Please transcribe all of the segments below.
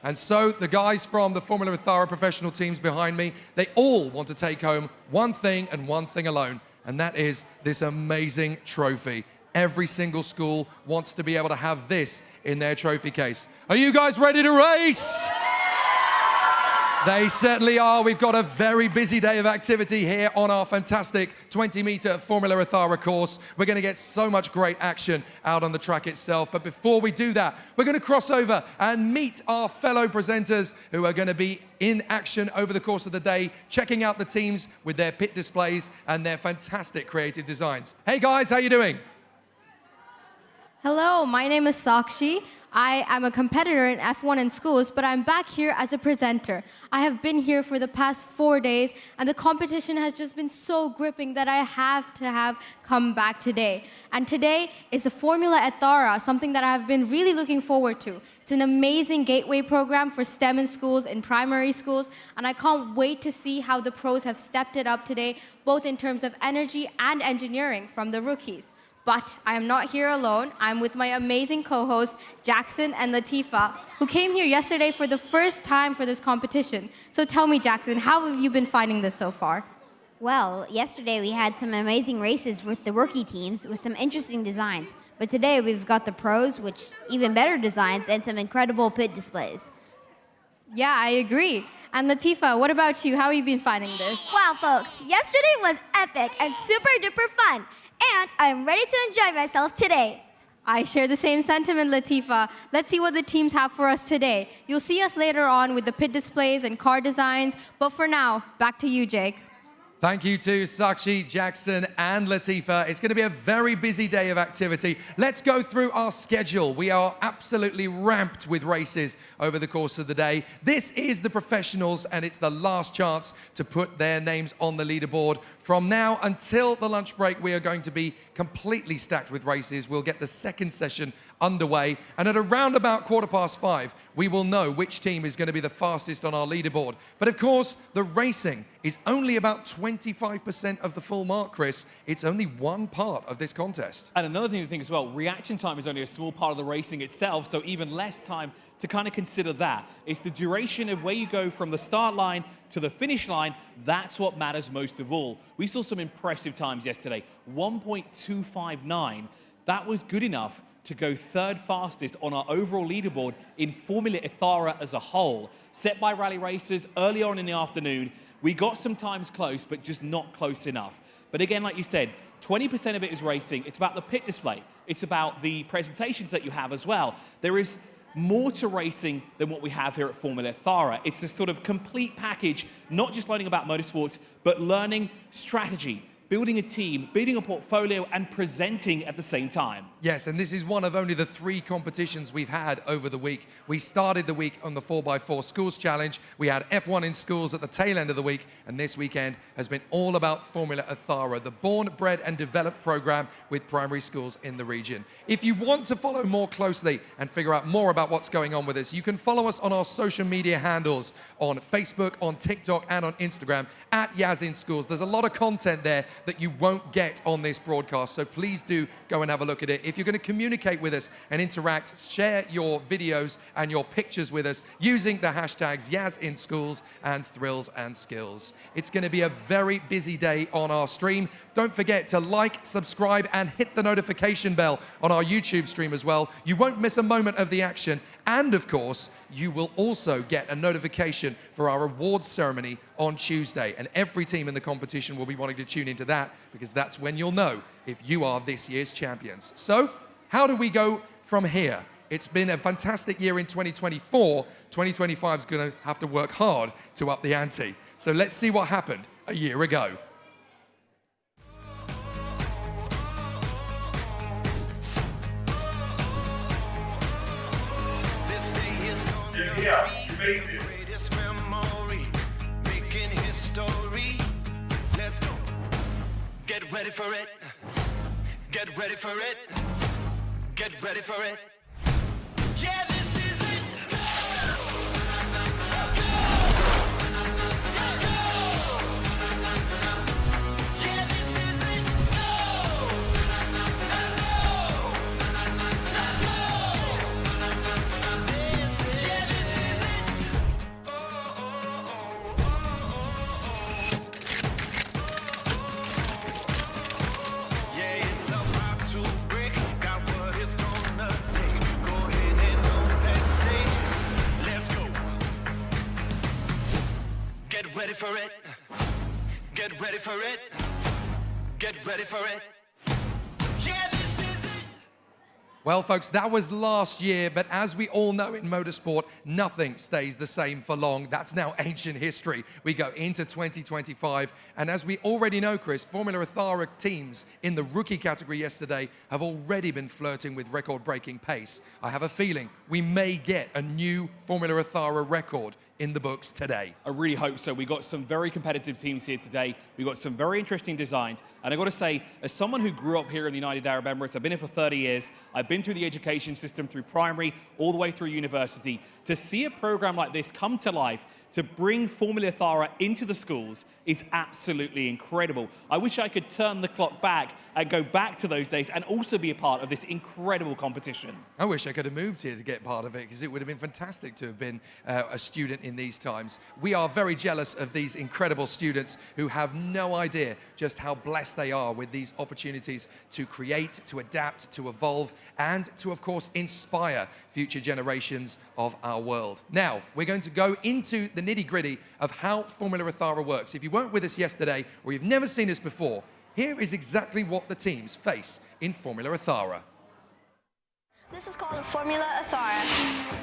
And so the guys from the Formula Ethara professional teams behind me, they all want to take home one thing and one thing alone, and that is this amazing trophy. Every single school wants to be able to have this in their trophy case. Are you guys ready to race? They certainly are. We've got a very busy day of activity here on our fantastic 20-meter Formula Ethara course. We're going to get so much great action out on the track itself. But before we do that, we're going to cross over and meet our fellow presenters who are going to be in action over the course of the day, checking out the teams with their pit displays and their fantastic creative designs. Hey guys, how you doing? Hello, my name is Sakshi. I am a competitor in F1 in schools, but I'm back here as a presenter. I have been here for the past 4 days, and the competition has just been so gripping that I have to have come back today. And today is the Formula Ethara, something that I have been really looking forward to. It's an amazing gateway program for STEM in schools, in primary schools, and I can't wait to see how the pros have stepped it up today, both in terms of energy and engineering from the rookies. But I am not here alone. I'm with my amazing co-hosts, Jackson and Latifa, who came here yesterday for the first time for this competition. So tell me, Jackson, how have you been finding this so far? Well, yesterday we had some amazing races with the rookie teams with some interesting designs. But today we've got the pros, which even better designs and some incredible pit displays. Yeah, I agree. And Latifa, what about you? How have you been finding this? Wow, folks, yesterday was epic and super duper fun. And I'm ready to enjoy myself today. I share the same sentiment, Latifa. Let's see what the teams have for us today. You'll see us later on with the pit displays and car designs. But for now, back to you, Jake. Thank you to Sakshi, Jackson, and Latifa. It's going to be a very busy day of activity. Let's go through our schedule. We are absolutely ramped with races over the course of the day. This is the professionals, and it's the last chance to put their names on the leaderboard. From now until the lunch break, we are going to be completely stacked with races. We'll get the second session underway, and at around about 5:15, we will know which team is going to be the fastest on our leaderboard. But of course, the racing is only about 25% of the full mark, Chris. It's only one part of this contest. And another thing to think as well, reaction time is only a small part of the racing itself, so even less time to kind of consider that. It's the duration of where you go from the start line to the finish line. That's what matters most of all. We saw some impressive times yesterday. 1.259. That was good enough to go third fastest on our overall leaderboard in Formula Ethara as a whole. Set by rally racers early on in the afternoon. We got some times close, but just not close enough. But again, like you said, 20% of it is racing. It's about the pit display. It's about the presentations that you have as well. There is more to racing than what we have here at Formula Ethara. It's a sort of complete package, not just learning about motorsports, but learning strategy, building a team, building a portfolio, and presenting at the same time. Yes, and this is one of only the 3 competitions we've had over the week. We started the week on the 4x4 Schools Challenge. We had F1 in schools at the tail end of the week, and this weekend has been all about Formula Ethara, the Born, Bred, and Developed program with primary schools in the region. If you want to follow more closely and figure out more about what's going on with us, you can follow us on our social media handles on Facebook, on TikTok, and on Instagram at Yas in Schools. There's a lot of content there that you won't get on this broadcast, so please do go and have a look at it. If you're going to communicate with us and interact, share your videos and your pictures with us using the hashtags Yas in Schools and Thrills and Skills. It's going to be a very busy day on our stream. Don't forget to like, subscribe, and hit the notification bell on our YouTube stream as well. You won't miss a moment of the action. And of course, you will also get a notification for our awards ceremony on Tuesday. And every team in the competition will be wanting to tune into that, because that's when you'll know if you are this year's champions. So, how do we go from here? It's been a fantastic year in 2024. 2025 is going to have to work hard to up the ante. So let's see what happened a year ago. Yeah, amazing. Making history. Let's go. Get ready for it. Get ready for it. Get ready for it. Yeah, this is it. Yeah, this is it. Let's go. ready for it. Get ready for it. Get ready for it. Yeah, this is it. Well, folks, that was last year, but as we all know in motorsport, nothing stays the same for long. That's now ancient history. We go into 2025, and as we already know, Chris, Formula Ethara teams in the rookie category yesterday have already been flirting with record-breaking pace. I have a feeling we may get a new Formula Ethara record in the books today. I really hope so. We got some very competitive teams here today. We got some very interesting designs. And I got to say, as someone who grew up here in the United Arab Emirates, I've been here for 30 years. I've been through the education system, through primary, all the way through university. To see a program like this come to life, to bring Formula Ethara into the schools is absolutely incredible. I wish I could turn the clock back and go back to those days and also be a part of this incredible competition. I wish I could have moved here to get part of it, because it would have been fantastic to have been a student in these times. We are very jealous of these incredible students who have no idea just how blessed they are with these opportunities to create, to adapt, to evolve, and to, of course, inspire future generations of our world. Now, we're going to go into the nitty-gritty of how Formula Ethara works. If you weren't with us yesterday, or you've never seen us before, here is exactly what the teams face in Formula Ethara. This is called Formula Ethara.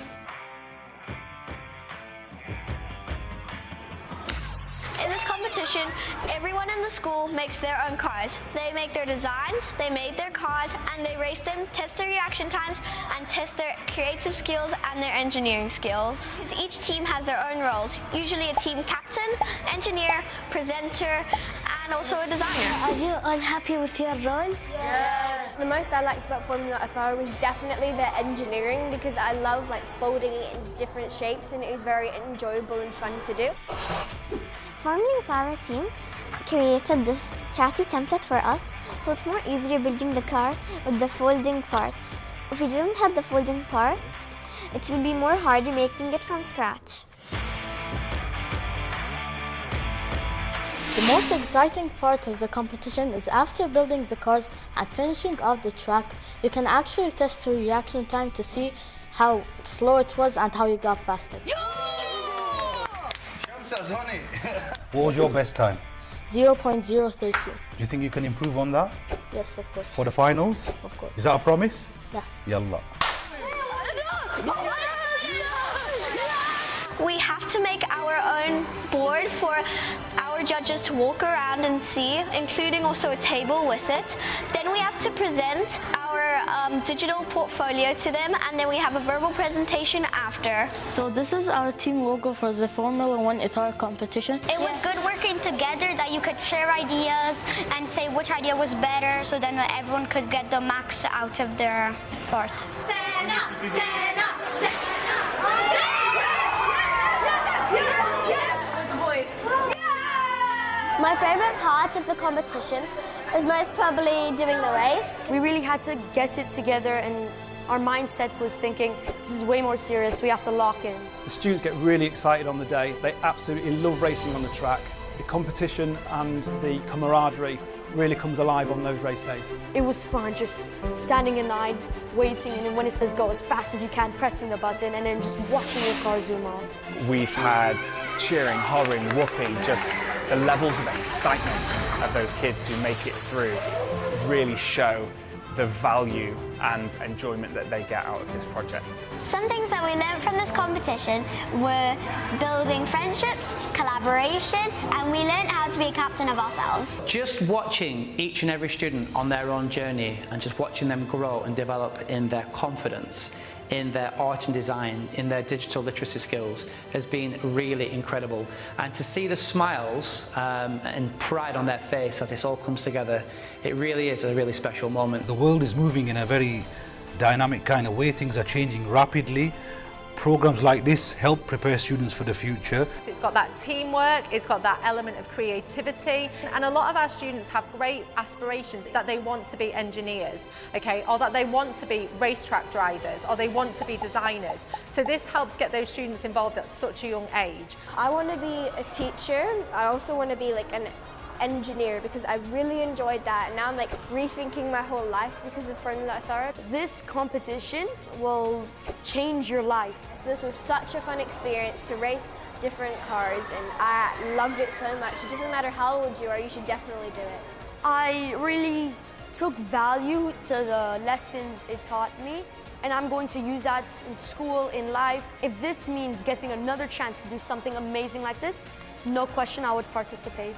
In this competition, everyone in the school makes their own cars. They make their designs, they made their cars, and they race them, test their reaction times, and test their creative skills and their engineering skills. Each team has their own roles, usually a team captain, engineer, presenter, and also a designer. Are you all happy with your roles? Yes. The most I liked about Formula Ethara was definitely the engineering, because I love folding it into different shapes, and it was very enjoyable and fun to do. Formula Ethara team created this chassis template for us, so it's more easier building the car with the folding parts. If we didn't have the folding parts, it will be more harder making it from scratch. The most exciting part of the competition is after building the cars and finishing off the track, you can actually test the reaction time to see how slow it was and how you got faster. What was your best time? 0.032. Do you think you can improve on that? Yes, of course. For the finals? Of course. Is that a promise? Yeah. Yallah. We have to make our own board for our judges to walk around and see, including also a table with it. Then we have to present our digital portfolio to them, and then we have a verbal presentation after. So this is our team logo for the Formula 1 Ethara competition. It was good working together, that you could share ideas and say which idea was better, so then everyone could get the max out of their part. Stand up, stand up, stand up. My favorite part of the competition is most probably doing the race. We really had to get it together, and our mindset was thinking, this is way more serious, we have to lock in. The students get really excited on the day. They absolutely love racing on the track. The competition and the camaraderie really comes alive on those race days. It was fun, just standing in line, waiting, and then when it says go as fast as you can, pressing the button, and then just watching your car zoom off. We've had cheering, hollering, whooping, just the levels of excitement of those kids who make it through really show the value and enjoyment that they get out of this project. Some things that we learned from this competition were building friendships, collaboration, and we learned how to be a captain of ourselves. Just watching each and every student on their own journey and just watching them grow and develop in their confidence, in their art and design, in their digital literacy skills has been really incredible. And to see the smiles and pride on their face as this all comes together, it really is a really special moment. The world is moving in a very dynamic kind of way. Things are changing rapidly. Programs like this help prepare students for the future. It's got that teamwork, it's got that element of creativity, and a lot of our students have great aspirations that they want to be engineers, okay, or that they want to be racetrack drivers, or they want to be designers. So this helps get those students involved at such a young age. I want to be a teacher. I also want to be like an engineer because I really enjoyed that, and now I'm like rethinking my whole life because of Formula Ethara. This competition will change your life. So this was such a fun experience to race different cars, and I loved it so much. It doesn't matter how old you are, you should definitely do it. I really took value to the lessons it taught me, and I'm going to use that in school, in life. If this means getting another chance to do something amazing like this, no question I would participate.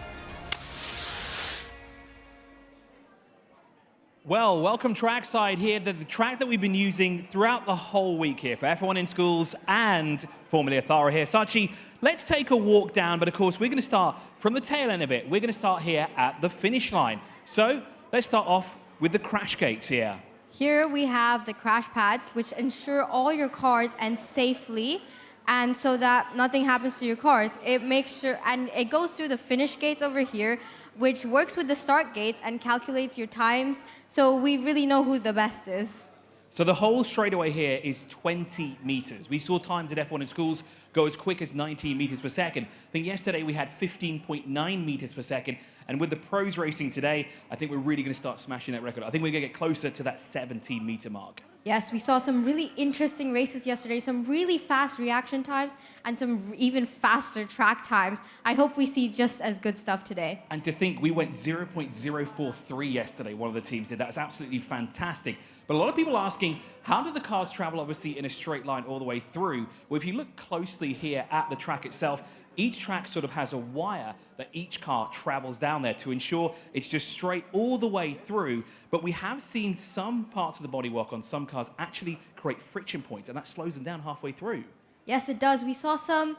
Well, welcome trackside here, the track that we've been using throughout the whole week here for F1 in schools and Formula Ethara here. Sachi, let's take a walk down, but of course we're going to start from the tail end of it. We're going to start here at the finish line. So let's start off with the crash gates here. Here we have the crash pads, which ensure all your cars end safely, and so that nothing happens to your cars. It makes sure, and it goes through the finish gates over here, which works with the start gates and calculates your times, so we really know who the best is. So the whole straightaway here is 20 meters. We saw times at F1 in schools go as quick as 19 meters per second. I think yesterday we had 15.9 meters per second. And with the pros racing today, I think we're really going to start smashing that record. I think we're going to get closer to that 17 meter mark. Yes, we saw some really interesting races yesterday, some really fast reaction times, and some even faster track times. I hope we see just as good stuff today. And to think we went 0.043 yesterday, one of the teams did. That's absolutely fantastic. But a lot of people are asking, how do the cars travel, obviously, in a straight line all the way through? Well, if you look closely here at the track itself, each track sort of has a wire that each car travels down there to ensure it's just straight all the way through. But we have seen some parts of the bodywork on some cars actually create friction points, and that slows them down halfway through. Yes, it does. We saw some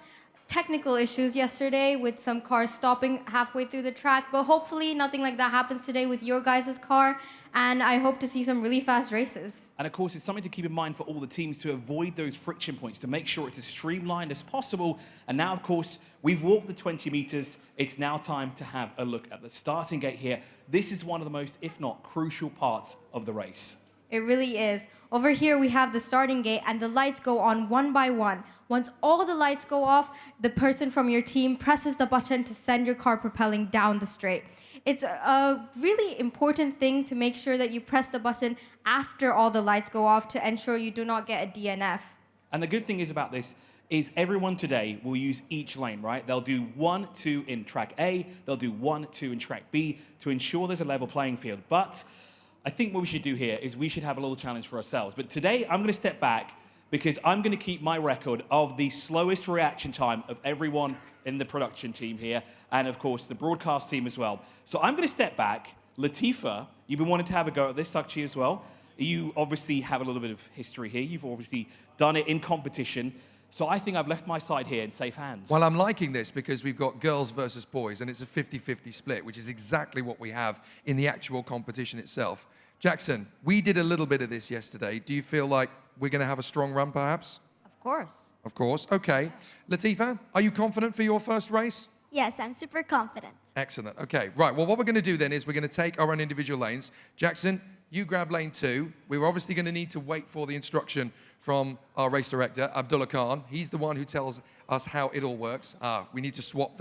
technical issues yesterday with some cars stopping halfway through the track, but hopefully nothing like that happens today with your guys' car, and I hope to see some really fast races. And of course, it's something to keep in mind for all the teams to avoid those friction points, to make sure it's as streamlined as possible. And now, of course, we've walked the 20 meters. It's now time to have a look at the starting gate here. This is one of the most, if not crucial parts of the race. It really is. Over here, we have the starting gate, and the lights go on one by one. Once all the lights go off, the person from your team presses the button to send your car propelling down the straight. It's a really important thing to make sure that you press the button after all the lights go off to ensure you do not get a DNF. And the good thing is about this is everyone today will use each lane, right? They'll do 1, 2 in track A, they'll do 1, 2 in track B to ensure there's a level playing field. But I think what we should do here is we should have a little challenge for ourselves. But today I'm going to step back because I'm going to keep my record of the slowest reaction time of everyone in the production team here, and of course the broadcast team as well. So I'm going to step back. Latifa, you've been wanting to have a go at this, Sakshi, as well. You obviously have a little bit of history here. You've obviously done it in competition. So I think I've left my side here in safe hands. Well, I'm liking this because we've got girls versus boys, and it's a 50-50 split, which is exactly what we have in the actual competition itself. Jackson, we did a little bit of this yesterday. Do you feel like we're going to have a strong run, perhaps? Of course. Of course. Okay. Latifa, are you confident for your first race? Yes, I'm super confident. Excellent. Okay. Right. Well, what we're going to do then is we're going to take our own individual lanes. Jackson, you grab lane 2. We're obviously going to need to wait for the instruction from our race director, Abdullah Khan. He's the one who tells us how it all works. We need to swap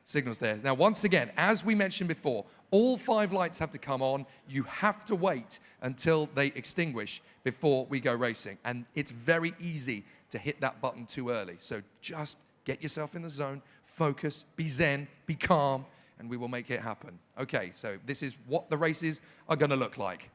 signals there. Now, once again, as we mentioned before, all 5 lights have to come on. You have to wait until they extinguish before we go racing. And it's very easy to hit that button too early. So just get yourself in the zone, focus, be zen, be calm, and we will make it happen. Okay, so this is what the races are going to look like.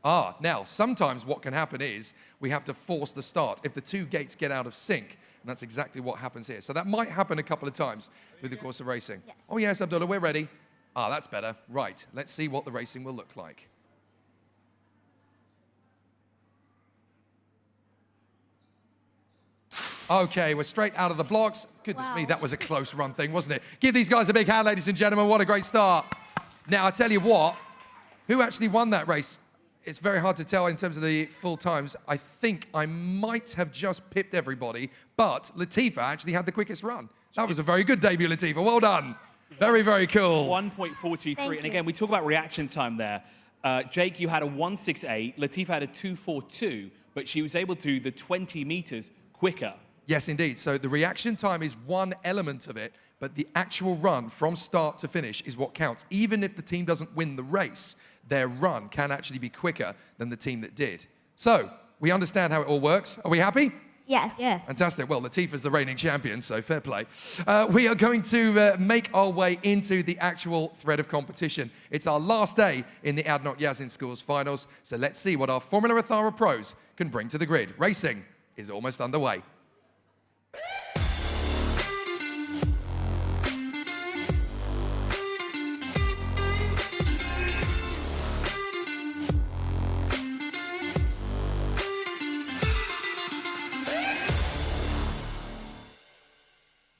Now, sometimes what can happen is we have to force the start if the 2 gates get out of sync. And that's exactly what happens here. So that might happen a couple of times through the course of racing. Yes. Oh, yes, Abdullah, we're ready. That's better. Right, let's see what the racing will look like. Okay, we're straight out of the blocks. Goodness me, that was a close run thing, wasn't it? Give these guys a big hand, ladies and gentlemen. What a great start. Now, I tell you what, who actually won that race? It's very hard to tell in terms of the full times. I think I might have just pipped everybody, but Latifa actually had the quickest run. That was a very good debut, Latifa. Well done. Very, very cool. 1.423. And again, we talk about reaction time there. Jake, you had a 168. Latifa had a 242, but she was able to do the 20 meters quicker. Yes, indeed. So the reaction time is one element of it, but the actual run from start to finish is what counts. Even if the team doesn't win the race, their run can actually be quicker than the team that did. So, we understand how it all works. Are we happy? Yes. Yes. Fantastic. Well, Latifah's the reigning champion, so fair play. We are going to make our way into the actual thread of competition. It's our last day in the ADNOC Yas in Schools finals, so let's see what our Formula Ethara pros can bring to the grid. Racing is almost underway.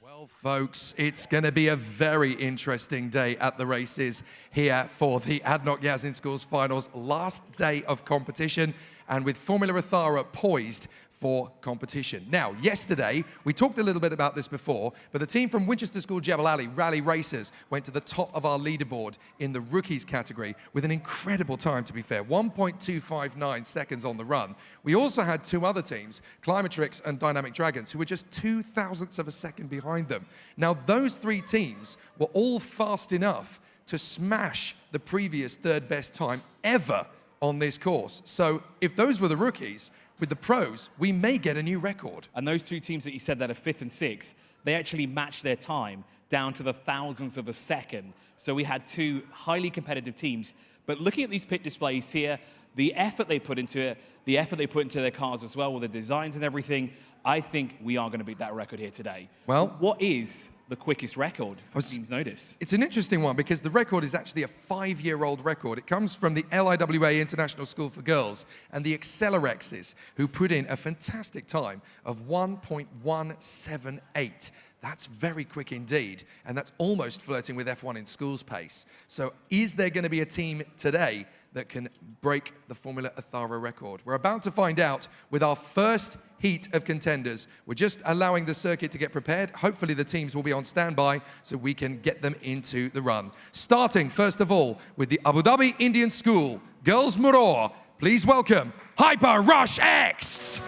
Well, folks, it's going to be a very interesting day at the races here for the ADNOC Yas in Schools finals, last day of competition, and with Formula Ethara poised for competition. Now, yesterday, we talked a little bit about this before, but the team from Winchester School Jebel Ali Rally Racers went to the top of our leaderboard in the rookies category with an incredible time, to be fair, 1.259 seconds on the run. We also had two other teams, Climatrix and Dynamic Dragons, who were just 0.02 of a second behind them. Now, those three teams were all fast enough to smash the previous third best time ever on this course. So if those were the rookies, with the pros, we may get a new record. And those two teams that you said that are 5th and 6th, they actually matched their time down to the thousandths of a second. So we had two highly competitive teams. But looking at these pit displays here, the effort they put into it, the effort they put into their cars as well, with the designs and everything, I think we are going to beat that record here today. Well, what is the quickest record for teams notice? It's an interesting one because the record is actually a 5-year-old record. It comes from the LIWA International School for Girls and the Accelerexes, who put in a fantastic time of 1.178. That's very quick indeed, and that's almost flirting with F1 in Schools pace. So is there going to be a team today that can break the Formula Ethara record? We're about to find out with our first heat of contenders. We're just allowing the circuit to get prepared. Hopefully the teams will be on standby so we can get them into the run. Starting, first of all, with the Abu Dhabi Indian School Girls Muror. Please welcome Hyper Rush X.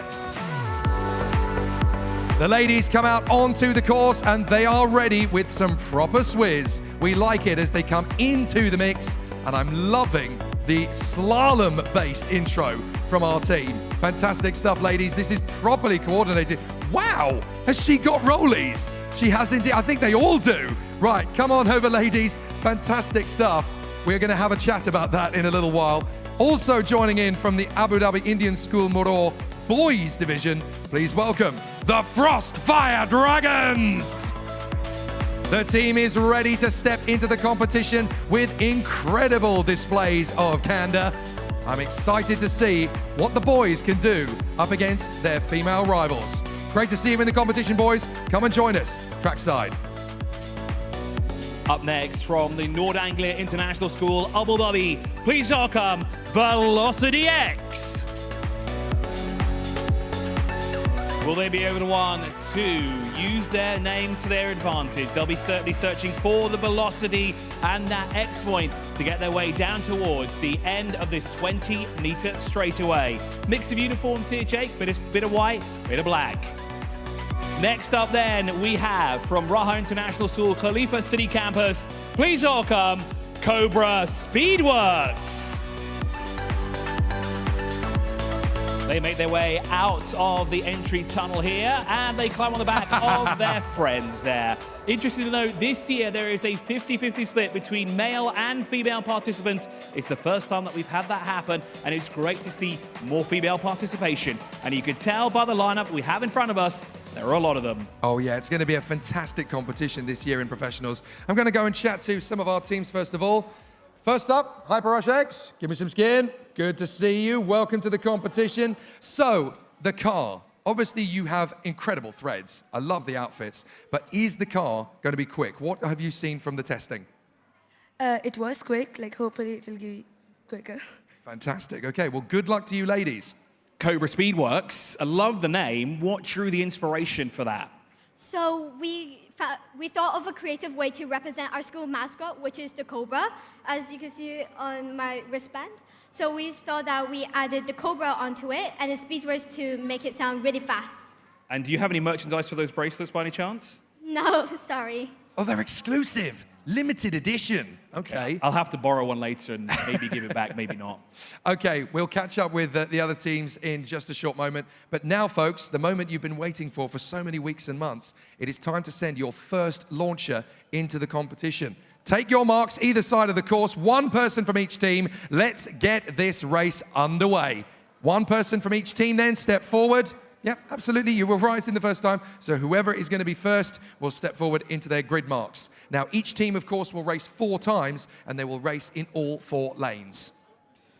The ladies come out onto the course and they are ready with some proper swizz. We like it as they come into the mix, and I'm loving the slalom-based intro from our team. Fantastic stuff, ladies. This is properly coordinated. Wow, has she got rollies? She has indeed. I think they all do. Right, come on over, ladies. Fantastic stuff. We're going to have a chat about that in a little while. Also joining in from the Abu Dhabi Indian School Muror boys division, please welcome the Frost Fire Dragons. The team is ready to step into the competition with incredible displays of candor. I'm excited to see what the boys can do up against their female rivals. Great to see you in the competition, boys. Come and join us trackside. Up next from the Nord Anglia International School, Abu Dhabi, please welcome Velocity X. Will they be able to use their name to their advantage? They'll be certainly searching for the velocity and that X point to get their way down towards the end of this 20-meter straightaway. Mix of uniforms here, Jake, but it's bit of white, bit of black. Next up then, we have from Raha International School, Khalifa City Campus, please welcome Cobra Speedworks. They make their way out of the entry tunnel here, and they climb on the back of their friends there. Interesting to note, this year there is a 50-50 split between male and female participants. It's the first time that we've had that happen, and it's great to see more female participation. And you can tell by the lineup we have in front of us, there are a lot of them. Oh yeah, it's going to be a fantastic competition this year in professionals. I'm going to go and chat to some of our teams first of all. First up, Hyper Rush X, give me some skin. Good to see you. Welcome to the competition. So, the car. Obviously, you have incredible threads. I love the outfits. But is the car going to be quick? What have you seen from the testing? It was quick. Like, hopefully it will be quicker. Fantastic. Okay, well, good luck to you, ladies. Cobra Speedworks, I love the name. What drew the inspiration for that? So we thought of a creative way to represent our school mascot, which is the cobra, as you can see on my wristband. So we thought that we added the cobra onto it and the speed words to make it sound really fast. And do you have any merchandise for those bracelets by any chance? No, sorry. Oh, they're exclusive. Limited edition. Okay. Yeah, I'll have to borrow one later and maybe give it back, maybe not. Okay, we'll catch up with the other teams in just a short moment. But now, folks, the moment you've been waiting for so many weeks and months, it is time to send your first launcher into the competition. Take your marks either side of the course, one person from each team. Let's get this race underway. One person from each team then step forward. Yep, absolutely, you were right in the first time. So whoever is going to be first will step forward into their grid marks. Now, each team, of course, will race 4 times, and they will race in all 4 lanes.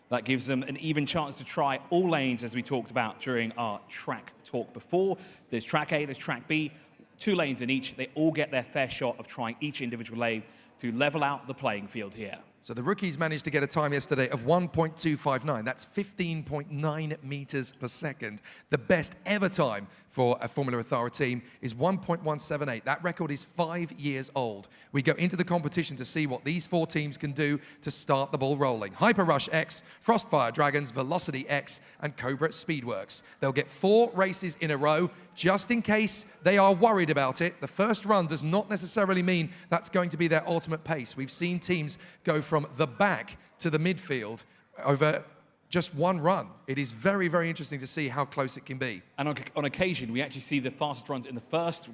That gives them an even chance to try all lanes, as we talked about during our track talk before. There's track A, there's track B, 2 lanes in each. They all get their fair shot of trying each individual lane to level out the playing field here. So the rookies managed to get a time yesterday of 1.259. That's 15.9 meters per second. The best ever time for a Formula Ethara team is 1.178. That record is 5 years old. We go into the competition to see what these 4 teams can do to start the ball rolling. Hyper Rush X, Frostfire Dragons, Velocity X, and Cobra Speedworks. They'll get 4 races in a row. Just in case they are worried about it, the first run does not necessarily mean that's going to be their ultimate pace. We've seen teams go from the back to the midfield over just one run. It is very, very interesting to see how close it can be. And on occasion, we actually see the fastest runs in the first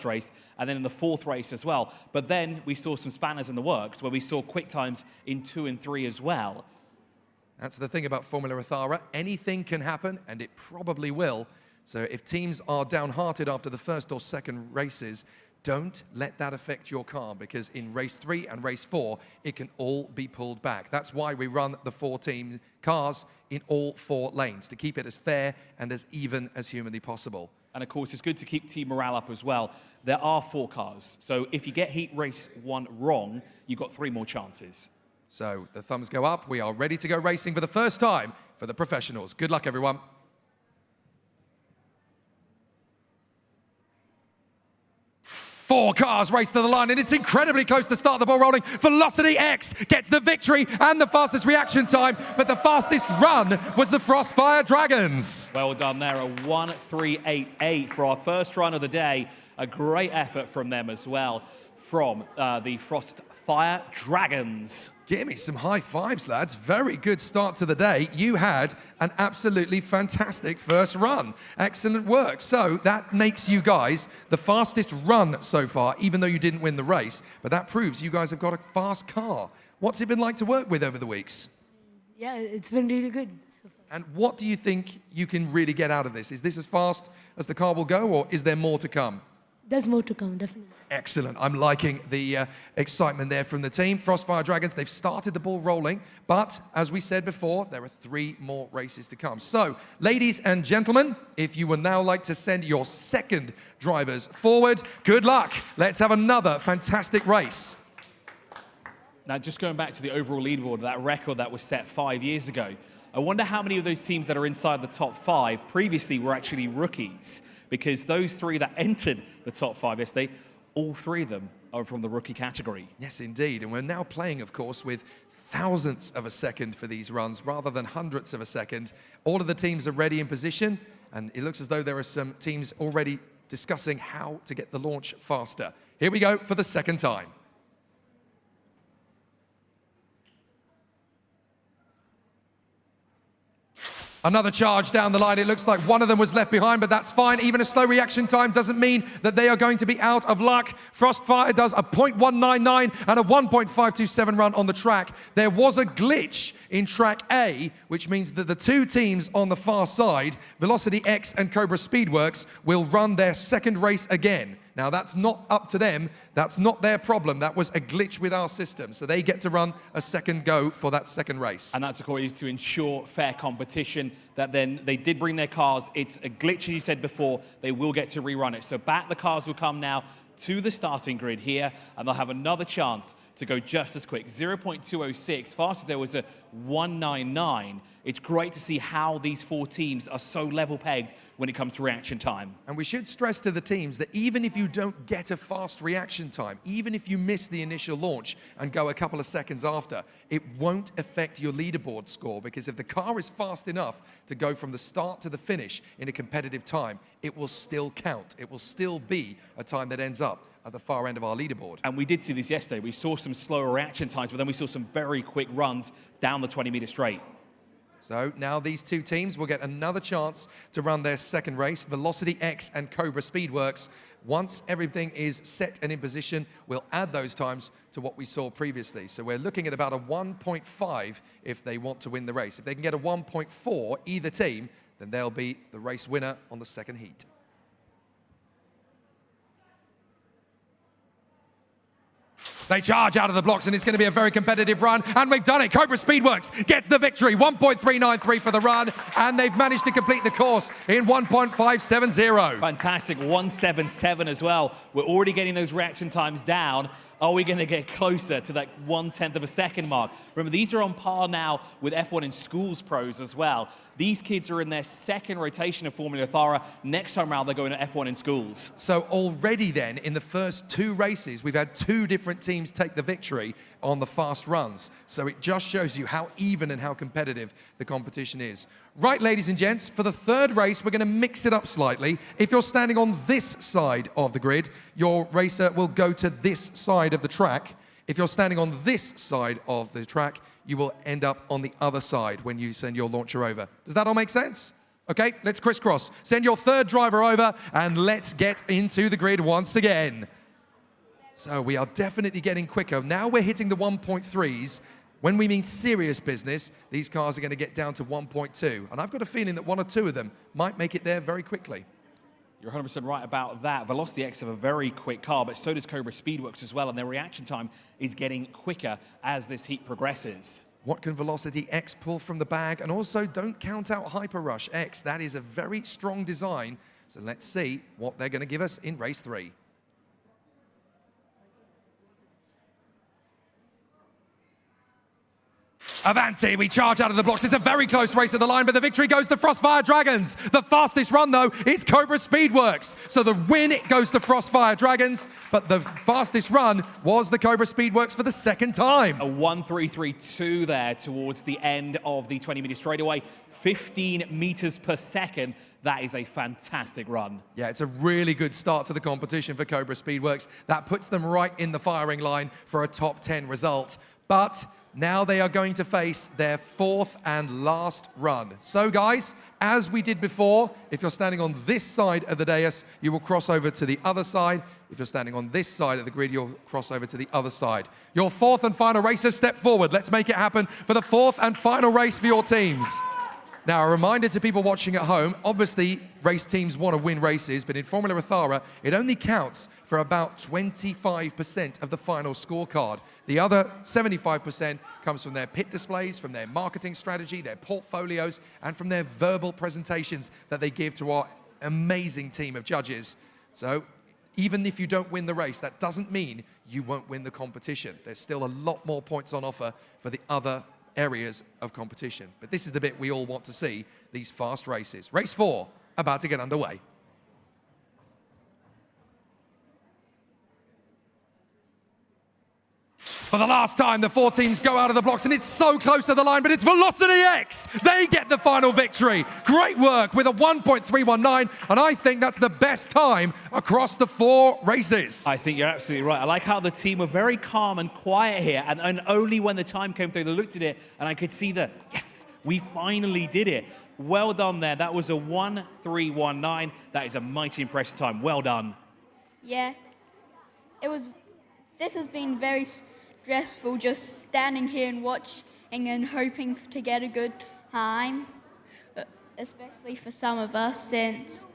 race and then in the 4th race as well. But then we saw some spanners in the works where we saw quick times in 2 and 3 as well. That's the thing about Formula Ethara. Anything can happen, and it probably will. So if teams are downhearted after the first or second races, don't let that affect your car, because in race 3 and race 4, it can all be pulled back. That's why we run the 4-team cars in all 4 lanes, to keep it as fair and as even as humanly possible. And of course, it's good to keep team morale up as well. There are 4 cars, so if you get heat race 1 wrong, you've got 3 more chances. So the thumbs go up. We are ready to go racing for the first time for the professionals. Good luck, everyone. 4 cars race to the line, and it's incredibly close to start the ball rolling. Velocity X gets the victory and the fastest reaction time, but the fastest run was the Frostfire Dragons. Well done there, a 1:3.88 for our first run of the day. A great effort from them as well, from the Frostfire Dragons. Give me some high fives, lads. Very good start to the day. You had an absolutely fantastic first run. Excellent work. So that makes you guys the fastest run so far, even though you didn't win the race. But that proves you guys have got a fast car. What's it been like to work with over the weeks? Yeah, it's been really good so far. And what do you think you can really get out of this? Is this as fast as the car will go, or is there more to come? There's more to come, definitely. Excellent. I'm liking the excitement there from the team. Frostfire Dragons, they've started the ball rolling, but as we said before, there are 3 more races to come. So, ladies and gentlemen, if you would now like to send your second drivers forward, good luck. Let's have another fantastic race. Now, just going back to the overall leaderboard, that record that was set 5 years ago, I wonder how many of those teams that are inside the top 5 previously were actually rookies, because those 3 that entered the top 5 yesterday, all 3 of them are from the rookie category. Yes, indeed. And we're now playing, of course, with thousandths of a second for these runs rather than hundredths of a second. All of the teams are ready in position, and it looks as though there are some teams already discussing how to get the launch faster. Here we go for the second time. Another charge down the line. It looks like one of them was left behind, but that's fine. Even a slow reaction time doesn't mean that they are going to be out of luck. Frostfire does a 0.199 and a 1.527 run on the track. There was a glitch in track A, which means that the 2 teams on the far side, Velocity X and Cobra Speedworks, will run their second race again. Now, that's not up to them. That's not their problem. That was a glitch with our system. So they get to run a second go for that second race. And that's, of course, to ensure fair competition, that then they did bring their cars. It's a glitch, as you said before. They will get to rerun it. So back the cars will come now to the starting grid here, and they'll have another chance to go just as quick. 0.206, fastest there was a 199. It's great to see how these 4 teams are so level pegged when it comes to reaction time. And we should stress to the teams that even if you don't get a fast reaction time, even if you miss the initial launch and go a couple of seconds after, it won't affect your leaderboard score, because if the car is fast enough to go from the start to the finish in a competitive time, it will still count. It will still be a time that ends up at the far end of our leaderboard. And we did see this yesterday. We saw some slower reaction times, but then we saw some very quick runs down the 20-meter straight. So now these two teams will get another chance to run their second race. Velocity X and Cobra Speedworks. Once everything is set and in position, we'll add those times to what we saw previously. So we're looking at about a 1.5 if they want to win the race. If they can get a 1.4, either team, then they'll be the race winner on the second heat. They charge out of the blocks, and it's going to be a very competitive run, and we've done it. Cobra Speedworks gets the victory, 1.393 for the run, and they've managed to complete the course in 1.570. Fantastic, 177 as well. We're already getting those reaction times down. Are we going to get closer to that 1/10 of a second mark? Remember, these are on par now with F1 in schools pros as well. These kids are in their second rotation of Formula Ethara. Next time around, they're going to F1 in schools. So already then, in the first two races, we've had two different teams take the victory on the fast runs. So it just shows you how even and how competitive the competition is. Right, ladies and gents, for the third race, we're going to mix it up slightly. If you're standing on this side of the grid, your racer will go to this side of the track. If you're standing on this side of the track, you will end up on the other side when you send your launcher over. Does that all make sense? Okay, let's crisscross. Send your third driver over and let's get into the grid once again. So we are definitely getting quicker. Now we're hitting the 1.3s. When we mean serious business, these cars are going to get down to 1.2. And I've got a feeling that one or two of them might make it there very quickly. You're 100% right about that. Velocity X have a very quick car, but so does Cobra Speedworks as well, and their reaction time is getting quicker as this heat progresses. What can Velocity X pull from the bag? And also, don't count out Hyper Rush X. That is a very strong design. So let's see what they're going to give us in race 3. Avanti, we charge out of the blocks. It's a very close race at the line, but the victory goes to Frostfire Dragons. The fastest run, though, is Cobra Speedworks. So the win, it goes to Frostfire Dragons, but the fastest run was the Cobra Speedworks for the second time. A 1.332 there towards the end of the 20-meter straightaway, 15 meters per second. That is a fantastic run. Yeah, it's a really good start to the competition for Cobra Speedworks. That puts them right in the firing line for a top 10 result. But now they are going to face their fourth and last run. So guys, as we did before, if you're standing on this side of the dais, you will cross over to the other side. If you're standing on this side of the grid, you'll cross over to the other side. Your fourth and final racers, step forward. Let's make it happen for the fourth and final race for your teams. Now, a reminder to people watching at home, obviously, race teams want to win races, but in Formula Ethara, it only counts for about 25% of the final scorecard. The other 75% comes from their pit displays, from their marketing strategy, their portfolios, and from their verbal presentations that they give to our amazing team of judges. So, even if you don't win the race, that doesn't mean you won't win the competition. There's still a lot more points on offer for the other areas of competition. But this is the bit we all want to see, these fast races. Race 4, about to get underway. For the last time, the 4 teams go out of the blocks, and it's so close to the line, but it's Velocity X. They get the final victory. Great work with a 1.319, and I think that's the best time across the 4 races. I think you're absolutely right. I like how the team were very calm and quiet here, and only when the time came through, they looked at it, and I could see that, yes, we finally did it. Well done there. That was a 1.319. That is a mighty impressive time. Well done. Yeah, this has been very stressful, just standing here and watching and hoping to get a good time, especially for some of us since...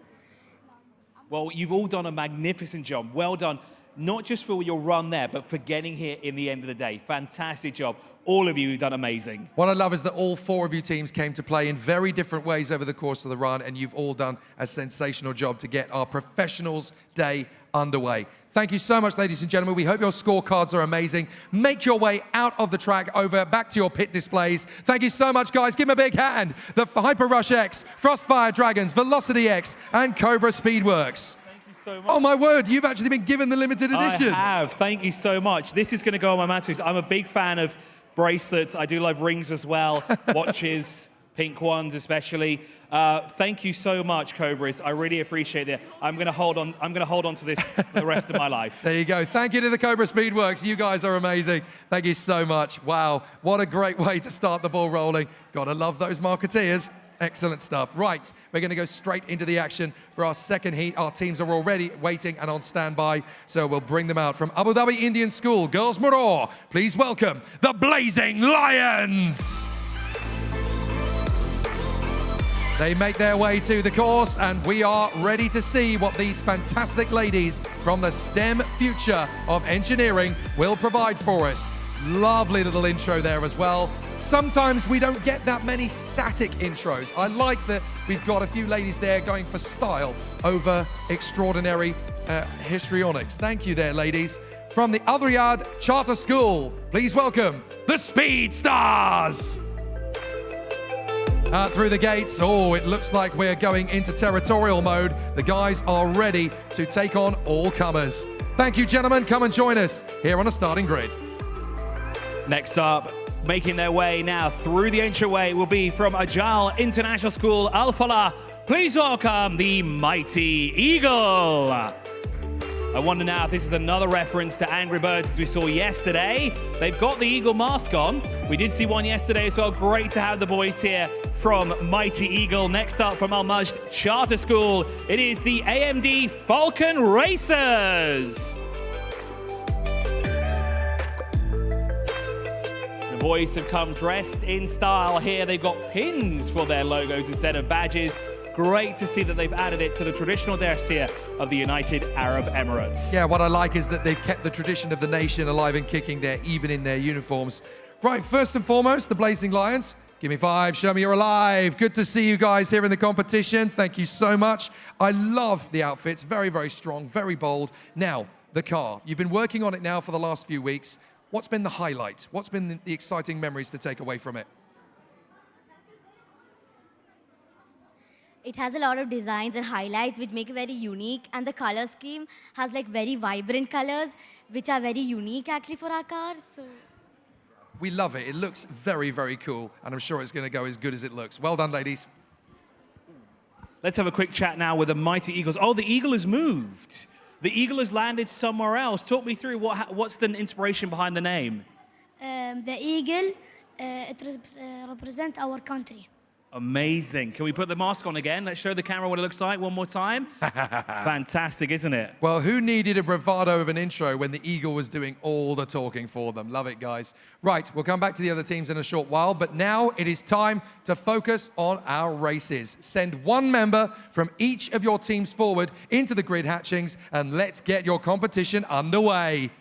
Well, you've all done a magnificent job. Well done, not just for your run there, but for getting here in the end of the day. Fantastic job. All of you have done amazing. What I love is that all 4 of you teams came to play in very different ways over the course of the run, and you've all done a sensational job to get our Professionals Day underway. Thank you so much, ladies and gentlemen. We hope your scorecards are amazing. Make your way out of the track over back to your pit displays. Thank you so much, guys. Give them a big hand. The Hyper Rush X, Frostfire Dragons, Velocity X, and Cobra Speedworks. So much. Oh my word, you've actually been given the limited edition. I have, thank you so much. This is going to go on my mantelpiece. I'm a big fan of bracelets. I do love rings as well, watches. pink ones especially. Thank you so much, Cobras. I really appreciate it. I'm going to hold on to this for the rest of my life. There you go. Thank you to the Cobra Speedworks. You guys are amazing. Thank you so much. Wow, what a great way to start the ball rolling. Gotta love those marketeers. Excellent stuff. Right, we're going to go straight into the action for our second heat. Our teams are already waiting and on standby, so we'll bring them out. From Abu Dhabi Indian School, Girls Maror, please welcome the Blazing Lions. They make their way to the course, and we are ready to see what these fantastic ladies from the STEM future of engineering will provide for us. Lovely little intro there as well. Sometimes we don't get that many static intros. I like that we've got a few ladies there going for style over extraordinary histrionics. Thank you there, ladies. From the Al Riyadh Charter School, please welcome the Speed Stars. Through the gates, oh, it looks like we're going into territorial mode. The guys are ready to take on all comers. Thank you, gentlemen. Come and join us here on the starting grid. Next up, making their way now through the entryway will be from Ajal International School, Al Falah. Please welcome the Mighty Eagle. I wonder now if this is another reference to Angry Birds as we saw yesterday. They've got the Eagle mask on. We did see one yesterday as well. Great to have the boys here from Mighty Eagle. Next up from Al Majd Charter School, it is the AMD Falcon Racers. The boys have come dressed in style here. They've got pins for their logos instead of badges. Great to see that they've added it to the traditional dress here of the United Arab Emirates. Yeah, what I like is that they've kept the tradition of the nation alive and kicking there, even in their uniforms. Right, first and foremost, the Blazing Lions. Give me 5, show me you're alive. Good to see you guys here in the competition. Thank you so much. I love the outfits, very, very strong, very bold. Now, the car. You've been working on it now for the last few weeks. What's been the highlight? What's been the exciting memories to take away from it? It has a lot of designs and highlights which make it very unique, and the color scheme has like very vibrant colors which are very unique actually for our cars. So We love it. It looks very, very cool, and I'm sure it's going to go as good as it looks. Well done, ladies. Let's have a quick chat now with the Mighty Eagles. Oh, the Eagle has moved. The Eagle has landed somewhere else. Talk me through what's the inspiration behind the name? The eagle, it represents our country. Amazing. Can we put the mask on again? Let's show the camera what it looks like one more time. Fantastic, isn't it? Well, who needed a bravado of an intro when the Eagle was doing all the talking for them? Love it, guys. Right, we'll come back to the other teams in a short while, but now it is time to focus on our races. Send one member from each of your teams forward into the grid hatchings, and let's get your competition underway.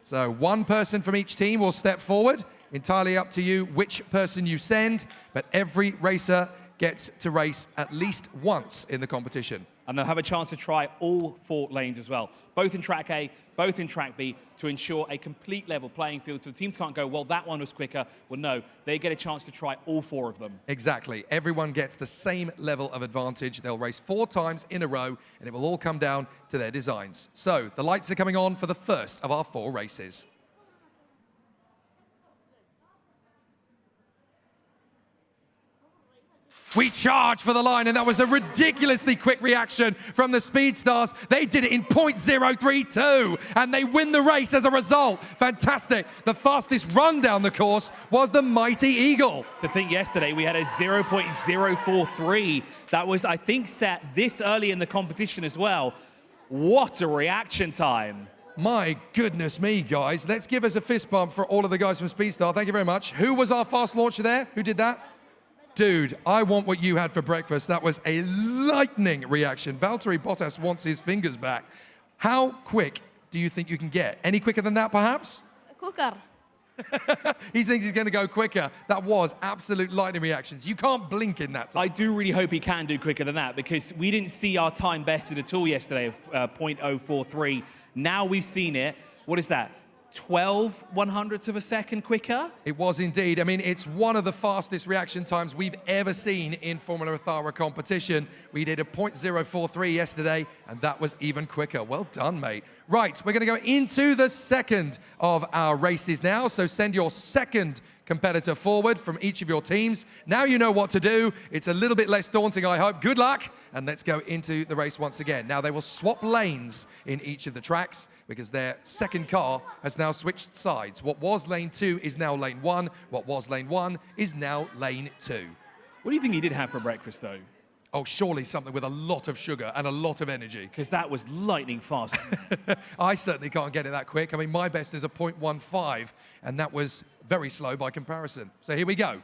So one person from each team will step forward. Entirely up to you which person you send, but every racer gets to race at least once in the competition. And they'll have a chance to try all 4 lanes as well, both in track A, both in track B, to ensure a complete level playing field. So the teams can't go, well, that one was quicker. Well, no, they get a chance to try all 4 of them. Exactly. Everyone gets the same level of advantage. They'll race 4 times in a row, and it will all come down to their designs. So the lights are coming on for the first of our 4 races. We charge for the line, and that was a ridiculously quick reaction from the Speed Stars. They did it in 0.032, and they win the race as a result. Fantastic. The fastest run down the course was the Mighty Eagle. To think yesterday we had a 0.043. That was, I think, set this early in the competition as well. What a reaction time. My goodness me, guys. Let's give us a fist bump for all of the guys from Speedstar. Thank you very much. Who was our fast launcher there? Who did that? Dude, I want what you had for breakfast. That was a lightning reaction. Valtteri Bottas wants his fingers back. How quick do you think you can get? Any quicker than that, perhaps? Quicker. He thinks he's going to go quicker. That was absolute lightning reactions. You can't blink in that time. I do really hope he can do quicker than that, because we didn't see our time bested at all yesterday of 0.043. Now we've seen it. What is that? 12 100ths of a second quicker? It was indeed. I mean, it's one of the fastest reaction times we've ever seen in Formula Ethara competition. We did a 0.043 yesterday, and that was even quicker. Well done, mate. Right, we're going to go into the second of our races now, so send your second competitor forward from each of your teams. Now you know what to do. It's a little bit less daunting, I hope. Good luck, and let's go into the race once again. Now they will swap lanes in each of the tracks because their second car has now switched sides. What was lane 2 is now lane 1. What was lane 1 is now lane 2. What do you think he did have for breakfast, though? Oh, surely something with a lot of sugar and a lot of energy. Because that was lightning fast. I certainly can't get it that quick. I mean, my best is a 0.15, and that was very slow by comparison. So here we go.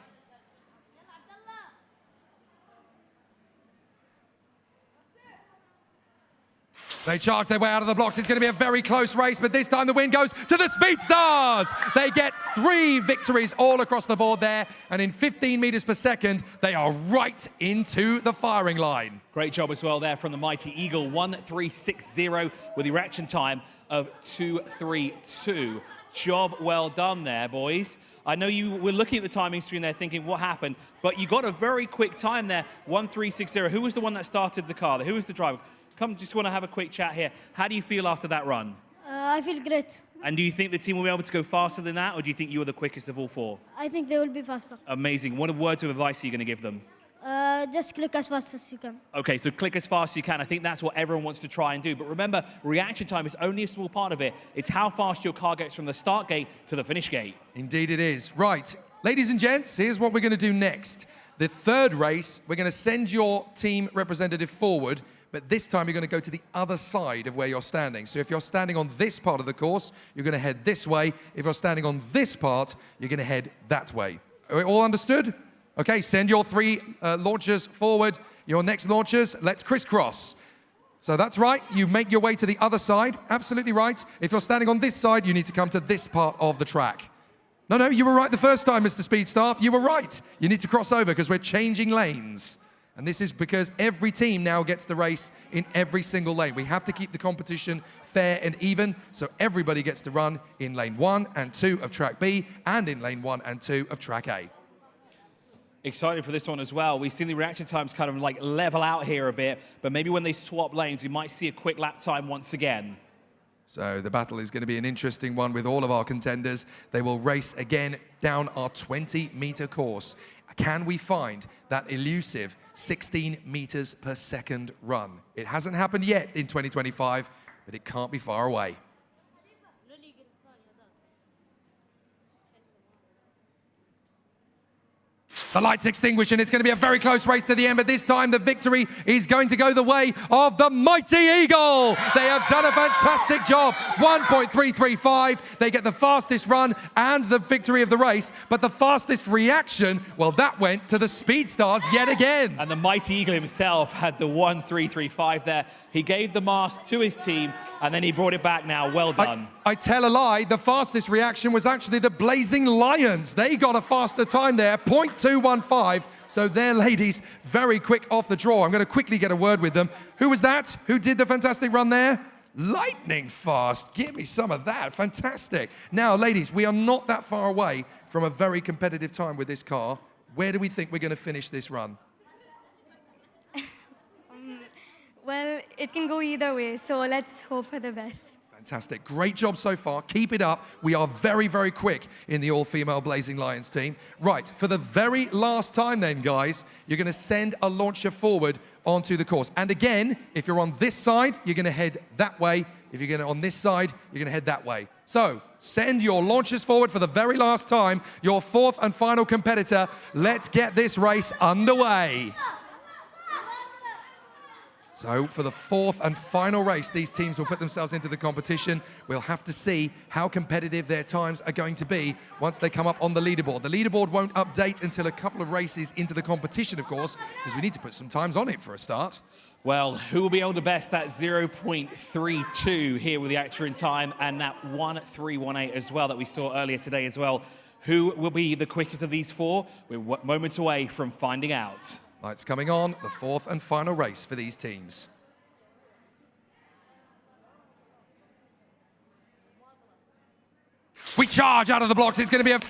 They charge their way out of the blocks. It's going to be a very close race, but this time the win goes to the Speed Stars. They get 3 victories all across the board there, and in 15 meters per second, they are right into the firing line. Great job as well there from the Mighty Eagle, 1:3.60 with the reaction time of 2:3.2. Job well done there, boys. I know you were looking at the timing screen there thinking, what happened? But you got a very quick time there, 1:3.60. Who was the one that started the car? Who was the driver? Come, just want to have a quick chat here. How do you feel after that run? I feel great. And do you think the team will be able to go faster than that, or do you think you were the quickest of all 4? I think they will be faster. Amazing. What words of advice are you going to give them? Just click as fast as you can. Okay, so click as fast as you can. I think that's what everyone wants to try and do. But remember, reaction time is only a small part of it. It's how fast your car gets from the start gate to the finish gate. Indeed it is. Right, ladies and gents, here's what we're going to do next. The third race, we're going to send your team representative forward, but this time you're going to go to the other side of where you're standing. So if you're standing on this part of the course, you're going to head this way. If you're standing on this part, you're going to head that way. Are we all understood? Okay, send your 3 launchers forward. Your next launchers, let's crisscross. So that's right, you make your way to the other side. Absolutely right. If you're standing on this side, you need to come to this part of the track. No, you were right the first time, Mr. Speedstar. You were right. You need to cross over because we're changing lanes. And this is because every team now gets to race in every single lane. We have to keep the competition fair and even, so everybody gets to run in lane 1 and 2 of track B and in lane 1 and 2 of track A. Excited for this one as well. We've seen the reaction times kind of like level out here a bit, but maybe when they swap lanes, we might see a quick lap time once again. So the battle is going to be an interesting one with all of our contenders. They will race again down our 20-meter course. Can we find that elusive 16 meters per second run? It hasn't happened yet in 2025, but it can't be far away. The lights extinguish, and it's going to be a very close race to the end, but this time the victory is going to go the way of the Mighty Eagle. They have done a fantastic job. 1.335. They get the fastest run and the victory of the race, but the fastest reaction, well, that went to the Speed Stars yet again. And the Mighty Eagle himself had the 1.335 there. He gave the mask to his team, and then he brought it back now. Well done. I tell a lie. The fastest reaction was actually the Blazing Lions. They got a faster time there, 0.215. So their ladies very quick off the draw. I'm going to quickly get a word with them. Who was that? Who did the fantastic run there? Lightning fast. Give me some of that. Fantastic. Now, ladies, we are not that far away from a very competitive time with this car. Where do we think we're going to finish this run? Well, it can go either way, so let's hope for the best. Fantastic. Great job so far. Keep it up. We are very, very quick in the all-female Blazing Lions team. Right, for the very last time then, guys, you're going to send a launcher forward onto the course. And again, if you're on this side, you're going to head that way. If you're going to on this side, you're going to head that way. So, send your launchers forward for the very last time. Your 4th and final competitor. Let's get this race underway. So for the 4th and final race, these teams will put themselves into the competition. We'll have to see how competitive their times are going to be once they come up on the leaderboard. The leaderboard won't update until a couple of races into the competition, of course, because we need to put some times on it for a start. Well, who will be able to best that 0.32 here with the extra in time and that 1.318 as well that we saw earlier today as well? Who will be the quickest of these 4? We're moments away from finding out. Lights coming on, the 4th and final race for these teams. We charge out of the blocks. It's going to be a...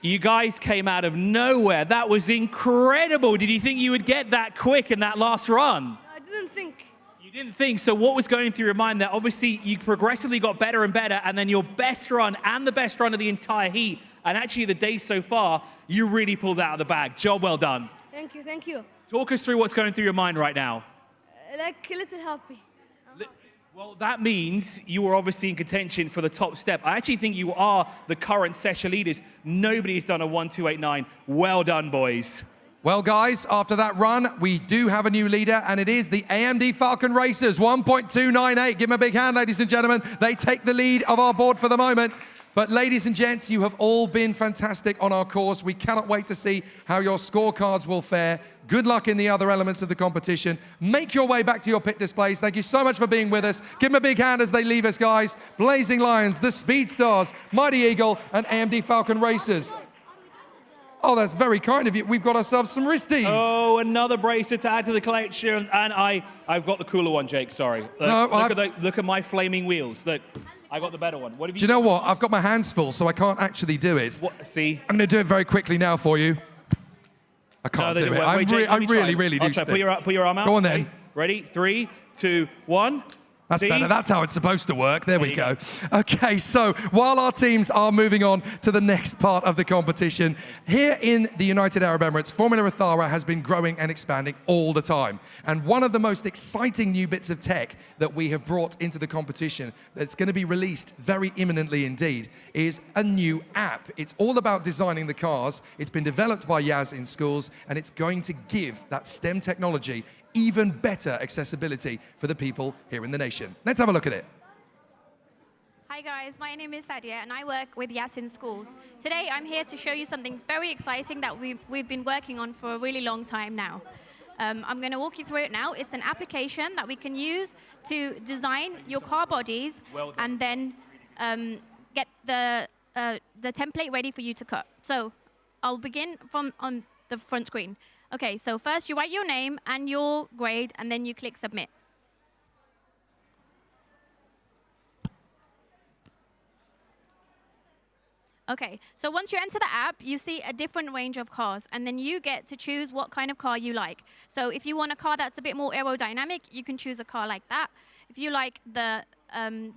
You guys came out of nowhere. That was incredible. Did you think you would get that quick in that last run? I didn't think. You didn't think. So what was going through your mind there? Obviously, you progressively got better and better, and then your best run and the best run of the entire heat, and actually the day so far, you really pulled out of the bag. Job well done. Thank you, thank you. Talk us through what's going through your mind right now. Like a little happy. Well, that means you were obviously in contention for the top step. I actually think you are the current session leaders. Nobody's done a 1:2.89. Well done, boys. Well, guys, after that run, we do have a new leader, and it is the AMD Falcon Racers, 1.298. Give them a big hand, ladies and gentlemen. They take the lead of our board for the moment. But ladies and gents, you have all been fantastic on our course. We cannot wait to see how your scorecards will fare. Good luck in the other elements of the competition. Make your way back to your pit displays. Thank you so much for being with us. Give them a big hand as they leave us, guys. Blazing Lions, the Speed Stars, Mighty Eagle, and AMD Falcon Racers. Oh, that's very kind of you. We've got ourselves some wristies. Oh, another bracer to add to the collection. And I've got the cooler one, Jake, sorry. Look at my flaming wheels. Look, I got the better one. What have you Do you know what? I've got my hands full, so I can't actually do it. What? See? I'm going to do it very quickly now for you. I can't do it. I really do. Put your arm out. Go on then. Ready? 3, 2, 1. That's better. That's how it's supposed to work. There we go. Okay, so while our teams are moving on to the next part of the competition, here in the United Arab Emirates, Formula Ethara has been growing and expanding all the time. And one of the most exciting new bits of tech that we have brought into the competition that's going to be released very imminently indeed is a new app. It's all about designing the cars. It's been developed by Yas in schools, and it's going to give that STEM technology even better accessibility for the people here in the nation. Let's have a look at it. Hi guys, my name is Sadia and I work with Yas in schools. Today I'm here to show you something very exciting that we've been working on for a really long time now. I'm going to walk you through it now. It's an application that we can use to design your car bodies and then get the template ready for you to cut. So I'll begin from on the front screen. Okay, so first you write your name and your grade, and then you click submit. Okay, so once you enter the app, you see a different range of cars, and then you get to choose what kind of car you like. So if you want a car that's a bit more aerodynamic, you can choose a car like that. If you like the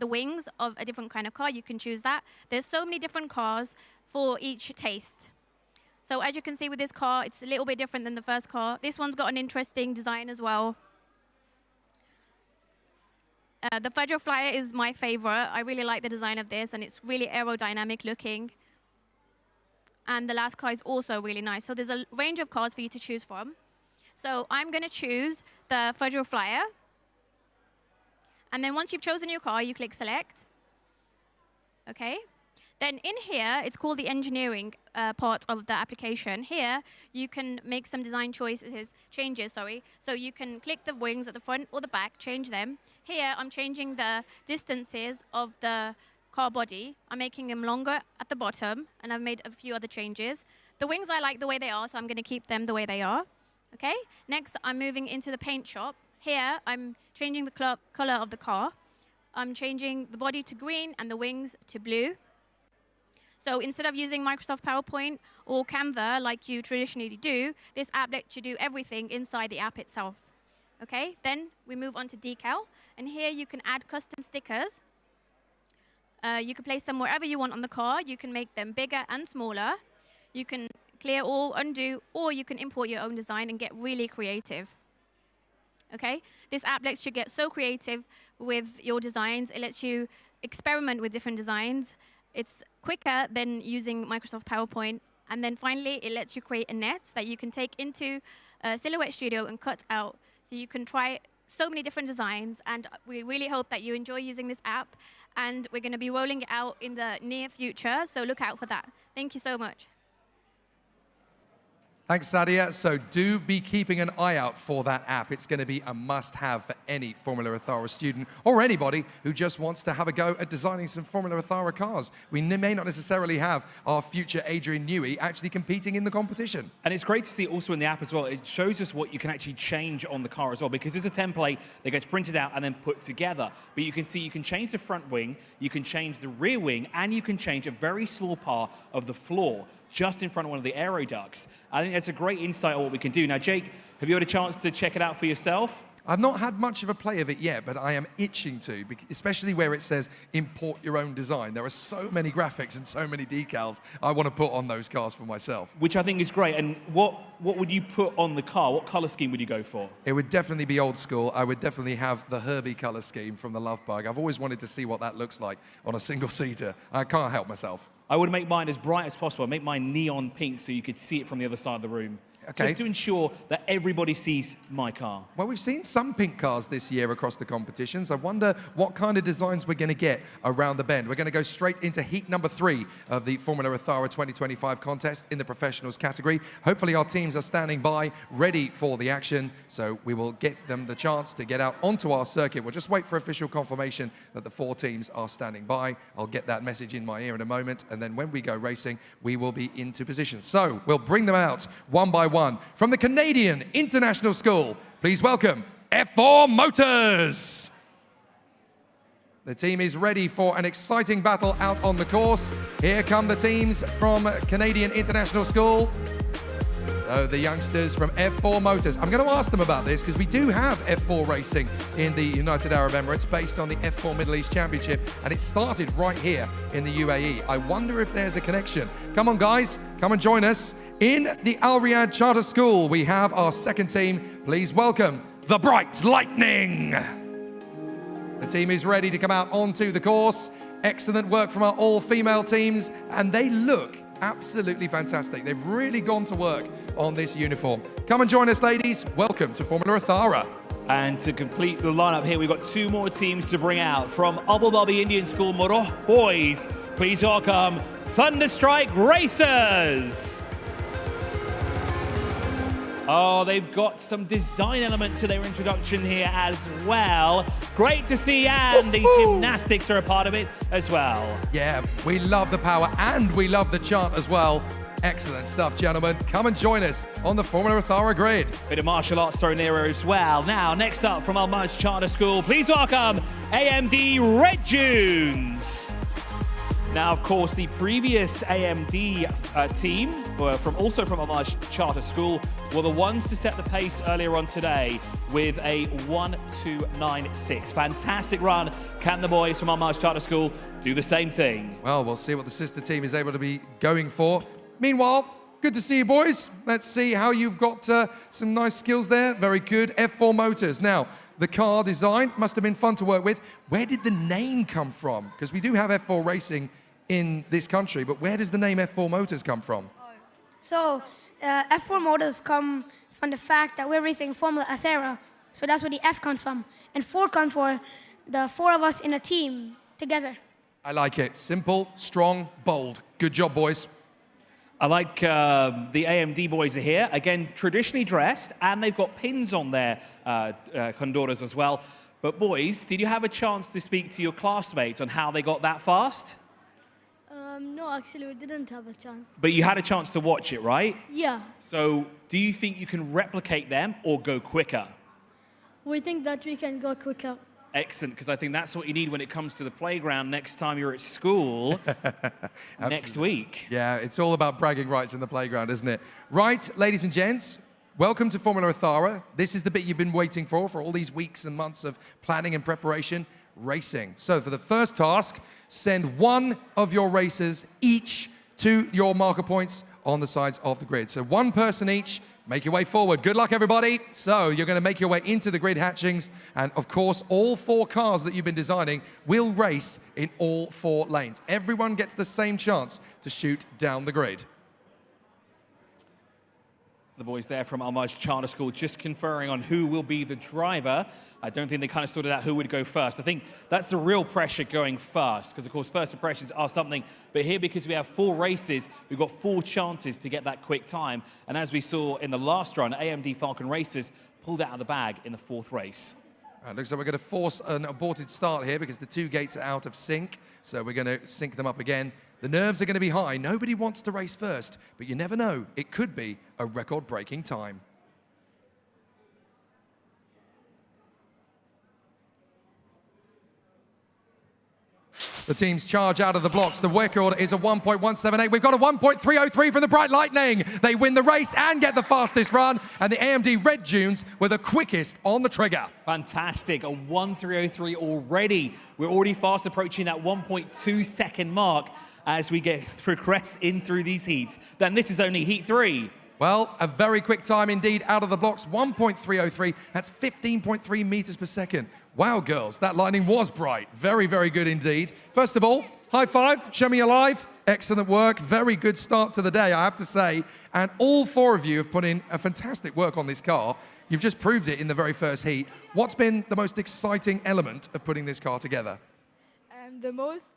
wings of a different kind of car, you can choose that. There's so many different cars for each taste. So as you can see with this car, it's a little bit different than the first car. This one's got an interesting design as well. The Fudger Flyer is my favorite. I really like the design of this, and it's really aerodynamic looking. And the last car is also really nice. So there's a range of cars for you to choose from. So I'm going to choose the Fudger Flyer. And then once you've chosen your car, you click select. Okay. Then in here, it's called the engineering part of the application. Here, you can make some design changes. So you can click the wings at the front or the back, change them. Here, I'm changing the distances of the car body. I'm making them longer at the bottom, and I've made a few other changes. The wings I like the way they are, so I'm going to keep them the way they are. Okay. Next, I'm moving into the paint shop. Here, I'm changing the color of the car. I'm changing the body to green and the wings to blue. So instead of using Microsoft PowerPoint or Canva like you traditionally do, this app lets you do everything inside the app itself. Okay, then we move on to decal. And here you can add custom stickers. You can place them wherever you want on the car. You can make them bigger and smaller. You can clear or undo, or you can import your own design and get really creative. Okay, this app lets you get so creative with your designs. It lets you experiment with different designs. It's quicker than using Microsoft PowerPoint. And then finally, it lets you create a net that you can take into Silhouette Studio and cut out. So you can try so many different designs. And we really hope that you enjoy using this app. And we're going to be rolling it out in the near future. So look out for that. Thank you so much. Thanks, Sadia. So do be keeping an eye out for that app. It's going to be a must-have for any Formula Ethara student or anybody who just wants to have a go at designing some Formula Ethara cars. We may not necessarily have our future Adrian Newey actually competing in the competition. And it's great to see also in the app as well. It shows us what you can actually change on the car as well, because there's a template that gets printed out and then put together. But you can see you can change the front wing, you can change the rear wing, and you can change a very small part of the floor. just in front of one of the aero ducts. I think that's a great insight on what we can do. Now, Jake, have you had a chance to check it out for yourself? I've not had much of a play of it yet, but I am itching to, especially where it says import your own design. There are so many graphics and so many decals I want to put on those cars for myself. Which I think is great. And what would you put on the car? What color scheme would you go for? It would definitely be old school. I would definitely have the Herbie color scheme from the Love Bug. I've always wanted to see what that looks like on a single-seater. I can't help myself. I would make mine as bright as possible. I'd make mine neon pink so you could see it from the other side of the room. Okay. Just to ensure that everybody sees my car. Well, we've seen some pink cars this year across the competitions. I wonder what kind of designs we're going to get around the bend. We're going to go straight into heat number 3 of the Formula Ethara 2025 contest in the professionals category. Hopefully our teams are standing by, ready for the action, so we will get them the chance to get out onto our circuit. We'll just wait for official confirmation that the 4 teams are standing by. I'll get that message in my ear in a moment, and then when we go racing, we will be into position. So we'll bring them out one by one. From the Canadian International School, please welcome F4 Motors. The team is ready for an exciting battle out on the course. Here come the teams from Canadian International School. So the youngsters from F4 Motors. I'm going to ask them about this because we do have F4 racing in the United Arab Emirates based on the F4 Middle East Championship, and it started right here in the UAE. I wonder if there's a connection. Come on, guys, come and join us. In the Al Riyadh Charter School, we have our second team. Please welcome the Bright Lightning. The team is ready to come out onto the course. Excellent work from our all-female teams, and they look absolutely fantastic. They've really gone to work on this uniform. Come and join us, ladies. Welcome to Formula Ethara. And to complete the lineup here, we've got 2 more teams to bring out. From Abu Dhabi Indian School, Moroh boys, please welcome Thunderstrike Racers. Oh, they've got some design element to their introduction here as well. Great to see, and the gymnastics are a part of it as well. Yeah, we love the power and we love the chant as well. Excellent stuff, gentlemen. Come and join us on the Formula Ethara grid. Bit of martial arts thrown there as well. Now, next up from Al Majd Charter School, please welcome AMD Red Dunes. Now, of course, the previous AMD team, also from Al Majd Charter School, were the ones to set the pace earlier on today with a 1:2.96. Fantastic run. Can the boys from Al Majd Charter School do the same thing? Well, we'll see what the sister team is able to be going for. Meanwhile, good to see you, boys. Let's see how you've got some nice skills there. Very good. F4 Motors. Now, the car design must have been fun to work with. Where did the name come from? Because we do have F4 racing in this country, but where does the name F4 Motors come from? So, F4 Motors come from the fact that we're racing Formula Ethara. So that's where the F comes from. And 4 comes for the 4 of us in a team together. I like it. Simple, strong, bold. Good job, boys. I like the AMD boys are here. Again, traditionally dressed, and they've got pins on their condoras as well. But boys, did you have a chance to speak to your classmates on how they got that fast? No, actually, we didn't have a chance. But you had a chance to watch it, right? Yeah. So do you think you can replicate them or go quicker? We think that we can go quicker. Excellent, because I think that's what you need when it comes to the playground next time you're at school next week. Yeah, it's all about bragging rights in the playground, isn't it? Right, ladies and gents, welcome to Formula Ethara. This is the bit you've been waiting for all these weeks and months of planning and preparation, racing. So for the first task, send 1 of your racers each to your marker points on the sides of the grid. So 1 person each. Make your way forward. Good luck, everybody. So you're going to make your way into the grid hatchings. And of course, all 4 cars that you've been designing will race in all 4 lanes. Everyone gets the same chance to shoot down the grid. The boys there from Al Majd Charter School just conferring on who will be the driver. I don't think they kind of sorted out who would go first. I think that's the real pressure going first, because of course first impressions are something. But here, because we have 4 races, we've got 4 chances to get that quick time. And as we saw in the last run, AMD Falcon Racers pulled it out of the bag in the 4th race. Looks like we're going to force an aborted start here because the 2 gates are out of sync. So we're going to sync them up again. The nerves are going to be high. Nobody wants to race first, but you never know. It could be a record-breaking time. The teams charge out of the blocks. The record is a 1.178. We've got a 1.303 from the Bright Lightning. They win the race and get the fastest run. And the AMD Red Dunes were the quickest on the trigger. Fantastic. A 1.303 already. We're already fast approaching that 1.2 second mark as we progress in through these heats. Then this is only heat 3. Well, a very quick time indeed out of the blocks, 1.303. That's 15.3 meters per second. Wow, girls, that lightning was bright. Very, very good indeed. First of all, high five, show me your live. Excellent work, very good start to the day, I have to say. And all 4 of you have put in a fantastic work on this car. You've just proved it in the very first heat. What's been the most exciting element of putting this car together? The most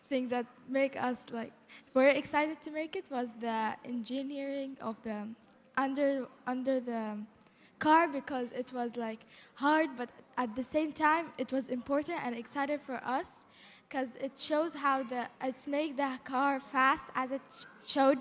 thing that make us very excited to make it was the engineering of the under the car, because it was hard, but at the same time it was important and exciting for us because it shows how it's make the car fast as it showed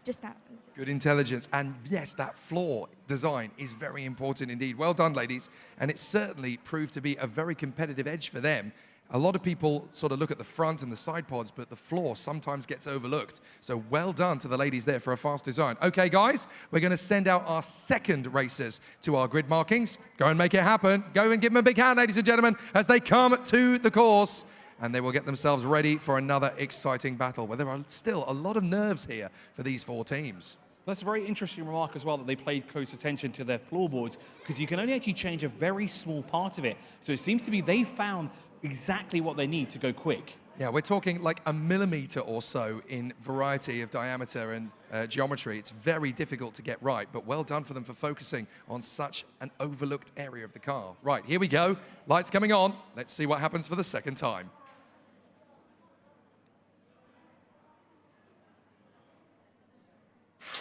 just now. Good intelligence, and yes, that floor design is very important indeed. Well done, ladies, and it certainly proved to be a very competitive edge for them. A lot of people sort of look at the front and the side pods, but the floor sometimes gets overlooked. So well done to the ladies there for a fast design. Okay, guys, we're going to send out our second racers to our grid markings. Go and make it happen. Go and give them a big hand, ladies and gentlemen, as they come to the course. And they will get themselves ready for another exciting battle, where there are still a lot of nerves here for these 4 teams. That's a very interesting remark as well, that they paid close attention to their floorboards, because you can only actually change a very small part of it. So it seems to be they found exactly what they need to go quick. Yeah, we're talking like a millimeter or so in variety of diameter and geometry. It's very difficult to get right, but well done for them for focusing on such an overlooked area of the car. Right, here we go. Lights coming on. Let's see what happens for the second time.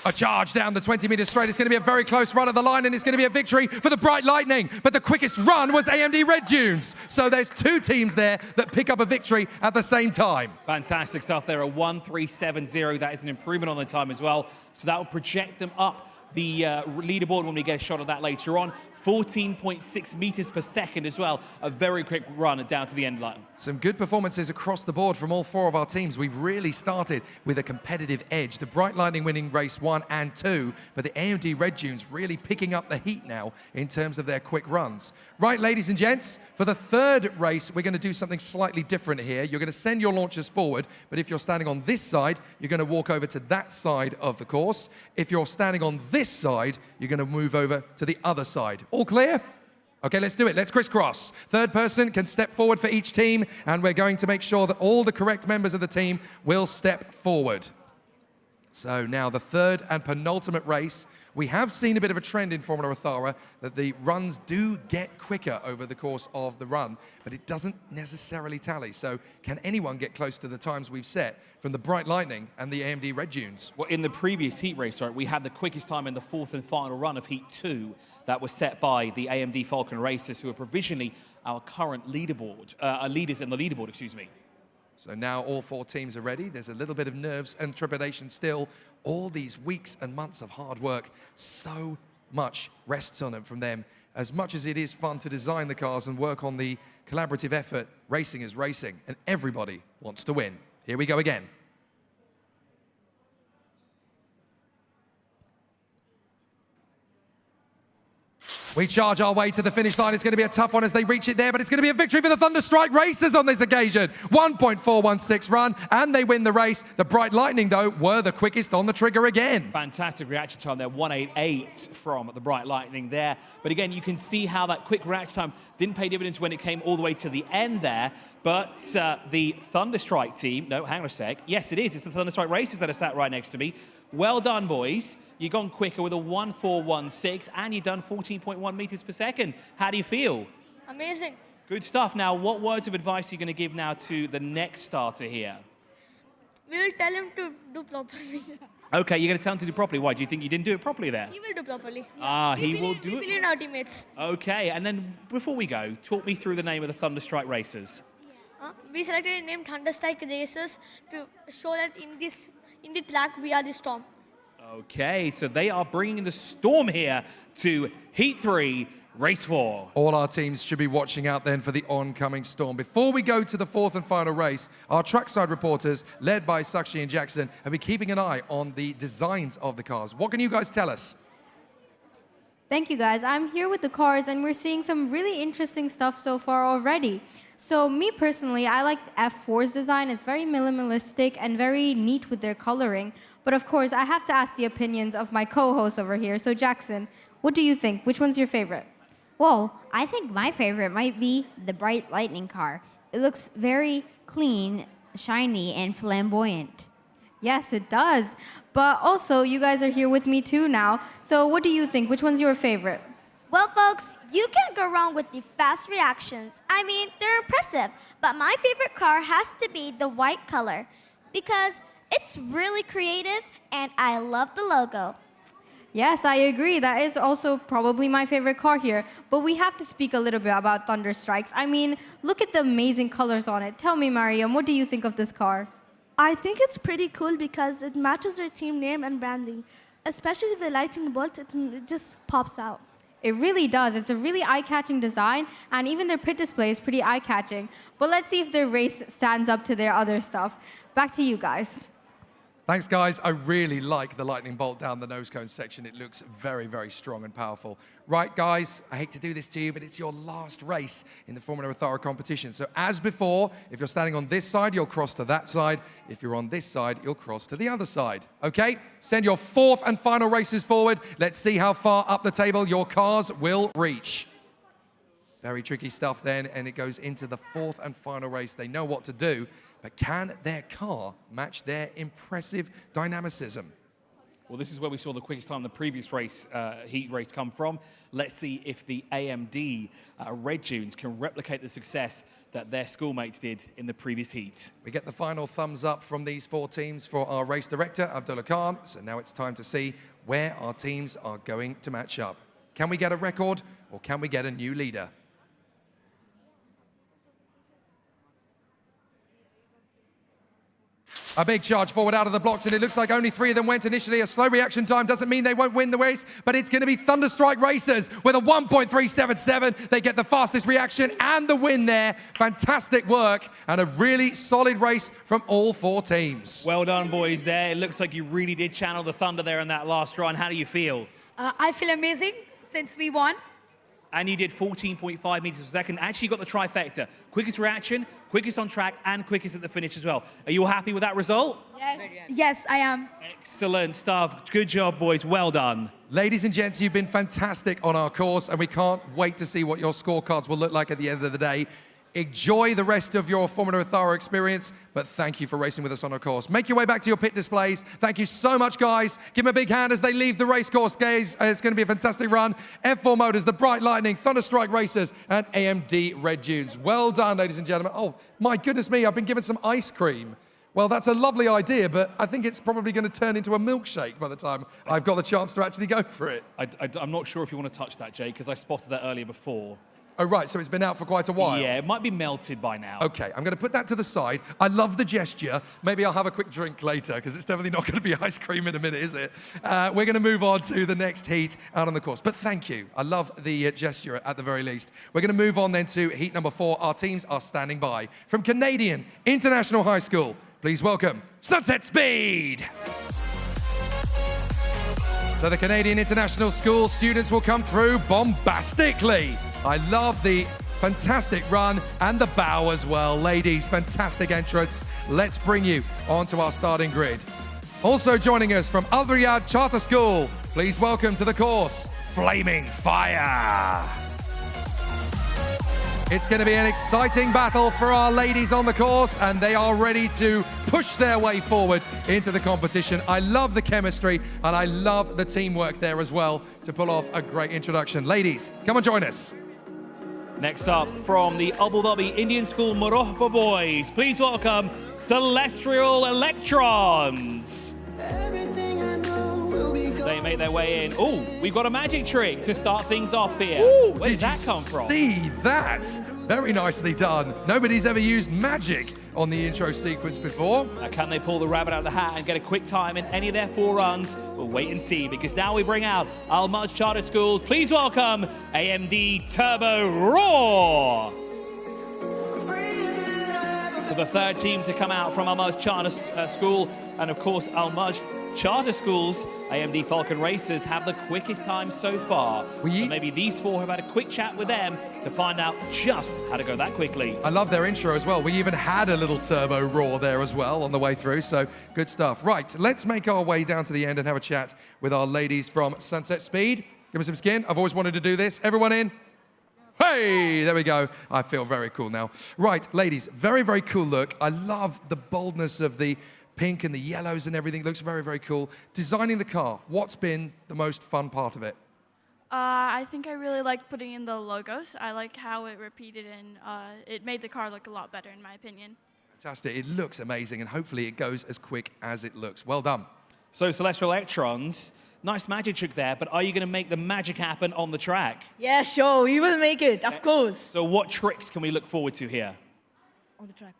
A charge down the 20-meter straight. It's going to be a very close run at the line, and it's going to be a victory for the Bright Lightning. But the quickest run was AMD Red Dunes. So there's 2 teams there that pick up a victory at the same time. Fantastic stuff there, a 1.370. That is an improvement on the time as well. So that will project them up the leaderboard when we get a shot of that later on. 14.6 meters per second as well. A very quick run down to the end line. Some good performances across the board from all 4 of our teams. We've really started with a competitive edge. The Bright Lightning winning race 1 and 2, but the AMD Red Dunes really picking up the heat now in terms of their quick runs. Right, ladies and gents, for the 3rd race, we're going to do something slightly different here. You're going to send your launchers forward, but if you're standing on this side, you're going to walk over to that side of the course. If you're standing on this side, you're going to move over to the other side. All clear? Okay, let's do it. Let's crisscross. 3rd person can step forward for each team, and we're going to make sure that all the correct members of the team will step forward. So now the 3rd and penultimate race. We have seen a bit of a trend in Formula Ethara that the runs do get quicker over the course of the run, but it doesn't necessarily tally. So can anyone get close to the times we've set from the Bright Lightning and the AMD Red Dunes? Well, in the previous heat race, right, we had the quickest time in the 4th and final run of heat 2 that was set by the AMD Falcon racers, who are provisionally our current leaderboard, leaders in the leaderboard, excuse me. So now all 4 teams are ready. There's a little bit of nerves and trepidation still. All these weeks and months of hard work, so much rests on them from them. As much as it is fun to design the cars and work on the collaborative effort, racing is racing, and everybody wants to win. Here we go again. We charge our way to the finish line. It's going to be a tough one as they reach it there, but it's going to be a victory for the Thunderstrike racers on this occasion. 1.416 run, and they win the race. The Bright Lightning, though, were the quickest on the trigger again. Fantastic reaction time there, 1.88 from the Bright Lightning there. But again, you can see how that quick reaction time didn't pay dividends when it came all the way to the end there. But the Thunderstrike team, no, hang on a sec. Yes, it is. It's the Thunderstrike racers that are sat right next to me. Well done, boys. You've gone quicker with a 1.416, and you've done 14.1 meters per second. How do you feel? Amazing. Good stuff. Now, what words of advice are you going to give now to the next starter here? We will tell him to do properly. Okay, you're going to tell him to do properly. Why? Do you think you didn't do it properly there? He will do properly. He will do it. We believe in our teammates. Okay, and then before we go, talk me through the name of the Thunderstrike racers. We selected a name Thunderstrike Racers to show that in the track we are the storm. Okay, so they are bringing the storm here to Heat 3. Race 4. All our teams should be watching out then for the oncoming storm. Before we go to the fourth and final race, our trackside reporters, led by Sakshi and Jackson, have been keeping an eye on the designs of the cars. What can you guys tell us? Thank you, guys. I'm here with the cars, and we're seeing some really interesting stuff so far already. So me personally, I liked F4's design. It's very minimalistic and very neat with their coloring. But of course, I have to ask the opinions of my co-host over here. So Jackson, what do you think? Which one's your favorite? Well, I think my favorite might be the bright lightning car. It looks very clean, shiny, and flamboyant. Yes, it does. But also, you guys are here with me too now. So what do you think? Which one's your favorite? Well, folks, you can't go wrong with the fast reactions. I mean, they're impressive. But my favorite car has to be the white color because it's really creative and I love the logo. Yes, I agree. That is also probably my favorite car here. But we have to speak a little bit about Thunderstrikes. I mean, look at the amazing colors on it. Tell me, Mariam, what do you think of this car? I think it's pretty cool because it matches their team name and branding. Especially the lightning bolt, it just pops out. It really does. It's a really eye-catching design, and even their pit display is pretty eye-catching. But let's see if their race stands up to their other stuff. Back to you guys. Thanks, guys. I really like the lightning bolt down the nose cone section. It looks very, very strong and powerful. Right, guys, I hate to do this to you, but it's your last race in the Formula Ethara competition. So as before, if you're standing on this side, you'll cross to that side. If you're on this side, you'll cross to the other side. Okay? Send your fourth and final races forward. Let's see how far up the table your cars will reach. Very tricky stuff then, and it goes into the fourth and final race. They know what to do. But can their car match their impressive dynamicism? Well, this is where we saw the quickest time in the previous race, heat race come from. Let's see if the AMD Red Dunes can replicate the success that their schoolmates did in the previous heat. We get the final thumbs up from these four teams for our race director, Abdullah Khan. So now it's time to see where our teams are going to match up. Can we get a record or can we get a new leader? A big charge forward out of the blocks, and it looks like only 3 of them went initially. A slow reaction time doesn't mean they won't win the race, but it's going to be Thunderstrike Racers with a 1.377. They get the fastest reaction and the win there. Fantastic work and a really solid race from all 4 teams. Well done, boys, there. It looks like you really did channel the thunder there in that last run. How do you feel? I feel amazing since we won. And you did 14.5 meters per second. Actually, you got the trifecta. Quickest reaction, quickest on track, and quickest at the finish as well. Are you all happy with that result? Yes. Yes, I am. Excellent stuff. Good job, boys. Well done. Ladies and gents, you've been fantastic on our course, and we can't wait to see what your scorecards will look like at the end of the day. Enjoy the rest of your Formula Ethara experience, but thank you for racing with us on our course. Make your way back to your pit displays. Thank you so much, guys. Give them a big hand as they leave the race course, guys. It's going to be a fantastic run. F4 Motors, the Bright Lightning, Thunderstrike Racers, and AMD Red Dunes. Well done, ladies and gentlemen. Oh, my goodness me, I've been given some ice cream. Well, that's a lovely idea, but I think it's probably going to turn into a milkshake by the time I've got the chance to actually go for it. I'm not sure if you want to touch that, Jay, because I spotted that earlier before. Oh, right, so it's been out for quite a while. Yeah, it might be melted by now. Okay, I'm going to put that to the side. I love the gesture. Maybe I'll have a quick drink later, because it's definitely not going to be ice cream in a minute, is it? We're going to move on to the next heat out on the course. But thank you. I love the gesture at the very least. We're going to move on then to heat number 4. Our teams are standing by. From Canadian International High School, please welcome Sunset Speed. So the Canadian International School students will come through bombastically. I love the fantastic run and the bow as well. Ladies, fantastic entrance. Let's bring you onto our starting grid. Also joining us from Al Riyadh Charter School, please welcome to the course, Flaming Fire. It's going to be an exciting battle for our ladies on the course, and they are ready to push their way forward into the competition. I love the chemistry, and I love the teamwork there as well to pull off a great introduction. Ladies, come and join us. Next up, from the Abu Dhabi Indian School Morocco boys, please welcome Celestial Electrons. They make their way in. Oh, we've got a magic trick to start things off here. Where did that come from? See that? Very nicely done. Nobody's ever used magic on the intro sequence before. Now, can they pull the rabbit out of the hat and get a quick time in any of their 4 runs? We'll wait and see, because now we bring out Al Maj Charter Schools. Please welcome AMD Turbo Roar. For the 3rd team to come out from Al Maj Charter School, and of course Al Maj Charter Schools, AMD Falcon Racers have the quickest time so far. So maybe these 4 have had a quick chat with them to find out just how to go that quickly. I love their intro as well. We even had a little turbo roar there as well on the way through, so good stuff. Right, let's make our way down to the end and have a chat with our ladies from Sunset Speed. Give us some skin. I've always wanted to do this. Everyone in? Hey, there we go. I feel very cool now. Right, ladies, very, very cool look. I love the boldness of the pink and the yellows and everything. It looks very, very cool. Designing the car, what's been the most fun part of it? I think I really liked putting in the logos. I like how it repeated, and it made the car look a lot better, in my opinion. Fantastic. It looks amazing, and hopefully it goes as quick as it looks. Well done. So, Celestial Electrons, nice magic trick there, but are you going to make the magic happen on the track? Yeah, sure. We will make it, of course. So what tricks can we look forward to here? On the track.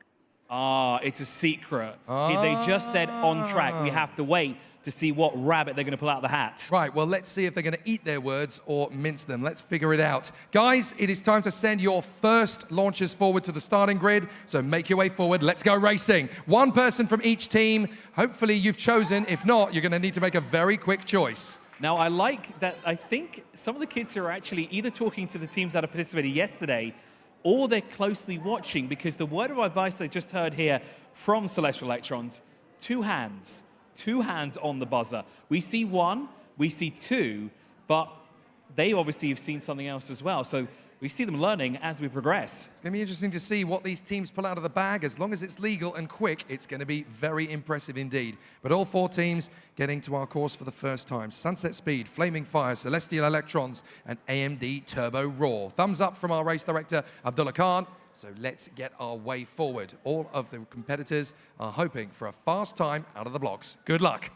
It's a secret. They just said on track. We have to wait to see what rabbit they're going to pull out of the hat. Right, well, let's see if they're going to eat their words or mince them. Let's figure it out. Guys, it is time to send your first launchers forward to the starting grid, so make your way forward. Let's go racing. 1 person from each team. Hopefully you've chosen. If not, you're going to need to make a very quick choice. Now, I like that. I think some of the kids are actually either talking to the teams that have participated yesterday, or they're closely watching, because the word of advice I just heard here from Celestial Electrons, 2 hands. 2 hands on the buzzer. We see 1, we see 2, but they obviously have seen something else as well. So we see them learning as we progress. It's going to be interesting to see what these teams pull out of the bag. As long as it's legal and quick, it's going to be very impressive indeed. But all 4 teams getting to our course for the first time. Sunset Speed, Flaming Fire, Celestial Electrons, and AMD Turbo Roar. Thumbs up from our race director, Abdullah Khan. So let's get our way forward. All of the competitors are hoping for a fast time out of the blocks. Good luck.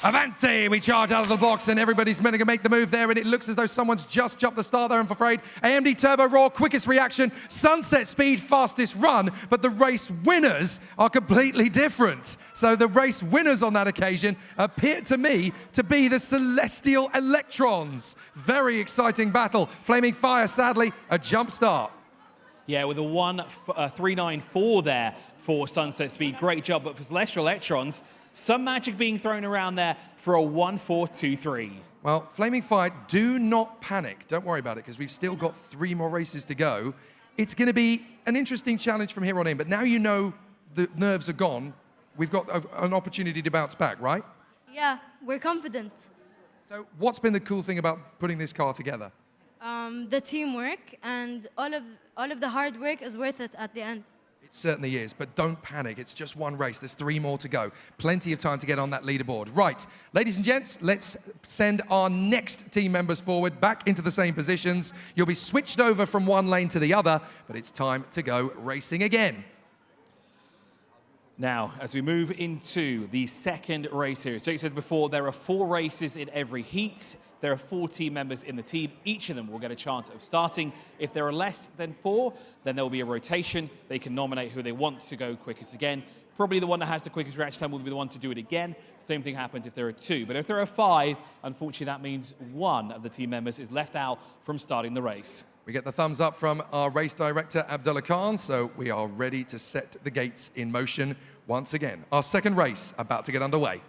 Avanti! We charge out of the box, and everybody's meant to make the move there, and it looks as though someone's just jumped the start there, I'm afraid. AMD Turbo Roar, quickest reaction. Sunset Speed, fastest run, but the race winners are completely different. So the race winners on that occasion appear to me to be the Celestial Electrons. Very exciting battle. Flaming Fire, sadly, a jump start. Yeah, with a 1.394 there for Sunset Speed. Great job, but for Celestial Electrons, some magic being thrown around there for a 1.423. Well, Flaming Fire, do not panic. Don't worry about it, because we've still got 3 more races to go. It's going to be an interesting challenge from here on in, but now you know the nerves are gone, we've got an opportunity to bounce back, right? Yeah, we're confident. So what's been the cool thing about putting this car together? The teamwork, and all of the hard work is worth it at the end. It certainly is, but don't panic. It's just 1 race. There's 3 more to go. Plenty of time to get on that leaderboard. Right, ladies and gents, let's send our next team members forward, back into the same positions. You'll be switched over from 1 lane to the other, but it's time to go racing again. Now, as we move into the 2nd race here, so you said before, there are 4 races in every heat. There are 4 team members in the team. Each of them will get a chance of starting. If there are less than 4, then there will be a rotation. They can nominate who they want to go quickest again. Probably the one that has the quickest reaction time will be the one to do it again. Same thing happens if there are 2. But if there are 5, unfortunately, that means 1 of the team members is left out from starting the race. We get the thumbs up from our race director, Abdullah Khan, so we are ready to set the gates in motion once again. Our 2nd race about to get underway.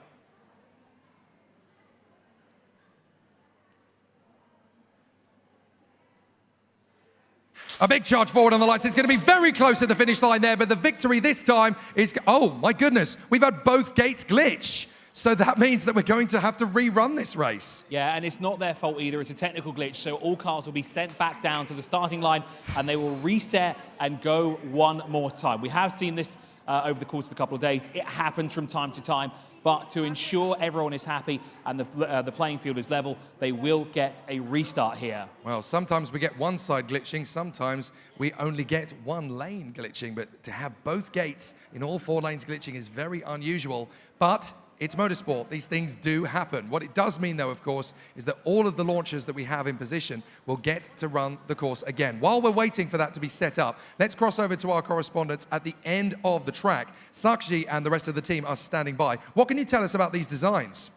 A big charge forward on the lights. It's going to be very close at the finish line there, but the victory this time is... Oh, my goodness. We've had both gates glitch. So that means that we're going to have to rerun this race. Yeah, and it's not their fault either. It's a technical glitch, so all cars will be sent back down to the starting line, and they will reset and go 1 more time. We have seen this over the course of a couple of days. It happens from time to time. But to ensure everyone is happy and the playing field is level, they will get a restart here. Well, sometimes we get one side glitching, sometimes we only get 1 lane glitching, but to have both gates in all 4 lanes glitching is very unusual. But It's motorsport. These things do happen. What it does mean, though, of course, is that all of the launchers that we have in position will get to run the course again. While we're waiting for that to be set up, let's cross over to our correspondents at the end of the track. Sakshi and the rest of the team are standing by. What can you tell us about these designs?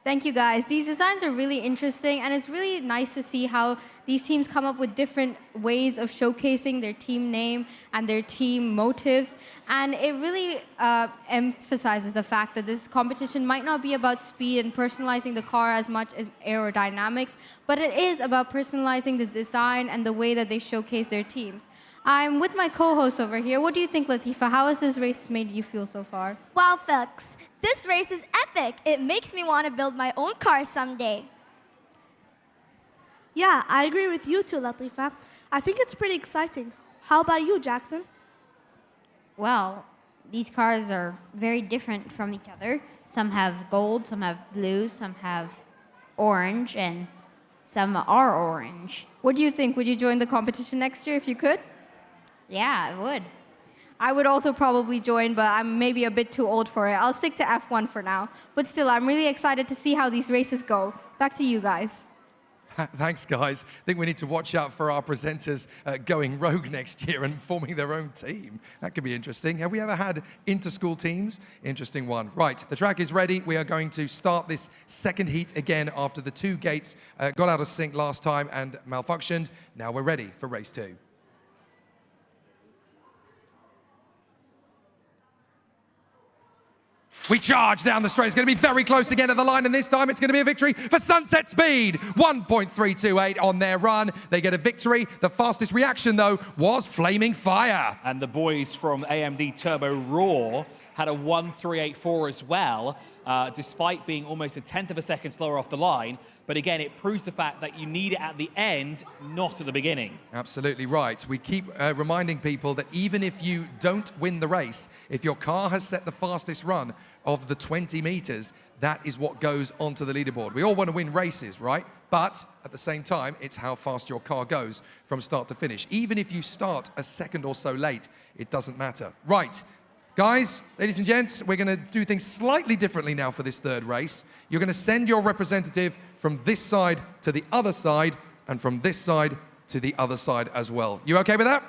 Thank you, guys. These designs are really interesting, and it's really nice to see how these teams come up with different ways of showcasing their team name and their team motives. And it really emphasizes the fact that this competition might not be about speed and personalizing the car as much as aerodynamics, but it is about personalizing the design and the way that they showcase their teams. I'm with my co-host over here. What do you think, Latifa? How has this race made you feel so far? Wow, folks. This race is epic. It makes me want to build my own car someday. Yeah, I agree with you too, Latifa. I think it's pretty exciting. How about you, Jackson? Well, these cars are very different from each other. Some have gold, some have blue, some have orange, and some are orange. What do you think? Would you join the competition next year if you could? Yeah, I would. I would also probably join, but I'm maybe a bit too old for it. I'll stick to F1 for now. But still, I'm really excited to see how these races go. Back to you guys. Thanks, guys. I think we need to watch out for our presenters going rogue next year and forming their own team. That could be interesting. Have we ever had inter-school teams? Interesting one. Right, the track is ready. We are going to start this second heat again after the two gates got out of sync last time and malfunctioned. Now we're ready for race 2. We charge down the straight. It's going to be very close again at the line, and this time it's going to be a victory for Sunset Speed. 1.328 on their run. They get a victory. The fastest reaction, though, was Flaming Fire. And the boys from AMD Turbo Raw had a 1.384 as well, despite being almost a tenth of a second slower off the line. But again, it proves the fact that you need it at the end, not at the beginning. Absolutely right. We keep reminding people that even if you don't win the race, if your car has set the fastest run of the 20 meters, that is what goes onto the leaderboard. We all want to win races, right? But at the same time, it's how fast your car goes from start to finish. Even if you start a second or so late, it doesn't matter. Right. Guys, ladies and gents, we're going to do things slightly differently now for this third race. You're going to send your representative from this side to the other side, and from this side to the other side as well. You okay with that?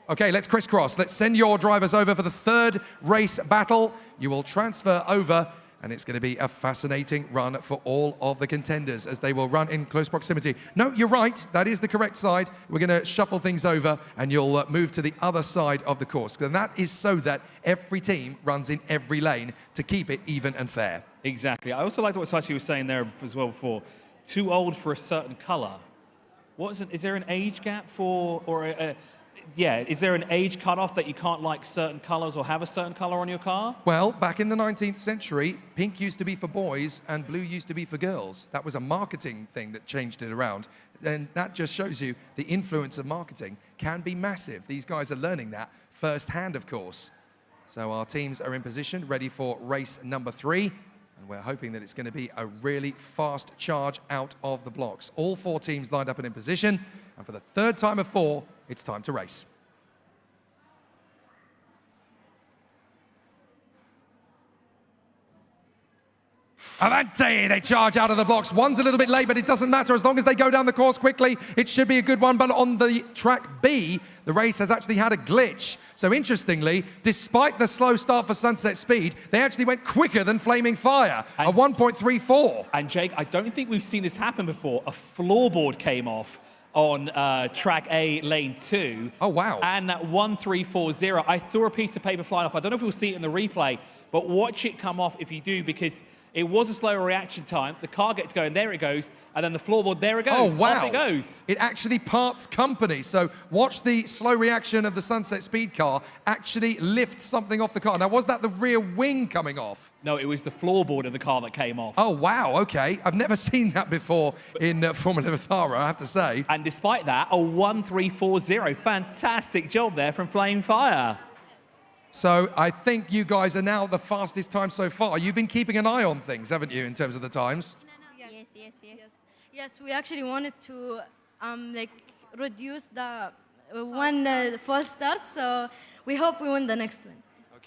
Okay, let's crisscross. Let's send your drivers over for the third race battle. You will transfer over, and it's going to be a fascinating run for all of the contenders as they will run in close proximity. No, you're right. That is the correct side. We're going to shuffle things over, and you'll move to the other side of the course. And that is so that every team runs in every lane to keep it even and fair. Exactly. I also liked what Sachi was saying there as well before. Too old for a certain color. Is there an age gap for, is there an age cutoff that you can't like certain colors or have a certain color on your car? Well, back in the 19th century, pink used to be for boys and blue used to be for girls. That was a marketing thing that changed it around. And that just shows you the influence of marketing can be massive. These guys are learning that firsthand, of course. So our teams are in position, ready for race number 3. And we're hoping that it's going to be a really fast charge out of the blocks. All 4 teams lined up and in position. And for the third time of 4, it's time to race. Avanti! They charge out of the blocks. One's a little bit late, but it doesn't matter. As long as they go down the course quickly, it should be a good one. But on the track B, the race has actually had a glitch. So interestingly, despite the slow start for Sunset Speed, they actually went quicker than Flaming Fire, a 1.34. And Jake, I don't think we've seen this happen before. A floorboard came off on track A, lane 2. Oh, wow. And that 1.340. I saw a piece of paper flying off. I don't know if we'll see it in the replay, but watch it come off if you do, because it was a slower reaction time. The car gets going, there it goes, and then the floorboard, there it goes. Oh, wow. Off it goes. It actually parts company. So watch the slow reaction of the Sunset Speed car actually lift something off the car. Now, was that the rear wing coming off? No, it was the floorboard of the car that came off. Oh, wow, okay. I've never seen that before in Formula Ethara, I have to say. And despite that, a 1.340. Fantastic job there from Flame Fire. So I think you guys are now the fastest time so far. You've been keeping an eye on things, haven't you, in terms of the times? Yes, we actually wanted to reduce the first start, so we hope we win the next one.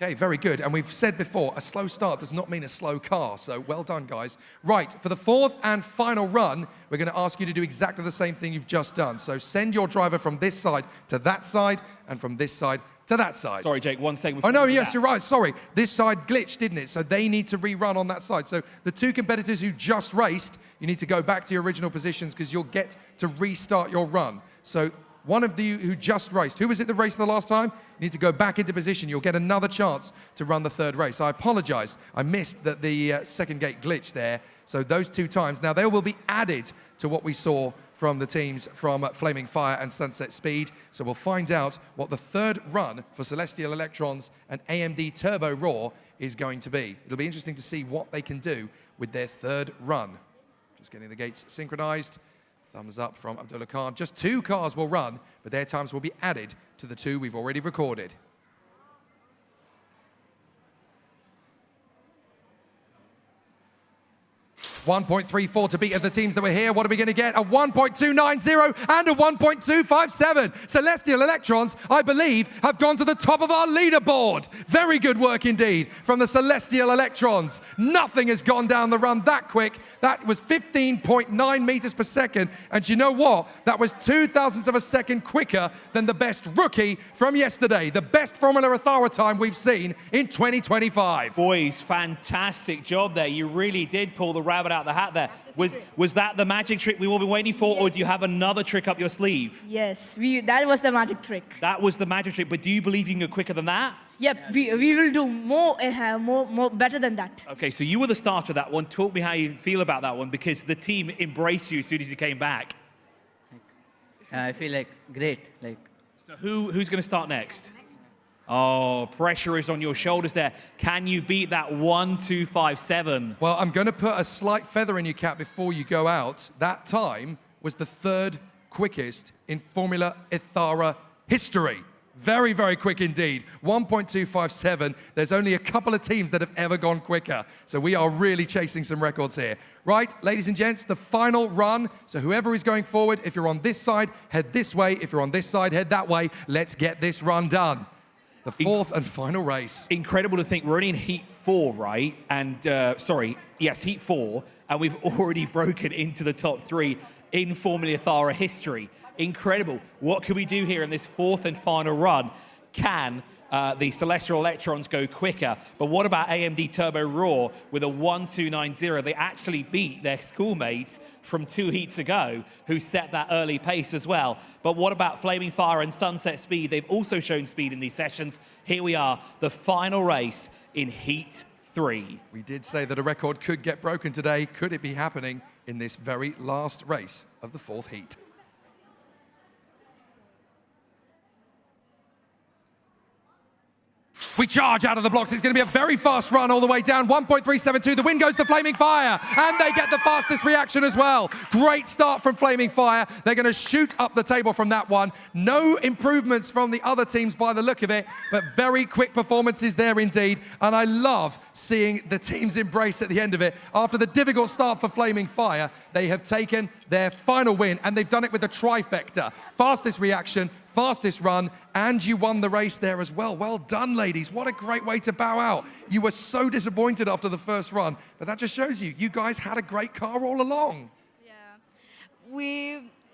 Okay, very good. And we've said before, a slow start does not mean a slow car. So well done, guys. Right, for the fourth and final run, we're going to ask you to do exactly the same thing you've just done. So send your driver from this side to that side and from this side to that side. Sorry, Jake, 1 second. Oh, no, yes, you're right. Sorry. This side glitched, didn't it? So they need to rerun on that side. So the two competitors who just raced, you need to go back to your original positions because you'll get to restart your run. So one of you who just raced, who was it that raced the last time? You need to go back into position. You'll get another chance to run the third race. I apologize. I missed that the second gate glitched there. So those 2 times. Now, they will be added to what we saw from the teams from Flaming Fire and Sunset Speed. So we'll find out what the third run for Celestial Electrons and AMD Turbo Raw is going to be. It'll be interesting to see what they can do with their third run. Just getting the gates synchronized. Thumbs up from Abdullah Khan. Just 2 cars will run, but their times will be added to the 2 we've already recorded. 1.34 to beat of the teams that were here. What are we going to get? A 1.290 and a 1.257. Celestial Electrons, I believe, have gone to the top of our leaderboard. Very good work indeed from the Celestial Electrons. Nothing has gone down the run that quick. That was 15.9 meters per second. And you know what? That was 0.02 of a second quicker than the best rookie from yesterday. The best Formula Ethara time we've seen in 2025. Boys, fantastic job there. You really did pull the rabbit out of the hat there. Was that the magic trick we've all been waiting for, or do you have another trick up your sleeve? Yes, that was the magic trick. That was the magic trick, but do you believe you can go quicker than that? Yep, we will do more better than that. Okay, so you were the starter of that one. Talk me how you feel about that one, because the team embraced you as soon as you came back. I feel like great. So who's going to start next? Oh, pressure is on your shoulders there. Can you beat that 1.257? Well, I'm going to put a slight feather in your cap before you go out. That time was the third quickest in Formula Ethara history. Very, very quick indeed. 1.257. There's only a couple of teams that have ever gone quicker. So we are really chasing some records here. Right, ladies and gents, the final run. So whoever is going forward, if you're on this side, head this way. If you're on this side, head that way. Let's get this run done. The fourth and final race. Incredible to think we're only in Heat 4, right? And, Heat 4. And we've already broken into the top 3 in Formula Ethara history. Incredible. What can we do here in this fourth and final run? Can the Celestial Electrons go quicker? But what about AMD Turbo Raw with a 1.290? They actually beat their schoolmates from 2 heats ago who set that early pace as well. But what about Flaming Fire and Sunset Speed? They've also shown speed in these sessions. Here we are, the final race in Heat 3. We did say that a record could get broken today. Could it be happening in this very last race of the fourth heat? We charge out of the blocks. It's going to be a very fast run all the way down. 1.372. The win goes to Flaming Fire. And they get the fastest reaction as well. Great start from Flaming Fire. They're going to shoot up the table from that one. No improvements from the other teams by the look of it, but very quick performances there indeed. And I love seeing the teams embrace at the end of it. After the difficult start for Flaming Fire, they have taken their final win, and they've done it with the trifecta. Fastest reaction, fastest run, and you won the race there as well. Well done, ladies. What a great way to bow out. You were so disappointed after the first run, but that just shows you guys had a great car all along.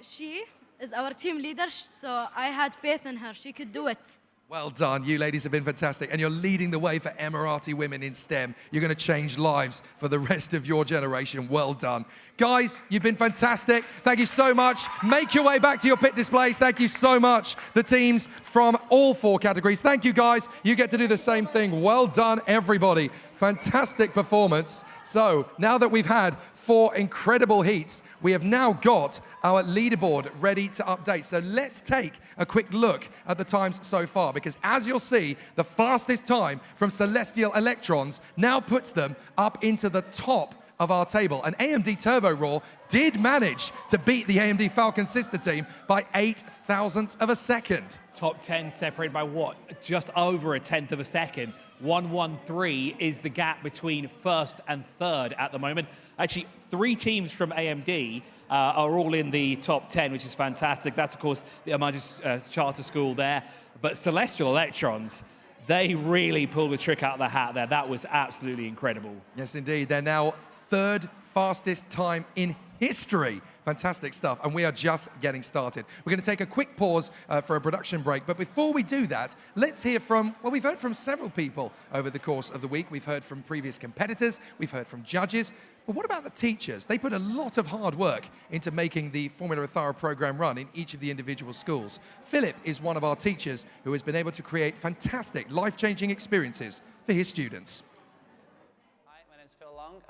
She is our team leader, so I had faith in her. She could do it. Well done. You ladies have been fantastic, and you're leading the way for Emirati women in STEM. You're going to change lives for the rest of your generation. Well done. Guys, you've been fantastic. Thank you so much. Make your way back to your pit displays. Thank you so much. The teams from all 4 categories. Thank you, guys. You get to do the same thing. Well done, everybody. Fantastic performance. So now that we've had 4 incredible heats, we have now got our leaderboard ready to update. So let's take a quick look at the times so far, because as you'll see, the fastest time from Celestial Electrons now puts them up into the top of our table. And AMD Turbo Raw did manage to beat the AMD Falcon sister team by 0.08 of a second. Top 10 separated by what? Just over 1/10 of a second. 1.13 is the gap between first and third at the moment. Actually, 3 teams from AMD are all in the top 10, which is fantastic. That's, of course, the Amajis Charter School there. But Celestial Electrons, They really pulled a trick out of the hat there. That was absolutely incredible. Yes, indeed. They're now third fastest time in history. Fantastic stuff, and we are just getting started. We're going to take a quick pause for a production break, but before we do that, let's hear from, well, we've heard from several people over the course of the week. We've heard from previous competitors, we've heard from judges, but what about the teachers? They put a lot of hard work into making the Formula Ethara program run in each of the individual schools. Philip is one of our teachers who has been able to create fantastic, life-changing experiences for his students.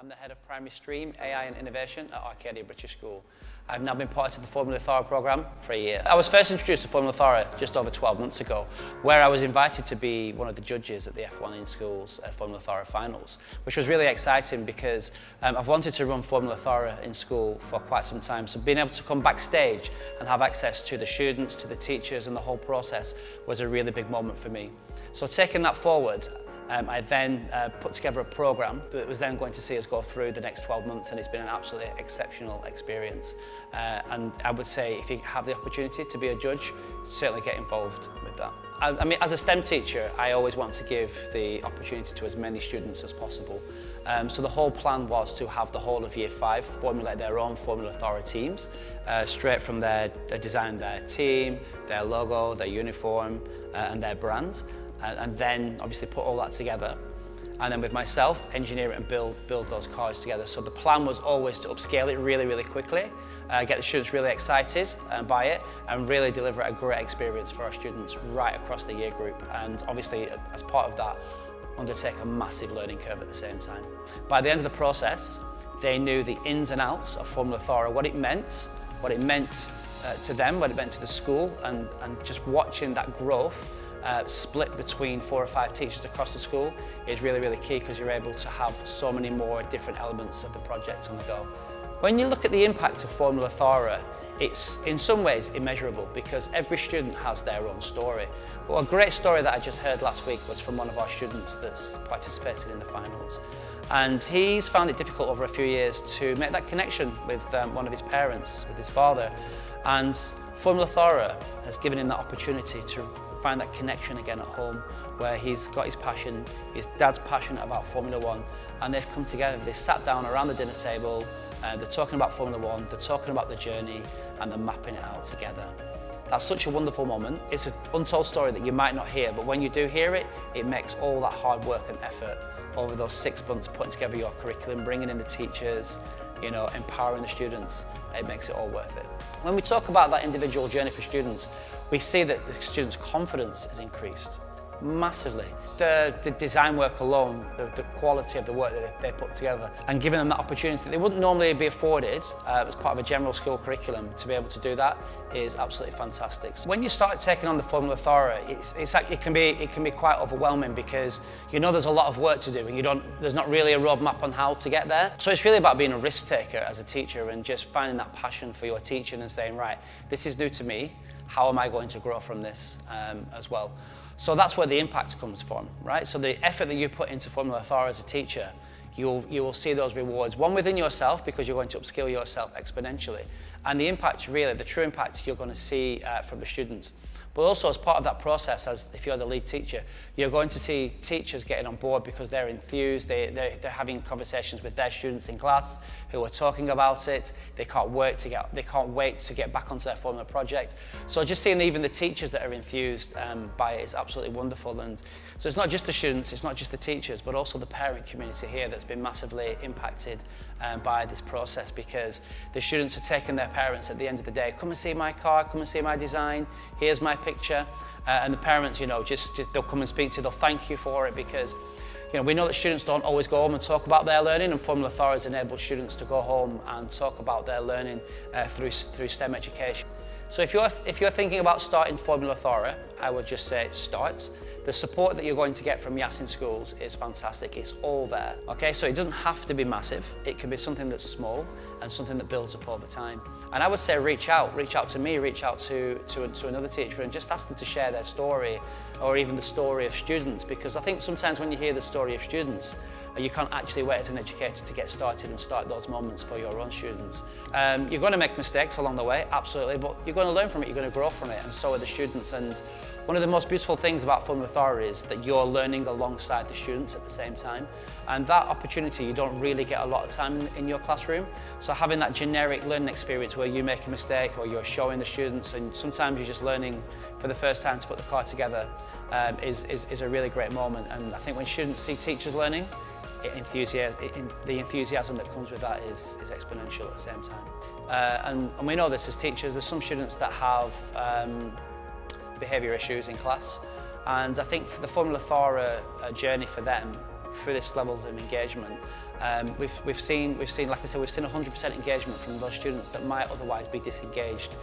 I'm the head of primary stream, AI and innovation at Arcadia British School. I've now been part of the Formula Ethara program for a year. I was first introduced to Formula Ethara just over 12 months ago, where I was invited to be one of the judges at the F1 in Schools Formula Ethara finals, which was really exciting because I've wanted to run Formula Ethara in school for quite some time. So being able to come backstage and have access to the students, to the teachers and the whole process was a really big moment for me. So taking that forward, I then put together a program that was then going to see us go through the next 12 months, and it's been an absolutely exceptional experience. And I would say if you have the opportunity to be a judge, certainly get involved with that. I mean, as a STEM teacher, I always want to give the opportunity to as many students as possible. So the whole plan was to have the whole of Year 5 formulate their own Formula Ethara teams, straight from their design, their team, their logo, their uniform, and their brand. And then obviously put all that together, and then with myself engineer it and build those cars together. So the plan was always to upscale it really quickly, get the students really excited by it, and really deliver a great experience for our students right across the year group, and obviously as part of that undertake a massive learning curve at the same time. By the end of the process, they knew the ins and outs of Formula Ethara, what it meant to them, what it meant to the school, and just watching that growth split between 4 or 5 teachers across the school is really key, because you're able to have so many more different elements of the project on the go. When you look at the impact of Formula Ethara, it's in some ways immeasurable because every student has their own story. But a great story that I just heard last week was from one of our students that's participated in the finals. And he's found it difficult over a few years to make that connection with one of his parents, with his father. And Formula Ethara has given him that opportunity to find that connection again at home, where he's got his passion, his dad's passionate about Formula 1, and they've come together, they sat down around the dinner table, they're talking about Formula 1, they're talking about the journey, and they're mapping it out together. That's such a wonderful moment. It's an untold story that you might not hear, but when you do hear it, it makes all that hard work and effort over those 6 months putting together your curriculum, bringing in the teachers, you know, empowering the students, it makes it all worth it. When we talk about that individual journey for students, we see that the students' confidence has increased massively. The design work alone, the quality of the work that they put together, and giving them that opportunity that they wouldn't normally be afforded as part of a general school curriculum, to be able to do that is absolutely fantastic. So when you start taking on the Formula Ethara, it can be quite overwhelming, because you know there's a lot of work to do and there's not really a roadmap on how to get there. So it's really about being a risk taker as a teacher and just finding that passion for your teaching and saying, right, this is new to me, how am I going to grow from this as well? So that's where the impact comes from, right? So the effort that you put into Formula Ethara as a teacher, you will see those rewards, one within yourself, because you're going to upskill yourself exponentially. And the impact, really, the true impact you're going to see from the students. But also as part of that process, as if you're the lead teacher, you're going to see teachers getting on board because they're enthused, they're having conversations with their students in class who are talking about it, they can't wait to get back onto their Formula project. So just seeing even the teachers that are enthused by it is absolutely wonderful. And so it's not just the students, it's not just the teachers, but also the parent community here that's been massively impacted by this process, because the students are taking their parents at the end of the day, come and see my car, come and see my design, here's my picture, and the parents, you know, just they'll come and speak to you, they'll thank you for it, because you know, we know that students don't always go home and talk about their learning, and Formula Ethara has enabled students to go home and talk about their learning through STEM education. So if you're thinking about starting Formula Ethara, I would just say start. The support that you're going to get from Yas in Schools is fantastic. It's all there. Okay, so it doesn't have to be massive. It can be something that's small and something that builds up over time. And I would say reach out to me, reach out to another teacher, and just ask them to share their story, or even the story of students, because I think sometimes when you hear the story of students, you can't actually wait as an educator to get started and start those moments for your own students. You're going to make mistakes along the way, absolutely, but you're going to learn from it, you're going to grow from it, and so are the students. And one of the most beautiful things about Fun with Ethara is that you're learning alongside the students at the same time. And that opportunity, you don't really get a lot of time in your classroom. So having that generic learning experience where you make a mistake or you're showing the students, and sometimes you're just learning for the first time to put the car together, is a really great moment. And I think when students see teachers learning, the enthusiasm that comes with that is exponential at the same time. And we know this as teachers, there's some students that have behaviour issues in class, and I think for the Fun with Ethara journey for them, through this level of engagement, we've seen, like I said, we've seen 100% engagement from those students that might otherwise be disengaged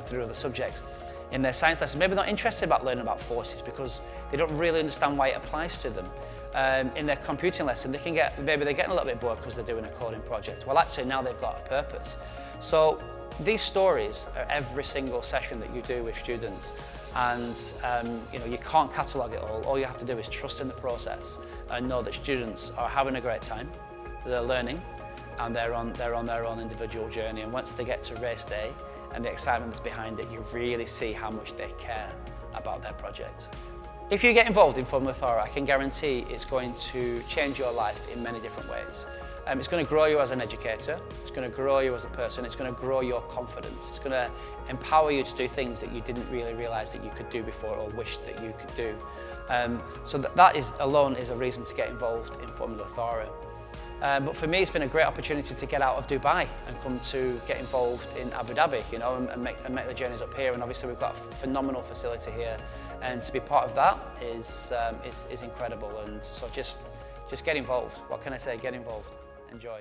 through other subjects. In their science lesson, maybe not interested about learning about forces because they don't really understand why it applies to them. In their computing lesson, maybe they're getting a little bit bored because they're doing a coding project. Well, actually, now they've got a purpose. So these stories are every single session that you do with students, and you can't catalogue it all. All you have to do is trust in the process and know that students are having a great time, they're learning, and they're on their own individual journey. And once they get to race day and the excitement that's behind it, you really see how much they care about their project. If you get involved in Fun with Ethara, I can guarantee it's going to change your life in many different ways. It's going to grow you as an educator, it's going to grow you as a person, it's going to grow your confidence, it's going to empower you to do things that you didn't really realise that you could do before or wish that you could do. So that alone is a reason to get involved in Fun with Ethara. But for me, it's been a great opportunity to get out of Dubai and come to get involved in Abu Dhabi, and make the journeys up here. And obviously, we've got a phenomenal facility here, and to be part of that is incredible. And so just get involved. What can I say? Get involved. Enjoy.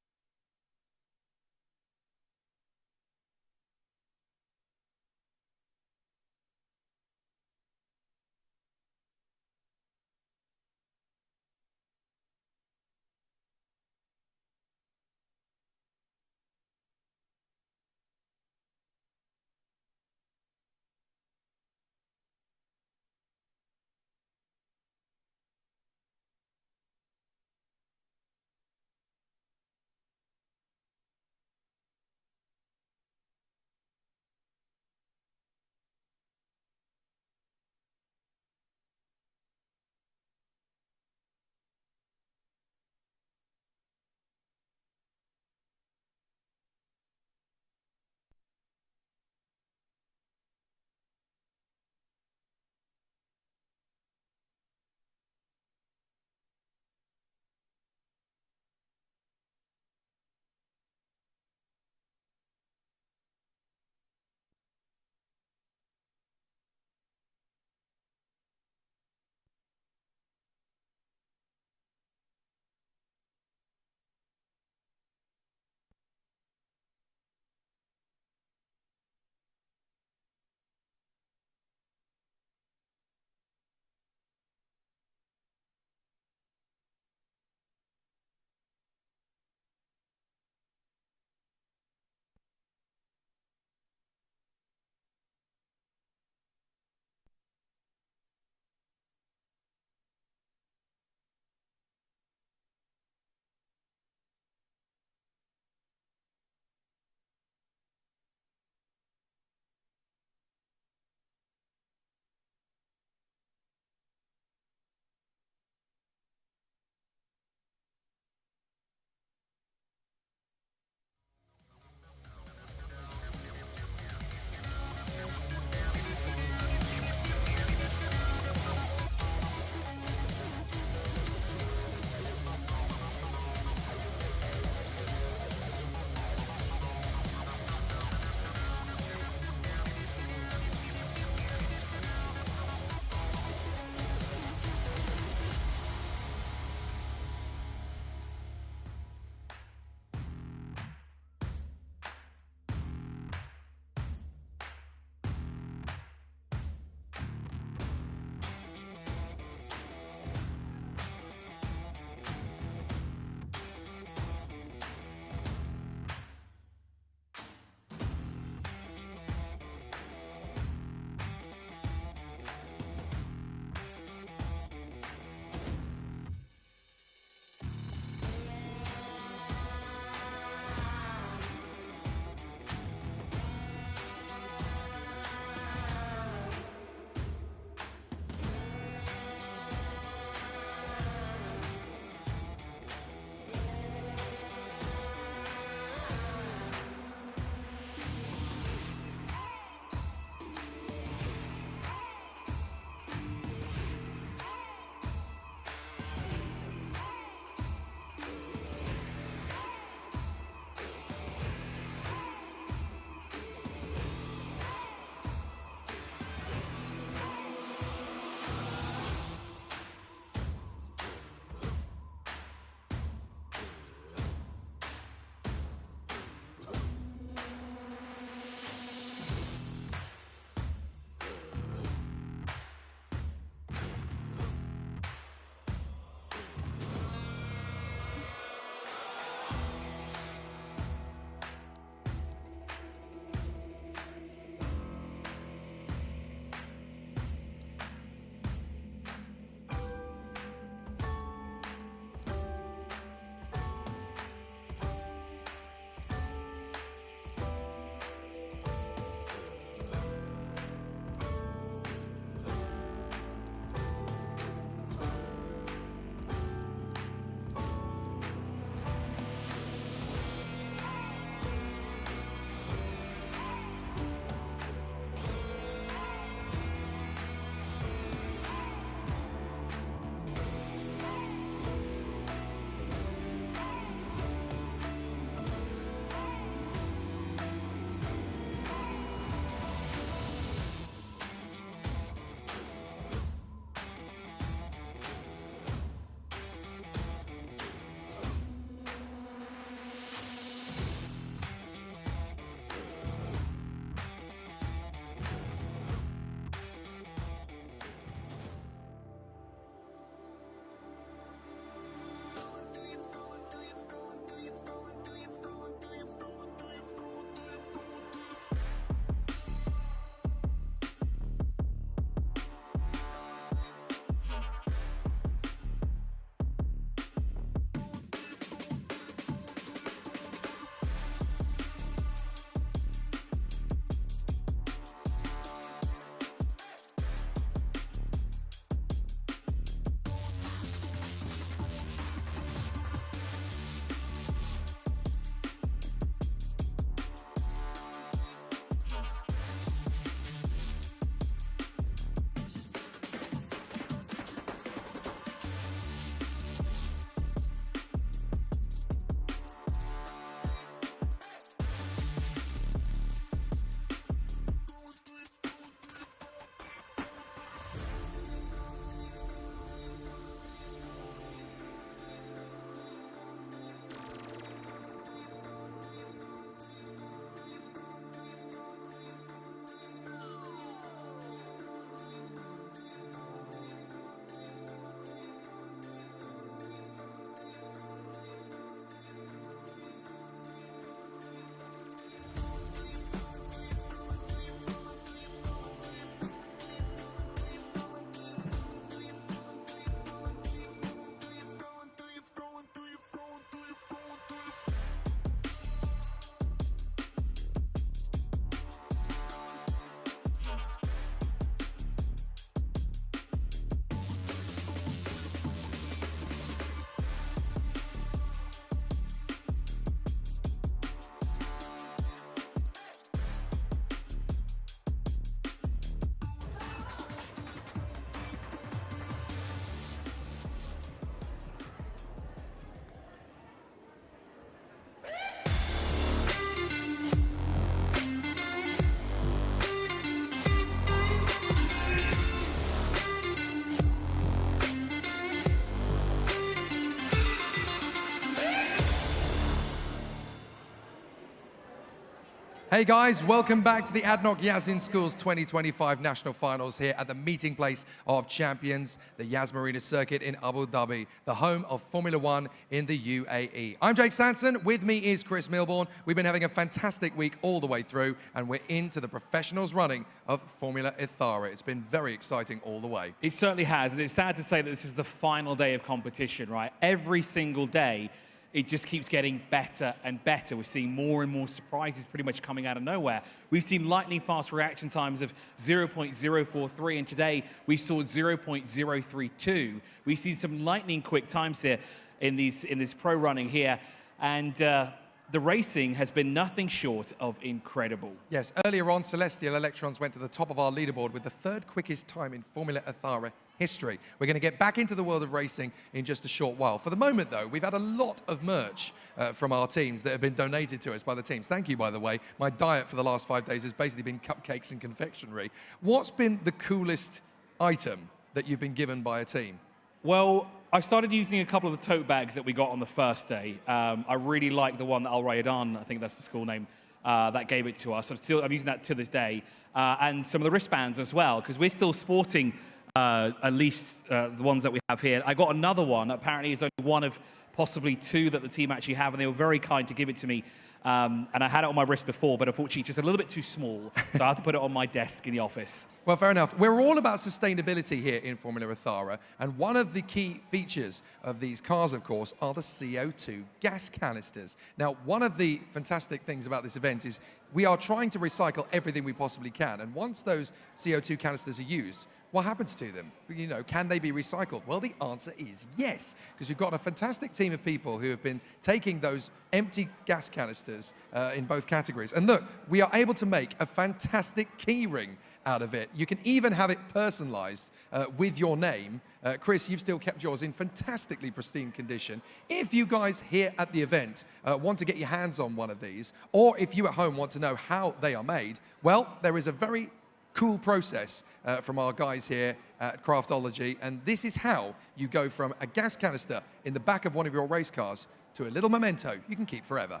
Hey guys, welcome back to the ADNOC Yas in Schools 2025 National Finals here at the meeting place of champions, the Yas Marina Circuit in Abu Dhabi, the home of Formula One in the UAE. I'm Jake Sanson, with me is Chris Milbourne. We've been having a fantastic week all the way through, and we're into the professionals running of Formula Ethara. It's been very exciting all the way. It certainly has, and it's sad to say that this is the final day of competition, right? Every single day, it just keeps getting better and better. We're seeing more and more surprises pretty much coming out of nowhere. We've seen lightning fast reaction times of 0.043, and today we saw 0.032. We see some lightning quick times here in this pro running here, and the racing has been nothing short of incredible. Yes, earlier on, Celestial Electrons went to the top of our leaderboard with the third quickest time in Formula Ethara history. We're going to get back into the world of racing in just a short while. For the moment, though, we've had a lot of merch from our teams that have been donated to us by the teams. Thank you, by the way. My diet for the last 5 days has basically been cupcakes and confectionery. What's been the coolest item that you've been given by a team? Well, I started using a couple of the tote bags that we got on the first day. I really like the one that Al Rayyan, I think that's the school name, that gave it to us. I'm using that to this day. And some of the wristbands as well, because we're still sporting at least the ones that we have here. I got another one. Apparently, it's only one of possibly two that the team actually have, and they were very kind to give it to me. And I had it on my wrist before, but unfortunately, just a little bit too small, so I had to put it on my desk in the office. Well, fair enough. We're all about sustainability here in Formula Ethara, and one of the key features of these cars, of course, are the CO2 gas canisters. Now, one of the fantastic things about this event is we are trying to recycle everything we possibly can, and once those CO2 canisters are used, what happens to them? You know, can they be recycled? Well, the answer is yes, because we've got a fantastic team of people who have been taking those empty gas canisters in both categories. And look, we are able to make a fantastic key ring out of it. You can even have it personalized with your name. Chris, you've still kept yours in fantastically pristine condition. If you guys here at the event want to get your hands on one of these, or if you at home want to know how they are made, well, there is a very cool process from our guys here at Craftology, and this is how you go from a gas canister in the back of one of your race cars to a little memento you can keep forever.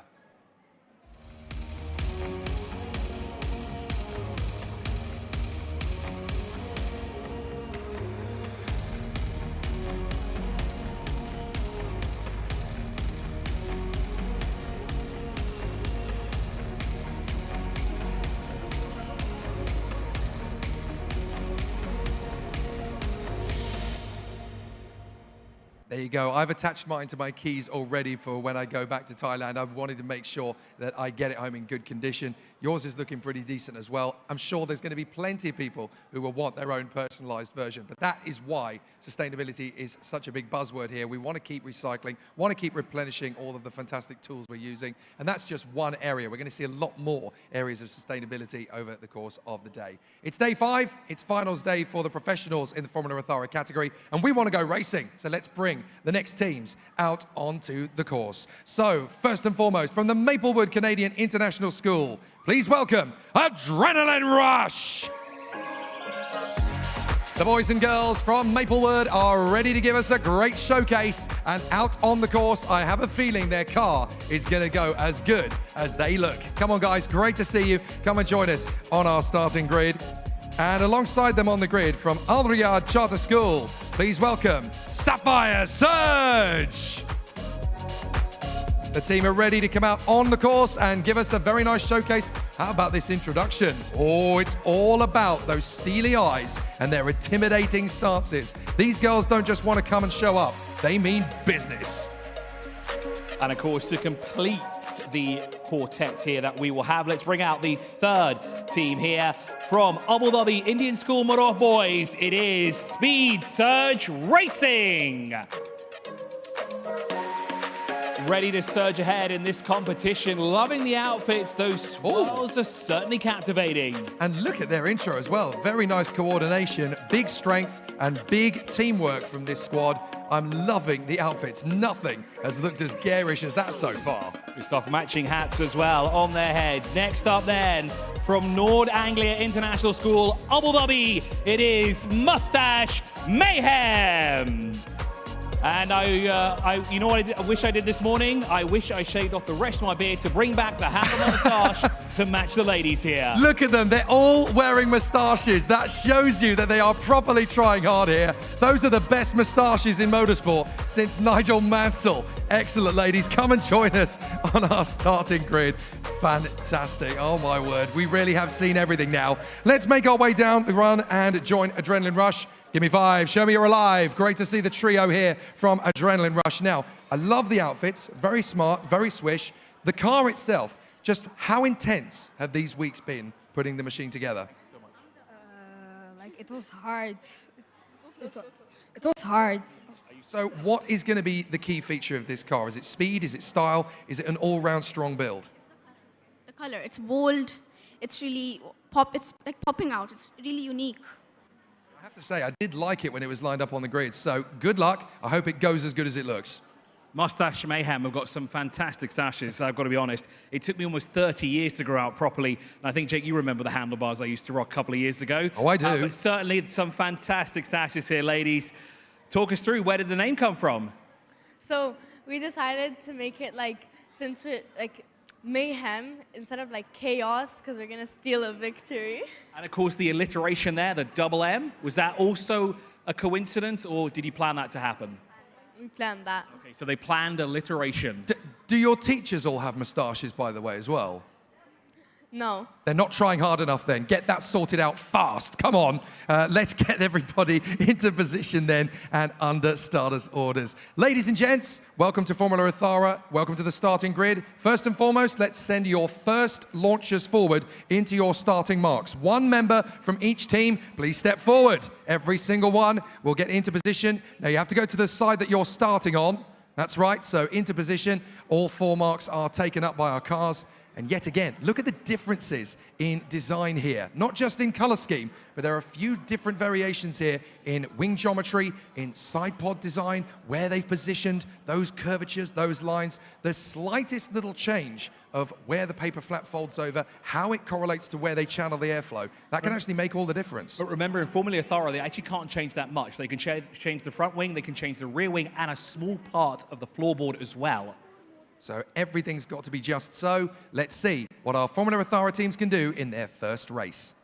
There you go. I've attached mine to my keys already for when I go back to Thailand. I wanted to make sure that I get it home in good condition. Yours is looking pretty decent as well. I'm sure there's going to be plenty of people who will want their own personalized version, but that is why sustainability is such a big buzzword here. We want to keep recycling, want to keep replenishing all of the fantastic tools we're using, and that's just one area. We're going to see a lot more areas of sustainability over the course of the day. It's day 5. It's finals day for the professionals in the Formula Ethara category, and we want to go racing. So let's bring the next teams out onto the course. So first and foremost, from the Maplewood Canadian International School, please welcome Adrenaline Rush. The boys and girls from Maplewood are ready to give us a great showcase, and out on the course, I have a feeling their car is going to go as good as they look. Come on, guys, great to see you. Come and join us on our starting grid. And alongside them on the grid from Al Riyadh Charter School, please welcome Sapphire Surge. The team are ready to come out on the course and give us a very nice showcase. How about this introduction? Oh, it's all about those steely eyes and their intimidating stances. These girls don't just want to come and show up. They mean business. And of course, to complete the quartet here that we will have, let's bring out the third team here from Abu Dhabi Indian School Maroof Boys. It is Speed Surge Racing. Ready to surge ahead in this competition. Loving the outfits. Those swirls are certainly captivating. And look at their intro as well. Very nice coordination, big strength, and big teamwork from this squad. I'm loving the outfits. Nothing has looked as garish as that so far. We start matching hats as well on their heads. Next up then, from Nord Anglia International School, Abu Dhabi, it is Mustache Mayhem. And you know what I wish I did this morning? I wish I shaved off the rest of my beard to bring back the handlebar moustache to match the ladies here. Look at them. They're all wearing moustaches. That shows you that they are properly trying hard here. Those are the best moustaches in motorsport since Nigel Mansell. Excellent, ladies. Come and join us on our starting grid. Fantastic. Oh, my word. We really have seen everything now. Let's make our way down the run and join Adrenaline Rush. Give me 5. Show me you're alive. Great to see the trio here from Adrenaline Rush. Now, I love the outfits. Very smart, very swish. The car itself, just how intense have these weeks been putting the machine together? Like, it was hard. It was hard. So what is going to be the key feature of this car? Is it speed? Is it style? Is it an all-round strong build? The color, it's bold. It's really it's like popping out. It's really unique. I have to say, I did like it when it was lined up on the grid. So good luck. I hope it goes as good as it looks. Mustache Mayhem have got some fantastic stashes, I've got to be honest. It took me almost 30 years to grow out properly. And I think, Jake, you remember the handlebars I used to rock a couple of years ago. Oh, I do. But certainly some fantastic stashes here, ladies. Talk us through, where did the name come from? So we decided to make it like, since it like mayhem instead of like chaos, because we're gonna steal a victory. And of course the alliteration there, the double M, was that also a coincidence or did you plan that to happen? We planned that. Okay, so they planned alliteration. Do your teachers all have moustaches, by the way, as well? No. They're not trying hard enough then. Get that sorted out fast. Come on. Let's get everybody into position then and under starters' orders. Ladies and gents, welcome to Formula Ethara. Welcome to the starting grid. First and foremost, let's send your first launchers forward into your starting marks. One member from each team, please step forward. Every single one will get into position. Now you have to go to the side that you're starting on. That's right, so into position. All 4 marks are taken up by our cars. And yet again, look at the differences in design here. Not just in color scheme, but there are a few different variations here in wing geometry, in side pod design, where they've positioned those curvatures, those lines. The slightest little change of where the paper flap folds over, how it correlates to where they channel the airflow, that can actually make all the difference. But remember, in Formula Ethara, they actually can't change that much. They can change the front wing, they can change the rear wing, and a small part of the floorboard as well. So everything's got to be just so. Let's see what our Formula Ethara teams can do in their first race.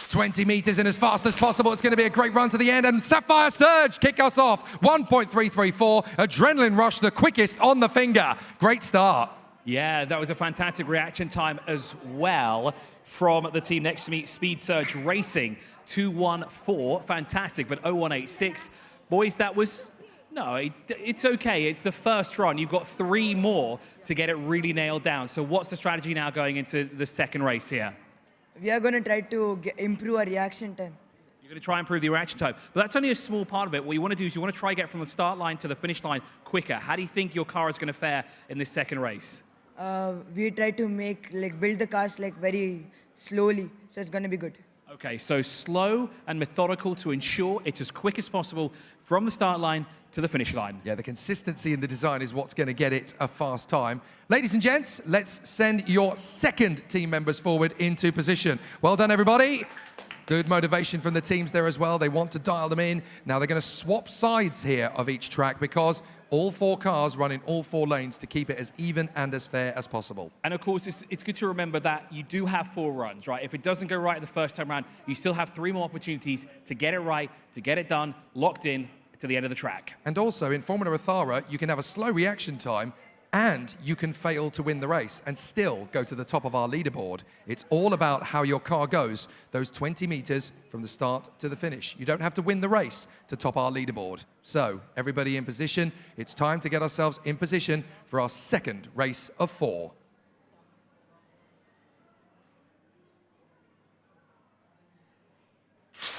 "20 meters and as fast as possible. It's going to be a great run to the end. And Sapphire Surge kick us off. 1.334. Adrenaline Rush, the quickest on the finger. Great start. Yeah, that was a fantastic reaction time as well from the team next to me, Speed Surge Racing. 2:14. Fantastic, but 0186. Boys, that was, no, it's okay. It's the first run. You've got 3 more to get it really nailed down. So what's the strategy now going into the second race here? We are going to try to improve our reaction time. You're going to try and improve the reaction time. But that's only a small part of it. What you want to do is you want to try and get from the start line to the finish line quicker. How do you think your car is going to fare in this second race? We try to build the cars very slowly, so it's going to be good. Okay, so slow and methodical to ensure it's as quick as possible from the start line to the finish line. Yeah, the consistency in the design is what's going to get it a fast time. Ladies and gents, let's send your second team members forward into position. Well done, everybody. Good motivation from the teams there as well. They want to dial them in. Now they're going to swap sides here of each track because all 4 cars run in all 4 lanes to keep it as even and as fair as possible. And of course, it's good to remember that you do have 4 runs, right? If it doesn't go right the first time around, you still have 3 more opportunities to get it right, to get it done, locked in to the end of the track. And also in Formula Ethara, you can have a slow reaction time and you can fail to win the race and still go to the top of our leaderboard. It's all about how your car goes, those 20 meters from the start to the finish. You don't have to win the race to top our leaderboard. So, everybody in position. It's time to get ourselves in position for our second race of 4.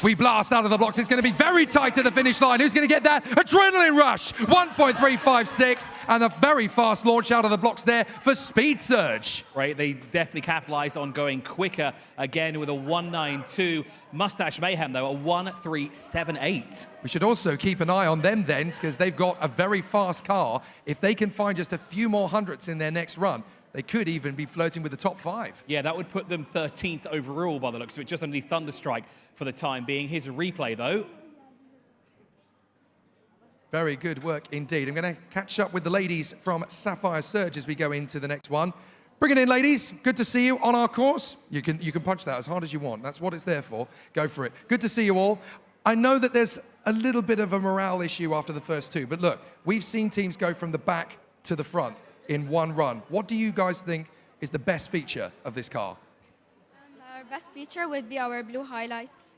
We blast out of the blocks. It's going to be very tight to the finish line. Who's going to get that? Adrenaline Rush, 1.356, and a very fast launch out of the blocks there for Speed Surge. Right, they definitely capitalized on going quicker again with a 192. Mustache Mayhem, though, a 1378. We should also keep an eye on them then, because they've got a very fast car. If they can find just a few more hundredths in their next run, they could even be flirting with the top 5. Yeah, that would put them 13th overall by the looks of it, just underneath Thunderstrike for the time being. Here's a replay, though. Very good work indeed. I'm going to catch up with the ladies from Sapphire Surge as we go into the next one. Bring it in, ladies. Good to see you on our course. You can punch that as hard as you want. That's what it's there for. Go for it. Good to see you all. I know that there's a little bit of a morale issue after the first 2, but look, we've seen teams go from the back to the front in one run. What do you guys think is the best feature of this car? Our best feature would be our blue highlights.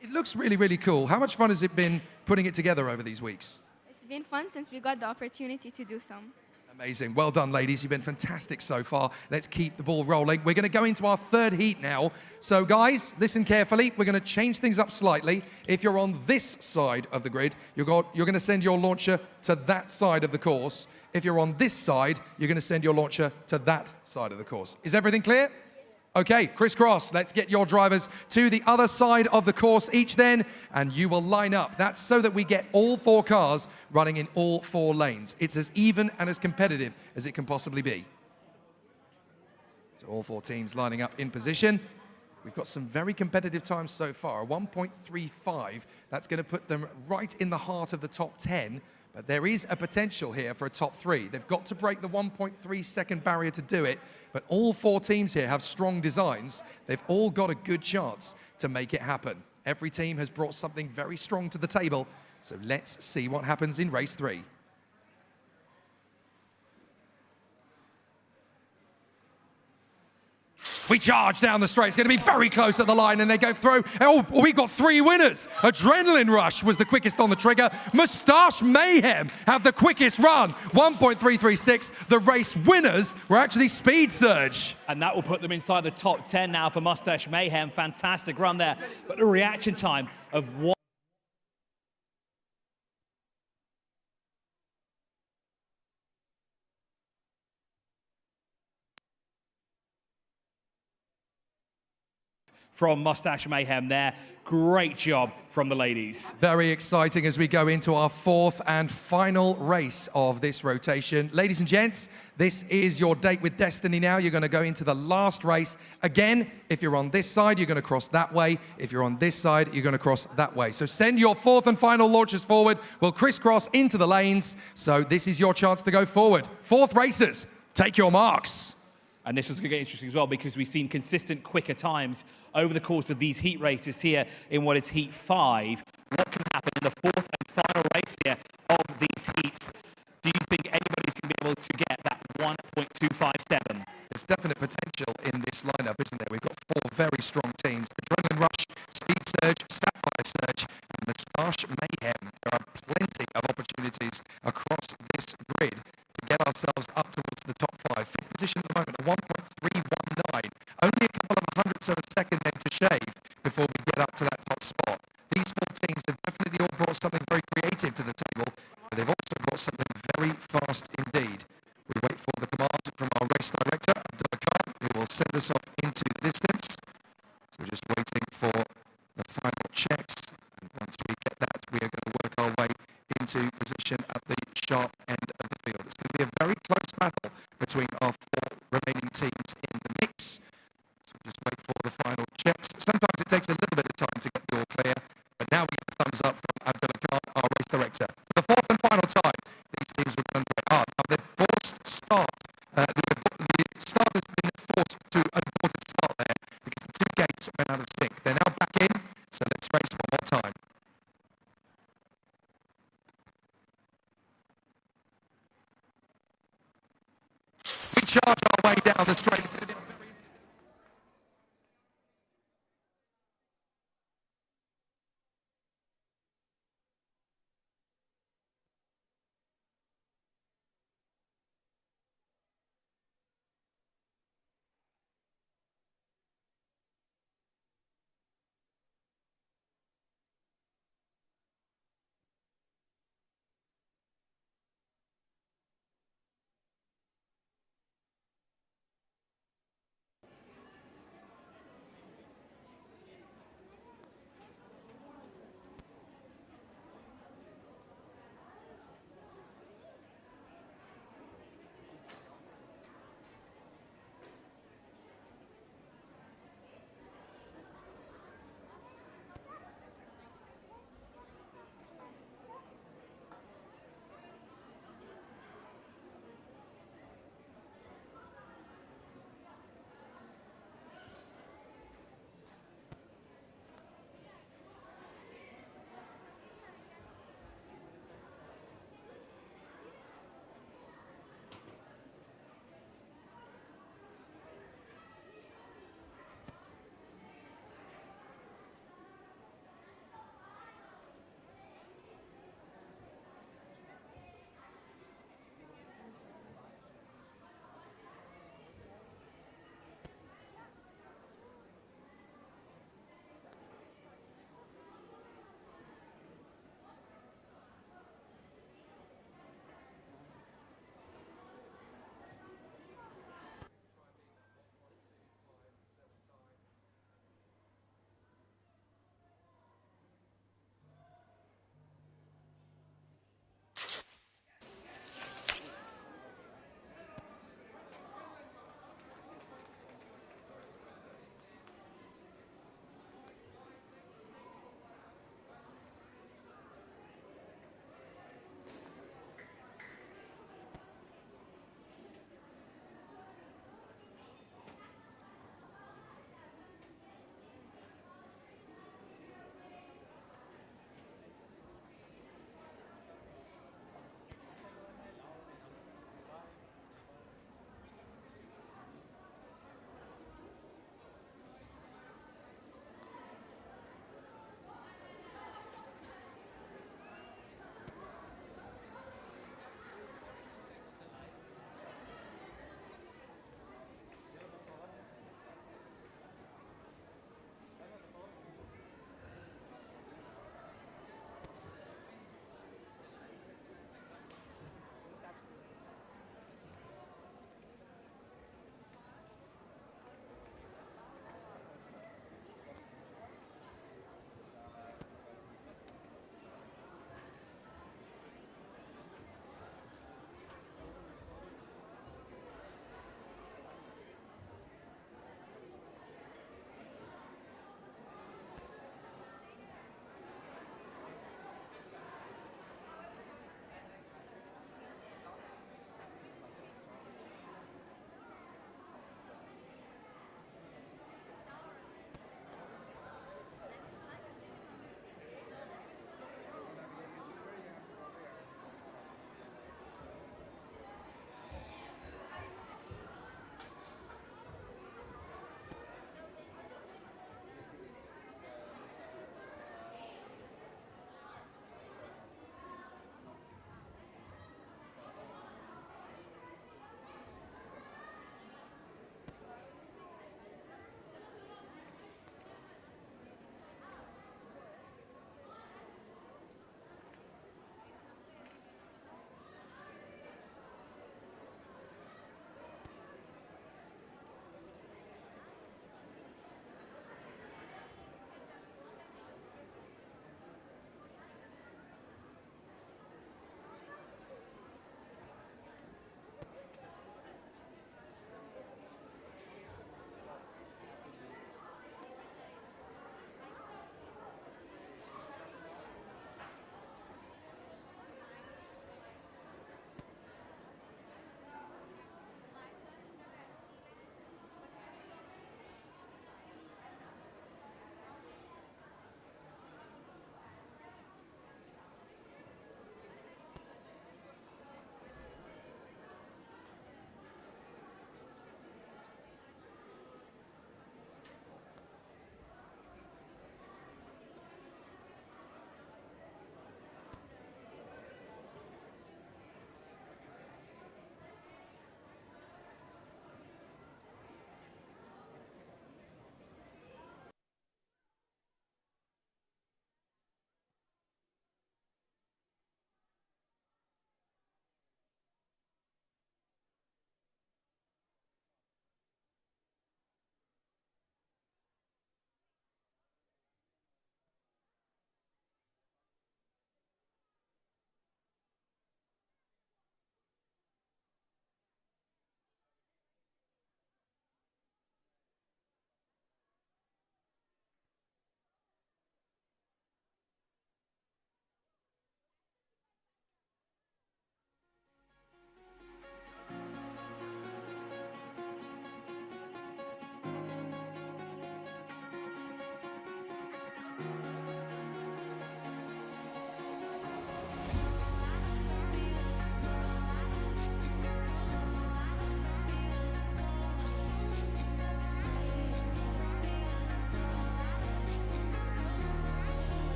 It looks really, really cool. How much fun has it been putting it together over these weeks? It's been fun since we got the opportunity to do some. Amazing. Well done, ladies. You've been fantastic so far. Let's keep the ball rolling. We're going to go into our third heat now. So, guys, listen carefully. We're going to change things up slightly. If you're on this side of the grid, you're going to send your launcher to that side of the course. If you're on this side, you're going to send your launcher to that side of the course. Is everything clear? Okay, crisscross. Let's get your drivers to the other side of the course each then, and you will line up. That's so that we get all 4 cars running in all 4 lanes. It's as even and as competitive as it can possibly be. So all 4 teams lining up in position. We've got some very competitive times so far. A 1.35, that's going to put them right in the heart of the top 10. But there is a potential here for a top 3. They've got to break the 1.3 second barrier to do it, but all 4 teams here have strong designs. They've all got a good chance to make it happen. Every team has brought something very strong to the table, so let's see what happens in race 3. We charge down the straight. It's going to be very close at the line, and they go through. Oh, we got 3 winners. Adrenaline Rush was the quickest on the trigger. Moustache Mayhem have the quickest run, 1.336. The race winners were actually Speed Surge. And that will put them inside the top 10 now for Moustache Mayhem. Fantastic run there. But the reaction time of 1. From Moustache Mayhem there. Great job from the ladies. Very exciting as we go into our 4th and final race of this rotation. Ladies and gents, this is your date with destiny now. You're going to go into the last race. Again, if you're on this side, you're going to cross that way. If you're on this side, you're going to cross that way. So send your 4th and final launchers forward. We'll crisscross into the lanes. So this is your chance to go forward. 4th racers, take your marks. And this is going to get interesting as well because we've seen consistent quicker times over the course of these heat races here in what is heat 5. What can happen in the 4th and final race here of these heats? Do you think anybody's going to be able to get that 1.257? There's definite potential in this lineup, isn't there? We've got 4 very strong teams. Adrenaline Rush, Speed Surge, Sapphire Surge, and Moustache Mayhem. There are plenty of opportunities across this grid to get ourselves up towards the top 5. 5th position at the moment, a 1.319. Only a couple of hundredths of a second then to shave before we get up to that top spot. These 4 teams have definitely all brought something very creative to the table, but they've also brought something very fast indeed. We wait for the command from our race director, Abdullah Khan, who will send us off into the distance. So we're just waiting for the final checks. And once we get that, we are going to work our way into position at the sharp end of the field. It's going to be a very close battle between our 4 remaining teams in the mix. So we'll just wait for the final checks. Sometimes it takes a little bit of time to get the all clear, but now we get a thumbs up from Abdullah Khan, our race director. For the 4th and final time, these teams will run very hard. Now they've forced start. The start has been forced to an aborted start there because the 2 gates went out of sync. They're now back in, so let's race one more time. We charge our way down the straight.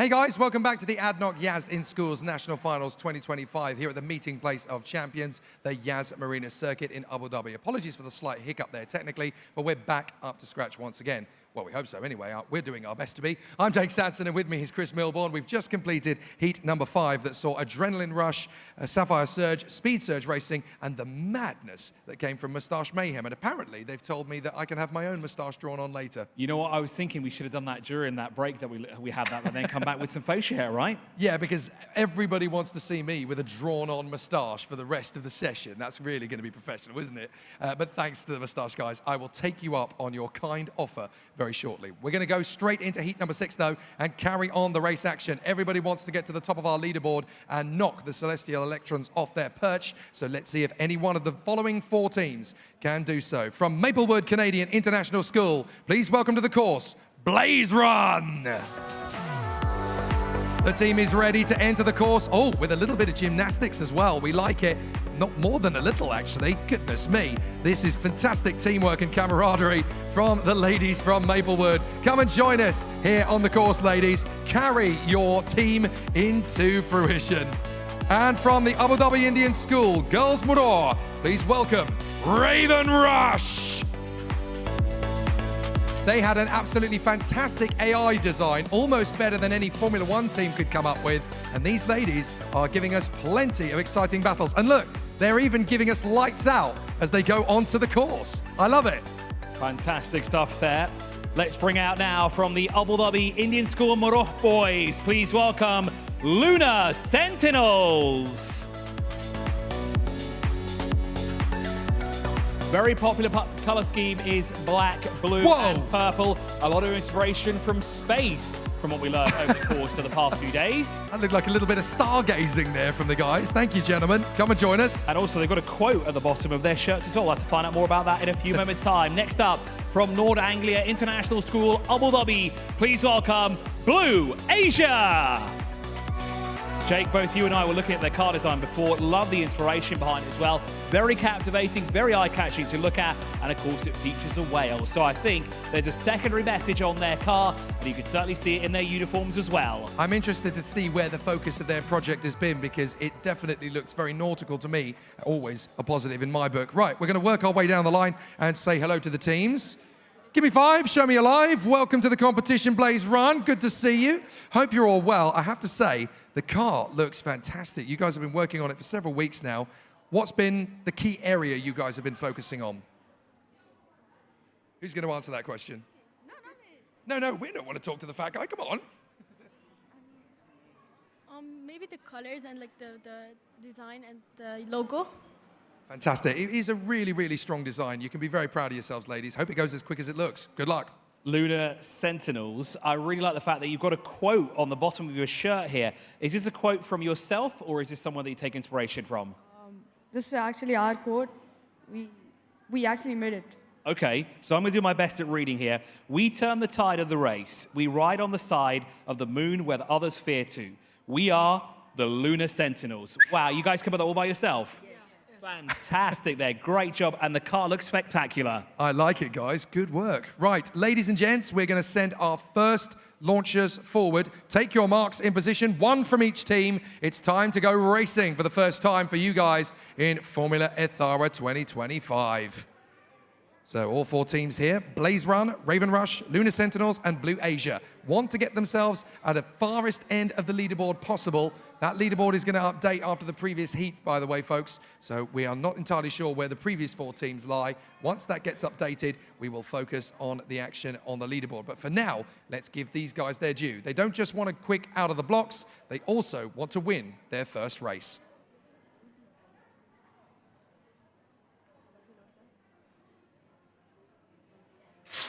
Hey guys, welcome back to the ADNOC Yas in Schools National Finals 2025 here at the meeting place of champions, the Yas Marina Circuit in Abu Dhabi. Apologies for the slight hiccup there technically, but we're back up to scratch once again. Well, we hope so anyway. We're doing our best to be. I'm Jake Sanson, and with me is Chris Milbourne. We've just completed heat number 5 that saw adrenaline rush, sapphire surge, speed surge racing, and the madness that came from Moustache Mayhem. And apparently, they've told me that I can have my own moustache drawn on later. You know what? I was thinking we should have done that during that break that we had that, and then come back with some facial hair, right? Yeah, because everybody wants to see me with a drawn-on moustache for the rest of the session. That's really going to be professional, isn't it? But thanks to the moustache guys, I will take you up on your kind offer very shortly. We're going to go straight into heat number 6, though, and carry on the race action. Everybody wants to get to the top of our leaderboard and knock the Celestial Electrons off their perch. So let's see if any one of the following 4 teams can do so. From Maplewood Canadian International School, please welcome to the course, Blaze Run. The team is ready to enter the course. Oh, with a little bit of gymnastics as well. We like it. Not more than a little, actually. Goodness me. This is fantastic teamwork and camaraderie from the ladies from Maplewood. Come and join us here on the course, ladies. Carry your team into fruition. And from the Abu Dhabi Indian School, Girls Muror, please welcome Raven Rush. They had an absolutely fantastic AI design, almost better than any Formula One team could come up with. And these ladies are giving us plenty of exciting battles. And look, they're even giving us lights out as they go onto the course. I love it. Fantastic stuff there. Let's bring out now from the Abu Dhabi Indian School Muror boys. Please welcome Lunar Sentinels. Very popular color scheme is black, blue, and purple. A lot of inspiration from space, from what we learned over the course of the past few days. That looked like a little bit of stargazing there from the guys. Thank you, gentlemen. Come and join us. And also, they've got a quote at the bottom of their shirts as well. We'll have to find out more about that in a few moments' time. Next up, from Nord Anglia International School, Abu Dhabi, please welcome Blue Asia. Jake, both you and I were looking at their car design before. Love the inspiration behind it as well. Very captivating, very eye-catching to look at, and of course it features a whale. So I think there's a secondary message on their car, and you can certainly see it in their uniforms as well. I'm interested to see where the focus of their project has been, because it definitely looks very nautical to me. Always a positive in my book. Right, we're going to work our way down the line and say hello to the teams. Give me 5, show me alive. Welcome to the competition, Blaze Run. Good to see you. Hope you're all well. I have to say, the car looks fantastic. You guys have been working on it for several weeks now. What's been the key area you guys have been focusing on? Who's going to answer that question? No, we don't want to talk to the fat guy. Come on. Maybe the colors and like the design and the logo. Fantastic. It is a really, really strong design. You can be very proud of yourselves, ladies. Hope it goes as quick as it looks. Good luck. Lunar Sentinels, I really like the fact that you've got a quote on the bottom of your shirt here. Is this a quote from yourself, or is this someone that you take inspiration from? This is actually our quote. We actually made it. Okay, so I'm going to do my best at reading here. We turn the tide of the race. We ride on the side of the moon where the others fear to. We are the Lunar Sentinels. Wow, you guys come up with that all by yourself? Fantastic there, great job, and the car looks spectacular. I like it, guys, good work. Right, ladies and gents, we're going to send our first launchers forward. Take your marks in position, 1 from each team. It's time to go racing for the first time for you guys in Formula Ethara 2025. So all 4 teams here, Blaze Run, Raven Rush, Lunar Sentinels, and Blue Asia, want to get themselves at the farthest end of the leaderboard possible. That leaderboard is going to update after the previous heat, by the way, folks. So we are not entirely sure where the previous 4 teams lie. Once that gets updated, we will focus on the action on the leaderboard. But for now, let's give these guys their due. They don't just want to quick out of the blocks, they also want to win their first race.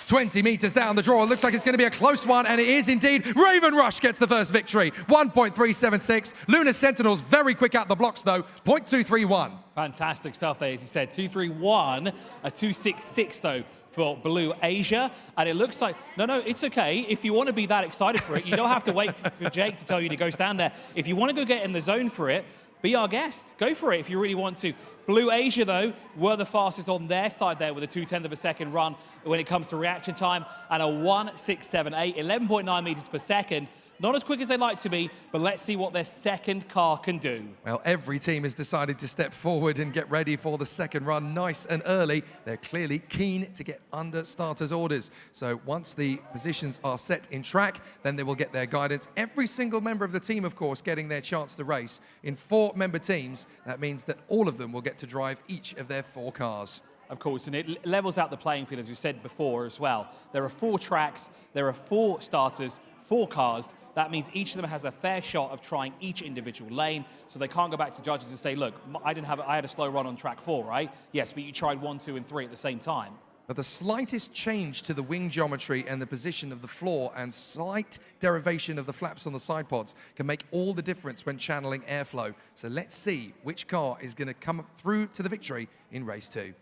20 meters down the draw. It looks like it's going to be a close one, and it is indeed. Raven Rush gets the first victory. 1.376. Lunar Sentinels very quick out the blocks, though. 0.231. Fantastic stuff there, as you said. 231, a 266, though, for Blue Asia. And it looks like, no, it's okay. If you want to be that excited for it, you don't have to wait for Jake to tell you to go stand there. If you want to go get in the zone for it, be our guest. Go for it if you really want to. Blue Asia, though, were the fastest on their side there with a 0.2 of a second run when it comes to reaction time and a 1.678, 11.9 meters per second. Not as quick as they'd like to be, but let's see what their second car can do. Well, every team has decided to step forward and get ready for the second run nice and early. They're clearly keen to get under starters' orders. So once the positions are set in track, then they will get their guidance. Every single member of the team, of course, getting their chance to race. In 4-member teams, that means that all of them will get to drive each of their 4 cars. Of course, and it levels out the playing field, as you said before as well. There are 4 tracks, there are 4 starters, 4 cars. That means each of them has a fair shot of trying each individual lane, so they can't go back to judges and say, look, I had a slow run on track 4, right? Yes, but you tried 1, 2, and 3 at the same time. But the slightest change to the wing geometry and the position of the floor and slight derivation of the flaps on the side pods can make all the difference when channeling airflow. So let's see which car is going to come through to the victory in race 2.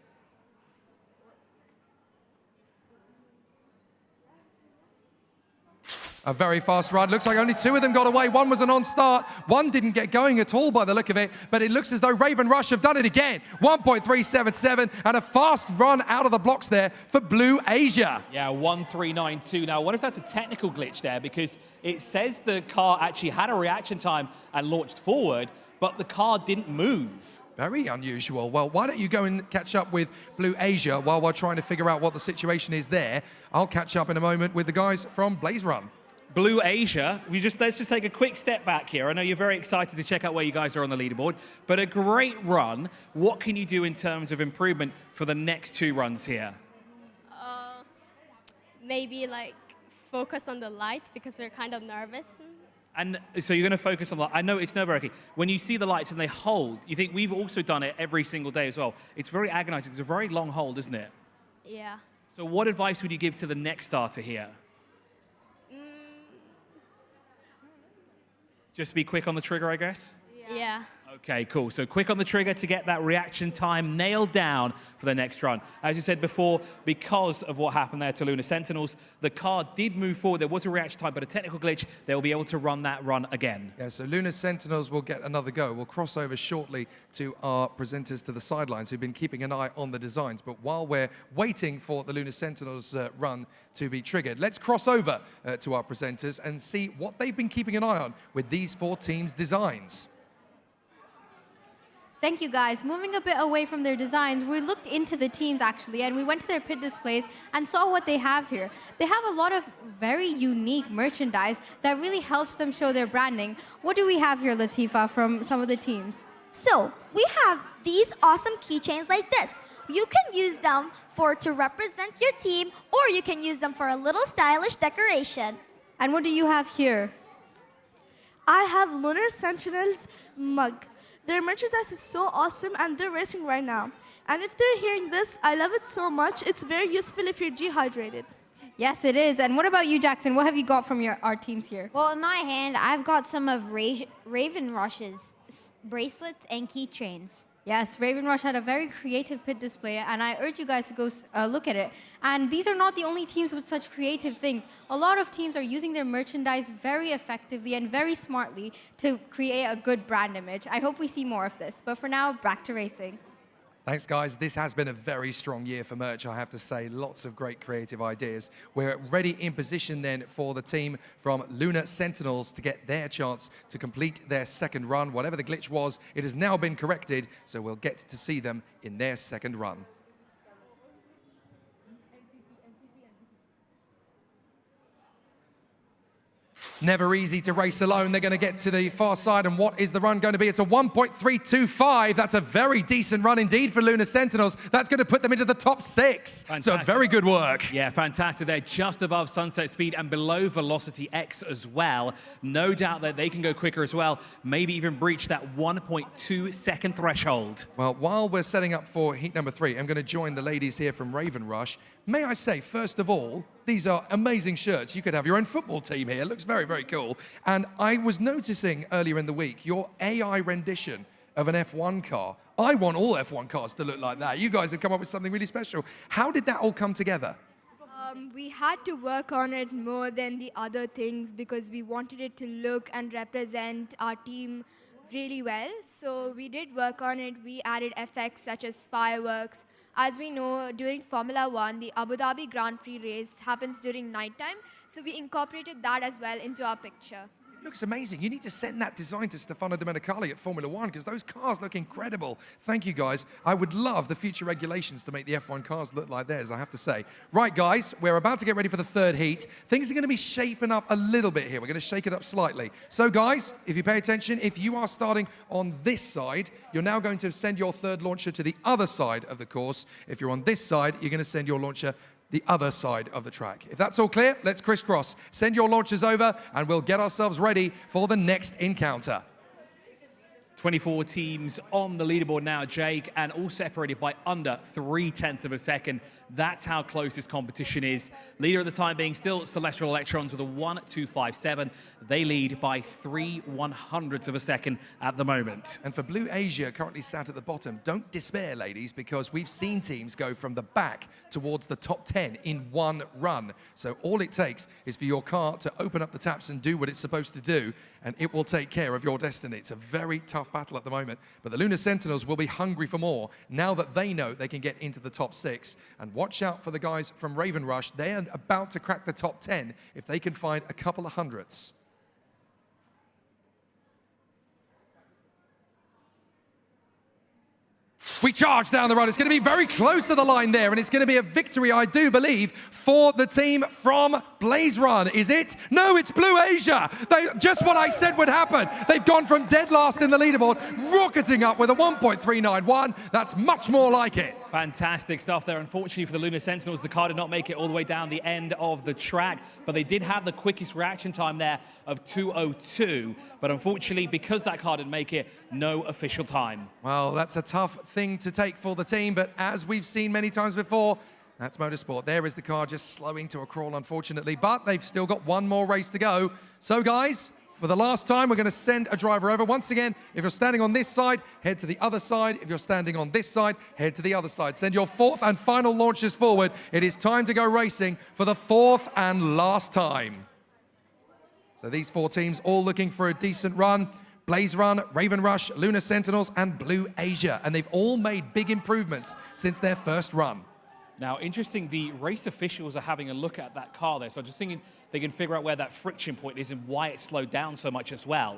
A very fast ride. Looks like only 2 of them got away. One was a non-start. One didn't get going at all by the look of it, but it looks as though Raven Rush have done it again. 1.377 and a fast run out of the blocks there for Blue Asia. Yeah, 1.392. Now, what if that's a technical glitch there? Because it says the car actually had a reaction time and launched forward, but the car didn't move. Very unusual. Well, why don't you go and catch up with Blue Asia while we're trying to figure out what the situation is there. I'll catch up in a moment with the guys from Blaze Run. Blue Asia, let's just take a quick step back here. I know you're very excited to check out where you guys are on the leaderboard, but a great run. What can you do in terms of improvement for the next 2 runs here? Maybe like focus on the light because we're kind of nervous. And so you're going to focus on, I know it's nerve-wracking. When you see the lights and they hold, you think we've also done it every single day as well. It's very agonizing. It's a very long hold, isn't it? Yeah. So what advice would you give to the next starter here? Just be quick on the trigger, I guess? Yeah. Okay, cool. So quick on the trigger to get that reaction time nailed down for the next run. As you said before, because of what happened there to Lunar Sentinels, the car did move forward. There was a reaction time, but a technical glitch. They'll be able to run that run again. Yeah, so Lunar Sentinels will get another go. We'll cross over shortly to our presenters to the sidelines who've been keeping an eye on the designs. But while we're waiting for the Lunar Sentinels run to be triggered, let's cross over to our presenters and see what they've been keeping an eye on with these 4 teams' designs. Thank you, guys. Moving a bit away from their designs, we looked into the teams, actually, and we went to their pit displays and saw what they have here. They have a lot of very unique merchandise that really helps them show their branding. What do we have here, Latifa, from some of the teams? So, we have these awesome keychains like this. You can use them to represent your team, or you can use them for a little stylish decoration. And what do you have here? I have Lunar Sentinel's mug. Their merchandise is so awesome, and they're racing right now. And if they're hearing this, I love it so much. It's very useful if you're dehydrated. Yes, it is. And what about you, Jackson? What have you got from our teams here? Well, in my hand, I've got some of Raven Rush's bracelets and keychains. Yes, Raven Rush had a very creative pit display, and I urge you guys to go look at it. And these are not the only teams with such creative things. A lot of teams are using their merchandise very effectively and very smartly to create a good brand image. I hope we see more of this. But for now, back to racing. Thanks, guys. This has been a very strong year for merch, I have to say. Lots of great creative ideas. We're ready in position then for the team from Lunar Sentinels to get their chance to complete their second run. Whatever the glitch was, it has now been corrected, so we'll get to see them in their second run. Never easy to race alone. They're going to get to the far side, and what is the run going to be? It's a 1.325. That's a very decent run indeed for Lunar Sentinels. That's going to put them into the top 6. Fantastic. So very good work. Yeah, fantastic. They're just above sunset speed and below velocity X as well. No doubt that they can go quicker as well, maybe even breach that 1.2 second threshold. Well, while we're setting up for heat number 3, I'm going to join the ladies here from Raven Rush. May I say, first of all, these are amazing shirts. You could have your own football team here. It looks very, very cool. And I was noticing earlier in the week your AI rendition of an F1 car. I want all F1 cars to look like that. You guys have come up with something really special. How did that all come together? We had to work on it more than the other things because we wanted it to look and represent our team really well. So we did work on it. We added effects such as fireworks. As we know, during Formula One, the Abu Dhabi Grand Prix race happens during nighttime. So we incorporated that as well into our picture. It looks amazing. You need to send that design to Stefano Domenicali at Formula One because those cars look incredible. Thank you, guys. I would love the future regulations to make the F1 cars look like theirs, I have to say. Right, guys, we're about to get ready for the third heat. Things are going to be shaping up a little bit here. We're going to shake it up slightly. So, guys, if you pay attention, if you are starting on this side, you're now going to send your third launcher to the other side of the course. If you're on this side, you're going to send your launcher the other side of the track. If that's all clear, let's crisscross. Send your launchers over and we'll get ourselves ready for the next encounter. 24 teams on the leaderboard now, Jake, and all separated by under 0.3 of a second. That's how close this competition is. Leader at the time being still Celestial Electrons with a 1.257. They lead by 3/100ths of a second at the moment. And for Blue Asia, currently sat at the bottom, don't despair, ladies, because we've seen teams go from the back towards the top 10 in one run. So all it takes is for your car to open up the taps and do what it's supposed to do, and it will take care of your destiny. It's a very tough battle at the moment, but the Lunar Sentinels will be hungry for more now that they know they can get into the top 6. And watch out for the guys from Raven Rush. They're about to crack the top 10 if they can find a couple of hundredths. We charge down the road. It's going to be very close to the line there, and it's going to be a victory, I do believe, for the team from Blaze Run. Is it? No, it's Blue Asia. Just what I said would happen. They've gone from dead last in the leaderboard, rocketing up with a 1.391. That's much more like it. Fantastic stuff there. Unfortunately for the Lunar Sentinels, the car did not make it all the way down the end of the track, but they did have the quickest reaction time there of 2:02. But unfortunately, because that car didn't make it, no official time. Well, that's a tough thing to take for the team, but as we've seen many times before, that's motorsport. There is the car just slowing to a crawl, unfortunately, but they've still got one more race to go. So, guys, for the last time, we're going to send a driver over. Once again, if you're standing on this side, head to the other side. If you're standing on this side, head to the other side. Send your fourth and final launches forward. It is time to go racing for the fourth and last time. So these four teams all looking for a decent run. Blaze Run, Raven Rush, Lunar Sentinels, and Blue Asia. And they've all made big improvements since their first run. Now, interesting, the race officials are having a look at that car there. So I'm just thinking they can figure out where that friction point is and why it slowed down so much as well.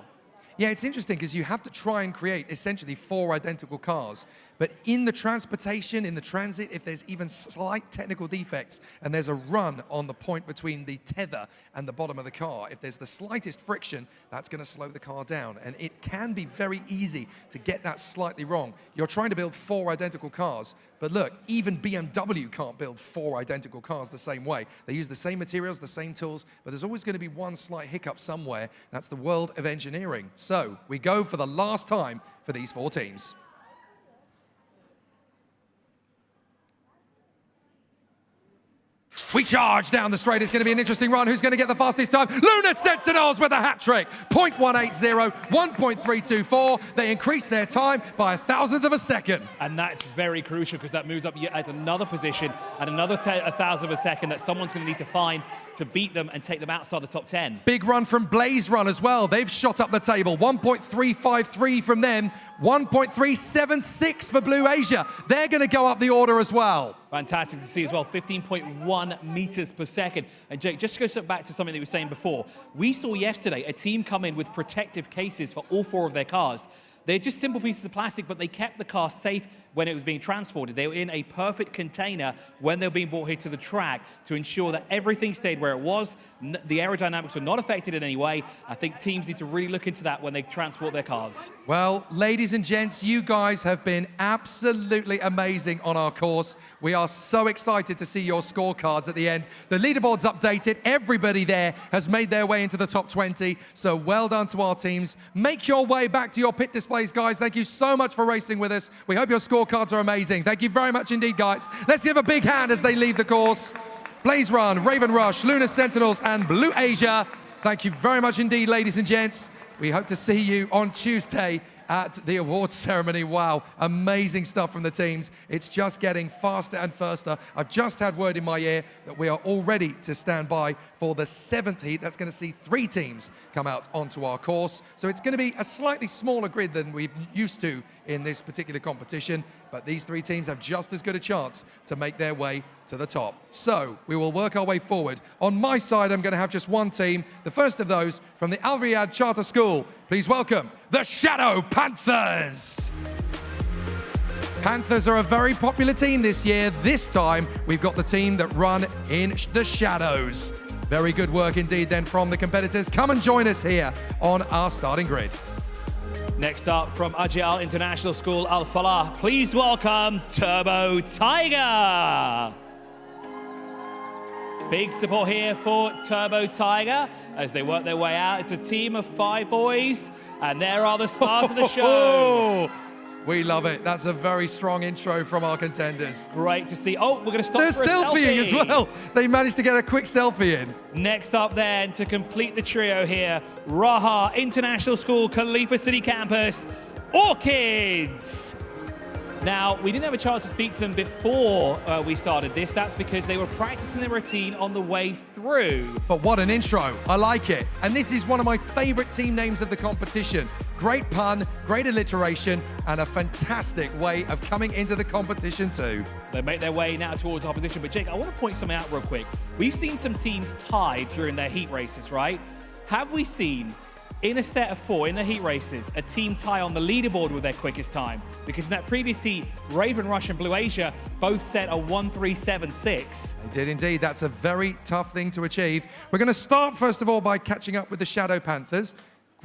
Yeah, it's interesting because you have to try and create essentially 4 identical cars. But in the transportation, in the transit, if there's even slight technical defects and there's a run on the point between the tether and the bottom of the car, if there's the slightest friction, that's going to slow the car down. And it can be very easy to get that slightly wrong. You're trying to build 4 identical cars, but look, even BMW can't build 4 identical cars the same way. They use the same materials, the same tools, but there's always going to be one slight hiccup somewhere. That's the world of engineering. So we go for the last time for these 4 teams. We charge down the straight. It's going to be an interesting run. Who's going to get the fastest time? Lunar Sentinels with a hat trick. 0.180, 1.324. They increase their time by 1,000th of a second. And that's very crucial because that moves up yet at another position at another 1,000th of a second that someone's going to need to find to beat them and take them outside the top 10. Big run from Blaze Run as well. They've shot up the table. 1.353 from them. 1.376 for Blue Asia. They're going to go up the order as well. Fantastic to see as well, 15.1 meters per second. And Jake, just to go back to something that you were saying before, we saw yesterday a team come in with protective cases for all 4 of their cars. They're just simple pieces of plastic, but they kept the car safe when it was being transported. They were in a perfect container when they were being brought here to the track to ensure that everything stayed where it was. The aerodynamics were not affected in any way. I think teams need to really look into that when they transport their cars. Well, ladies and gents, you guys have been absolutely amazing on our course. We are so excited to see your scorecards at the end. The leaderboard's updated. Everybody there has made their way into the top 20. So well done to our teams. Make your way back to your pit displays, guys. Thank you so much for racing with us. We hope your scorecards are amazing. Thank you very much indeed, guys. Let's give a big hand as they leave the course. Blaze Run, Raven Rush, Lunar Sentinels, and Blue Asia. Thank you very much indeed, ladies and gents. We hope to see you on Tuesday at the awards ceremony. Wow, amazing stuff from the teams. It's just getting faster and faster. I've just had word in my ear that we are all ready to stand by for the 7th heat. That's going to see 3 teams come out onto our course. So it's going to be a slightly smaller grid than we've used to in this particular competition, but these 3 teams have just as good a chance to make their way to the top. So we will work our way forward. On my side, I'm going to have just one team. The first of those from the Al Riyadh Charter School. Please welcome the Shadow Panthers. Panthers are a very popular team this year. This time, we've got the team that run in the shadows. Very good work indeed then from the competitors. Come and join us here on our starting grid. Next up from Ajal International School, Al Falah, please welcome Turbo Tiger. Big support here for Turbo Tiger as they work their way out. It's a team of 5 boys, and there are the stars of the show. We love it. That's a very strong intro from our contenders. Great to see. Oh, we're going to stop They're for a selfieing selfie as well. They managed to get a quick selfie in. Next up then, to complete the trio here, Raha International School, Khalifa City Campus, Orchids. Now, we didn't have a chance to speak to them before we started this. That's because they were practicing their routine on the way through. But what an intro. I like it. And this is one of my favorite team names of the competition. Great pun, great alliteration, and a fantastic way of coming into the competition too. So they make their way now towards opposition. But Jake, I want to point something out real quick. We've seen some teams tied during their heat races, right? Have we seen, in a set of 4 in the heat races, a team tie on the leaderboard with their quickest time? Because in that previous heat, Raven Rush and Blue Asia both set a 1:3.76. They did indeed. That's a very tough thing to achieve. We're going to start, first of all, by catching up with the Shadow Panthers.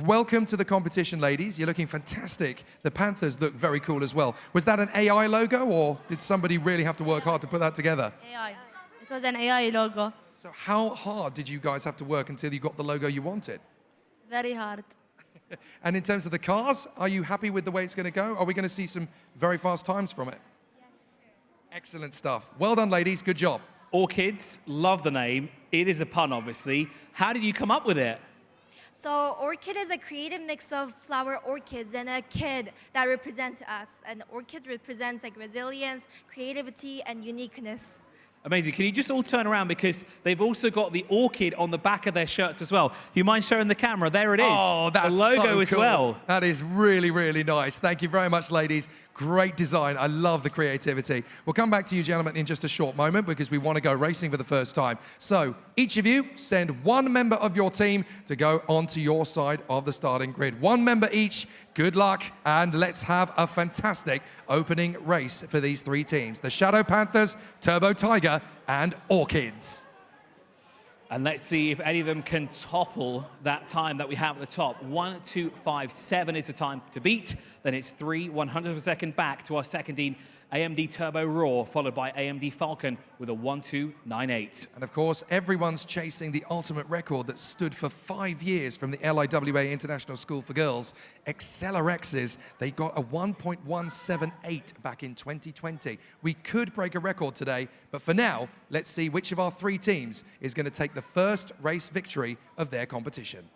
Welcome to the competition, ladies. You're looking fantastic. The Panthers look very cool as well. Was that an AI logo, or did somebody really have to work hard to put that together? AI. It was an AI logo. So how hard did you guys have to work until you got the logo you wanted? Very hard. And in terms of the cars, are you happy with the way it's going to go? Are we going to see some very fast times from it? Yes. Excellent stuff. Well done, ladies. Good job. Orchids, love the name. It is a pun, obviously. How did you come up with it? So orchid is a creative mix of flower orchids and a kid that represent us. And orchid represents like resilience, creativity, and uniqueness. Amazing. Can you just all turn around, because they've also got the orchid on the back of their shirts as well. Do you mind showing the camera? There it is. Oh, that's the logo so as cool. well. That is really, really nice. Thank you very much, ladies. Great design. I love the creativity. We'll come back to you, gentlemen, in just a short moment because we want to go racing for the first time. So each of you send 1 member of your team to go onto your side of the starting grid. 1 member each. Good luck, and let's have a fantastic opening race for these 3 teams. The Shadow Panthers, Turbo Tiger, and Orchids. And let's see if any of them can topple that time that we have at the top. 1:2.57 is the time to beat. Then it's 3/100 of a second back to our second team, AMD Turbo Raw, followed by AMD Falcon with a 1:2.98. And of course, everyone's chasing the ultimate record that stood for 5 years from the LIWA International School for Girls. AccelerX's, they got a 1.178 back in 2020. We could break a record today, but for now, let's see which of our 3 teams is going to take the first race victory of their competition.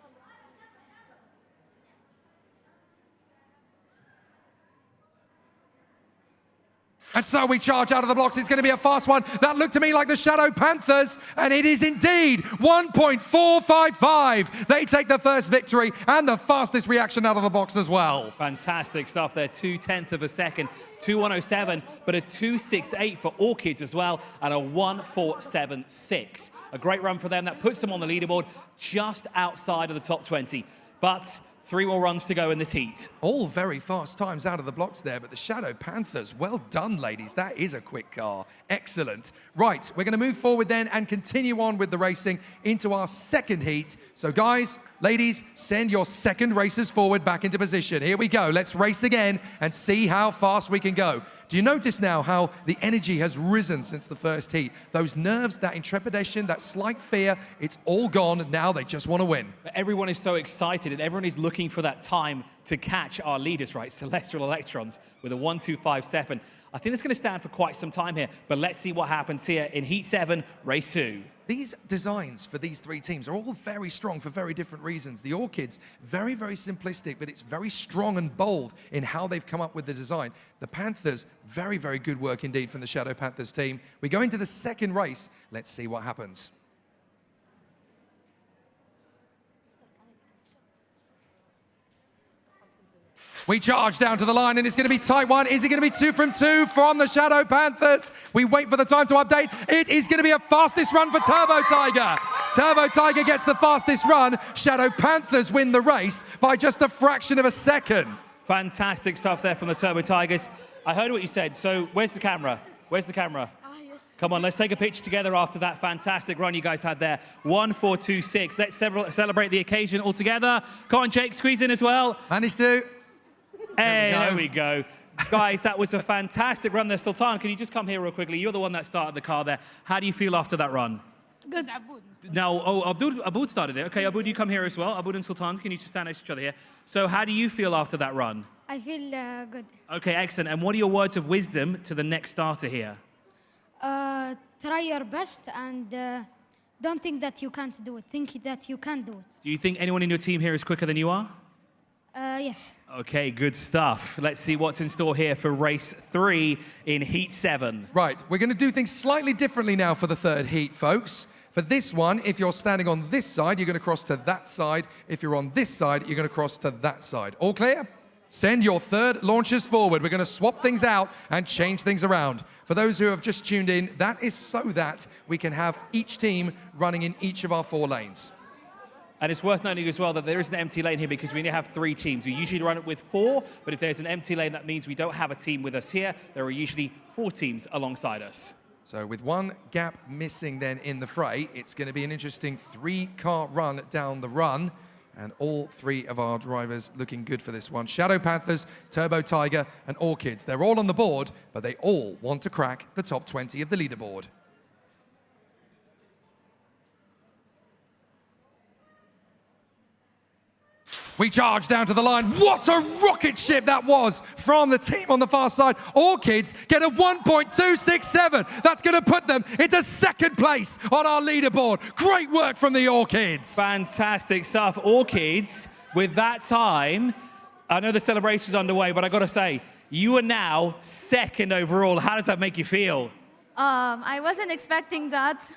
And so we charge out of the blocks. It's going to be a fast one. That looked to me like the Shadow Panthers, and it is indeed 1.455. They take the first victory and the fastest reaction out of the box as well. Fantastic stuff there. 0.2 of a second, 2:107, but a 2:68 for Orchids as well, and a 1:4.76. A great run for them. That puts them on the leaderboard just outside of the top 20. But 3 more runs to go in this heat. All very fast times out of the blocks there, but the Shadow Panthers, well done, ladies. That is a quick car. Excellent. Right, we're going to move forward then and continue on with the racing into our second heat. So guys, ladies, send your second racers forward back into position. Here we go. Let's race again and see how fast we can go. Do you notice now how the energy has risen since the first heat? Those nerves, that intrepidation, that slight fear, it's all gone. Now they just want to win. But everyone is so excited, and everyone is looking for that time to catch our leaders, right? Celestial Electrons with a 1:2.57. I think it's going to stand for quite some time here, but let's see what happens here in Heat 7, Race 2. These designs for these three teams are all very strong for very different reasons. The Orchids, very, very simplistic, but it's very strong and bold in how they've come up with the design. The Panthers, very, very good work indeed from the Shadow Panthers team. We go into the second race. Let's see what happens. We charge down to the line, and it's going to be tight one. Is it going to be 2 from 2 from the Shadow Panthers? We wait for the time to update. It is going to be a fastest run for Turbo Tiger. Turbo Tiger gets the fastest run. Shadow Panthers win the race by just a fraction of a second. Fantastic stuff there from the Turbo Tigers. I heard what you said, so where's the camera? Where's the camera? Come on, let's take a picture together after that fantastic run you guys had there. 1-4-2-6. Let's celebrate the occasion all together. Come on, Jake, squeeze in as well. Managed to. Hey, there we go. Guys, that was a fantastic run there. Sultan, can you just come here real quickly? You're the one that started the car there. How do you feel after that run? Good. Now, Aboud started it. Okay, Aboud, you come here as well. Aboud and Sultan, can you just stand next to each other here? So how do you feel after that run? I feel good. Okay, excellent. And what are your words of wisdom to the next starter here? Try your best and don't think that you can't do it. Think that you can do it. Do you think anyone in your team here is quicker than you are? Yes. Okay, good stuff. Let's see what's in store here for race 3 in heat 7. Right, we're going to do things slightly differently now for the third heat, folks. For this one, if you're standing on this side, you're going to cross to that side. If you're on this side, you're going to cross to that side. All clear? Send your third launchers forward. We're going to swap things out and change things around. For those who have just tuned in, that is so that we can have each team running in each of our 4 lanes. And it's worth noting as well that there is an empty lane here because we only have 3 teams. We usually run it with 4, but if there's an empty lane, that means we don't have a team with us here. There are usually 4 teams alongside us. So with one gap missing then in the fray, it's going to be an interesting 3-car run down the run. And all 3 of our drivers looking good for this one. Shadow Panthers, Turbo Tiger, and Orchids. They're all on the board, but they all want to crack the top 20 of the leaderboard. We charge down to the line. What a rocket ship that was from the team on the far side. Orchids get a 1.267. That's going to put them into second place on our leaderboard. Great work from the Orchids. Fantastic stuff. Orchids, with that time, I know the celebration's underway, but I got to say, you are now second overall. How does that make you feel? I wasn't expecting that.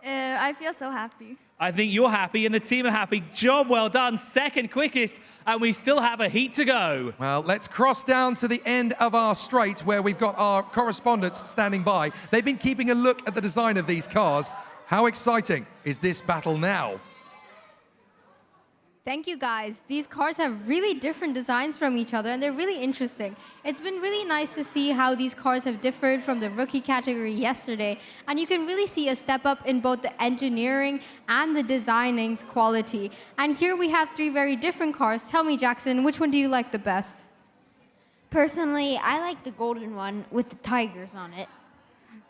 I feel so happy. I think you're happy and the team are happy. Job well done, second quickest, and we still have a heat to go. Well, let's cross down to the end of our straight where we've got our correspondents standing by. They've been keeping a look at the design of these cars. How exciting is this battle now? Thank you, guys. These cars have really different designs from each other, and they're really interesting. It's been really nice to see how these cars have differed from the rookie category yesterday, and you can really see a step up in both the engineering and the designing's quality. And here we have 3 very different cars. Tell me, Jackson, which one do you like the best? Personally, I like the golden one with the tigers on it.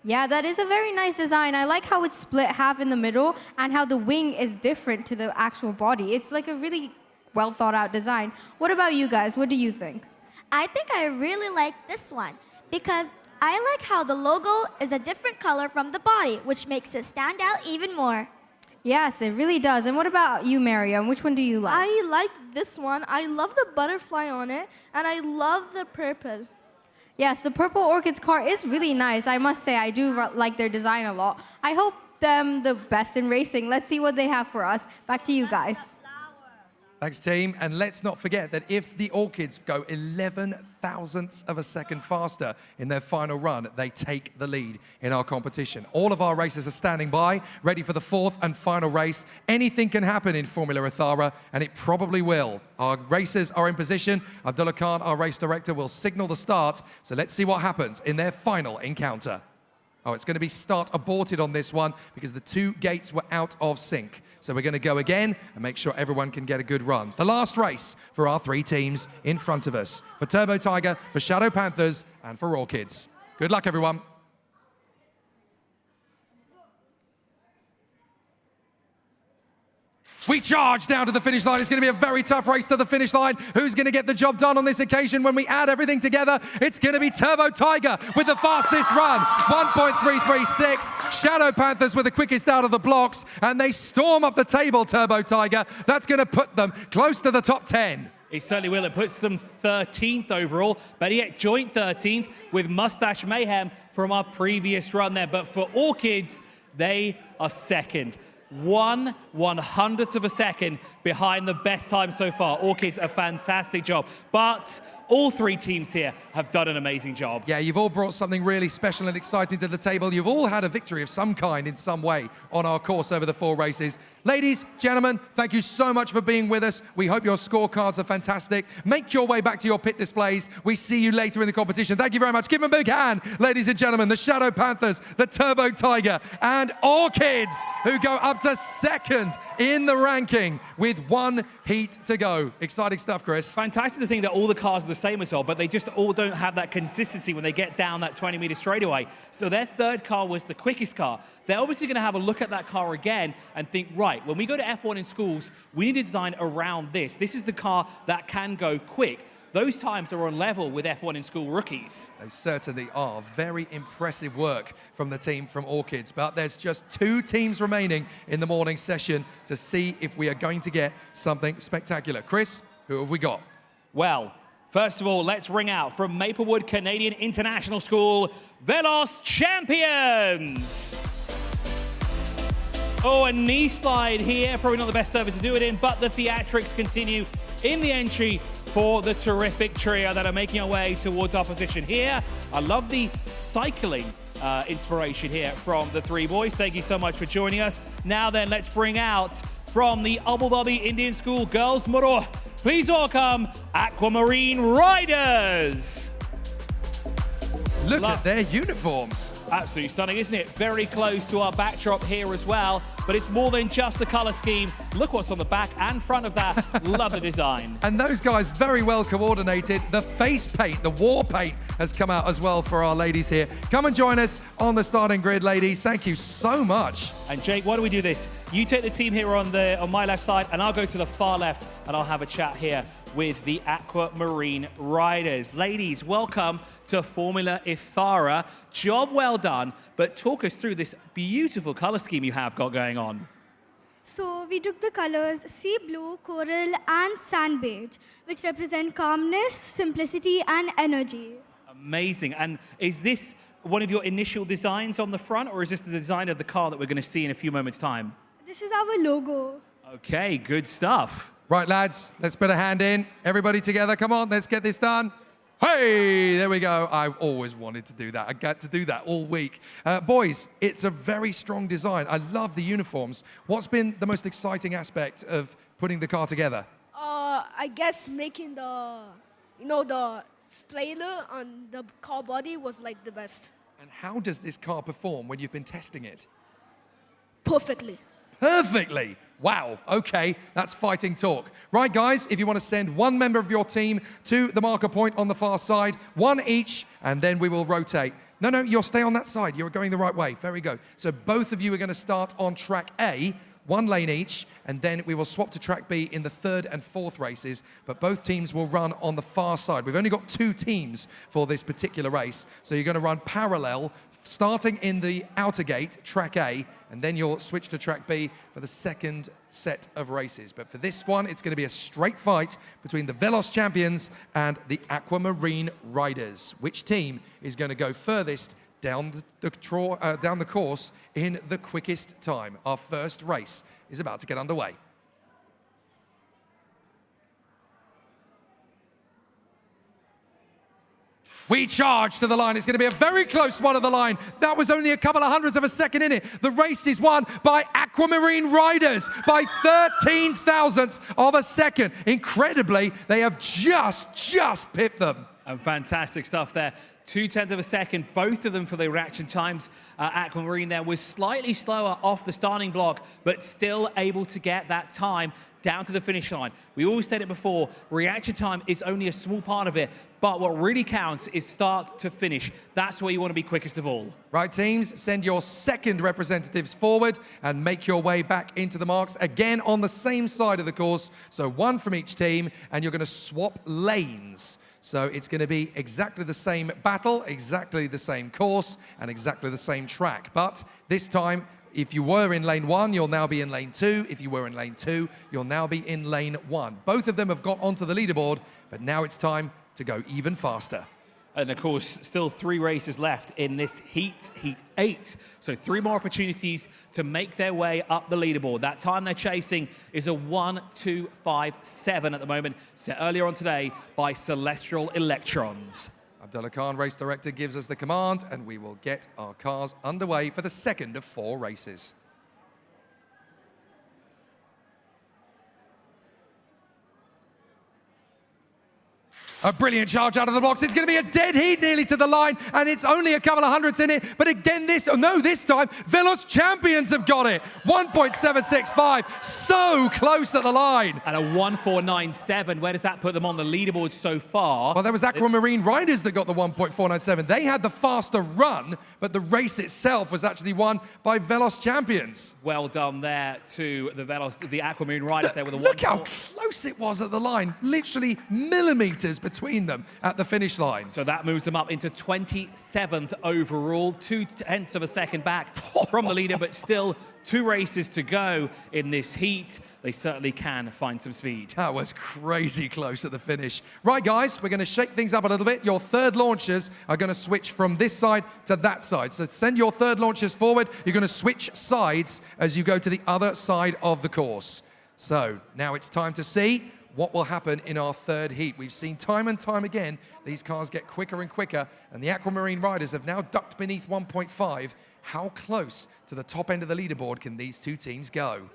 Yeah, that is a very nice design. I like how it's split half in the middle and how the wing is different to the actual body. It's like a really well thought out design. What about you guys? What do you think? I think I really like this one because I like how the logo is a different color from the body, which makes it stand out even more. Yes, it really does. And what about you, Mariam? Which one do you like? I like this one. I love the butterfly on it, and I love the purple. Yes, the purple Orchids car is really nice. I must say, I do like their design a lot. I hope them the best in racing. Let's see what they have for us. Back to you guys. Thanks, team. And let's not forget that if the Orchids go 11 thousandths of a second faster in their final run, they take the lead in our competition. All of our racers are standing by, ready for the 4th and final race. Anything can happen in Formula Ethara, and it probably will. Our racers are in position. Abdullah Khan, our race director, will signal the start. So let's see what happens in their final encounter. Oh, it's going to be start aborted on this one because the 2 gates were out of sync. So we're going to go again and make sure everyone can get a good run. The last race for our 3 teams in front of us. For Turbo Tiger, for Shadow Panthers, and for Orchids. Good luck, everyone. We charge down to the finish line. It's going to be a very tough race to the finish line. Who's going to get the job done on this occasion? When we add everything together, it's going to be Turbo Tiger with the fastest run, 1.336. Shadow Panthers with the quickest out of the blocks, and they storm up the table, Turbo Tiger. That's going to put them close to the top 10. It certainly will. It puts them 13th overall, but yet joint 13th with Mustache Mayhem from our previous run there. But for Orchids, they are second. 1/100th of a second behind the best time so far. Orchids, a fantastic job. But all three teams here have done an amazing job. Yeah, you've all brought something really special and exciting to the table. You've all had a victory of some kind in some way on our course over the 4 races. Ladies, gentlemen, thank you so much for being with us. We hope your scorecards are fantastic. Make your way back to your pit displays. We see you later in the competition. Thank you very much. Give them a big hand, ladies and gentlemen. The Shadow Panthers, the Turbo Tiger, and Orchids, who go up to second in the ranking with 1 heat to go. Exciting stuff, Chris. Fantastic to think that all the cars are the same as well, but they just all don't have that consistency when they get down that 20-meter straightaway. So their third car was the quickest car. They're obviously going to have a look at that car again and think, right, when we go to F1 in schools, we need to design around this. This is the car that can go quick. Those times are on level with F1 in school rookies. They certainly are. Very impressive work from the team from Orchids. But there's just 2 teams remaining in the morning session to see if we are going to get something spectacular. Chris, who have we got? Well, first of all, let's ring out from Maplewood Canadian International School, Velos Champions. Oh, a knee slide here. Probably not the best service to do it in, but the theatrics continue in the entry for the terrific trio that are making our way towards our position here. I love the cycling inspiration here from the 3 boys. Thank you so much for joining us. Now then, let's bring out from the Abu Dhabi Indian School Girls Murrah. Please welcome Aquamarine Riders. Look at their uniforms. Absolutely stunning, isn't it? Very close to our backdrop here as well. But it's more than just the color scheme. Look what's on the back and front of that. Love the design. And those guys very well coordinated. The face paint, the war paint has come out as well for our ladies here. Come and join us on the starting grid, ladies. Thank you so much. And Jake, why do we do this? You take the team here on my left side, and I'll go to the far left, and I'll have a chat here with the Aquamarine Riders. Ladies, welcome to Formula Ethara. Job well done, but talk us through this beautiful color scheme you have got going on. So we took the colors sea blue, coral, and sand beige, which represent calmness, simplicity, and energy. Amazing. And is this one of your initial designs on the front, or is this the design of the car that we're going to see in a few moments' time? This is our logo. Okay, good stuff. Right, lads, let's put a hand in. Everybody together, come on, let's get this done. Hey, there we go. I've always wanted to do that. I got to do that all week. Boys, it's a very strong design. I love the uniforms. What's been the most exciting aspect of putting the car together? I guess making the spoiler on the car body was like the best. And how does this car perform when you've been testing it? Perfectly. Perfectly. Wow, okay, that's fighting talk. Right, guys, if you want to send 1 member of your team to the marker point on the far side, 1 each, and then we will rotate. No, you'll stay on that side. You're going the right way. Very good. So both of you are going to start on track A, 1 lane each, and then we will swap to track B in the 3rd and 4th races, but both teams will run on the far side. We've only got 2 teams for this particular race, so you're going to run parallel, starting in the outer gate, track A, and then you'll switch to track B for the 2nd set of races. But for this one, it's going to be a straight fight between the Velos Champions and the Aquamarine Riders. Which team is going to go furthest down the course in the quickest time? Our first race is about to get underway. We charge to the line. It's going to be a very close one of the line. That was only a couple of hundredths of a second in it. The race is won by Aquamarine Riders by 13 thousandths of a second. Incredibly, they have just pipped them. And fantastic stuff there. 0.2 of a second, both of them for the reaction times. Aquamarine there was slightly slower off the starting block, but still able to get that time down to the finish line. We always said it before, reaction time is only a small part of it, but what really counts is start to finish. That's where you want to be quickest of all. Right, teams, send your second representatives forward and make your way back into the marks, again on the same side of the course. So one from each team, and you're going to swap lanes. So it's going to be exactly the same battle, exactly the same course, and exactly the same track. But this time, if you were in lane 1, you'll now be in lane 2. If you were in lane 2, you'll now be in lane 1. Both of them have got onto the leaderboard, but now it's time to go even faster. And of course, still 3 races left in this heat 8. So 3 more opportunities to make their way up the leaderboard. That time they're chasing is a 1:2:57 at the moment, set earlier on today by Celestial Electrons. Abdullah Khan, race director, gives us the command, and we will get our cars underway for the second of 4 races. A brilliant charge out of the blocks. It's going to be a dead heat nearly to the line, and it's only a couple of hundredths in it. But again, this time, Velos Champions have got it. 1.765, so close at the line. And a 1:497, where does that put them on the leaderboard so far? Well, there was Aquamarine Riders that got the 1.497. They had the faster run, but the race itself was actually won by Velos Champions. Well done there to the Aquamarine Riders there with a Look how close it was at the line. Literally millimeters between them at the finish line. So that moves them up into 27th overall, 0.2 of a second back from the leader, but still 2 races to go in this heat. They certainly can find some speed. That was crazy close at the finish. Right, guys, we're going to shake things up a little bit. Your third launchers are going to switch from this side to that side. So send your third launchers forward. You're going to switch sides as you go to the other side of the course. So now it's time to see what will happen in our third heat. We've seen time and time again, these cars get quicker and quicker, and the Aquamarine Riders have now ducked beneath 1.5. How close to the top end of the leaderboard can these 2 teams go?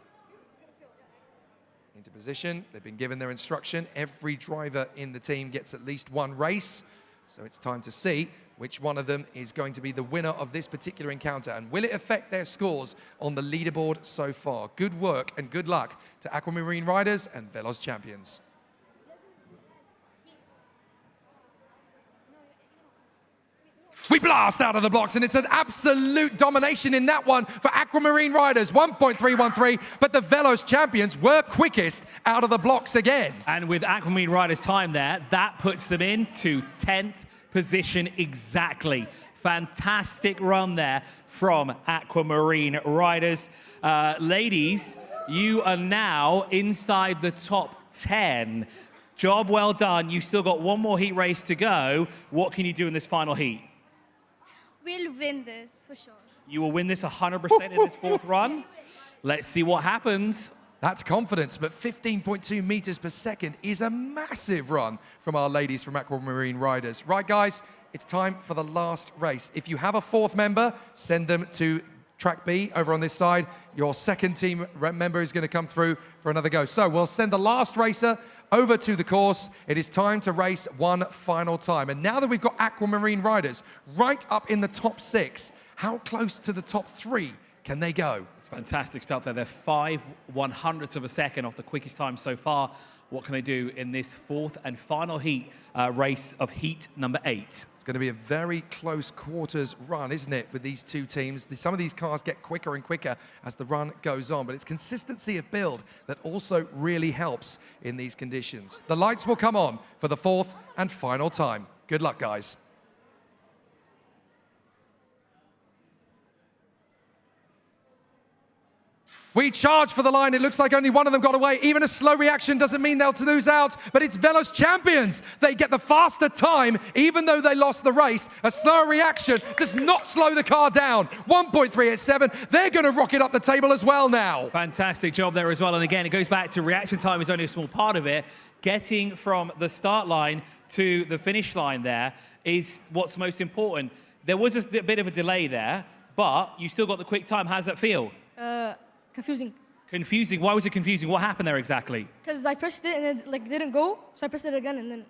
Into position, they've been given their instruction. Every driver in the team gets at least 1 race. So it's time to see which one of them is going to be the winner of this particular encounter. And will it affect their scores on the leaderboard so far? Good work and good luck to Aquamarine Riders and Velos Champions. We blast out of the blocks, and it's an absolute domination in that one for Aquamarine Riders, 1.313, but the Velos Champions were quickest out of the blocks again. And with Aquamarine Riders' time there, that puts them into 10th position exactly. Fantastic run there from Aquamarine Riders. Ladies, you are now inside the top 10. Job well done. You've still got 1 more heat race to go. What can you do in this final heat? We'll win this for sure. You will win this 100% in this 4th run. Let's see what happens. That's confidence, but 15.2 meters per second is a massive run from our ladies from Aquamarine Riders. Right, guys, it's time for the last race. If you have a 4th member, send them to track B over on this side. Your second team member is going to come through for another go. So we'll send the last racer over to the course. It is time to race one final time. And now that we've got Aquamarine Riders right up in the top 6, how close to the top 3 can they go? It's fantastic stuff there. They're 5/100ths of a second off the quickest time so far. What can they do in this 4th and final heat race of heat number 8? It's going to be a very close quarters run, isn't it, with these 2 teams? Some of these cars get quicker and quicker as the run goes on, but it's consistency of build that also really helps in these conditions. The lights will come on for the 4th and final time. Good luck, guys. We charge for the line. It looks like only one of them got away. Even a slow reaction doesn't mean they'll lose out, but it's Velos Champions. They get the faster time, even though they lost the race. A slower reaction does not slow the car down. 1.387. They're going to rocket up the table as well now. Fantastic job there as well. And again, it goes back to reaction time is only a small part of it. Getting from the start line to the finish line there is what's most important. There was a bit of a delay there, but you still got the quick time. How does that feel? Confusing. Confusing? Why was it confusing? What happened there exactly? Because I pressed it and it didn't go, so I pressed it again and then...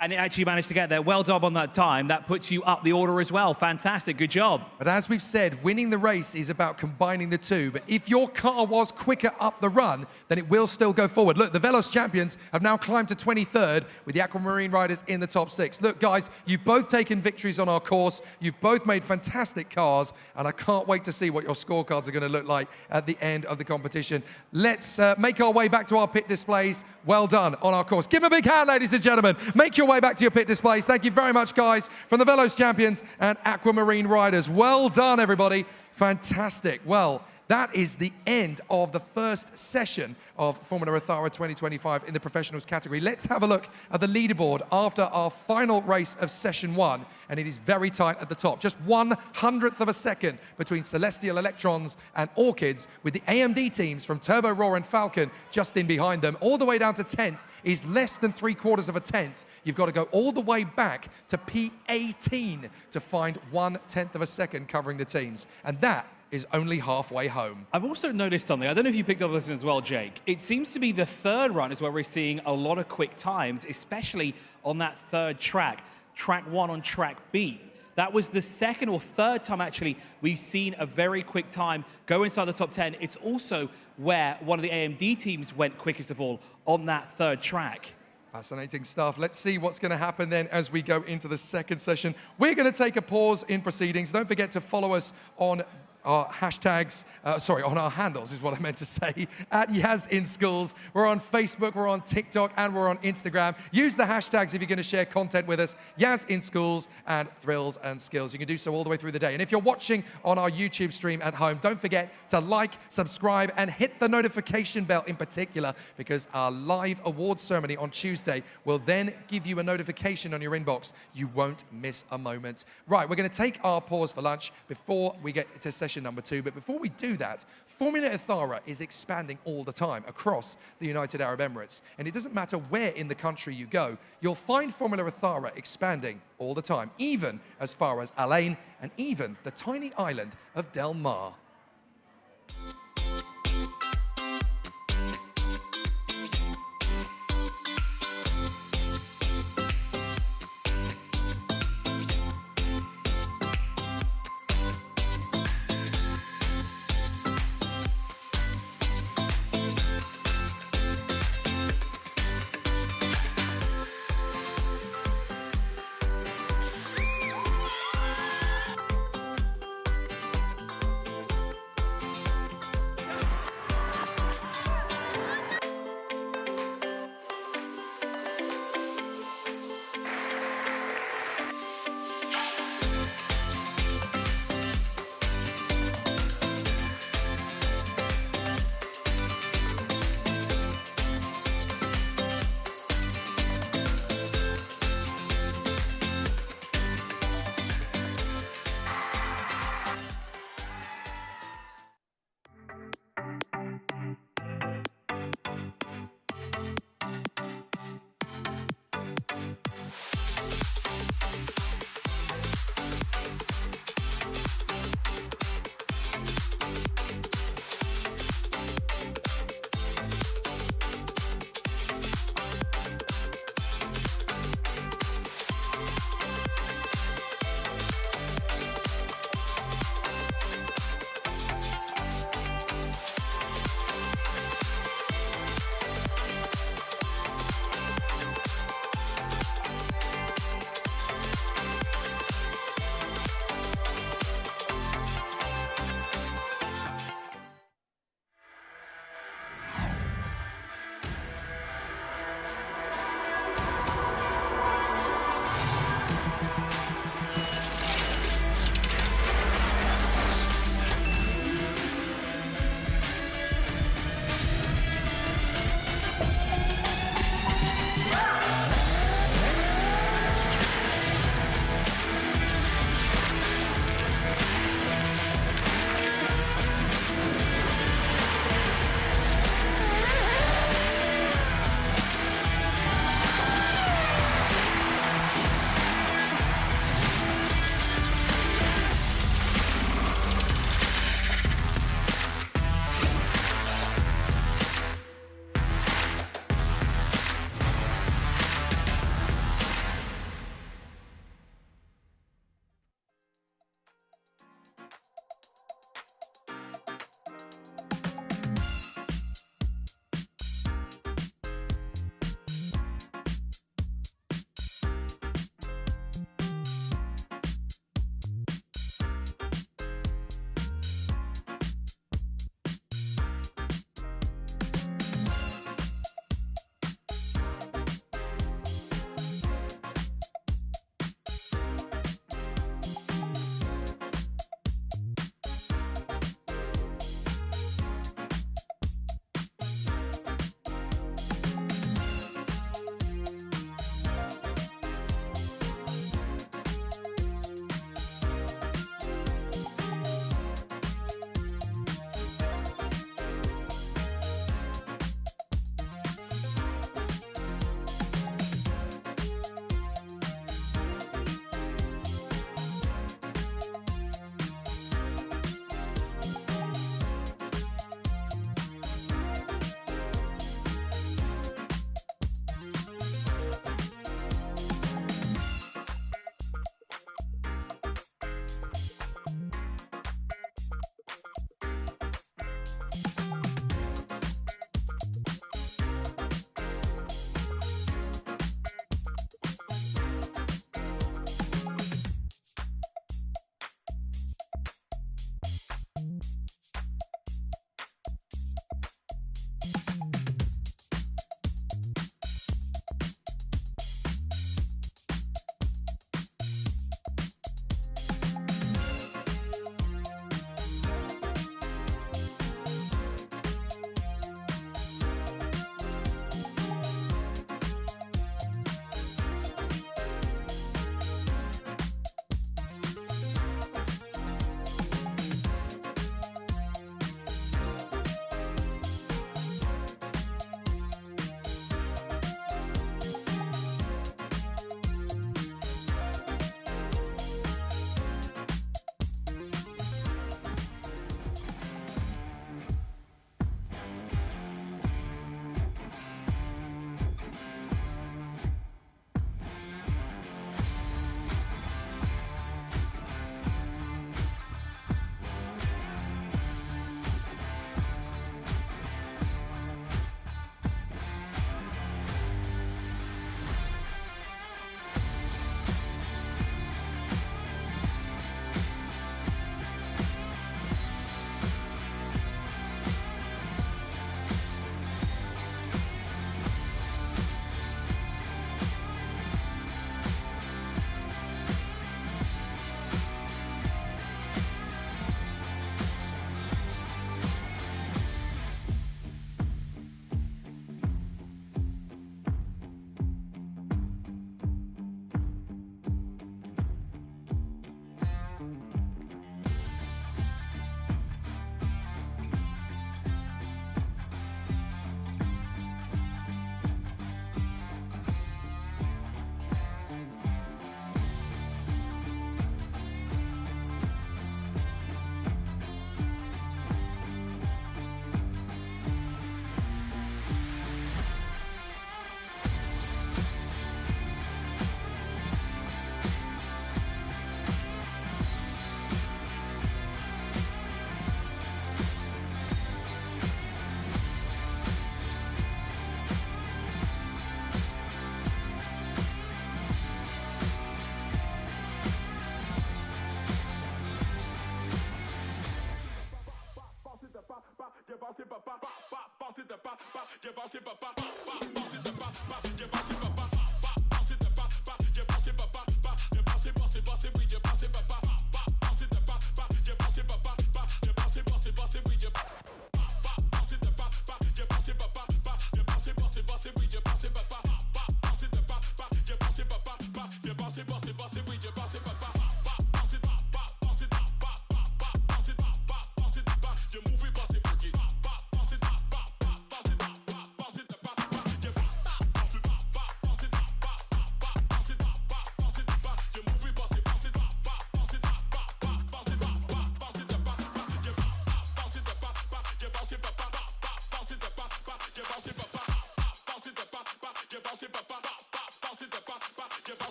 And it actually managed to get there. Well done on that time. That puts you up the order as well. Fantastic. Good job. But as we've said, winning the race is about combining the two. But if your car was quicker up the run, then it will still go forward. Look, the Velos champions have now climbed to 23rd with the Aquamarine riders in the top 6. Look, guys, you've both taken victories on our course. You've both made fantastic cars. And I can't wait to see what your scorecards are going to look like at the end of the competition. Let's make our way back to our pit displays. Well done on our course. Give them a big hand, ladies and gentlemen. Make your way back to your pit displays. Thank you very much, guys, from the Velos champions and Aquamarine riders. Well done, everybody. Fantastic. Well, that is the end of the first session of Formula Ethara 2025 in the professionals category. Let's have a look at the leaderboard after our final race of session 1, and it is very tight at the top. Just 1/100th of a second between Celestial Electrons and Orchids, with the AMD teams from Turbo Roar and Falcon just in behind them. All the way down to 10th is less than 3/4 of a tenth. You've got to go all the way back to P18 to find 1/10 of a second covering the teams. And that is only halfway home. I've also noticed something. I don't know if you picked up on this as well, Jake. It seems to be the third run is where we're seeing a lot of quick times, especially on that third track, track 1 on track B. That was the second or third time, actually, we've seen a very quick time go inside the top 10. It's also where one of the AMD teams went quickest of all on that third track. Fascinating stuff. Let's see what's going to happen then as we go into the second session. We're going to take a pause in proceedings. Don't forget to follow us on our hashtags, on our handles is what I meant to say, at Yas in Schools. We're on Facebook, we're on TikTok, and we're on Instagram. Use the hashtags if you're going to share content with us, Yas in Schools and Thrills and Skills. You can do so all the way through the day. And if you're watching on our YouTube stream at home, don't forget to like, subscribe, and hit the notification bell in particular, because our live awards ceremony on Tuesday will then give you a notification on your inbox. You won't miss a moment. Right, we're going to take our pause for lunch before we get to session number 2. But before we do that, Formula Ethara is expanding all the time across the United Arab Emirates. And it doesn't matter where in the country you go, you'll find Formula Ethara expanding all the time, even as far as Al Ain and even the tiny island of Del Mar.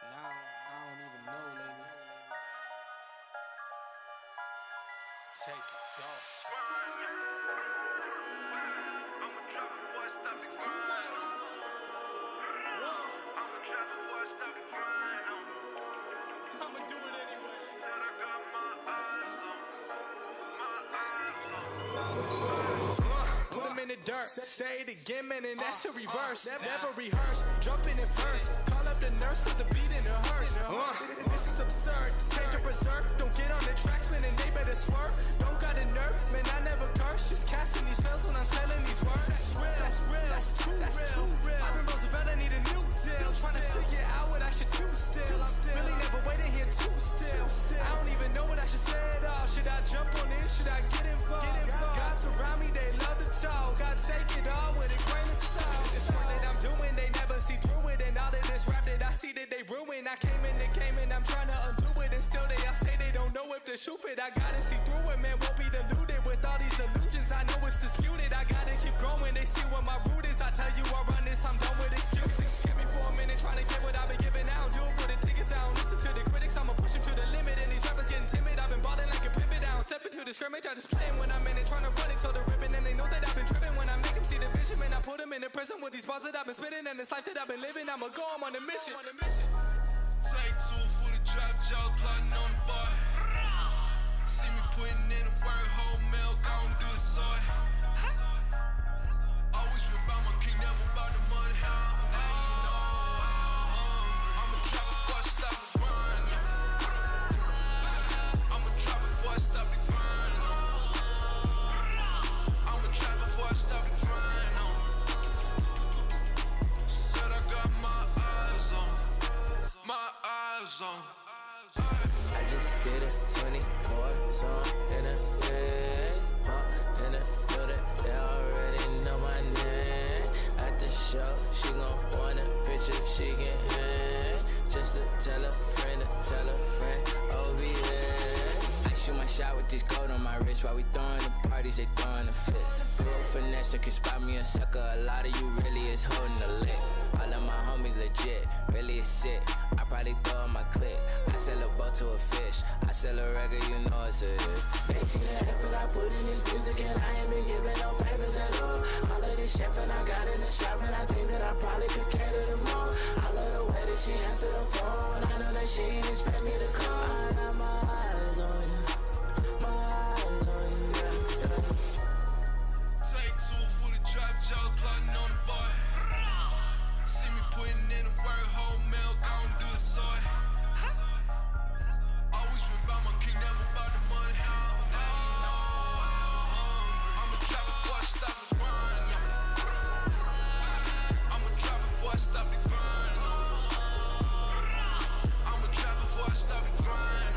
Now I don't even know lately. Take it, go. It's too much. Whoa. I'ma do it anyway. Put him in the dirt, say it again, man, and that's a reverse. Never rehearse, jumping in first. Call up the nurse, put the beat in the hearse. This is absurd, take the berserk. Don't get on the tracks, man, and they better swerve. Don't got a nerve, man, I never curse. Just casting these spells when I'm spelling these words. That's real, that's too real. I've been Roosevelt, I need a new deal. Trying to figure out what I should do still. I'm really never waiting here too still. I don't even know what I should say at all. Should I jump on in? Should I get involved? God surround me, they love to talk. I take it all with a grain of salt. This work that I'm doing, they never see through it. And all of this rap that I see that they ruin. I came in the game and I'm trying to undo it. And still they all say they don't know if the shoe fit. I gotta see through it, man, won't be deluded. With all these illusions, I know it's disputed. I gotta keep growing, they see what my root is. I tell you I run this, I'm done with excuses. Give me for a minute, trying to get what I've been giving out. Do it for the tickets, I don't listen to the critics. I'ma push them to the limit. And these rappers getting timid, I've been balling like a pivot. I don't step into the scrimmage, I just play them when I'm in it. Trying to run it till the ribbon. And they know that I've been tripping when I make them see the vision. Man, I put them in the prison with these bars that I've been spitting. And this life that I've been living, I'ma go, I'm on a mission. Take two for the drop, jaw plotting on the boy. See me putting in the work, whole milk, I don't do the soy. Always been about my king, never about the money. Now you know I'ma drop before I stop the grind. I'ma drop before I stop the grind. I'ma drop before I stop the grind. Said I got my eyes on. My eyes on. I just did it 24 song in a bitch. In the building, they already know my name. At the show, she gon' want a picture she can hang. Just to tell a friend, OBS. I shoot my shot with this gold on my wrist while we throwing the parties, they throwing the fit. Throw a finesse, so can spot me a sucker. A lot of you really is holding the lick. All of my homies legit, really is shit. I probably throw in my clip. I sell a boat to a fish. I sell a record, you know it's a hit. They see the effort I put in this music, and I ain't been giving no favors at all. All of this chef and I got in the shop, and I think that I probably could cater them all. I love the way that she answered the phone. I know that she ain't expect me to call. I got my eyes on you. My eyes on you, yeah. Take two for the drop, jaw plotting on the boy. See me putting in the work, whole milk, I don't do the soy. Always been about my king, never about the money. Now you know I'ma drop before I stop the grind. I'ma drop before I stop the grind. I'ma drop before I stop the grind.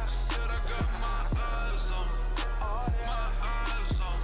Said I got my eyes on. My eyes on.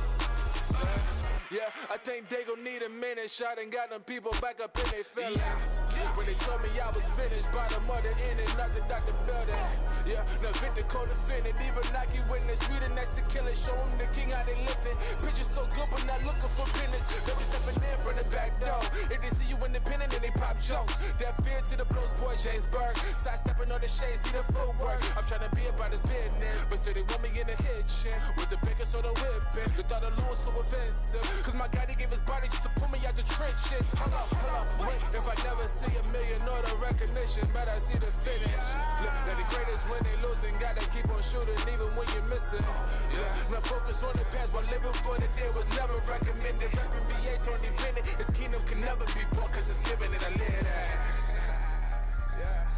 Yeah, I think they gon' need a minute. Shot and got them people back up in their feelings. When they told me I was finished, bottom of the end and knocked it out the building. Yeah, now Victor co-defendant, even Nike witness. We the next to kill it, show them the king how they living. Pictures so good, but not looking for business. They be stepping in from the back door. If they see you independent, then they pop jokes. That fear to the blows, boy James Burke. Side stepping on the shade, see the footwork. I'm trying to be about this business, but still they want me in the kitchen with the bacon soda whipping. The thought alone so offensive, cause my guy, he gave his body just to pull me out the trenches. Hold up, wait. If I never see a million or the recognition, but I see the finish. Look, they're the greatest when they losing. Gotta keep on shooting even when you're missing. Yeah, now focus on the past while living for the day was never recommended. Reppin' VA, Tony Bennett. His kingdom can never be bought cause it's given and I live that. Yeah.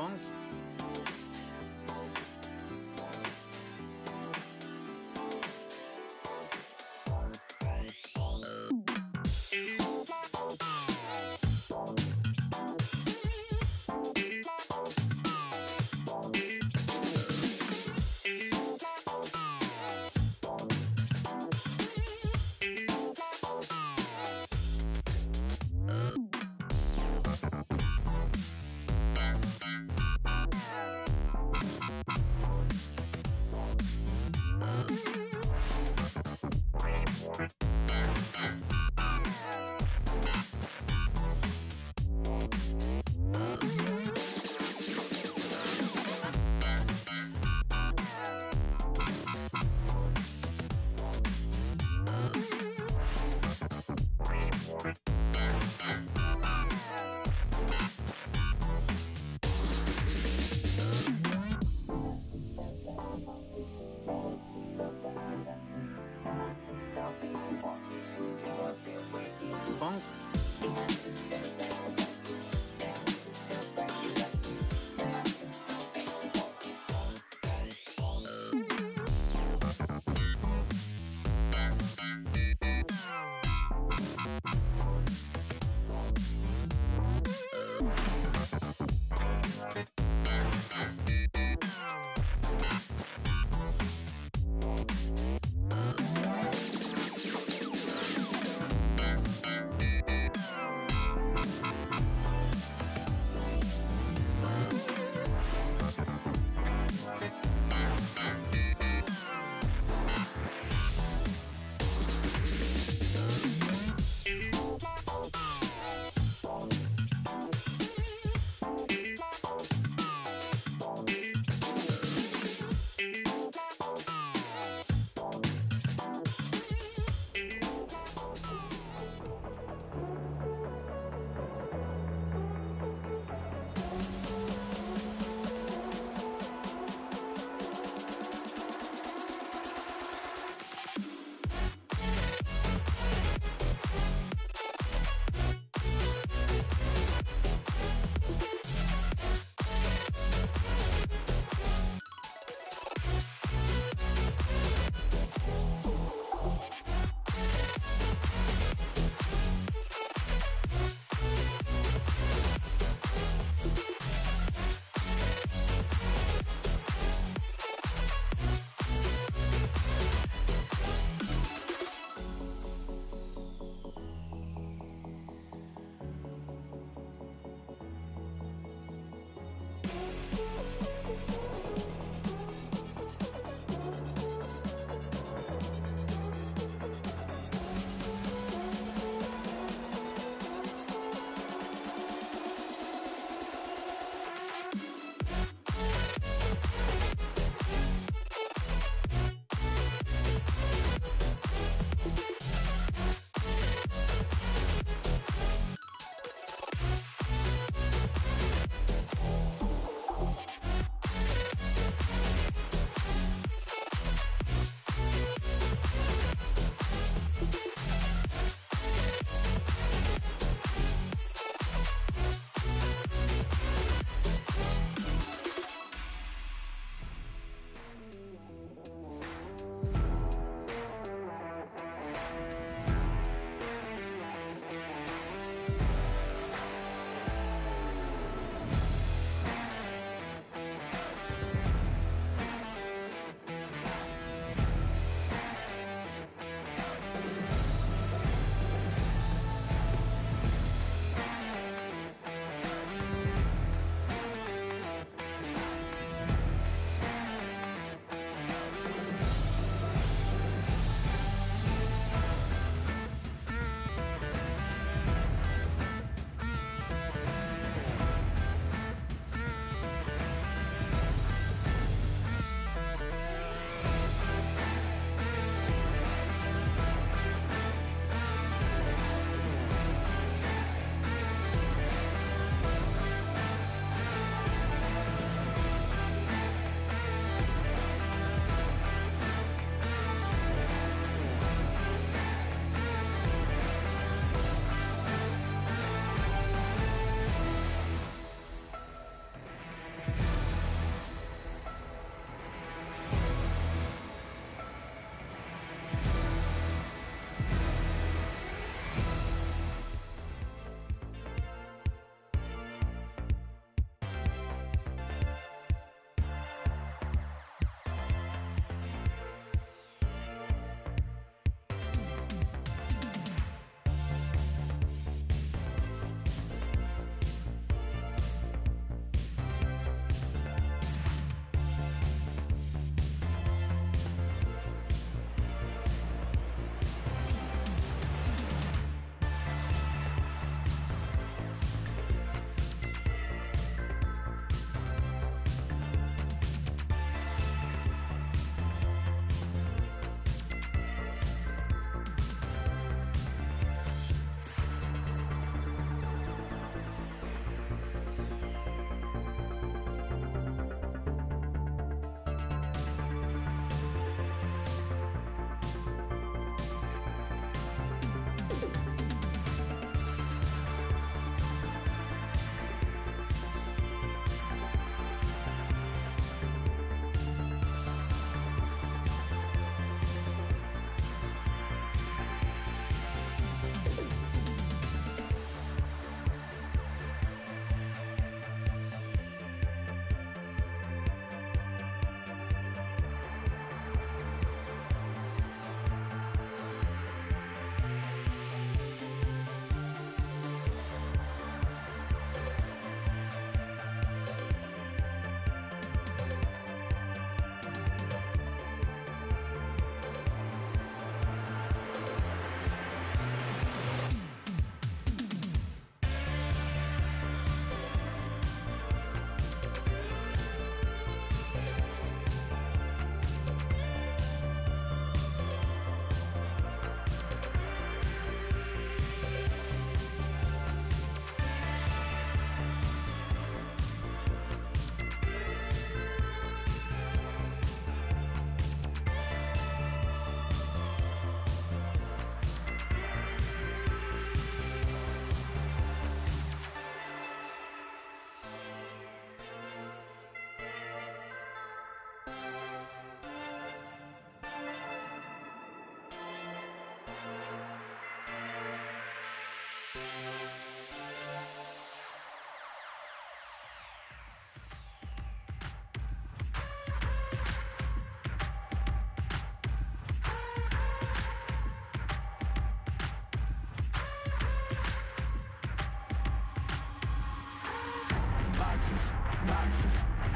song.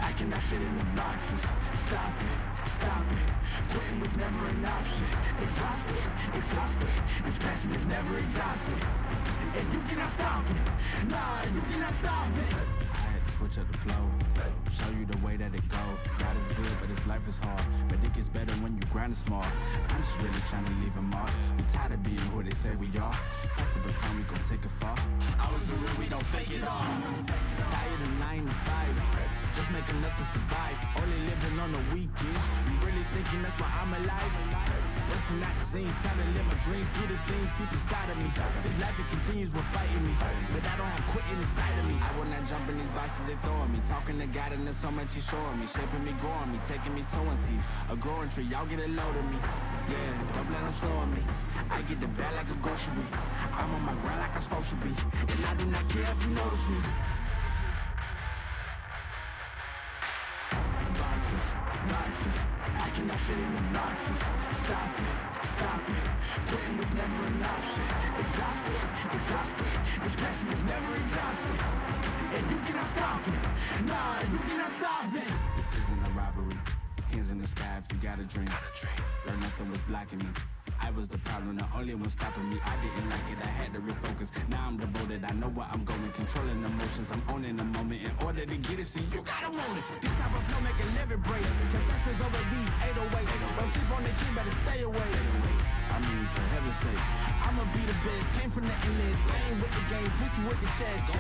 I cannot fit in the boxes. Stop it, stop it. Quitting was never an option. Exhausted, exhausted. This passion is never exhausted. And you cannot stop it. Nah, you cannot stop it. I had to switch up the flow, show you the way that it go. God is good, but his life is hard. But it gets better when you grind small. I'm just really trying to leave a mark. We tired of being who they say we are. That's the baton, we gon' take it far. Always been real, we don't fake it all. Tired of 9 to 5, just make enough to survive. Only living on the weekends. You really thinking that's why I'm alive? Busting out the scenes, time to live my dreams, do the things deep inside of me. This life, it continues when fighting me, but I don't have quitting inside of me. I will not jump in these vices they throwing me. Talking to God and there's so much he's showing me. Shaping me, growing me, taking me sowing seeds. A growing tree, y'all get a load of me. Yeah, don't let them slow on me. I get the bag like a grocery. I'm on my grind like I'm supposed to be. And I do not care if you notice me. Boxes, boxes. I cannot fit in the boxes. Stop it, stop it. Quitting was never an option. Exhausted, exhausted. This passion is never exhausted. And you cannot stop it. Nah, you cannot stop it. This isn't a robbery. Hands in the sky if you got a dream. Learn nothing was blocking me. I was the problem, the only one stopping me. I didn't like it, I had to refocus. Now I'm devoted, I know where I'm going. Controlling emotions, I'm owning the moment. In order to get it, see, you gotta want it. This type of flow make a living break. Confessions over these 808s. Don't sleep on the key, better stay away. I mean, for heaven's sake, I'ma be the best. Came from the endless, I ain't with the games, bitch with the chest.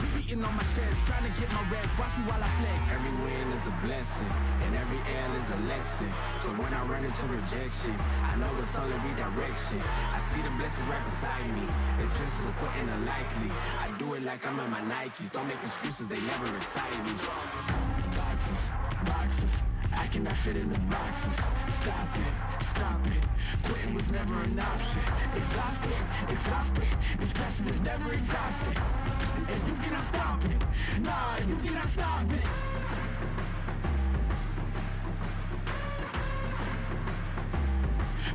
Be beating on my chest, trying to get my rest. Watch me while I flex. Every win is a blessing, and every L is a lesson. So when I run into rejection, I know it's only redirection. I see the blessings right beside me. The chances of quitting are likely. I do it like I'm in my Nikes. Don't make excuses, they never excite me. Boxes, boxes. I cannot fit in the boxes. Stop it, stop it. Quitting was never an option. Exhausted, exhausted. This passion is never exhausted. And you cannot stop it. Nah, you cannot stop it.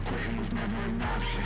Quitting was never an option.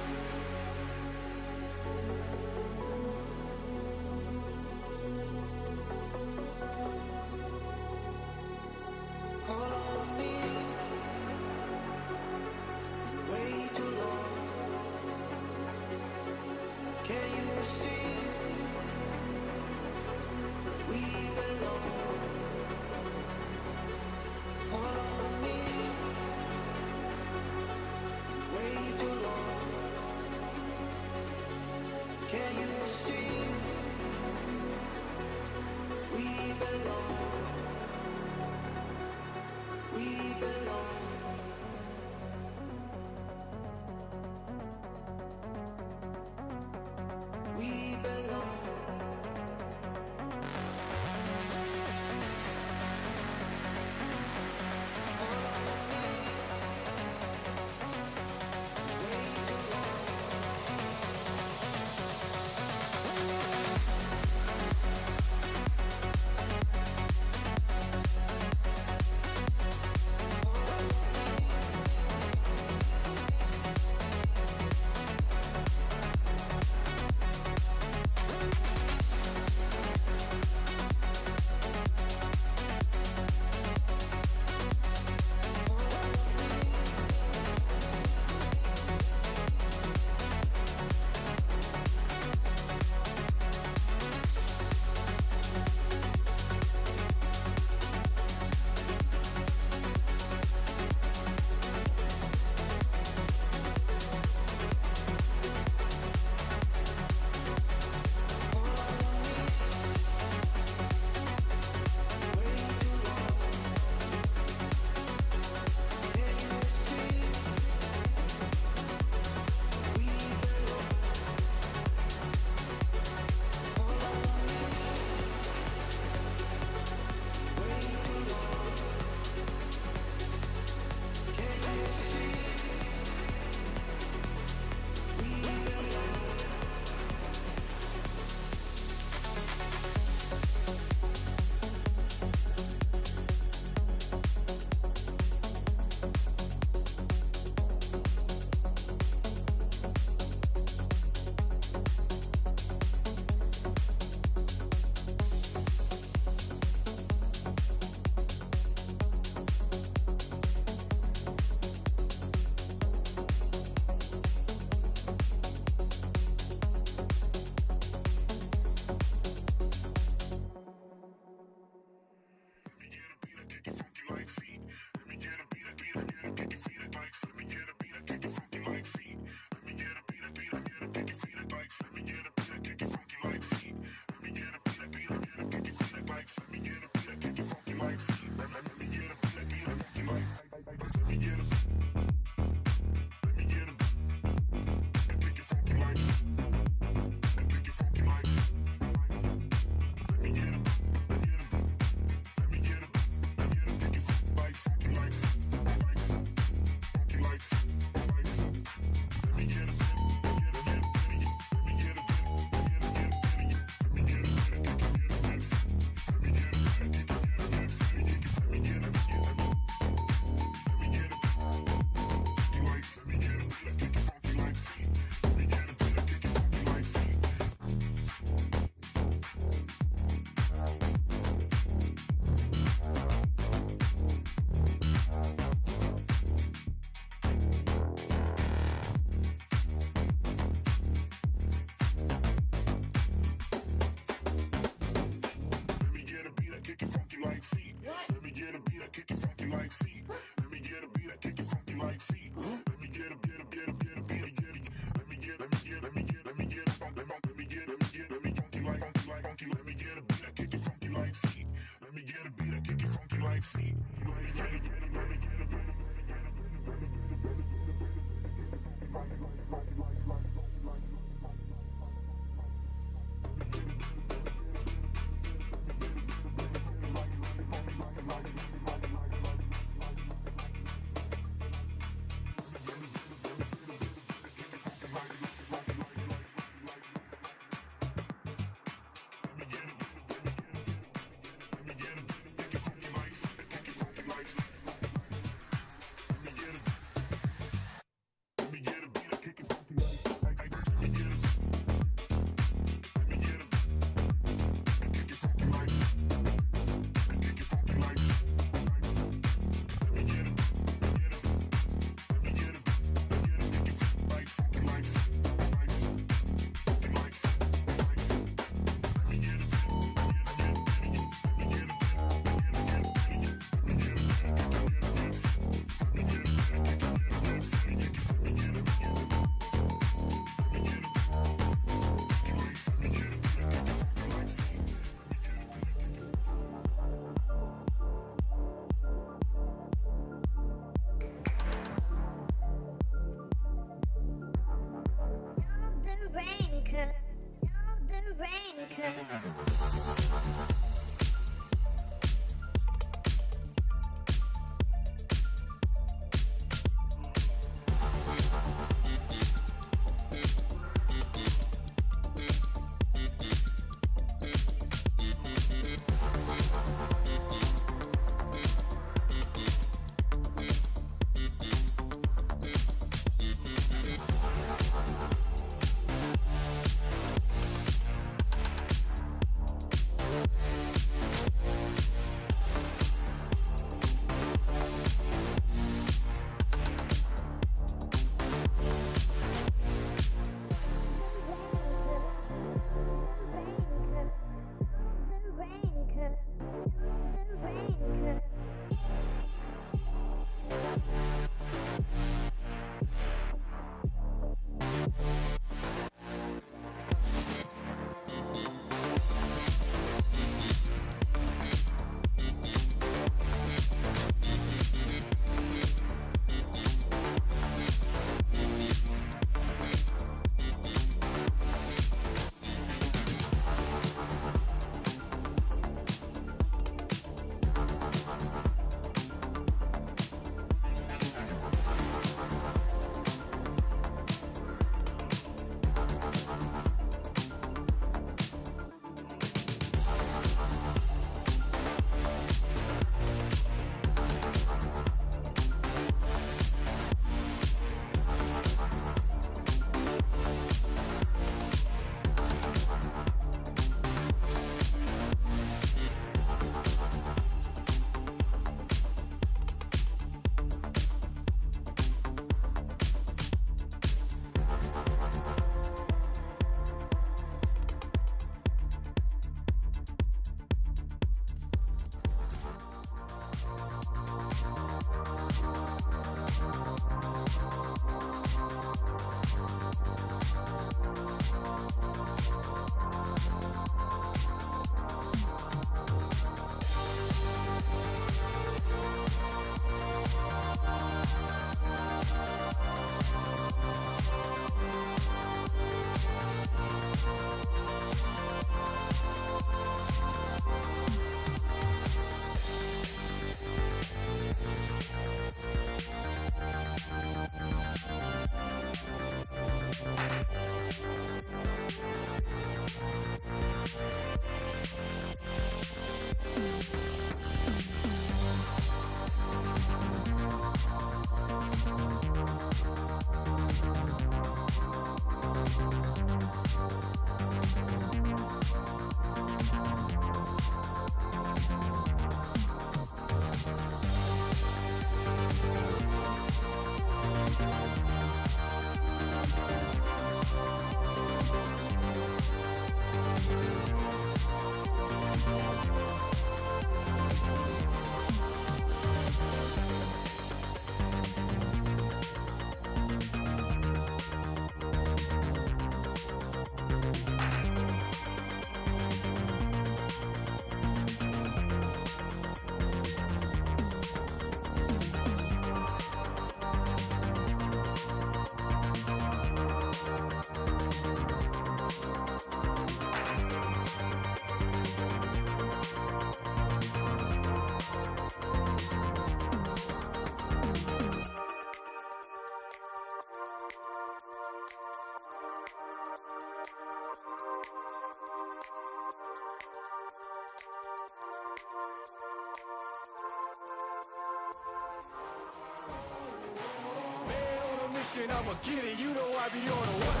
mission, I'ma get it. You know I be on a what?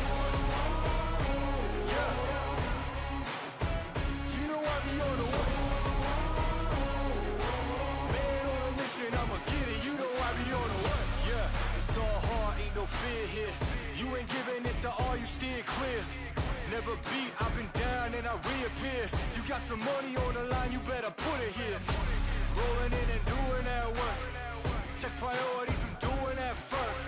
Yeah. You know I be on a what? Man on a mission, I'ma get it. You know I be on a what? Yeah. It's all hard, ain't no fear here. You ain't giving this at all, you steer clear. Never beat, I've been down and I reappear. You got some money on the line, you better put it here. Rolling in and doing that work. Check priorities, I'm doing that first.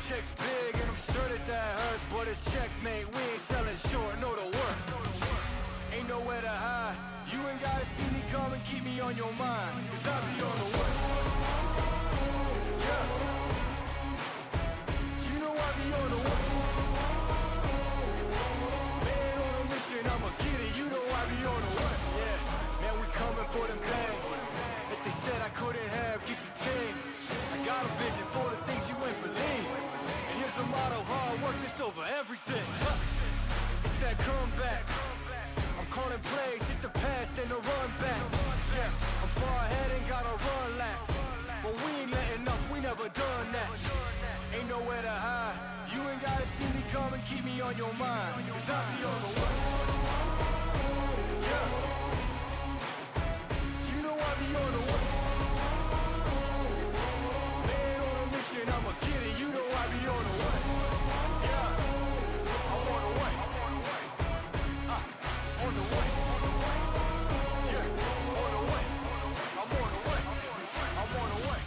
Checks big and I'm sure that hurts. But it's checkmate, we ain't selling short, know the work. Ain't nowhere to hide. You ain't gotta see me come and keep me on your mind. Cause I be on the work. Yeah. You know I be on the work. Man on a mission, I'ma get it. You know I be on the work. Yeah, man, we coming for them bags. If they said I couldn't have, get the team. I got a vision for the things you ain't believe. And here's the motto, hard work, this over everything. It's that comeback. I'm calling plays, hit the pass, then the run back. Yeah, I'm far ahead and gotta run laps. But we ain't letting up, we never done that. Ain't nowhere to hide. You ain't gotta see me come and keep me on your mind. Cause I be on the way. Yeah. You know I be on the way. Man on a mission, I'ma get it. You know I be on the way. Yeah. I'm on the way. On the way. Yeah. On the way. I'm on the way. I'm on the way.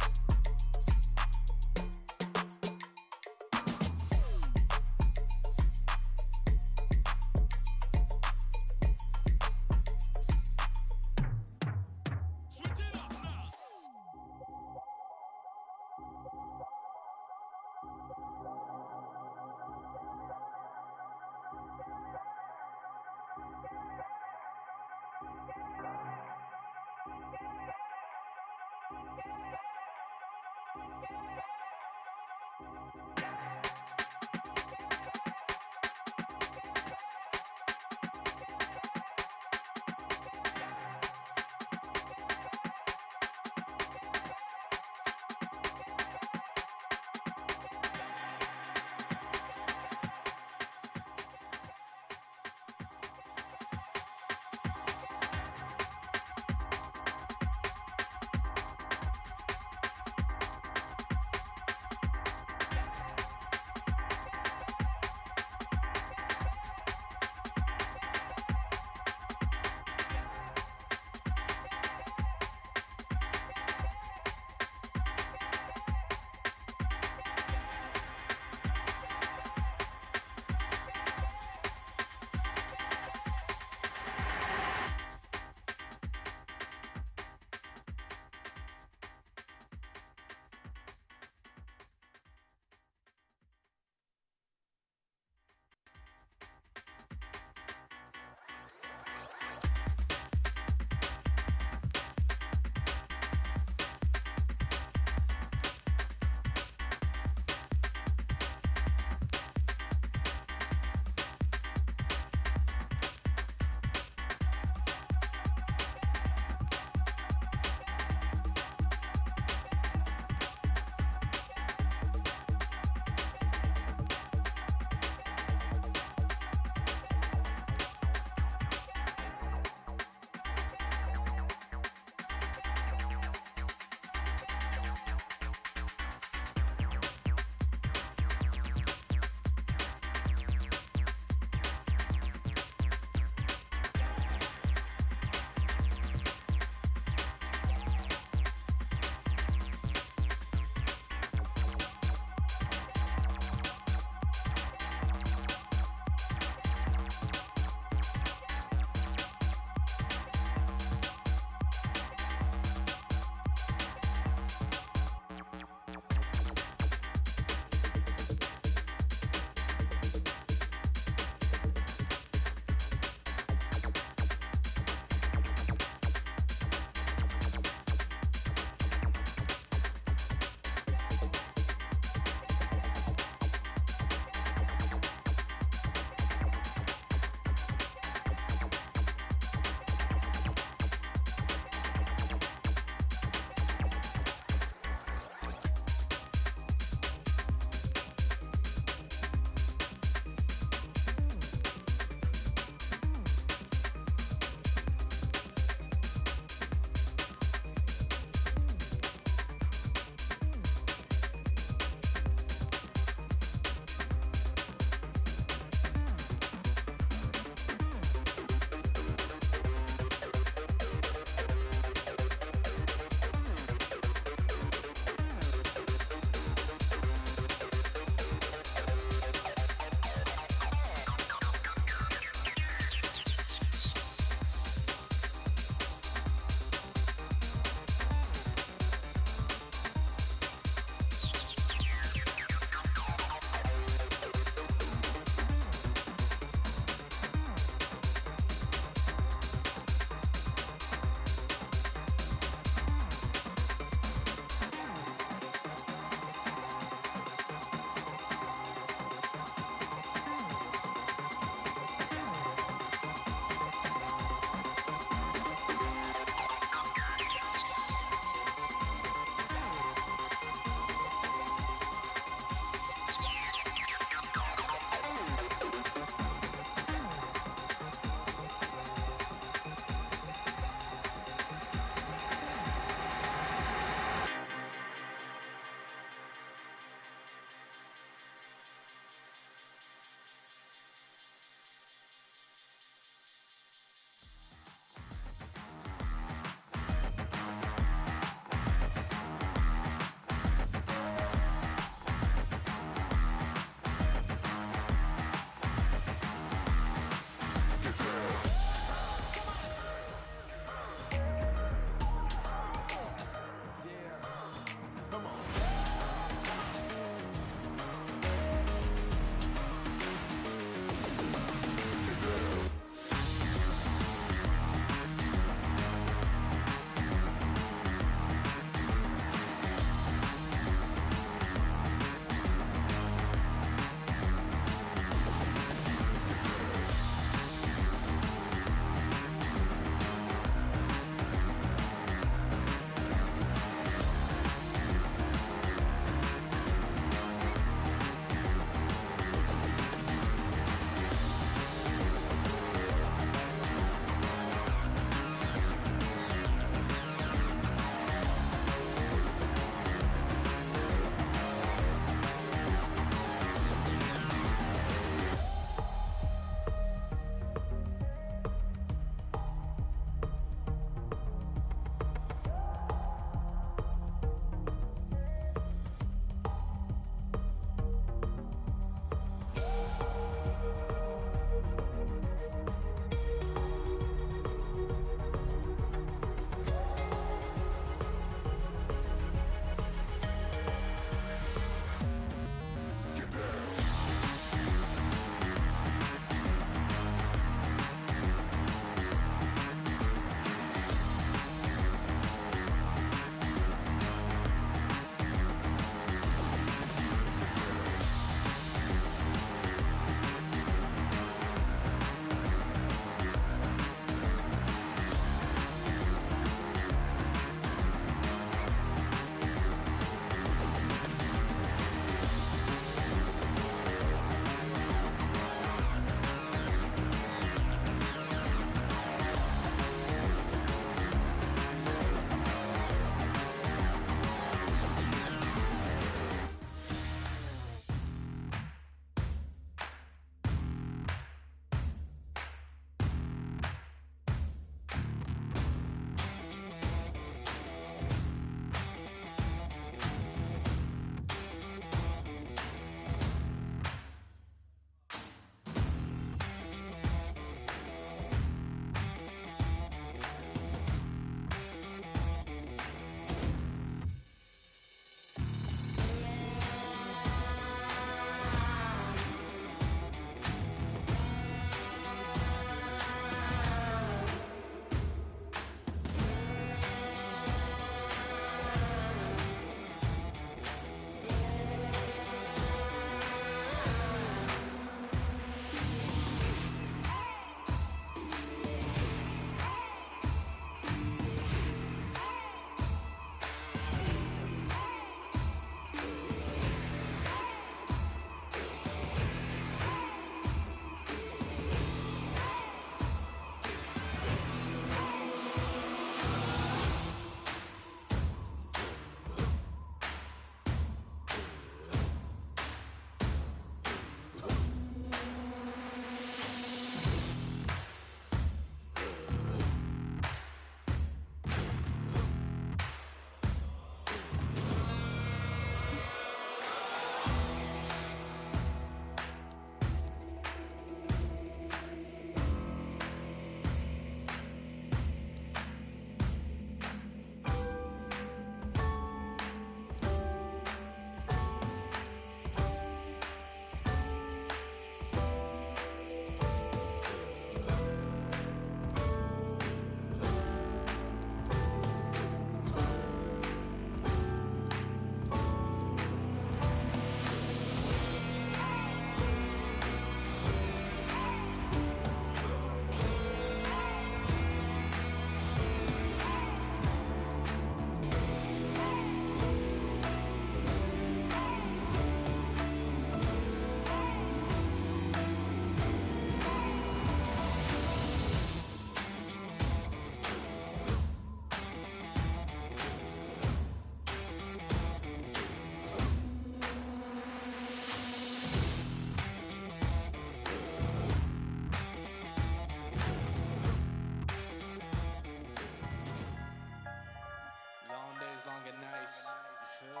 long and nice. You feel?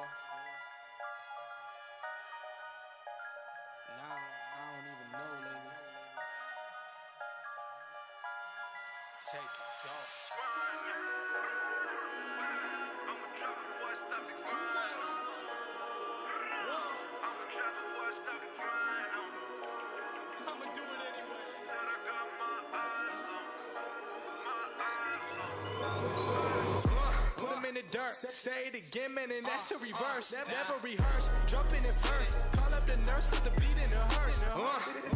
Now I don't even know lately. Take it, go. It's too much. I'ma do it anyway. Put 'em in the dirt. Say it again, man, and that's a reverse. Never rehearse. Jumping in first. Call up the nurse, put the beat in the hearse.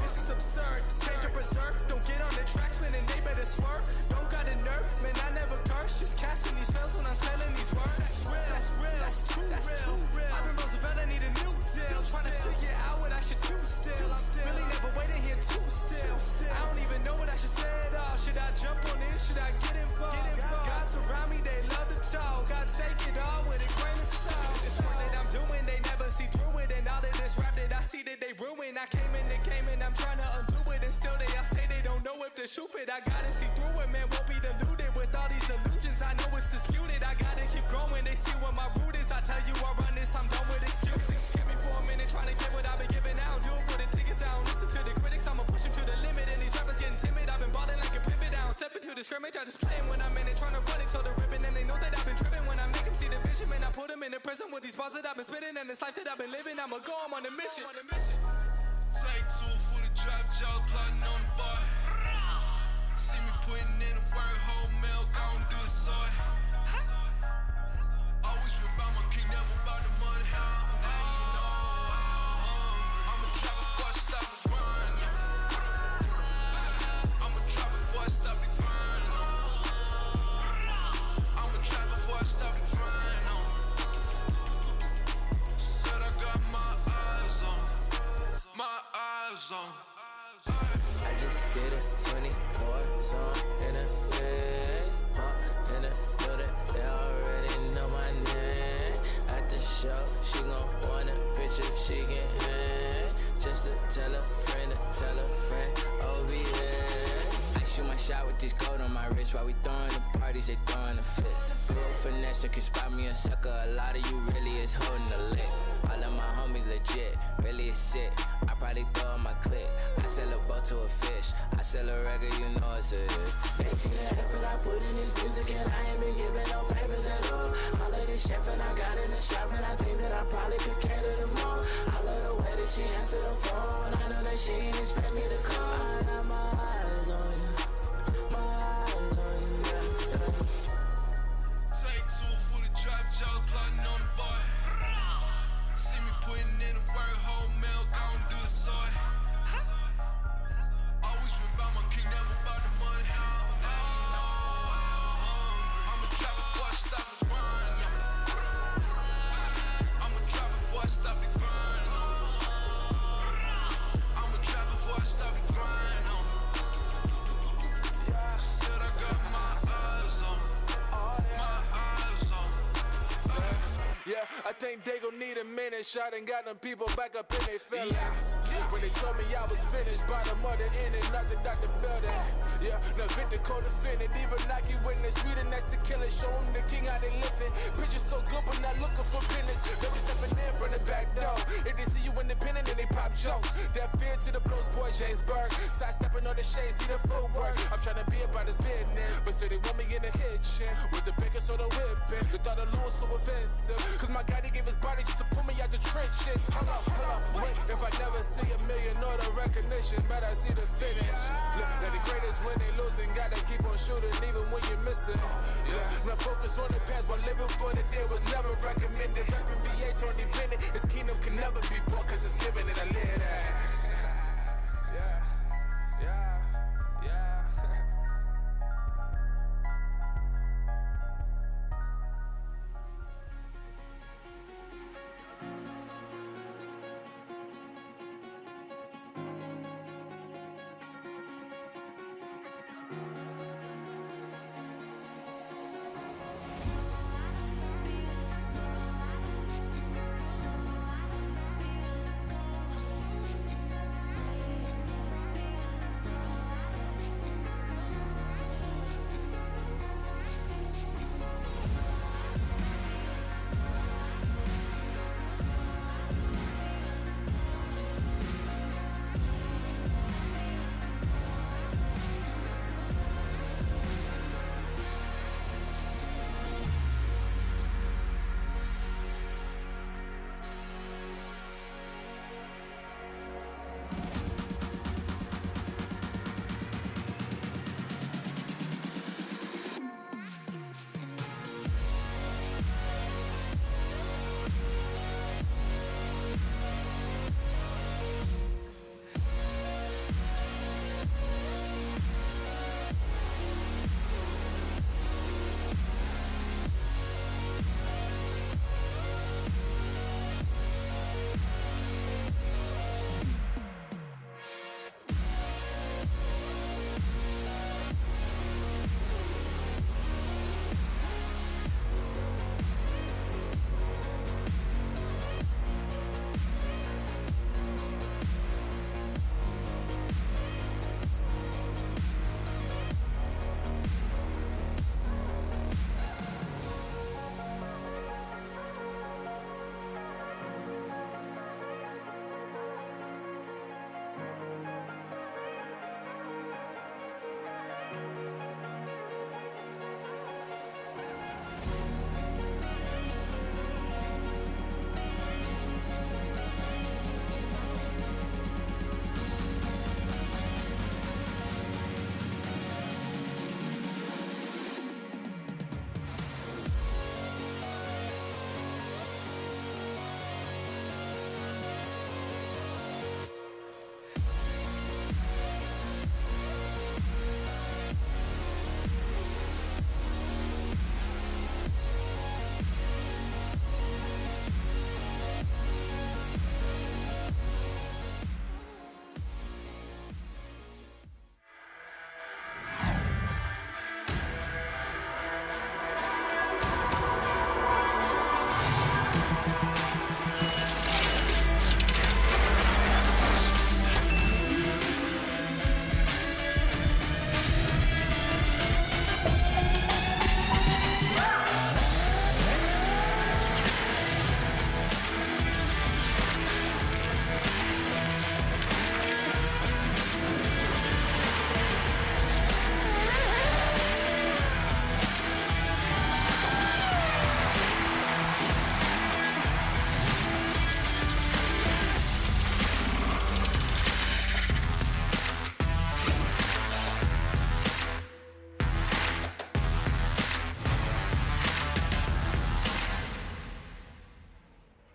This is absurd. Take to berserk. Don't get on the tracks, man, and they better swerve. Don't got a nerve, man, I never curse. Just casting these spells when I'm spelling these words. That's real. That's real. That's too real. I've been Roosevelt, I need a new deal. Trying to figure out what I should do still. I'm really never waiting here too still. I don't even know what I should say at all. Should I jump on in? Should I get involved? God surround me, they love to talk. I take it all with a grain of salt. This work that I'm doing, they never see through it. And all of this rap that I see that they ruin. I came in the game and I'm trying to undo it. And still they all say they don't know if the shoe fit. I gotta see through it, man, won't be deluded with all these illusions. I know it's disputed. I gotta keep growing. They see what my root is. I tell you I run this, I'm done with excuses. Give me for a minute, trying to get what I've been giving out. Do it for the tickets, I don't listen to the critics. I'ma push them to the limit. And these rappers getting timid. I've been balling like a pivot. I don't step into the scrimmage. I just play 'em when I'm in it. Trying to run it till they're ripping. And they know that I've been tripping. When I make them see the vision, man, I put them in the prison with these bars that I've been spitting. And this life that I've been living, I'ma go, I'm on a mission. Take two for the drop, jaw plotting on the boy. See me putting in the work, whole milk, I don't do the soy. Always been about my king, never about the money. Now you know I'm a trap before I stop the grind. I'm a trap before I stop the grind. I'm a trap before I stop the grind. Said I got my eyes on. My eyes on. I just did it 24 song in a bed, in a building, they already know my name. At the show, she gon' want a picture if she can hang. Just to tell a friend, oh yeah. I shoot my shot with this gold on my wrist while we throwing the parties, they throwing the fit. Grew up finesse, can spot me a sucker, a lot of you really is holding the lick. All of my homies legit, really is shit. I probably throw my clip. I sell a boat to a fish. I sell a record, you know it's a hit. They see the effort I put in this music and I ain't been giving no favors at all. All of this chef and I got in the shop and I think that I probably could cater them all. I love the way that she answered the phone. I know that she ain't expect me to call. I got my eyes on you. My eyes on you, yeah. Take two for the drop, jaw plotting on the boy. See me putting in the work, whole milk, I don't do the soy. Always been about my king, never about the money. Now you know I'm a trap before I stop the grind. I'm a trap before I stop the grind. I'm a trap before I stop the grind. Said I got my eyes on. My eyes on. Yeah, I think they gon' need a minute. Shot and got them people back up in their feelings. When they told me I was finished, by the mother in it, nothing out the building. Yeah, the victim co-defendant, even Nike witness. We the next to kill it, show them the king how they living. Pictures so good, but not looking for business. They be stepping in from the back door. If they see you independent, then they pop jokes. That fear to the blows, boy James Burke. Side stepping on the shade, see the footwork. I'm trying to be about this business, but still they want me in the kitchen with the baking soda whipping. The thought of Lewis so offensive, cause my guy, they gave his body just to pull me out the trenches. Hold up, wait. If I never see a million or the recognition, but I see the finish. Look, they're the greatest when they losing. Gotta keep on shooting even when you're missing. Yeah, now focus on the past while living for the day was never recommended. Reppin' VA, Tony Bennett. His kingdom can never be bought cause it's given and I live that. Yeah, yeah, yeah.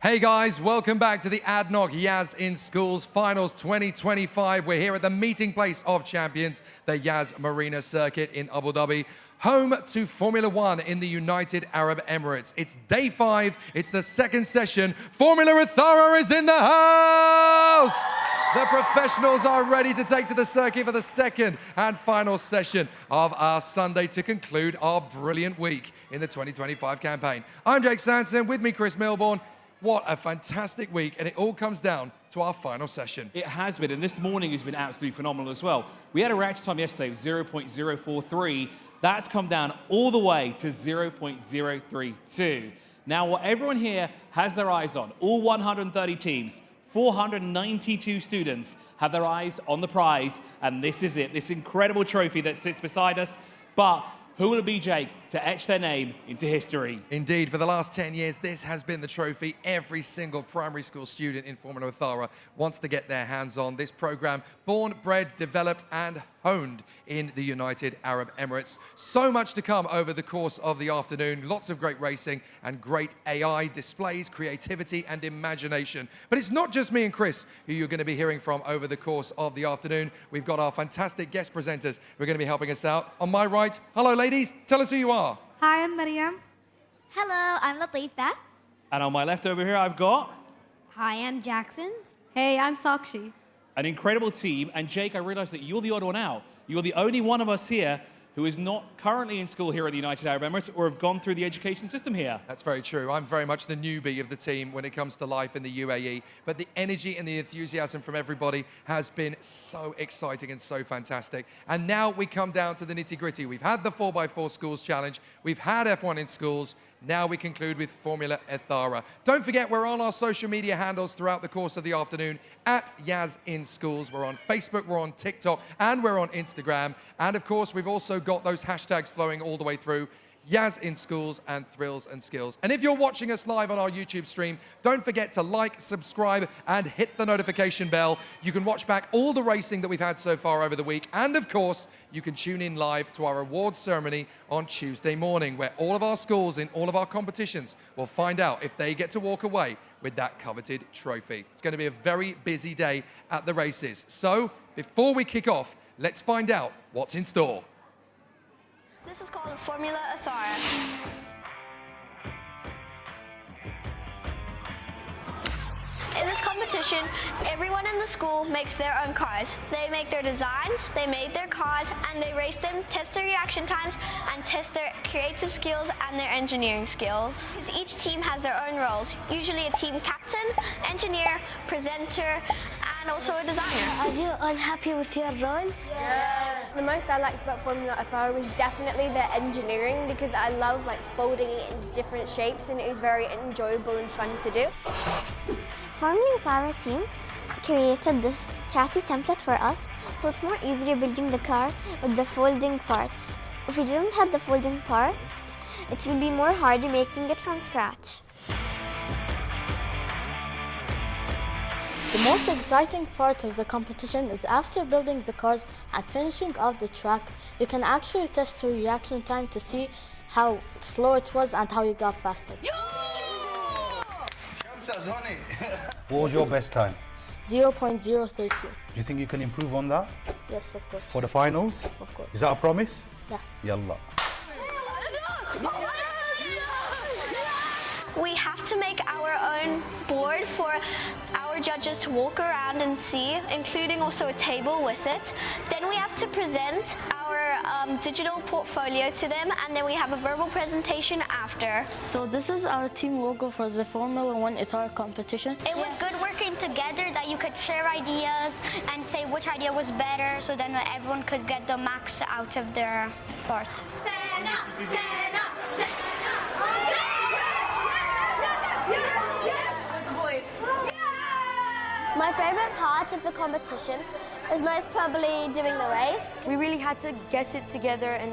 Hey guys, welcome back to the ADNOC Yas in Schools Finals 2025. We're here at the meeting place of champions, the Yas Marina Circuit in Abu Dhabi, home to Formula One in the United Arab Emirates. It's day 5, it's the second session. Formula Ethara is in the house! The professionals are ready to take to the circuit for the second and final session of our Sunday to conclude our brilliant week in the 2025 campaign. I'm Jake Sanson, with me Chris Milbourne. What a fantastic week, and it all comes down to our final session. It has been, and this morning has been absolutely phenomenal as well. We had a reaction time yesterday of 0.043. That's come down all the way to 0.032. Now, what everyone here has their eyes on, all 130 teams, 492 students have their eyes on the prize, and this is it, this incredible trophy that sits beside us. But who will it be, Jake, to etch their name into history? Indeed, for the last 10 years, this has been the trophy every single primary school student in Formula Ethara wants to get their hands on. This program, born, bred, developed, and honed in the United Arab Emirates. So much to come over the course of the afternoon. Lots of great racing and great AI displays, creativity, and imagination. But it's not just me and Chris who you're going to be hearing from over the course of the afternoon. We've got our fantastic guest presenters who are going to be helping us out. On my right, hello, ladies. Tell us who you are. Hi, I'm Mariam. Hello, I'm Latifa. And on my left over here, I've got Hi, I'm Jackson. Hey, I'm Sakshi. an incredible team. And Jake, I realize that you're the odd one out. You're the only one of us here who is not currently in school here at the United Arab Emirates or have gone through the education system here. That's very true. I'm very much the newbie of the team when it comes to life in the UAE. But the energy and the enthusiasm from everybody has been so exciting and so fantastic. And now we come down to the nitty-gritty. We've had the 4x4 Schools Challenge. We've had F1 in schools. Now we conclude with Formula Ethara. Don't forget, we're on our social media handles throughout the course of the afternoon at Yas in Schools. We're on Facebook, we're on TikTok, and we're on Instagram. And of course, we've also got those hashtags flowing all the way through. Yas in Schools and Thrills and Skills. And if you're watching us live on our YouTube stream, don't forget to like, subscribe, and hit the notification bell. You can watch back all the racing that we've had so far over the week. And of course, you can tune in live to our awards ceremony on Tuesday morning, where all of our schools in all of our competitions will find out if they get to walk away with that coveted trophy. It's going to be a very busy day at the races. So before we kick off, let's find out what's in store. This is called Formula Ethara. In this competition, everyone in the school makes their own cars. They make their designs, they make their cars, and they race them, test their reaction times, and test their creative skills and their engineering skills. Each team has their own roles, usually a team captain, engineer, presenter, and also a designer. Are you all happy with your roles? Yes. The most I liked about Formula Ethara was definitely the engineering, because I love folding it into different shapes, and it was very enjoyable and fun to do. Formula Ethara team created this chassis template for us, so it's more easier building the car with the folding parts. If we didn't have the folding parts, it will be more harder making it from scratch. The most exciting part of the competition is after building the cars and finishing off the track, you can actually test the reaction time to see how slow it was and how you got faster. What was your best time? 0.032. Do you think you can improve on that? Yes, of course. For the finals? Of course. Is that a promise? Yeah. Yalla. We have to make our own board for our judges to walk around and see, including also a table with it. Then we have to present our digital portfolio to them, and then we have a verbal presentation after. So this is our team logo for the Formula One Ethara competition. It was good working together, that you could share ideas and say which idea was better, so then everyone could get the max out of their part. My favorite part of the competition was most probably doing the race. We really had to get it together, and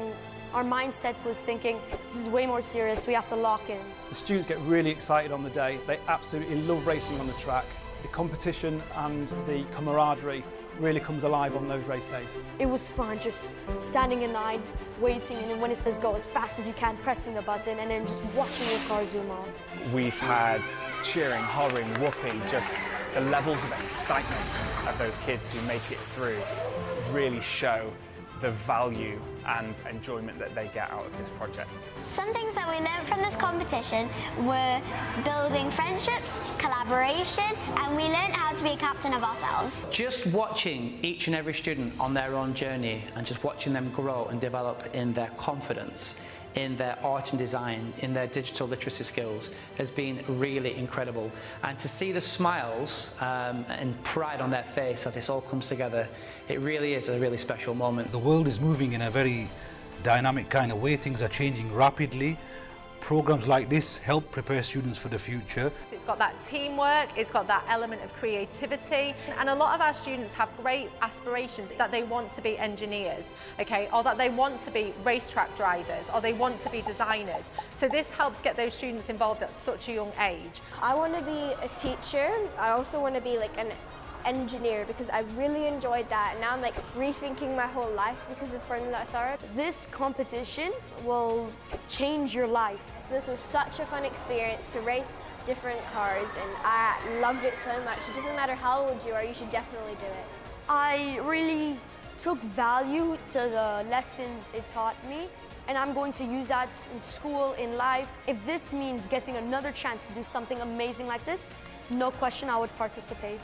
our mindset was thinking, this is way more serious, we have to lock in. The students get really excited on the day. They absolutely love racing on the track. The competition and the camaraderie really comes alive on those race days. It was fun just standing in line, waiting, and then when it says go as fast as you can, pressing the button, and then just watching your car zoom off. We've had cheering, hollering, whooping, just the levels of excitement of those kids who make it through really show the value and enjoyment that they get out of this project. Some things that we learned from this competition were building friendships, collaboration, and we learned how to be a captain of ourselves. Just watching each and every student on their own journey and just watching them grow and develop in their confidence, in their art and design, in their digital literacy skills has been really incredible. And to see the smiles and pride on their face as this all comes together, it really is a really special moment. The world is moving in a very dynamic kind of way. Things are changing rapidly. Programs like this help prepare students for the future. It's got that teamwork, it's got that element of creativity, and a lot of our students have great aspirations that they want to be engineers, okay, or that they want to be racetrack drivers, or they want to be designers. So this helps get those students involved at such a young age. I want to be a teacher. I also want to be like an engineer because I really enjoyed that. And now I'm like rethinking my whole life because of Formula Ethara. This competition will change your life. So this was such a fun experience to race different cars, and I loved it so much. It doesn't matter how old you are, you should definitely do it. I really took value to the lessons it taught me, and I'm going to use that in school, in life. If this means getting another chance to do something amazing like this, no question I would participate.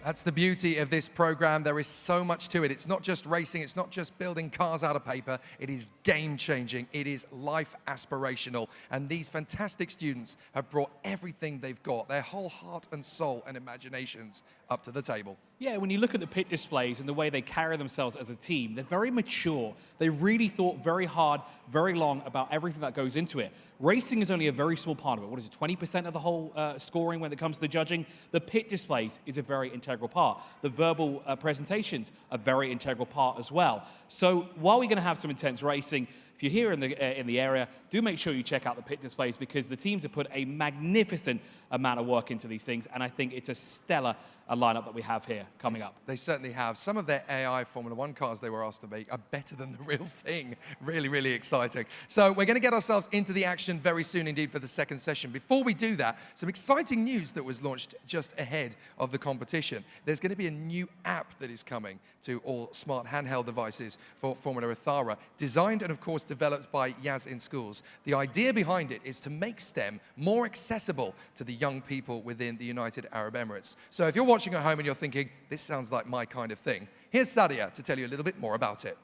That's the beauty of this program. There is so much to it. It's not just racing. It's not just building cars out of paper. It is game-changing. It is life aspirational. And these fantastic students have brought everything they've got, their whole heart and soul and imaginations up to the table. Yeah, when you look at the pit displays and the way they carry themselves as a team, they're very mature. They really thought very hard, very long about everything that goes into it. Racing is only a very small part of it. What is it, 20% of the whole scoring when it comes to the judging? The pit displays is a very integral part. The verbal presentations, a very integral part as well. So while we're going to have some intense racing, if you're here in the area, do make sure you check out the pit displays because the teams have put a magnificent amount of work into these things, and I think it's a stellar lineup that we have here coming up. They certainly have. Some of their AI Formula One cars they were asked to make are better than the real thing. Really, really exciting. So we're going to get ourselves into the action very soon indeed for the second session. Before we do that, some exciting news that was launched just ahead of the competition. There's going to be a new app that is coming to all smart handheld devices for Formula Ethara, designed and of course developed by Yas in Schools. The idea behind it is to make STEM more accessible to the young people within the United Arab Emirates. So if you're watching at home and you're thinking, this sounds like my kind of thing, here's Sadia to tell you a little bit more about it.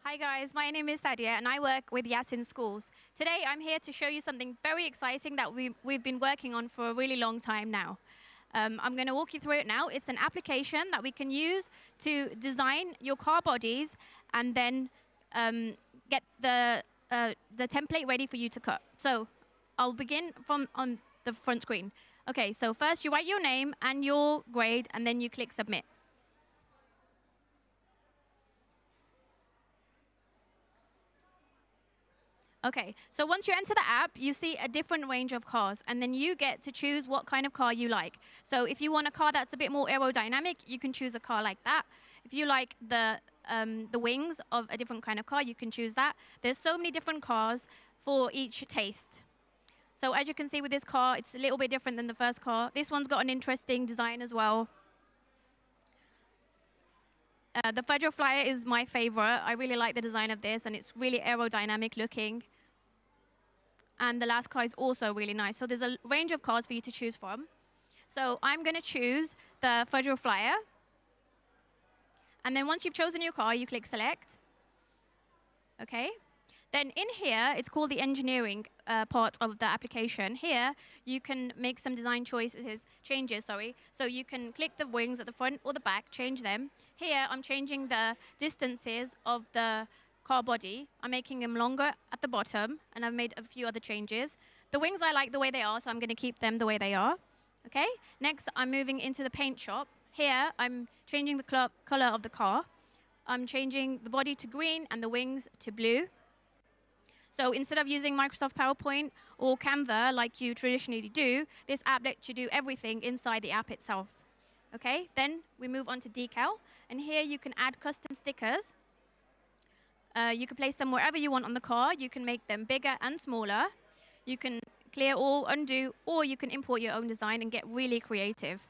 Hi guys, my name is Sadia and I work with Yas in Schools. Today I'm here to show you something very exciting that we've been working on for a really long time now. I'm going to walk you through it now. It's an application that we can use to design your car bodies and then get the template ready for you to cut. So I'll begin from on the front screen. Okay, so first you write your name and your grade and then you click submit. Okay, so once you enter the app, you see a different range of cars, and then you get to choose what kind of car you like. So if you want a car that's a bit more aerodynamic, you can choose a car like that. If you like the wings of a different kind of car, you can choose that. There's so many different cars for each taste. So as you can see with this car, it's a little bit different than the first car. This one's got an interesting design as well. The Fudger Flyer is my favorite. I really like the design of this, and it's really aerodynamic looking. And the last car is also really nice. So there's a range of cars for you to choose from. So I'm going to choose the Fudger Flyer. And then once you've chosen your car, you click select. Okay. Then in here, it's called the engineering part of the application. Here, you can make some design changes. So you can click the wings at the front or the back, change them. Here, I'm changing the distances of the car body. I'm making them longer at the bottom, and I've made a few other changes. The wings I like the way they are, so I'm going to keep them the way they are. Okay. Next, I'm moving into the paint shop. Here, I'm changing the color of the car. I'm changing the body to green and the wings to blue. So instead of using Microsoft PowerPoint or Canva like you traditionally do, this app lets you do everything inside the app itself. Okay, then we move on to decal, and here you can add custom stickers. You can place them wherever you want on the car. You can make them bigger and smaller. You can clear or undo, or you can import your own design and get really creative.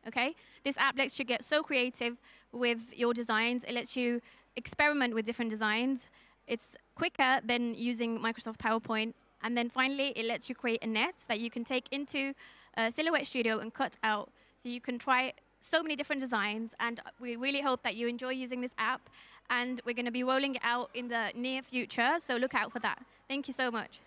Okay, this app lets you get so creative with your designs. It lets you experiment with different designs. It's quicker than using Microsoft PowerPoint. And then finally, it lets you create a net that you can take into Silhouette Studio and cut out. So you can try so many different designs. And we really hope that you enjoy using this app. And we're going to be rolling it out in the near future. So look out for that. Thank you so much.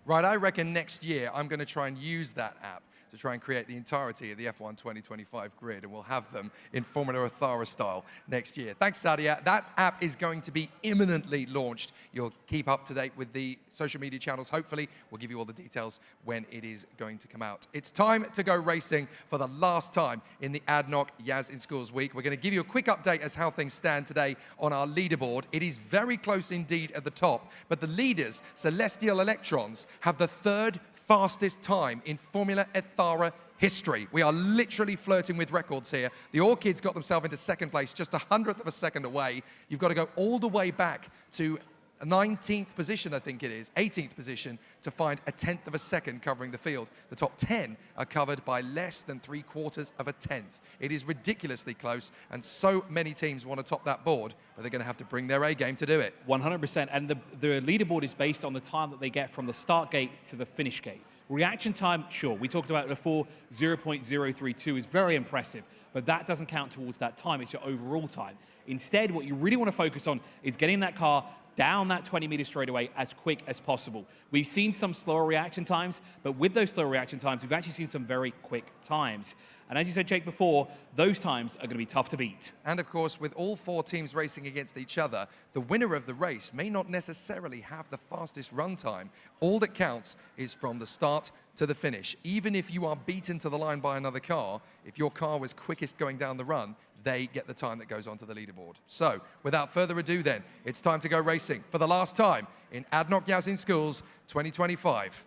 Right, I reckon next year I'm going to try and use that app to try and create the entirety of the F1 2025 grid, and we'll have them in Formula Ethara style next year. Thanks, Sadia. That app is going to be imminently launched. You'll keep up to date with the social media channels. Hopefully, we'll give you all the details when it is going to come out. It's time to go racing for the last time in the ADNOC Yas in Schools week. We're going to give you a quick update as how things stand today on our leaderboard. It is very close indeed at the top, but the leaders, Celestial Electrons, have the third fastest time in Formula Ethara history. We are literally flirting with records here. The Orchids got themselves into second place, just 100th of a second away. You've got to go all the way back to 19th position, I think it is, 18th position, to find a 10th of a second covering the field. The top 10 are covered by less than 3/4 of a tenth. It is ridiculously close, and so many teams want to top that board, but they're going to have to bring their A game to do it. 100%, and the leaderboard is based on the time that they get from the start gate to the finish gate. Reaction time, sure, we talked about it before, 0.032 is very impressive, but that doesn't count towards that time, it's your overall time. Instead, what you really want to focus on is getting that car down that 20-meter straightaway as quick as possible. We've seen some slower reaction times, but with those slower reaction times, we've actually seen some very quick times. And as you said, Jake, before, those times are going to be tough to beat. And of course, with all four teams racing against each other, the winner of the race may not necessarily have the fastest run time. All that counts is from the start to the finish. Even if you are beaten to the line by another car, if your car was quickest going down the run, they get the time that goes onto the leaderboard. So, without further ado then, it's time to go racing for the last time in ADNOC Yas in Schools 2025.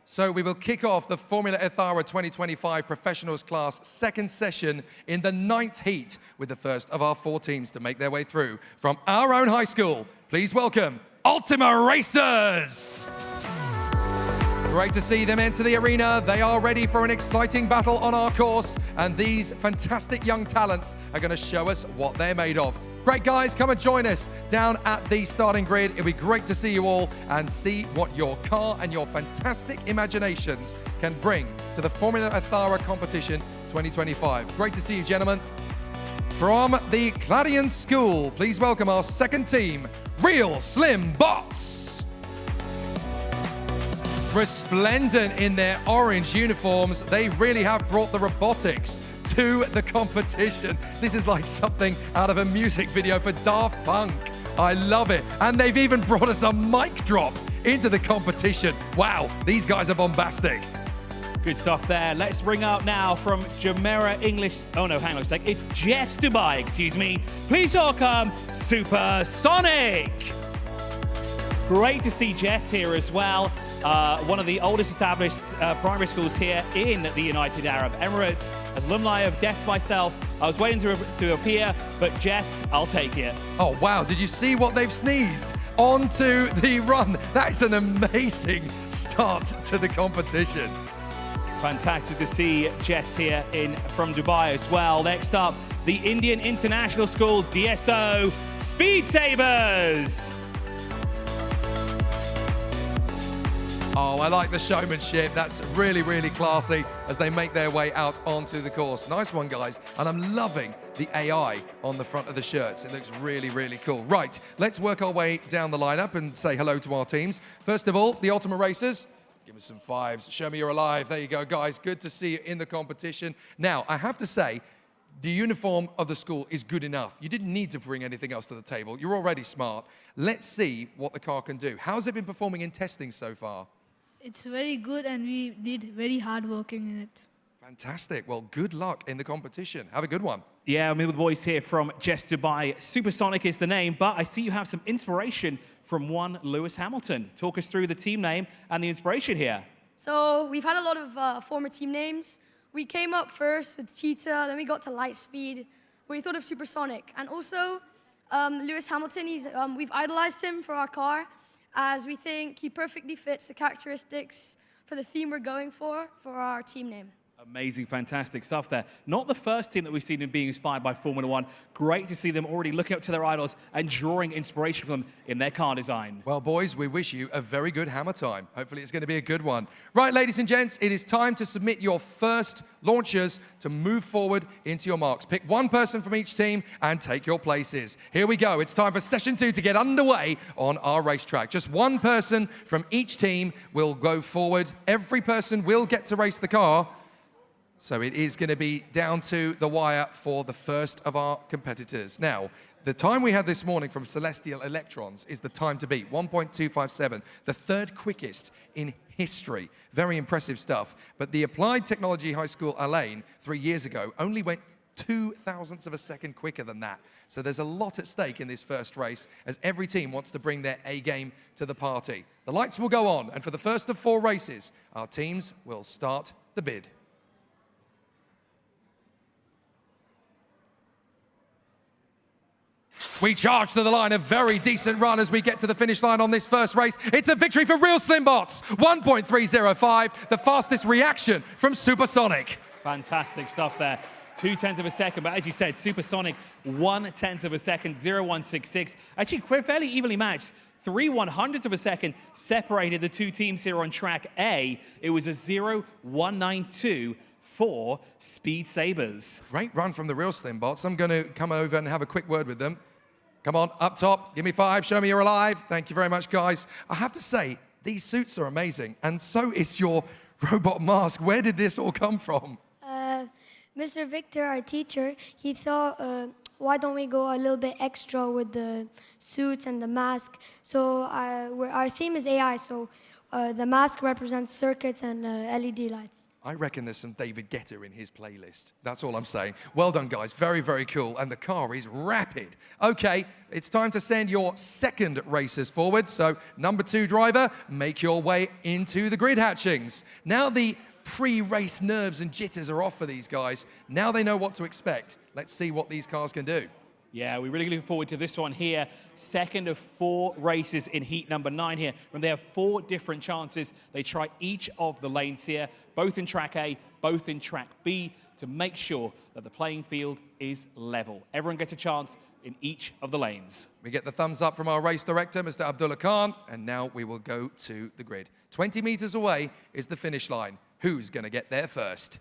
So we will kick off the Formula Ethara 2025 Professionals Class second session in the 9th heat with the first of our 4 teams to make their way through. From our own high school, please welcome Ultima Racers! Great to see them enter the arena. They are ready for an exciting battle on our course, and these fantastic young talents are going to show us what they're made of. Great guys, come and join us down at the starting grid. It'll be great to see you all and see what your car and your fantastic imaginations can bring to the Formula Ethara competition 2025. Great to see you, gentlemen. From the Clarion School, please welcome our second team, Real Slim Bots. Resplendent in their orange uniforms, they really have brought the robotics to the competition. This is like something out of a music video for Daft Punk. I love it. And they've even brought us a mic drop into the competition. Wow, these guys are bombastic. Good stuff there. Let's bring out now from Jumeirah English. Oh no, hang on a sec. It's Jess Dubai, excuse me. Please welcome Supersonic. Great to see Jess here as well. One of the oldest established primary schools here in the United Arab Emirates. As alumni of DES myself, I was waiting to appear, but Jess, I'll take it. Oh, wow. Did you see what they've sneezed onto the run? That's an amazing start to the competition. Fantastic to see Jess here from Dubai as well. Next up, the Indian International School DSO Speed Sabers. Oh, I like the showmanship. That's really, really classy as they make their way out onto the course. Nice one, guys. And I'm loving the AI on the front of the shirts. It looks really, really cool. Right, let's work our way down the lineup and say hello to our teams. First of all, the Ultima Racers. Give us some 5s. Show me you're alive. There you go, guys. Good to see you in the competition. Now, I have to say, the uniform of the school is good enough. You didn't need to bring anything else to the table. You're already smart. Let's see what the car can do. How's it been performing in testing so far? It's very good and we did very hard working in it. Fantastic. Well, good luck in the competition. Have a good one. Yeah, I'm here with the boys here from Jess Dubai. Supersonic is the name, but I see you have some inspiration from one Lewis Hamilton. Talk us through the team name and the inspiration here. So we've had a lot of former team names. We came up first with Cheetah, then we got to Lightspeed. We thought of Supersonic. And also, Lewis Hamilton, we've idolized him for our car, as we think he perfectly fits the characteristics for the theme we're going for our team name. Amazing, fantastic stuff there. Not the first team that we've seen them being inspired by Formula One. Great to see them already looking up to their idols and drawing inspiration from them in their car design. Well, boys, we wish you a very good hammer time. Hopefully it's going to be a good one. Right, ladies and gents, it is time to submit your first launchers to move forward into your marks. Pick one person from each team and take your places. Here we go. It's time for session 2 to get underway on our racetrack. Just one person from each team will go forward. Every person will get to race the car. So it is going to be down to the wire for the first of our competitors. Now, the time we had this morning from Celestial Electrons is the time to beat, 1.257, the third quickest in history. Very impressive stuff. But the Applied Technology High School Alain 3 years ago only went 0.02 of a second quicker than that. So there's a lot at stake in this first race as every team wants to bring their A game to the party. The lights will go on, and for the first of 4 races, our teams will start the bid. We charge to the line, a very decent run as we get to the finish line on this first race. It's a victory for Real Slim Bots, 1.305, the fastest reaction from Supersonic. Fantastic stuff there. 0.2 of a second, but as you said, Supersonic, 1/10 of a second, 0.166. Actually, fairly evenly matched. 0.03 of a second separated the two teams here on track A. It was a 0.192 for Speed Sabres. Great run from the Real Slim Bots. I'm going to come over and have a quick word with them. Come on, up top, give me 5, show me you're alive. Thank you very much, guys. I have to say, these suits are amazing, and so is your robot mask. Where did this all come from? Mr. Victor, our teacher, he thought, why don't we go a little bit extra with the suits and the mask? So our theme is AI, so the mask represents circuits and LED lights. I reckon there's some David Guetta in his playlist. That's all I'm saying. Well done, guys. Very, very cool. And the car is rapid. Okay, it's time to send your second racers forward. So, number 2 driver, make your way into the grid hatchings. Now the pre-race nerves and jitters are off for these guys. Now they know what to expect. Let's see what these cars can do. Yeah, we're really looking forward to this one here. Second of 4 races in heat number 9 here. When they have 4 different chances, they try each of the lanes here, both in track A, both in track B, to make sure that the playing field is level. Everyone gets a chance in each of the lanes. We get the thumbs up from our race director, Mr. Abdullah Khan, and now we will go to the grid. 20 meters away is the finish line. Who's going to get there first?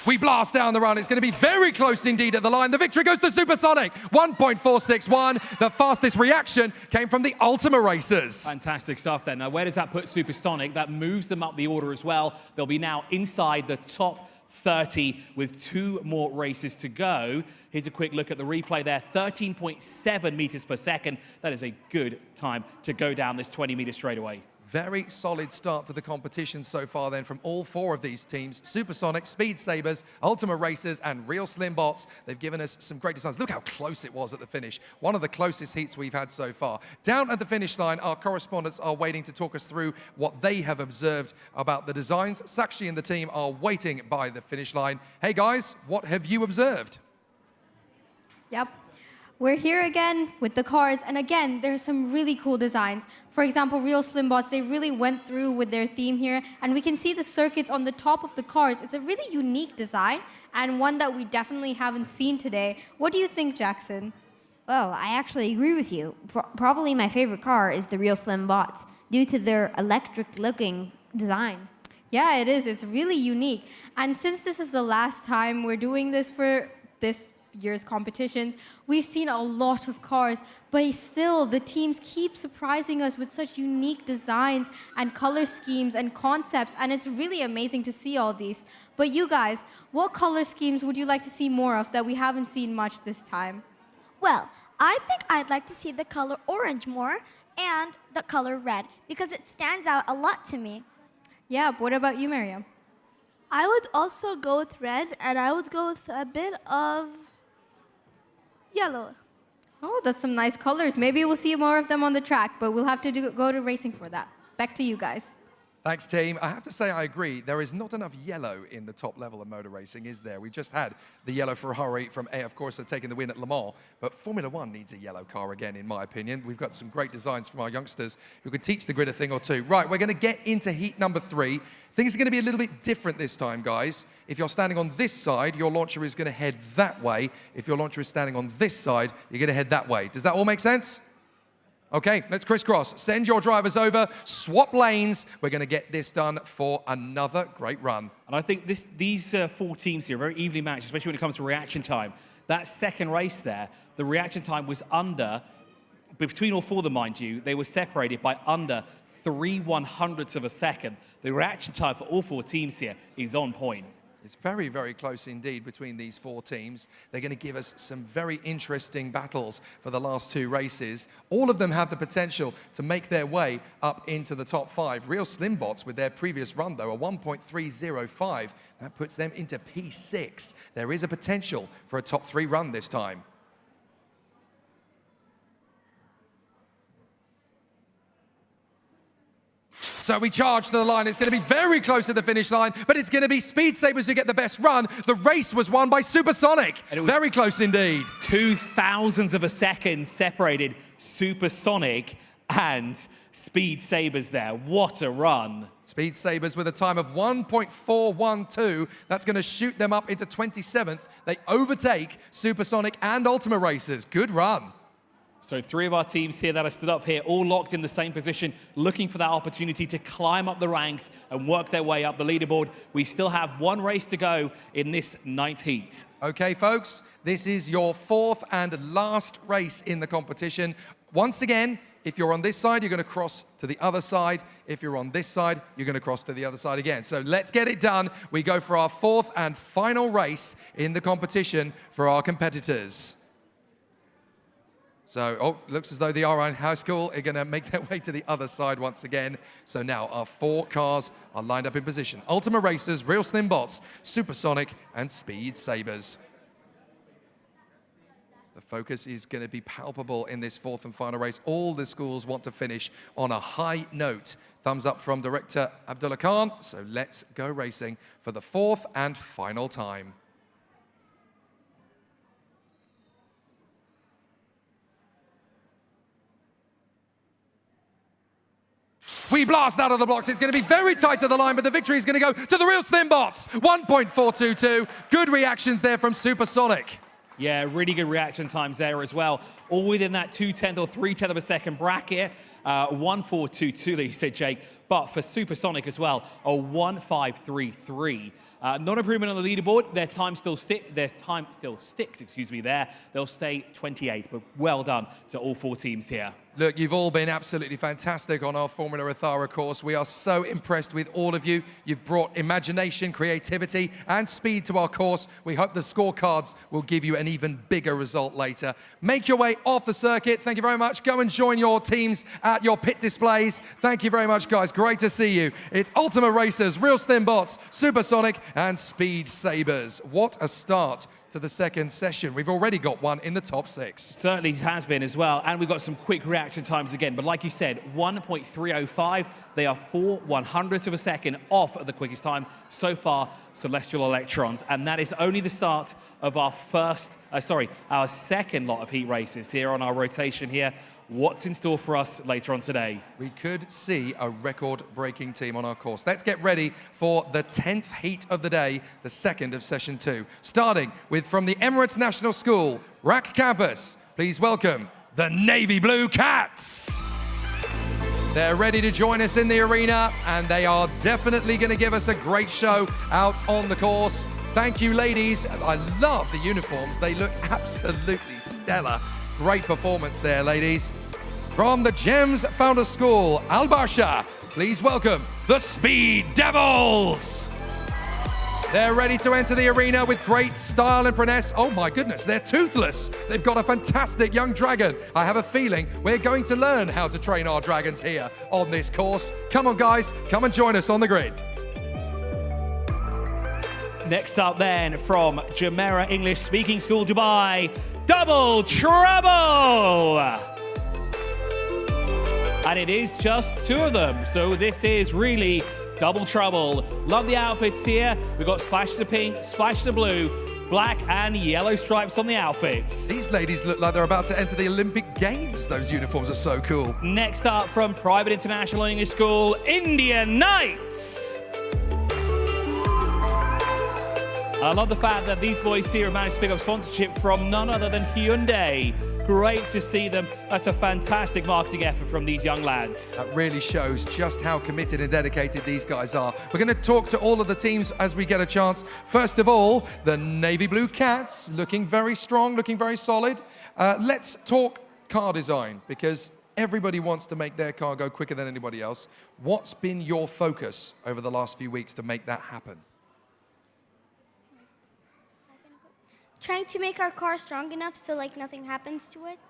We blast down the run. It's going to be very close indeed at the line. The victory goes to Supersonic, 1.461. The fastest reaction came from the Ultima racers. Fantastic stuff then. Now, where does that put Supersonic? That moves them up the order as well. They'll be now inside the top 30 with 2 more races to go. Here's a quick look at the replay there. 13.7 meters per second. That is a good time to go down this 20-meter straightaway. Very solid start to the competition so far then from all 4 of these teams. Supersonic, Speed Sabres, Ultima Racers, and Real Slim Bots. They've given us some great designs. Look how close it was at the finish. One of the closest heats we've had so far. Down at the finish line, our correspondents are waiting to talk us through what they have observed about the designs. Sakshi and the team are waiting by the finish line. Hey guys, what have you observed? Yep. We're here again with the cars, and again, there's some really cool designs. For example, Real Slim Bots, they really went through with their theme here, and we can see the circuits on the top of the cars. It's a really unique design, and one that we definitely haven't seen today. What do you think, Jackson? Well, I actually agree with you. Probably my favorite car is the Real Slim Bots, due to their electric-looking design. Yeah, it is. It's really unique. And since this is the last time we're doing this for this year's competitions, we've seen a lot of cars, but still the teams keep surprising us with such unique designs and color schemes and concepts, and it's really amazing to see all these. But you guys, what color schemes would you like to see more of that we haven't seen much this time? Well, I think I'd like to see the color orange more and the color red because it stands out a lot to me. Yeah, but what about you, Miriam? I would also go with red, and I would go with a bit of yellow. Oh, that's some nice colors. Maybe we'll see more of them on the track, but we'll have to go to racing for that. Back to you guys. Thanks, team. I have to say I agree. There is not enough yellow in the top level of motor racing, is there? We just had the yellow Ferrari from A, of course, taking the win at Le Mans. But Formula One needs a yellow car again, in my opinion. We've got some great designs from our youngsters who can teach the grid a thing or two. Right, we're going to get into heat number 3. Things are going to be a little bit different this time, guys. If you're standing on this side, your launcher is going to head that way. If your launcher is standing on this side, you're going to head that way. Does that all make sense? Okay, let's crisscross. Send your drivers over, swap lanes. We're going to get this done for another great run. And I think these 4 teams here are very evenly matched, especially when it comes to reaction time. That second race there, the reaction time was under, between all 4 of them, mind you, they were separated by under 3/100ths of a second. The reaction time for all 4 teams here is on point. It's very, very close indeed between these 4 teams. They're going to give us some very interesting battles for the last 2 races. All of them have the potential to make their way up into the top 5. Real Slimbots with their previous run, though, a 1.305. That puts them into P6. There is a potential for a top 3 run this time. So we charge to the line. It's going to be very close to the finish line, but it's going to be Speed Sabers who get the best run. The race was won by Supersonic. And it was very close indeed. 0.02 of a second separated Supersonic and Speed Sabers there. What a run. Speed Sabers with a time of 1.412. That's going to shoot them up into 27th. They overtake Supersonic and Ultima Racers. Good run. So 3 of our teams here that are stood up here, all locked in the same position, looking for that opportunity to climb up the ranks and work their way up the leaderboard. We still have 1 race to go in this 9th heat. Okay, folks, this is your 4th and last race in the competition. Once again, if you're on this side, you're going to cross to the other side. If you're on this side, you're going to cross to the other side again. So let's get it done. We go for our 4th and final race in the competition for our competitors. So, looks as though the Ryan High School are going to make their way to the other side once again. So now our 4 cars are lined up in position. Ultima Racers, Real Slimbots, Supersonic, and Speed Sabers. The focus is going to be palpable in this 4th and final race. All the schools want to finish on a high note. Thumbs up from director Abdullah Khan. So let's go racing for the 4th and final time. We blast out of the blocks. It's going to be very tight to the line, but the victory is going to go to the Real Slimbots. 1.422. Good reactions there from Supersonic. Yeah, really good reaction times there as well. All within that 2/10 or 3/10 of a second bracket. 1.422, that you said, Jake. But for Supersonic as well, a 1.533. Not improvement on the leaderboard. Their time still sticks. There. They'll stay 28th. But well done to all 4 teams here. Look, you've all been absolutely fantastic on our Formula Ethara course. We are so impressed with all of you. You've brought imagination, creativity, and speed to our course. We hope the scorecards will give you an even bigger result later. Make your way off the circuit. Thank you very much. Go and join your teams at your pit displays. Thank you very much, guys. Great to see you. It's Ultima Racers, Real Slimbots, Supersonic, and Speed Sabers. What a start to the second session. We've already got one in the top 6. Certainly has been as well. And we've got some quick reaction times again. But like you said, 1.305. They are 4/100ths of a second off at the quickest time so far, Celestial Electrons. And that is only the start of our our second lot of heat races here on our rotation here. What's in store for us later on today? We could see a record-breaking team on our course. Let's get ready for the 10th heat of the day, the second of session 2. Starting with from the Emirates National School, RAC campus, please welcome the Navy Blue Cats. They're ready to join us in the arena, and they are definitely going to give us a great show out on the course. Thank you, ladies. I love the uniforms. They look absolutely stellar. Great performance there, ladies. From the GEMS Founder School, Al Barsha, please welcome the Speed Devils. They're ready to enter the arena with great style and finesse. Oh my goodness, they're toothless. They've got a fantastic young dragon. I have a feeling we're going to learn how to train our dragons here on this course. Come on, guys, come and join us on the grid. Next up then, from Jumeirah English Speaking School, Dubai, Double Trouble! And it is just two of them, so this is really double trouble. Love the outfits here. We've got splash to pink, splash to blue, black and yellow stripes on the outfits. These ladies look like they're about to enter the Olympic Games. Those uniforms are so cool. Next up, from Private International English School, India Knights. I love the fact that these boys here have managed to pick up sponsorship from none other than Hyundai. Great to see them. That's a fantastic marketing effort from these young lads. That really shows just how committed and dedicated these guys are. We're going to talk to all of the teams as we get a chance. First of all, the Navy Blue Cats, looking very strong, looking very solid. Let's talk car design, because everybody wants to make their car go quicker than anybody else. What's been your focus over the last few weeks to make that happen? Trying to make our car strong enough so like nothing happens to it.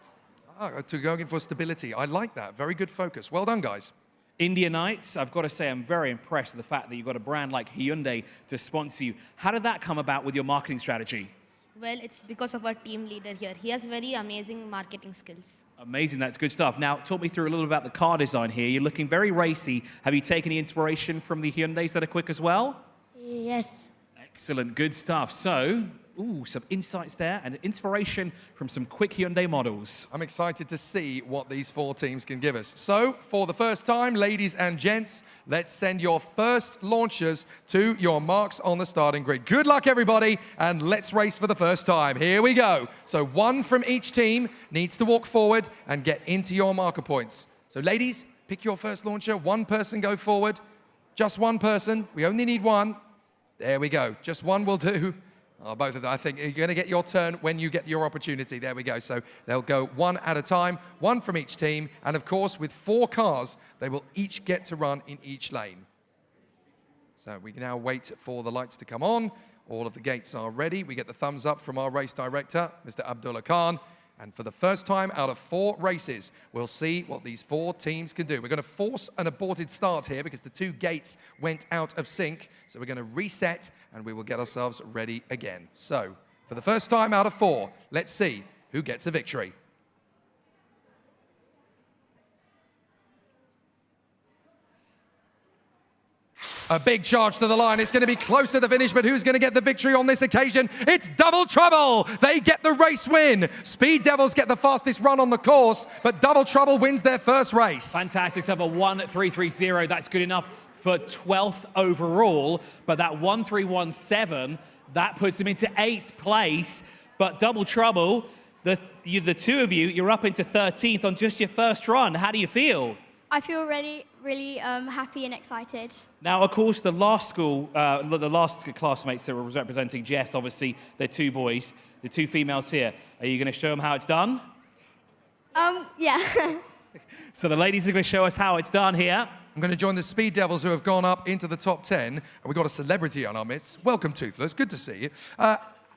To going for stability. I like that. Very good focus. Well done, guys. India Knights, I've got to say I'm very impressed with the fact that you've got a brand like Hyundai to sponsor you. How did that come about with your marketing strategy? Well, it's because of our team leader here. He has very amazing marketing skills. Amazing, that's good stuff. Now, talk me through a little about the car design here. You're looking very racy. Have you taken any inspiration from the Hyundais that are quick as well? Yes. Excellent, good stuff. So, some insights there and inspiration from some quick Hyundai models. I'm excited to see what these four teams can give us. So, for the first time, ladies and gents, let's send your first launchers to your marks on the starting grid. Good luck, everybody, and let's race for the first time. Here we go. So, one from each team needs to walk forward and get into your marker points. So, ladies, pick your first launcher. One person go forward. Just one person. We only need one. There we go. Just one will do. Oh, both of them. I think you're going to get your turn when you get your opportunity. There we go. So they'll go one at a time, one from each team. And of course, with 4 cars, they will each get to run in each lane. So we can now wait for the lights to come on. All of the gates are ready. We get the thumbs up from our race director, Mr. Abdullah Khan. And for the first time out of 4 races, we'll see what these 4 teams can do. We're going to force an aborted start here because the 2 gates went out of sync. So we're going to reset and we will get ourselves ready again. So for the first time out of 4, let's see who gets a victory. A big charge to the line. It's going to be close to the finish, but who's going to get the victory on this occasion? It's Double Trouble. They get the race win. Speed Devils get the fastest run on the course, but Double Trouble wins their first race. Fantastic. So for 1:330, that's good enough for 12th overall, but that 1:317, that puts them into 8th place. But Double Trouble, the 2 of you, you're up into 13th on just your first run. How do you feel? I feel really happy and excited. Now, of course, the last classmates that were representing Jess, obviously, they're 2 boys, the 2 females here. Are you going to show them how it's done? Yeah. So the ladies are going to show us how it's done here. I'm going to join the Speed Devils who have gone up into the top 10. And we've got a celebrity on our midst. Welcome, Toothless. Good to see you.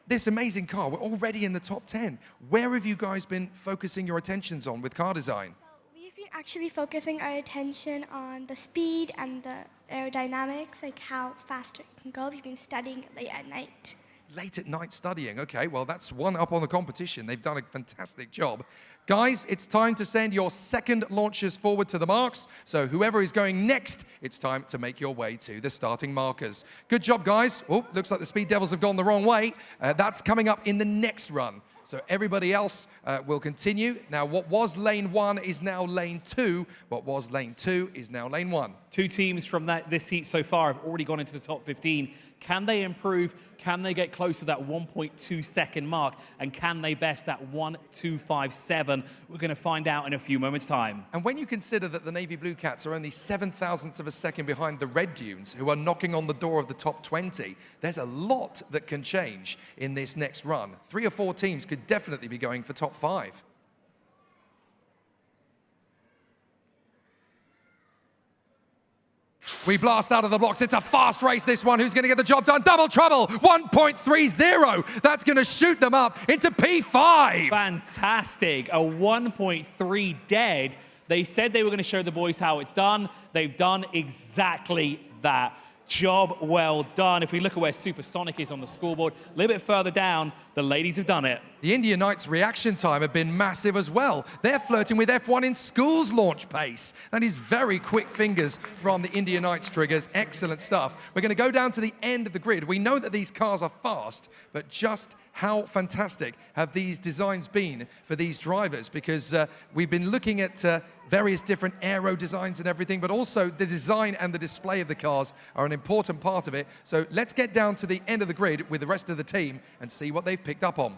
This amazing car, we're already in the top 10. Where have you guys been focusing your attentions on with car design? We've been actually focusing our attention on the speed and the aerodynamics, like how fast it can go. We've been studying late at night. Late at night studying. Okay, well, that's one up on the competition. They've done a fantastic job. Guys, it's time to send your second launchers forward to the marks. So whoever is going next, it's time to make your way to the starting markers. Good job, guys. Oh, looks like the Speed Devils have gone the wrong way. That's coming up in the next run. So everybody else will continue. Now, what was lane 1 is now lane 2. What was lane 2 is now lane 1. 2 teams from this heat so far have already gone into the top 15. Can they improve? Can they get close to that 1.2 second mark? And can they best that 1:2:57? We're going to find out in a few moments' time. And when you consider that the Navy Blue Cats are only 7,000ths of a second behind the Red Dunes, who are knocking on the door of the top 20, there's a lot that can change in this next run. 3 or 4 teams could definitely be going for top 5. We blast out of the blocks. It's a fast race, this one. Who's going to get the job done? Double trouble, 1.30. That's going to shoot them up into P5. Fantastic. A 1.3 dead. They said they were going to show the boys how it's done. They've done exactly that. Job well done. If we look at where Supersonic is on the scoreboard, a little bit further down, the ladies have done it. The India Knights' reaction time have been massive as well. They're flirting with F1 in schools launch pace. That is very quick fingers from the India Knights triggers. Excellent stuff. We're going to go down to the end of the grid. We know that these cars are fast, but just how fantastic have these designs been for these drivers? Because we've been looking at various different aero designs and everything, but also the design and the display of the cars are an important part of it. So let's get down to the end of the grid with the rest of the team and see what they've picked up on.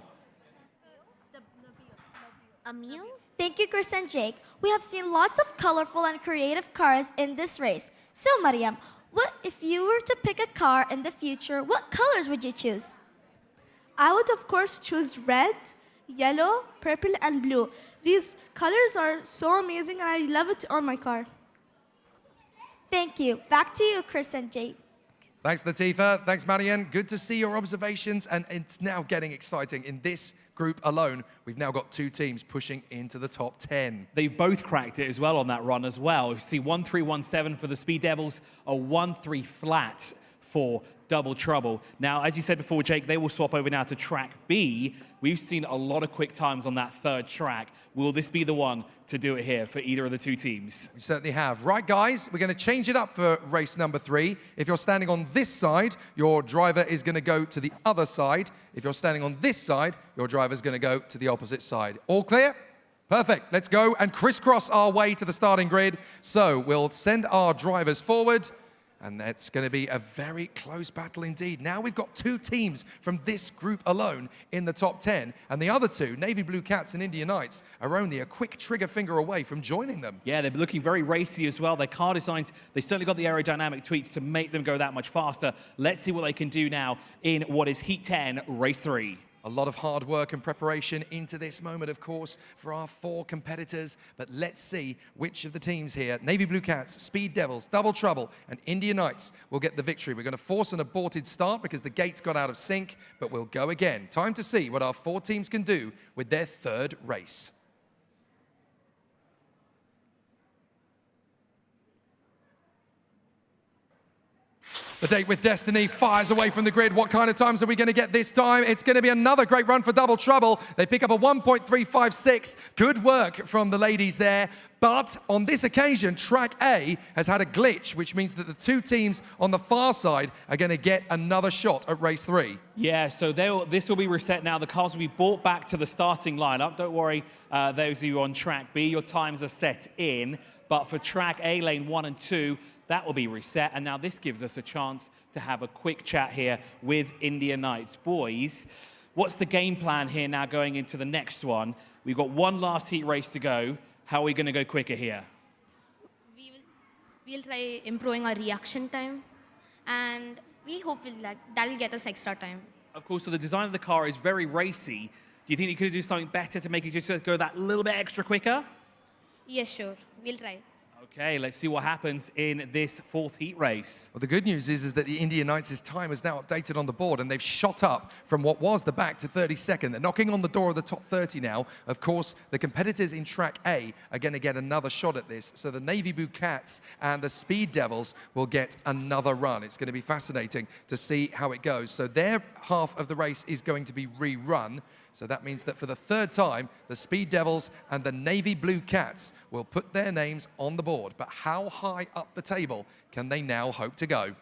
Emil? Thank you, Chris and Jake. We have seen lots of colorful and creative cars in this race. So, Mariam, what if you were to pick a car in the future, what colors would you choose? I would, of course, choose red, yellow, purple, and blue. These colors are so amazing, and I love it on my car. Thank you. Back to you, Chris and Jake. Thanks, Latifa. Thanks, Marianne. Good to see your observations, and it's now getting exciting. In this group alone, we've now got 2 teams pushing into the top 10. They both cracked it as well on that run as well. You see 1.317 for the Speed Devils, a 1.3 flat for Double Trouble. Now, as you said before, Jake, they will swap over now to track B. We've seen a lot of quick times on that 3rd track. Will this be the one to do it here for either of the 2 teams? We certainly have. Right, guys, we're going to change it up for race number 3. If you're standing on this side, your driver is going to go to the other side. If you're standing on this side, your driver is going to go to the opposite side. All clear? Perfect. Let's go and crisscross our way to the starting grid. So we'll send our drivers forward. And that's going to be a very close battle indeed. Now we've got 2 teams from this group alone in the top 10. And the other 2, Navy Blue Cats and India Knights, are only a quick trigger finger away from joining them. Yeah, they're looking very racy as well. Their car designs, they certainly got the aerodynamic tweaks to make them go that much faster. Let's see what they can do now in what is Heat 10, Race 3. A lot of hard work and preparation into this moment, of course, for our 4 competitors. But let's see which of the teams here, Navy Blue Cats, Speed Devils, Double Trouble, and India Knights, will get the victory. We're going to force an aborted start because the gates got out of sync, but we'll go again. Time to see what our 4 teams can do with their 3rd race. The Date with Destiny fires away from the grid. What kind of times are we going to get this time? It's going to be another great run for Double Trouble. They pick up a 1.356. Good work from the ladies there. But on this occasion, Track A has had a glitch, which means that the 2 teams on the far side are going to get another shot at Race 3. Yeah, so this will be reset now. The cars will be brought back to the starting lineup. Don't worry, those of you on Track B, your times are set in. But for Track A, Lane 1 and 2, that will be reset, and now this gives us a chance to have a quick chat here with India Knights. Boys, what's the game plan here now going into the next one? We've got 1 last heat race to go. How are we going to go quicker here? We'll try improving our reaction time, and we hope that'll get us extra time. Of course, so the design of the car is very racy. Do you think you could do something better to make it just go that little bit extra quicker? Yes, sure. We'll try. Okay, let's see what happens in this 4th heat race. Well, the good news is that the India Knights' time is now updated on the board, and they've shot up from what was the back to 32nd. They're knocking on the door of the top 30 now. Of course, the competitors in Track A are going to get another shot at this. So the Navy Blue Cats and the Speed Devils will get another run. It's going to be fascinating to see how it goes. So their half of the race is going to be rerun. So that means that for the 3rd time, the Speed Devils and the Navy Blue Cats will put their names on the board. But how high up the table can they now hope to go?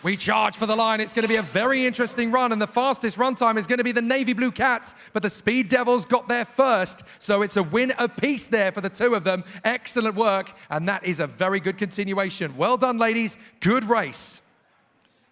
We charge for the line. It's going to be a very interesting run, and the fastest run time is going to be the Navy Blue Cats, but the Speed Devils got there first, so it's a win apiece there for the two of them. Excellent work, and that is a very good continuation. Well done, ladies. Good race.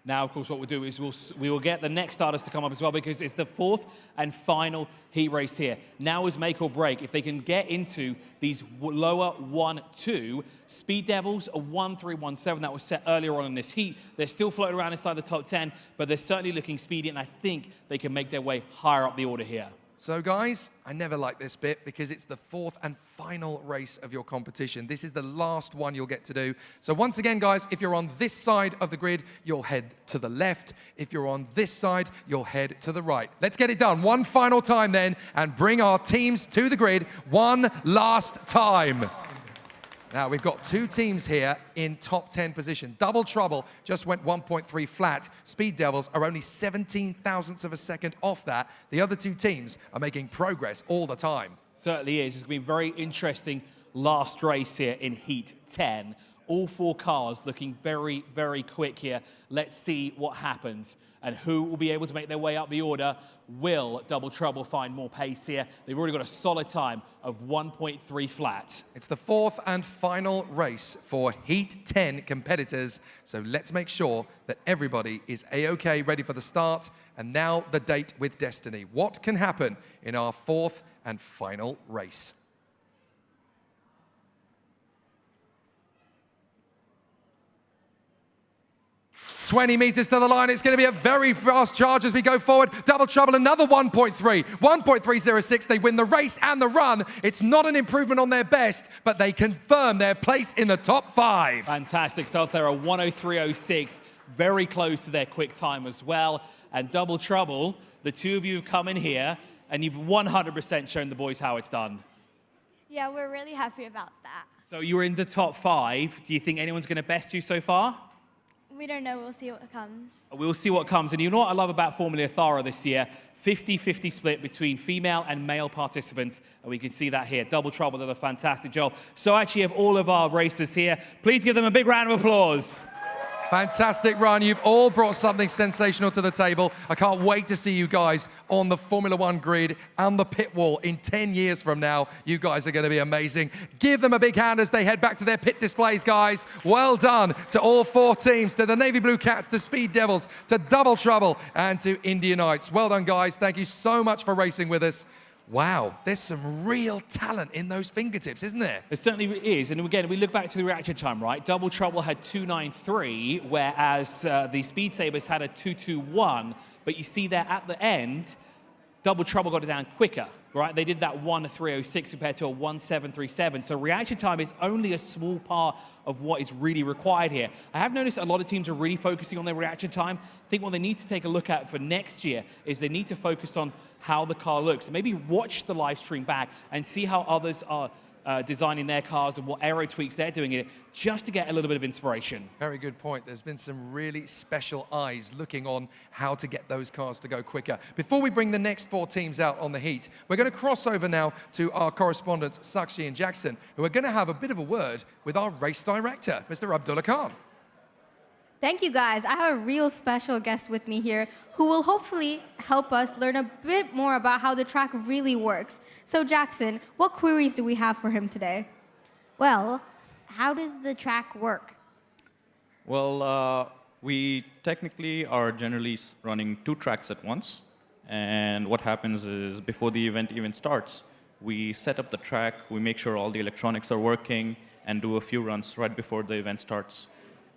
Now, of course, what we'll do is we will get the next starters to come up as well, because it's the fourth and final heat race here. Now is make or break. If they can get into these lower 1-2, Speed Devils, a 1-3-1-7 that was set earlier on in this heat. They're still floating around inside the top 10, but they're certainly looking speedy, and I think they can make their way higher up the order here. So guys, I never like this bit because it's the fourth and final race of your competition. This is the last one you'll get to do. So once again, guys, if you're on this side of the grid, you'll head to the left. If you're on this side, you'll head to the right. Let's get it done one final time then and bring our teams to the grid one last time. Now, we've got two teams here in top 10 position. Double Trouble just went 1.3 flat. Speed Devils are only 17 thousandths of a second off that. The other two teams are making progress all the time. Certainly is. It's going to be a very interesting last race here in Heat 10. All four cars looking very, very quick here. Let's see what happens and who will be able to make their way up the order. Will Double Trouble find more pace here? They've already got a solid time of 1.3 flat. It's the fourth and final race for Heat 10 competitors. So let's make sure that everybody is A-OK, ready for the start. And now the date with Destiny. What can happen in our fourth and final race? 20 meters to the line. It's going to be a very fast charge as we go forward. Double Trouble, another 1.3. 1.306. They win the race and the run. It's not an improvement on their best, but they confirm their place in the top 5. Fantastic stuff there, a 1:03.06. Very close to their quick time as well. And Double Trouble, the two of you have come in here, and you've 100% shown the boys how it's done. Yeah, we're really happy about that. So you were in the top 5. Do you think anyone's going to best you so far? We don't know. We'll see what comes. We'll see what comes. And you know what I love about Formula Ethara this year? 50-50 split between female and male participants. And we can see that here. Double Trouble did a fantastic job. So actually, of all of our racers here, please give them a big round of applause. Fantastic run. You've all brought something sensational to the table. I can't wait to see you guys on the Formula One grid and the pit wall in 10 years from now. You guys are going to be amazing. Give them a big hand as they head back to their pit displays, guys. Well done to all 4 teams, to the Navy Blue Cats, to Speed Devils, to Double Trouble, and to India Knights. Well done, guys. Thank you so much for racing with us. Wow, there's some real talent in those fingertips, isn't there? It certainly is. And again, we look back to the reaction time, right? Double Trouble had 2:93, whereas the Speed Sabres had a 2:21. But you see there at the end, Double Trouble got it down quicker, right? They did that 1:3.06 compared to a 1:7.37. So reaction time is only a small part of what is really required here. I have noticed a lot of teams are really focusing on their reaction time. I think what they need to take a look at for next year is they need to focus on how the car looks. And maybe watch the live stream back and see how others are designing their cars and what aero tweaks they're doing in it, just to get a little bit of inspiration. Very good point. There's been some really special eyes looking on how to get those cars to go quicker. Before we bring the next 4 teams out on the heat, we're going to cross over now to our correspondents, Sakshi and Jackson, who are going to have a bit of a word with our race director, Mr. Abdullah Khan. Thank you, guys. I have a real special guest with me here who will hopefully help us learn a bit more about how the track really works. So, Jackson, what queries do we have for him today? Well, how does the track work? Well, we technically are generally running 2 tracks at once. And what happens is before the event even starts, we set up the track, we make sure all the electronics are working, and do a few runs right before the event starts.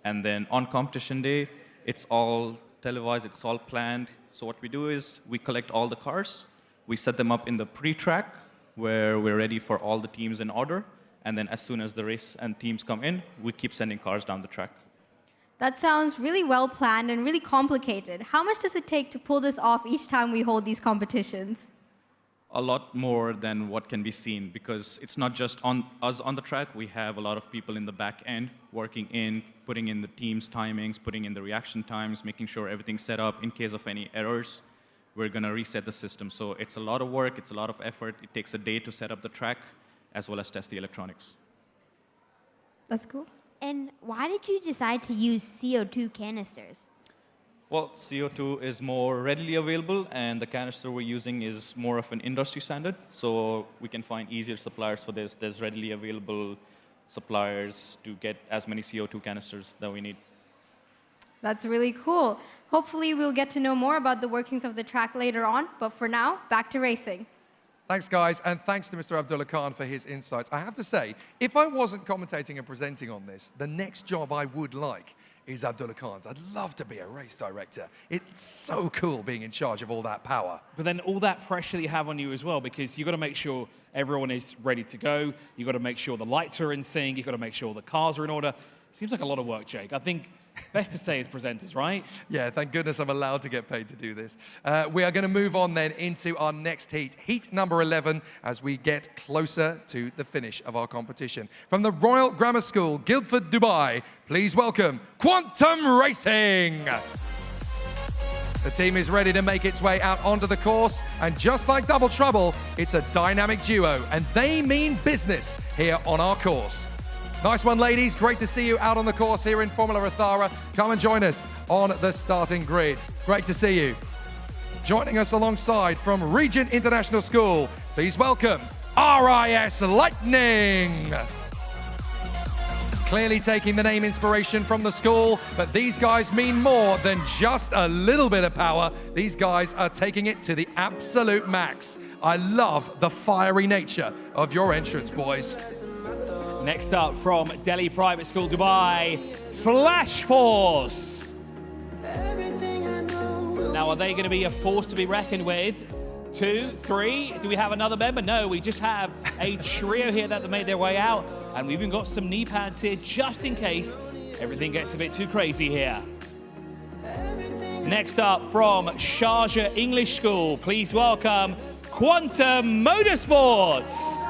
And then on competition day, it's all televised, it's all planned. So what we do is we collect all the cars, we set them up in the pre-track where we're ready for all the teams in order. And then as soon as the race and teams come in, we keep sending cars down the track. That sounds really well planned and really complicated. How much does it take to pull this off each time we hold these competitions? A lot more than what can be seen, because it's not just on us on the track. We have a lot of people in the back end working in, putting in the team's timings, putting in the reaction times, making sure everything's set up. In case of any errors, we're going to reset the system. So it's a lot of work, it's a lot of effort. It takes a day to set up the track, as well as test the electronics. That's cool. And why did you decide to use CO2 canisters? Well, CO2 is more readily available, and the canister we're using is more of an industry standard, so we can find easier suppliers for this. There's readily available suppliers to get as many CO2 canisters that we need. That's really cool. Hopefully we'll get to know more about the workings of the track later on, but for now, back to racing. Thanks, guys, and thanks to Mr. Abdullah Khan for his insights. I have to say, if I wasn't commentating and presenting on this, the next job I would like is Abdullah Khan's. I'd love to be a race director. It's so cool being in charge of all that power. But then all that pressure that you have on you as well, because you've got to make sure everyone is ready to go. You've got to make sure the lights are in sync. You've got to make sure the cars are in order. Seems like a lot of work, Jake. I think best to say as presenters, right? Yeah, thank goodness I'm allowed to get paid to do this. We are going to move on then into our next heat, heat number 11, as we get closer to the finish of our competition. From the Royal Grammar School, Guildford, Dubai, please welcome Quantum Racing. The team is ready to make its way out onto the course, and just like Double Trouble, it's a dynamic duo, and they mean business here on our course. Nice one, ladies. Great to see you out on the course here in Formula Ethara. Come and join us on the starting grid. Great to see you. Joining us alongside from Regent International School, please welcome RIS Lightning. Clearly taking the name inspiration from the school, but these guys mean more than just a little bit of power. These guys are taking it to the absolute max. I love the fiery nature of your entrance, boys. Next up from Delhi Private School, Dubai, Flash Force. Now, are they going to be a force to be reckoned with? 2, 3, do we have another member? No, we just have a trio here that made their way out, and we've even got some knee pads here just in case everything gets a bit too crazy here. Next up from Sharjah English School, please welcome Quantum Motorsports.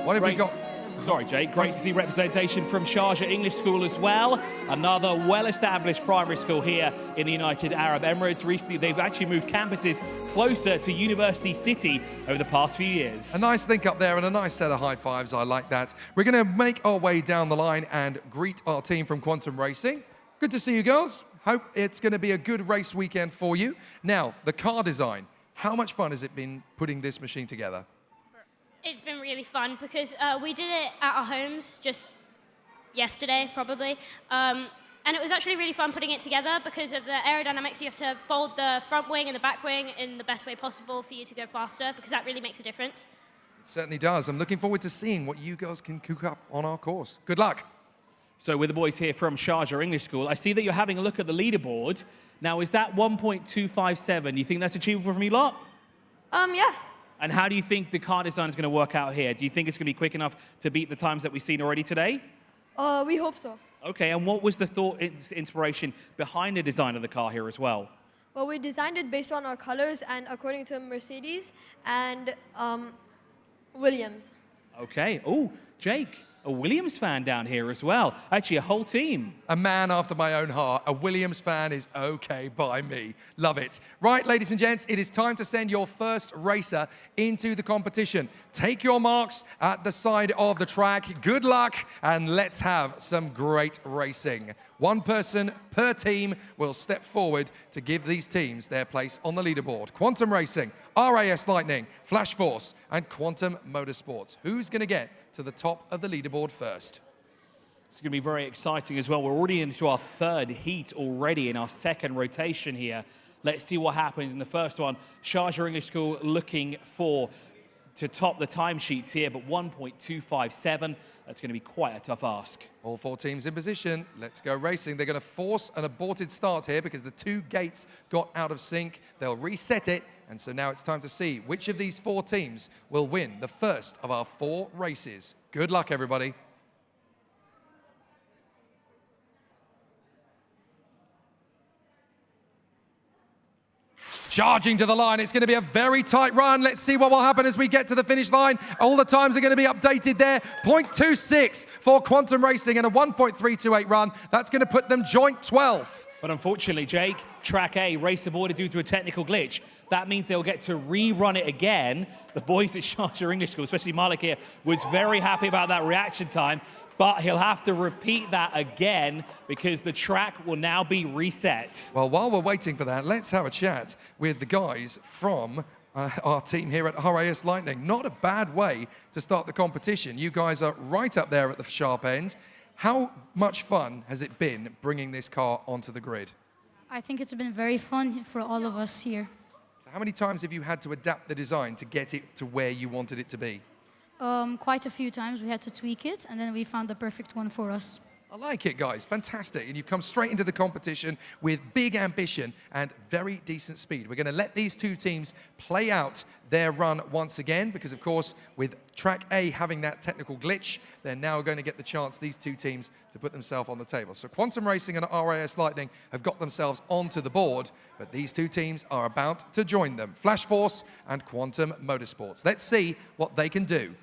What have we got? Sorry, Jake. Great to see representation from Sharjah English School as well. Another well-established primary school here in the United Arab Emirates. Recently, they've actually moved campuses closer to University City over the past few years. A nice link up there and a nice set of high fives. I like that. We're going to make our way down the line and greet our team from Quantum Racing. Good to see you girls. Hope it's going to be a good race weekend for you. Now, the car design. How much fun has it been putting this machine together? It's been really fun because we did it at our homes just yesterday, probably. And it was actually really fun putting it together because of the aerodynamics. You have to fold the front wing and the back wing in the best way possible for you to go faster, because that really makes a difference. It certainly does. I'm looking forward to seeing what you girls can cook up on our course. Good luck. So with the boys here from Sharjah English School, I see that you're having a look at the leaderboard. Now, is that 1.257? You think that's achievable from you lot? Yeah. And how do you think the car design is going to work out here? Do you think it's going to be quick enough to beat the times that we've seen already today? We hope so. Okay, and what was the thought, inspiration behind the design of the car here as well? Well, we designed it based on our colors and according to Mercedes and Williams. Okay. Oh, Jake, a Williams fan down here as well. Actually, a whole team. A man after my own heart. A Williams fan is okay by me. Love it. Right, ladies and gents, it is time to send your first racer into the competition. Take your marks at the side of the track. Good luck, and let's have some great racing. One person per team will step forward to give these teams their place on the leaderboard. Quantum Racing, RIS Lightning, Flash Force, and Quantum Motorsports. Who's going to get to the top of the leaderboard first? It's going to be very exciting as well. We're already into our third heat already in our second rotation here. Let's see what happens in the first one. Sharjah English School looking to top the timesheets here, but 1.257. That's going to be quite a tough ask. All four teams in position. Let's go racing. They're going to force an aborted start here because the two gates got out of sync. They'll reset it, and so now it's time to see which of these four teams will win the first of our 4 races. Good luck, everybody. Charging to the line. It's going to be a very tight run. Let's see what will happen as we get to the finish line. All the times are going to be updated there. 0.26 for Quantum Racing and a 1.328 run. That's going to put them joint 12th. But unfortunately, Jake, track A, race aborted due to a technical glitch. That means they'll get to rerun it again. The boys at Sharjah English School, especially Malik here, was very happy about that reaction time. but he'll have to repeat that again because the track will now be reset. Well, while we're waiting for that, let's have a chat with the guys from our team here at RAS Lightning. Not a bad way to start the competition. You guys are right up there at the sharp end. How much fun has it been bringing this car onto the grid? I think it's been very fun for all of us here. So how many times have you had to adapt the design to get it to where you wanted it to be? Quite a few times we had to tweak it, and then we found the perfect one for us. I like it, guys. Fantastic. And you've come straight into the competition with big ambition and very decent speed. We're going to let these two teams play out their run once again because, of course, with Track A having that technical glitch, they're now going to get the chance, these two teams, to put themselves on the table. So Quantum Racing and RAS Lightning have got themselves onto the board, but these two teams are about to join them, Flash Force and Quantum Motorsports. Let's see what they can do.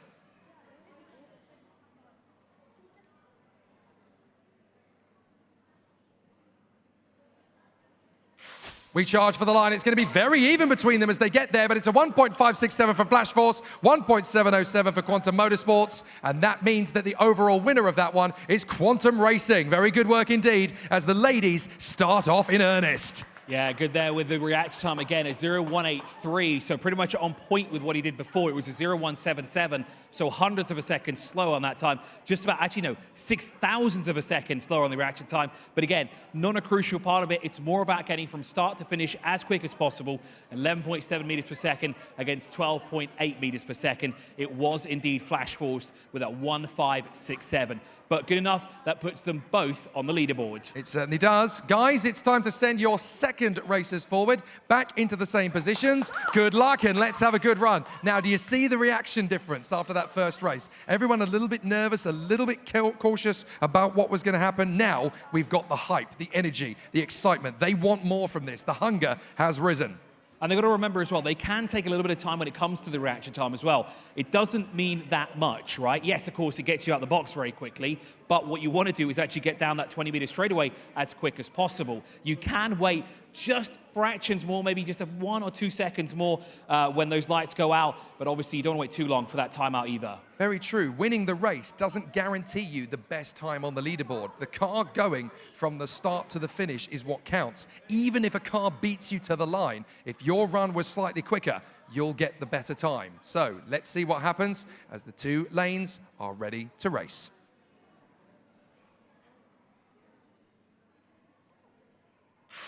We charge for the line. It's going to be very even between them as they get there, but it's a 1.567 for Flash Force, 1.707 for Quantum Motorsports, and that means that the overall winner of that one is Quantum Racing. Very good work indeed as the ladies start off in earnest. Yeah, good there with the reaction time again, a 0.183, so pretty much on point with what he did before. It was a 0.177, so hundredths of a second slower on that time. Just about, actually no, 6,000ths of a second slower on the reaction time. But again, not a crucial part of it. It's more about getting from start to finish as quick as possible. 11.7 meters per second against 12.8 meters per second. It was indeed Flash Force with a 1.567. But good enough, that puts them both on the leaderboard. It certainly does. Guys, it's time to send your second racers forward, back into the same positions. Good luck, and let's have a good run. Now, do you see the reaction difference after that first race? Everyone a little bit nervous, a little bit cautious about what was going to happen. Now, we've got the hype, the energy, the excitement. They want more from this. The hunger has risen. And they've got to remember as well, they can take a little bit of time when it comes to the reaction time as well. It doesn't mean that much, right? Yes, of course, it gets you out the box very quickly, but what you want to do is actually get down that 20-meter straightaway as quick as possible. You can wait just fractions more, maybe just 1 or 2 seconds more when those lights go out, but obviously you don't want to wait too long for that timeout either. Very true. Winning the race doesn't guarantee you the best time on the leaderboard. The car going from the start to the finish is what counts. Even if a car beats you to the line, if your run was slightly quicker, you'll get the better time. So let's see what happens as the two lanes are ready to race.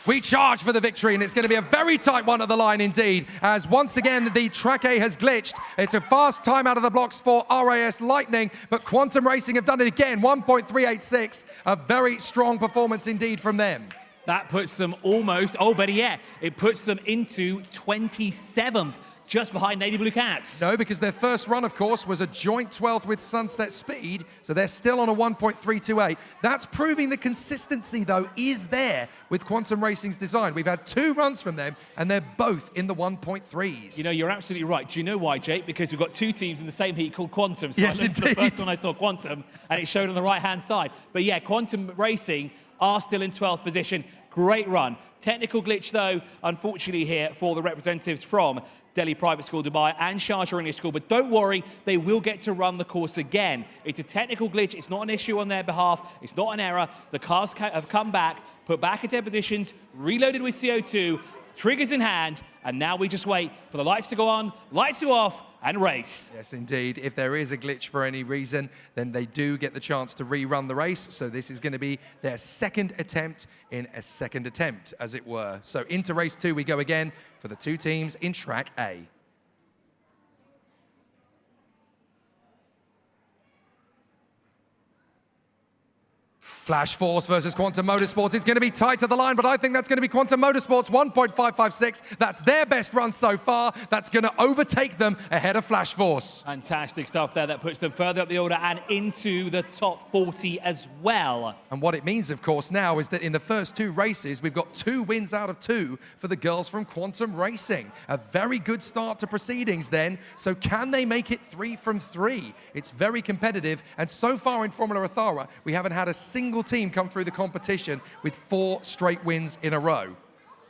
We charge for the victory, and it's going to be a very tight one at the line indeed, as once again the Track A has glitched. It's a fast time out of the blocks for RAS Lightning, but Quantum Racing have done it again, 1.386, a very strong performance indeed from them. That puts them almost, oh, better yet, it puts them into 27th, just behind Navy Blue Cats. No, because their first run, of course, was a joint 12th with Sunset Speed, so they're still on a 1.328. That's proving the consistency, though, is there with Quantum Racing's design. We've had 2 runs from them, and they're both in the 1.3s. You know, you're absolutely right. Do you know why, Jake? Because we've got 2 teams in the same heat called Quantum. So yes, I looked indeed. at the first one I saw Quantum, and it showed on the right-hand side. But yeah, Quantum Racing are still in 12th position. Great run. Technical glitch, though, unfortunately here for the representatives from Delhi Private School, Dubai, and Sharjah English School. But don't worry, they will get to run the course again. It's a technical glitch. It's not an issue on their behalf. It's not an error. The cars have come back, put back into their positions, reloaded with CO2, triggers in hand, and now we just wait for the lights to go on, lights to go off, and race. Yes, indeed. If there is a glitch for any reason, then they do get the chance to rerun the race. So this is going to be their second attempt in a second attempt, as it were. So into race 2 we go again for the 2 teams in Track A. Flash Force versus Quantum Motorsports. It's going to be tight to the line, but I think that's going to be Quantum Motorsports, 1.556. That's their best run so far. That's going to overtake them ahead of Flash Force. Fantastic stuff there. That puts them further up the order and into the top 40 as well. And what it means, of course, now is that in the first 2 races, we've got 2 wins out of 2 for the girls from Quantum Racing. A very good start to proceedings then. So can they make it 3 from 3? It's very competitive. And so far in Formula Ethara, we haven't had a single team come through the competition with 4 straight wins in a row.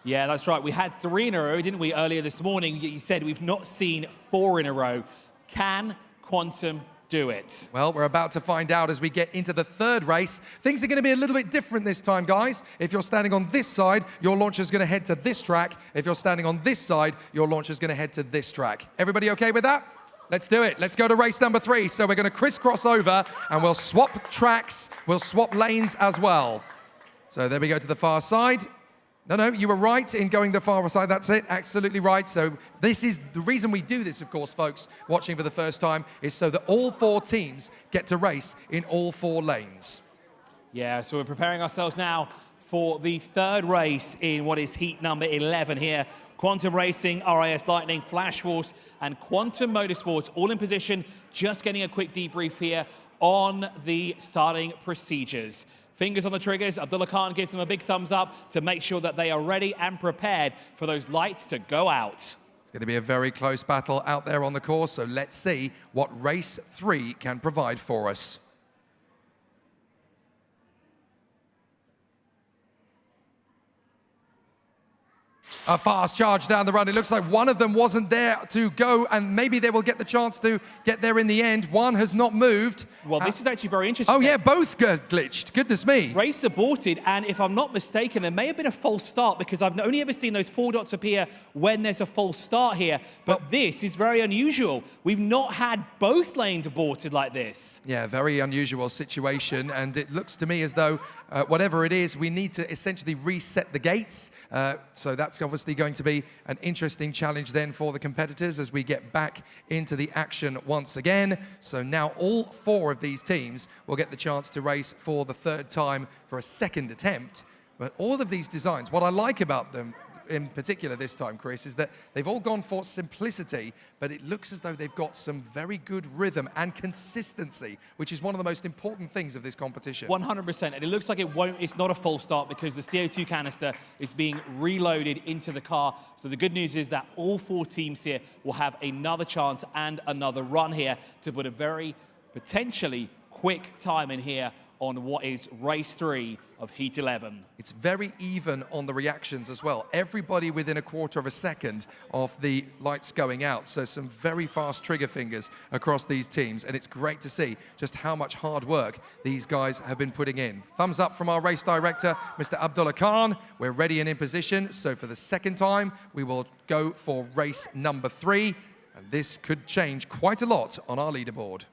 Yeah, that's right. We had 3 in a row, didn't we, earlier this morning? You said we've not seen 4 in a row. Can Quantum do it? Well, we're about to find out as we get into the third race. Things are going to be a little bit different this time, guys. If you're standing on this side, your launcher's going to head to this track. If you're standing on this side, your launcher's going to head to this track. Everybody okay with that? Let's do it. Let's go to race number 3. So we're going to crisscross over and we'll swap tracks. We'll swap lanes as well. So there we go to the far side. No, you were right in going the far side. That's it. Absolutely right. So this is the reason we do this, of course, folks, watching for the first time, is so that all 4 teams get to race in all 4 lanes. Yeah, so we're preparing ourselves now for the third race in what is heat number 11 here. Quantum Racing, RIS Lightning, Flash Force, and Quantum Motorsports all in position. Just getting a quick debrief here on the starting procedures. Fingers on the triggers. Abdullah Khan gives them a big thumbs up to make sure that they are ready and prepared for those lights to go out. It's going to be a very close battle out there on the course, so let's see what race 3 can provide for us. A fast charge down the run. It looks like one of them wasn't there to go, and maybe they will get the chance to get there in the end. One has not moved. Well, this is actually very interesting. Oh, yeah, both glitched. Goodness me. Race aborted, and if I'm not mistaken, there may have been a false start because I've only ever seen those 4 dots appear when there's a false start here. But this is very unusual. We've not had both lanes aborted like this. Yeah, very unusual situation, and it looks to me as though whatever it is, we need to essentially reset the gates. So that's obviously going to be an interesting challenge then for the competitors as we get back into the action once again. So now all 4 of these teams will get the chance to race for the 3rd time for a 2nd attempt. But all of these designs, what I like about them in particular this time, Chris, is that they've all gone for simplicity, but it looks as though they've got some very good rhythm and consistency, which is one of the most important things of this competition. 100%, and it looks like it's not a false start because the CO2 canister is being reloaded into the car. So the good news is that all 4 teams here will have another chance and another run here to put a very potentially quick time in here on what is race 3 of Heat 11. It's very even on the reactions as well. Everybody within a quarter of a second of the lights going out. So some very fast trigger fingers across these teams. And it's great to see just how much hard work these guys have been putting in. Thumbs up from our race director, Mr. Abdullah Khan. We're ready and in position. So for the 2nd time, we will go for race number 3. And this could change quite a lot on our leaderboard.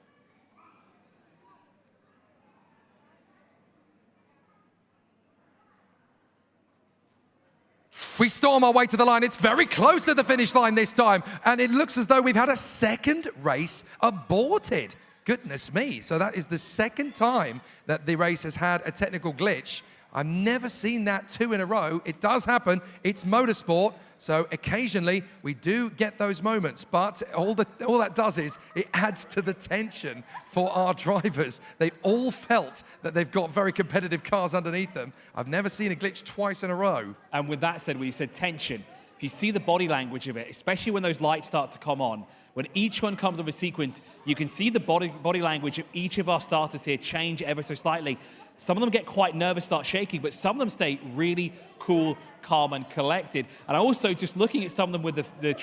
We storm our way to the line. It's very close to the finish line this time. And it looks as though we've had a 2nd race aborted. Goodness me. So that is the 2nd time that the race has had a technical glitch. I've never seen that 2 in a row. It does happen. It's motorsport. So occasionally we do get those moments, but all that does is it adds to the tension for our drivers. They've all felt that they've got very competitive cars underneath them. I've never seen a glitch twice in a row. And with that said, when you said tension, if you see the body language of it, especially when those lights start to come on, when each one comes of a sequence, you can see the body language of each of our starters here change ever so slightly. Some of them get quite nervous, start shaking, but some of them stay really cool, calm, and collected. And also, just looking at some of them with the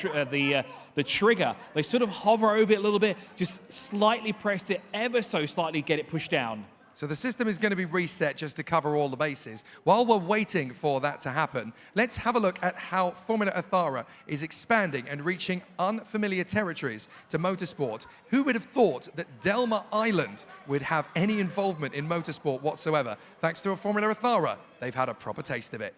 trigger, they sort of hover over it a little bit, just slightly press it ever so slightly, get it pushed down. So the system is going to be reset just to cover all the bases. While we're waiting for that to happen, let's have a look at how Formula Ethara is expanding and reaching unfamiliar territories to motorsport. Who would have thought that Delma Island would have any involvement in motorsport whatsoever? Thanks to a Formula Ethara, they've had a proper taste of it.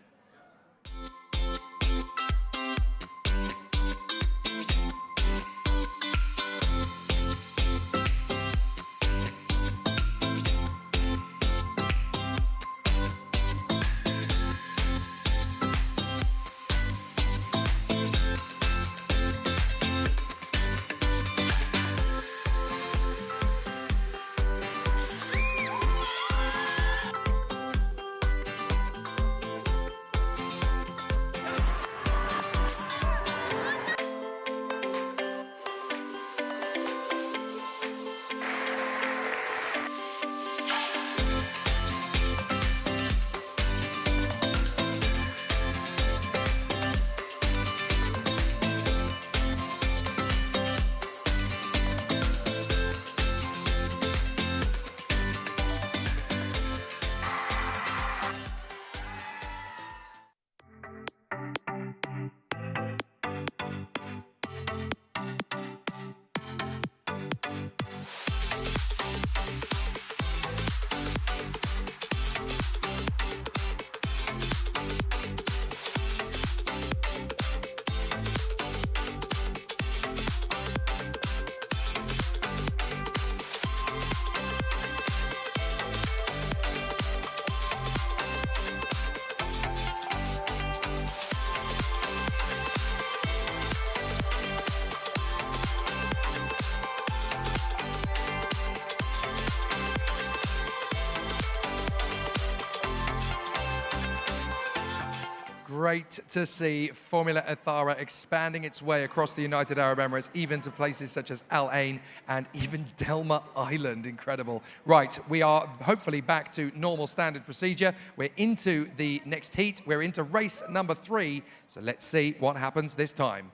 great to see Formula Ethara expanding its way across the United Arab Emirates, even to places such as Al Ain and even Delma Island. Incredible. Right, we are hopefully back to normal standard procedure. We're into the next heat. We're into race number 3. So let's see what happens this time.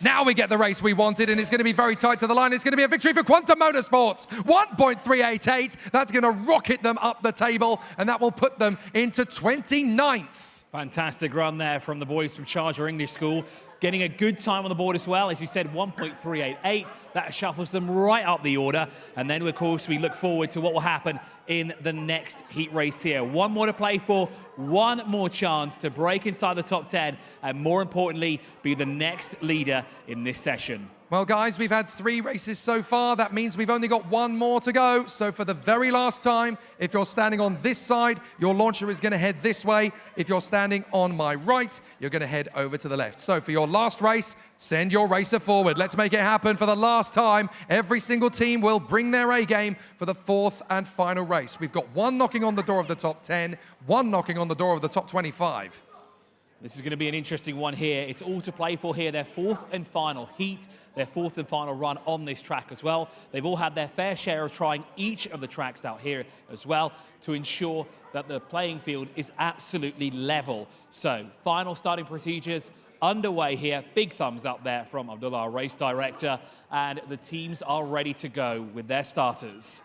Now we get the race we wanted, and it's going to be very tight to the line. It's going to be a victory for Quantum Motorsports. 1.388. That's going to rocket them up the table, and that will put them into 29th. Fantastic run there from the boys from Sharjah English School. Getting a good time on the board as well. As you said, 1.388. That shuffles them right up the order. And then, of course, we look forward to what will happen in the next heat race here. One more to play for, one more chance to break inside the top 10, and more importantly, be the next leader in this session. Well, guys, we've had 3 races so far. That means we've only got 1 more to go. So for the very last time, if you're standing on this side, your launcher is going to head this way. If you're standing on my right, you're going to head over to the left. So for your last race, send your racer forward. Let's make it happen for the last time. Every single team will bring their A game for the 4th and final race. We've got 1 knocking on the door of the top 10, 1 knocking on the door of the top 25. This is going to be an interesting one here. It's all to play for here. Their 4th and final heat, their 4th and final run on this track as well. They've all had their fair share of trying each of the tracks out here as well to ensure that the playing field is absolutely level. So, final starting procedures underway here. Big thumbs up there from Abdullah, our race director. And the teams are ready to go with their starters.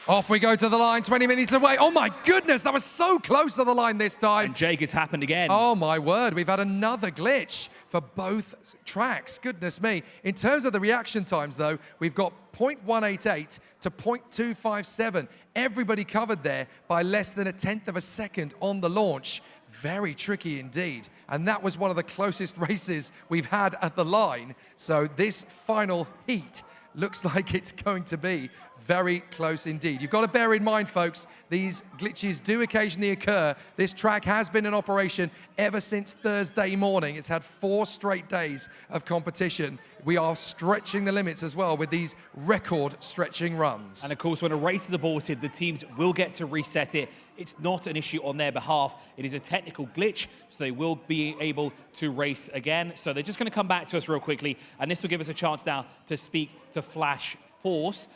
Off we go to the line, 20 minutes away. Oh my goodness, that was so close to the line this time. And Jake, it's happened again. Oh my word, we've had another glitch for both tracks. Goodness me. In terms of the reaction times though, we've got 0.188 to 0.257. Everybody covered there by less than 1/10 of a second on the launch. Very tricky indeed. And that was one of the closest races we've had at the line. So this final heat looks like it's going to be very close indeed. You've got to bear in mind, folks, these glitches do occasionally occur. This track has been in operation ever since Thursday morning. It's had 4 straight days of competition. We are stretching the limits as well with these record stretching runs. And of course, when a race is aborted, the teams will get to reset it. It's not an issue on their behalf. It is a technical glitch, so they will be able to race again. So they're just going to come back to us real quickly, and this will give us a chance now to speak to Flash Force.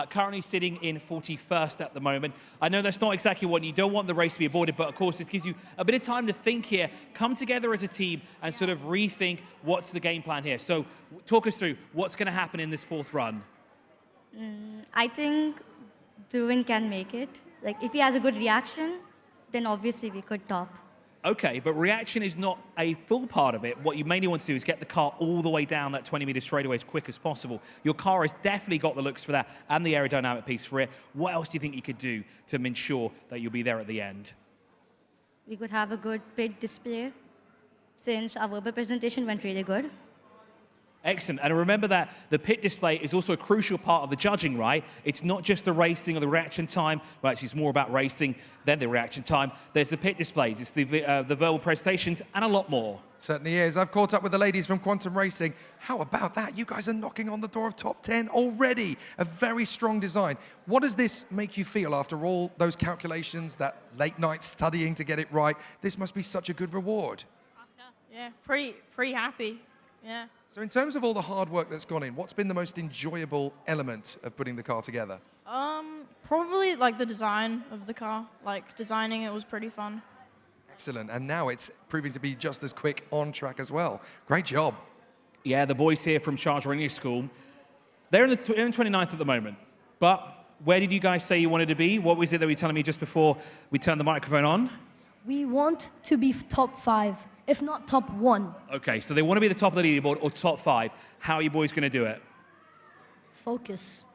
Currently sitting in 41st at the moment. I know that's not exactly what you don't want the race to be aborted, but of course this gives you a bit of time to think here, come together as a team and sort of rethink what's the game plan here. So talk us through what's going to happen in this 4th run. I think Dhruvan can make it. Like if he has a good reaction, then obviously we could top. Okay, but reaction is not a full part of it. What you mainly want to do is get the car all the way down that 20-meter straightaway as quick as possible. Your car has definitely got the looks for that and the aerodynamic piece for it. What else do you think you could do to ensure that you'll be there at the end? We could have a good pit display since our verbal presentation went really good. Excellent. And remember that the pit display is also a crucial part of the judging, right? It's not just the racing or the reaction time. Well, actually, it's more about racing than the reaction time. There's the pit displays, it's the verbal presentations, and a lot more. Certainly is. I've caught up with the ladies from Quantum Racing. How about that? You guys are knocking on the door of top 10 already. A very strong design. What does this make you feel after all those calculations, that late night studying to get it right? This must be such a good reward. Yeah, pretty happy. Yeah. So in terms of all the hard work that's gone in, what's been the most enjoyable element of putting the car together? Probably like the design of the car. Like designing it was pretty fun. Excellent. And now it's proving to be just as quick on track as well. Great job. Yeah, the boys here from Sharjah English School, they're in 29th at the moment. But where did you guys say you wanted to be? What was it that you were telling me just before we turned the microphone on? We want to be top 5, if not top 1. Okay, so they want to be the top of the leaderboard or top 5. How are you boys going to do it? Focus.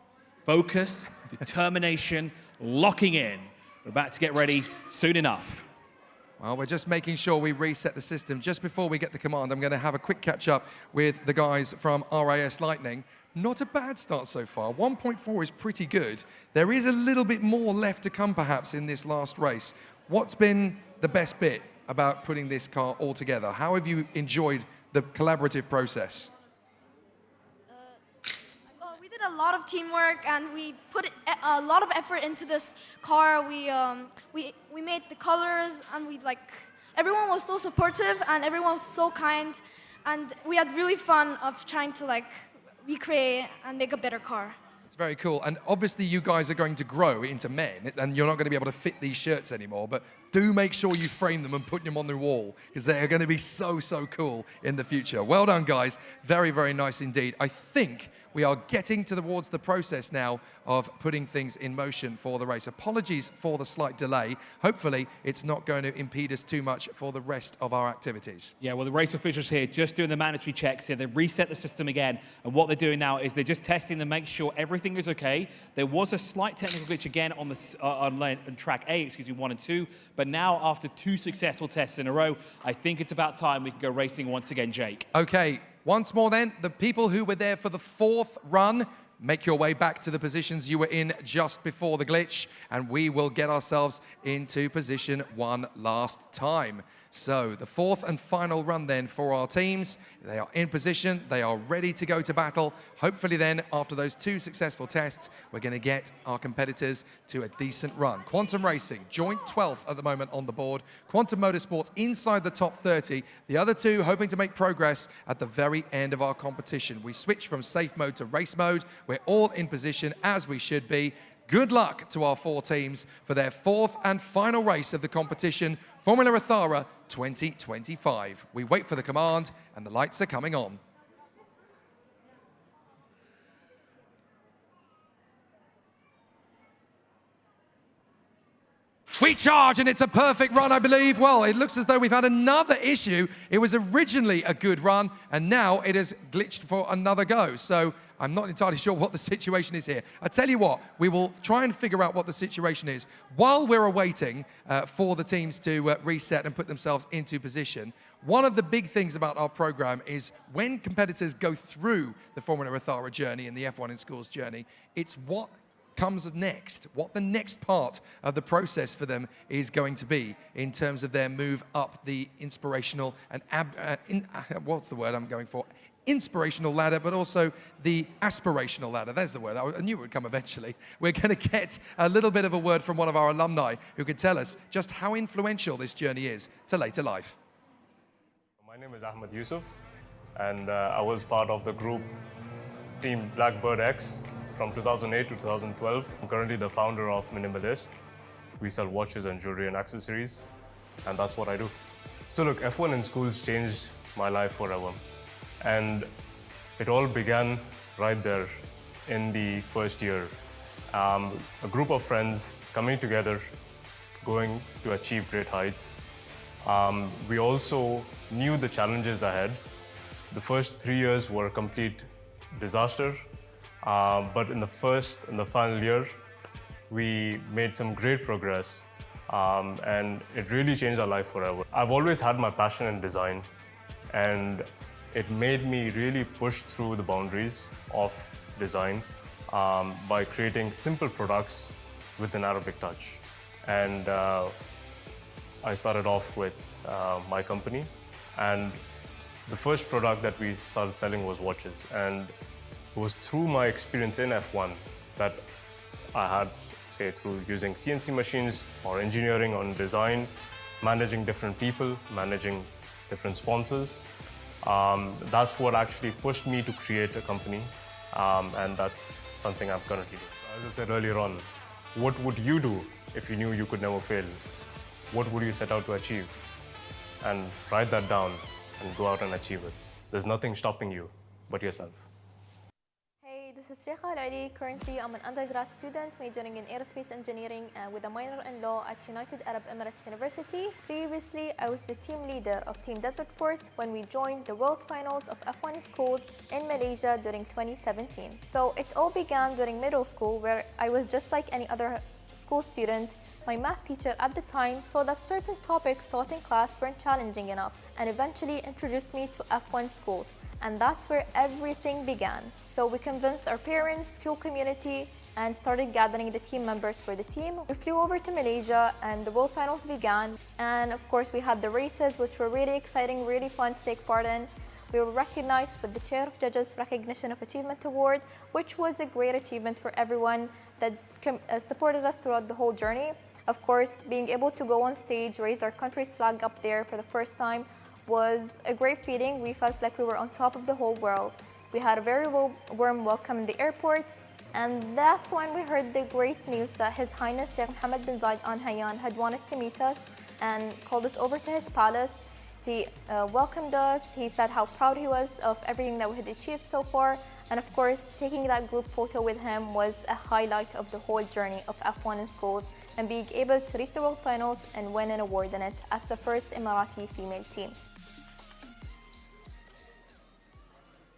Focus, determination, locking in. We're about to get ready soon enough. Well, we're just making sure we reset the system. Just before we get the command, I'm going to have a quick catch up with the guys from RAS Lightning. Not a bad start so far. 1.4 is pretty good. There is a little bit more left to come perhaps in this last race. What's been the best bit about putting this car all together? How have you enjoyed the collaborative process? We did a lot of teamwork and we put a lot of effort into this car. We made the colors and everyone was so supportive and everyone was so kind, and we had really fun of trying to recreate and make a better car. It's very cool. And obviously you guys are going to grow into men and you're not going to be able to fit these shirts anymore, but do make sure you frame them and put them on the wall because they are going to be so, so cool in the future. Well done, guys. Very, very nice indeed. I think we are getting towards the process now of putting things in motion for the race. Apologies for the slight delay. Hopefully, it's not going to impede us too much for the rest of our activities. Yeah, well, the race officials here just doing the mandatory checks here. They've reset the system again, and what they're doing now is they're just testing to make sure everything is okay. There was a slight technical glitch again on track A, 1 and 2, but now after 2 successful tests in a row, I think it's about time we can go racing once again, Jake. Okay. Once more then, the people who were there for the 4th run, make your way back to the positions you were in just before the glitch, and we will get ourselves into position one last time. So the 4th and final run then for our teams. They are in position, they are ready to go to battle. Hopefully then, after those 2 successful tests, we're going to get our competitors to a decent run. Quantum Racing, joint 12th at the moment on the board. Quantum Motorsports inside the top 30. The other 2 hoping to make progress at the very end of our competition. We switch from safe mode to race mode. We're all in position as we should be. Good luck to our 4 teams for their 4th and final race of the competition, Formula Ethara 2025. We wait for the command and the lights are coming on. We charge, and it's a perfect run, I believe. Well, it looks as though we've had another issue. It was originally a good run, and now it has glitched for another go. So I'm not entirely sure what the situation is here. I tell you what, we will try and figure out what the situation is. While we're awaiting for the teams to reset and put themselves into position, one of the big things about our program is when competitors go through the Formula Ethara journey and the F1 in Schools journey, it's what comes next, what the next part of the process for them is going to be in terms of their move up the inspirational and what's the word I'm going for? Inspirational ladder, but also the aspirational ladder. There's the word. I knew it would come eventually. We're going to get a little bit of a word from one of our alumni who could tell us just how influential this journey is to later life. My name is Ahmed Yusuf, and I was part of the group Team Blackbird X from 2008 to 2012. I'm currently the founder of Minimalist. We sell watches and jewelry and accessories, and that's what I do. So look, F1 in Schools changed my life forever. And it all began right there in the first year. A group of friends coming together, going to achieve great heights. We also knew the challenges ahead. The first 3 years were a complete disaster. But in the first and the final year, we made some great progress, and it really changed our life forever. I've always had my passion in design, and it made me really push through the boundaries of design by creating simple products with an Arabic touch. And I started off with my company, and the first product that we started selling was watches. And it was through my experience in F1 that I had, say, through using CNC machines or engineering on design, managing different people, managing different sponsors. That's what actually pushed me to create a company, and that's something I'm currently doing. As I said earlier on, what would you do if you knew you could never fail? What would you set out to achieve? And write that down and go out and achieve it. There's nothing stopping you but yourself. This is Sheikha Al-Ali. Currently, I'm an undergrad student majoring in aerospace engineering with a minor in law at United Arab Emirates University. Previously, I was the team leader of Team Desert Force when we joined the World Finals of F1 Schools in Malaysia during 2017. So it all began during middle school, where I was just like any other school student. My math teacher at the time saw that certain topics taught in class weren't challenging enough and eventually introduced me to F1 Schools. And that's where everything began. So we convinced our parents, school community, and started gathering the team members for the team. We flew over to Malaysia and the World Finals began. And of course, we had the races, which were really exciting, really fun to take part in. We were recognized with the Chair of Judges Recognition of Achievement Award, which was a great achievement for everyone that supported us throughout the whole journey. Of course, being able to go on stage, raise our country's flag up there for the first time was a great feeling. We felt like we were on top of the whole world. We had a very warm welcome in the airport, and that's when we heard the great news that His Highness Sheikh Mohammed bin Zayed Al Nahyan had wanted to meet us and called us over to his palace. He welcomed us. He said how proud he was of everything that we had achieved so far. And of course, taking that group photo with him was a highlight of the whole journey of F1 in schools, and being able to reach the World Finals and win an award in it as the first Emirati female team.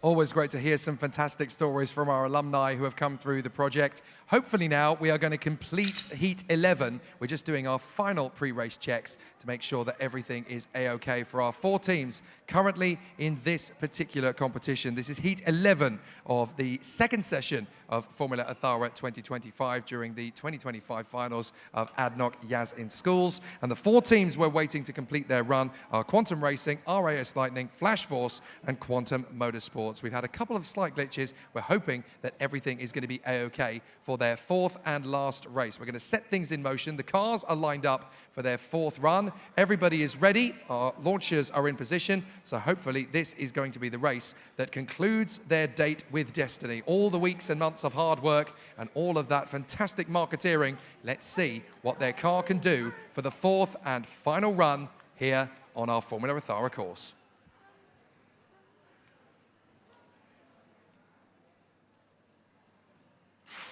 Always great to hear some fantastic stories from our alumni who have come through the project. Hopefully now we are going to complete Heat 11. We're just doing our final pre-race checks to make sure that everything is A-OK for our 4 teams currently in this particular competition. This is Heat 11 of the second session of Formula Ethara 2025 during the 2025 finals of ADNOC Yas in schools. And the 4 teams we're waiting to complete their run are Quantum Racing, RAS Lightning, Flash Force, and Quantum Motorsports. We've had a couple of slight glitches. We're hoping that everything is going to be A-OK for their 4th and last race. We're going to set things in motion. The cars are lined up for their 4th run. Everybody is ready. Our launchers are in position. So hopefully this is going to be the race that concludes their date with destiny. All the weeks and months of hard work and all of that fantastic marketeering. Let's see what their car can do for the 4th and final run here on our Formula Ethara course.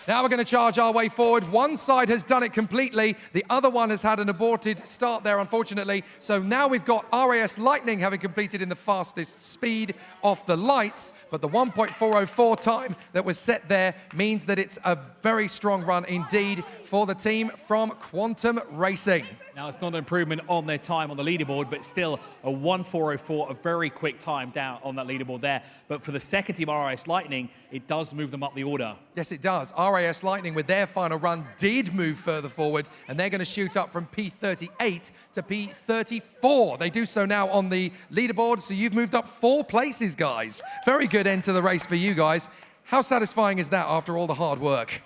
Now we're going to charge our way forward. One side has done it completely. The other one has had an aborted start there, unfortunately. So now we've got RAS Lightning having completed in the fastest speed off the lights. But the 1.404 time that was set there means that it's a very strong run indeed for the team from Quantum Racing. Now, it's not an improvement on their time on the leaderboard, but still a 1.404, a very quick time down on that leaderboard there. But for the second team, RAS Lightning, it does move them up the order. Yes, it does. RAS Lightning, with their final run, did move further forward, and they're going to shoot up from P38 to P34. They do so now on the leaderboard, so you've moved up 4 places, guys. Very good end to the race for you guys. How satisfying is that after all the hard work?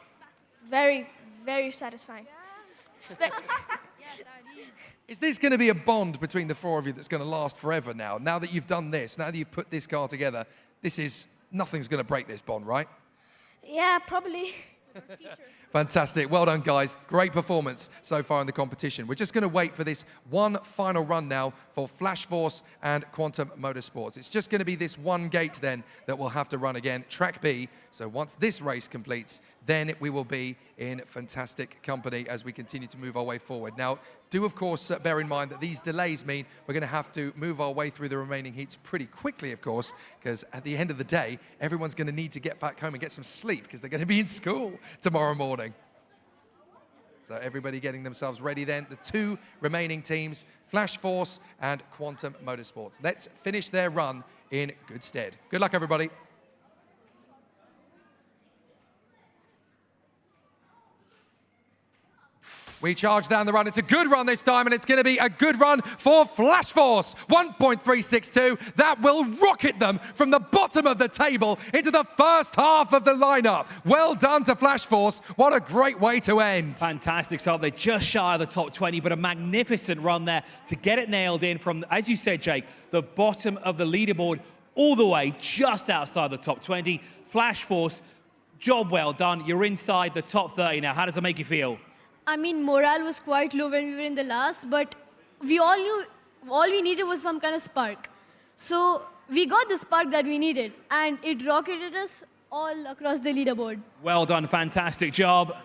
Very, very satisfying. Is this going to be a bond between the 4 of you that's going to last forever now? Now that you've done this, now that you've put this car together, nothing's going to break this bond, right? Yeah, probably. Fantastic. Well done, guys. Great performance so far in the competition. We're just going to wait for this one final run now for Flash Force and Quantum Motorsports. It's just going to be this one gate then that we'll have to run again, Track B. So once this race completes, then we will be in fantastic company as we continue to move our way forward. Now, do of course bear in mind that these delays mean we're going to have to move our way through the remaining heats pretty quickly, of course, because at the end of the day, everyone's going to need to get back home and get some sleep because they're going to be in school tomorrow morning. So everybody getting themselves ready then. The 2 remaining teams, Flash Force and Quantum Motorsports. Let's finish their run in good stead. Good luck, everybody. We charge down the run. It's a good run this time, and it's going to be a good run for Flash Force. 1.362. That will rocket them from the bottom of the table into the first half of the lineup. Well done to Flash Force. What a great way to end. Fantastic start. They're just shy of the top 20, but a magnificent run there to get it nailed in from, as you said, Jake, the bottom of the leaderboard all the way just outside the top 20. Flash Force, job well done. You're inside the top 30 now. How does it make you feel? I mean, morale was quite low when we were in the last, but we all knew all we needed was some kind of spark. So we got the spark that we needed, and it rocketed us all across the leaderboard. Well done. Fantastic job.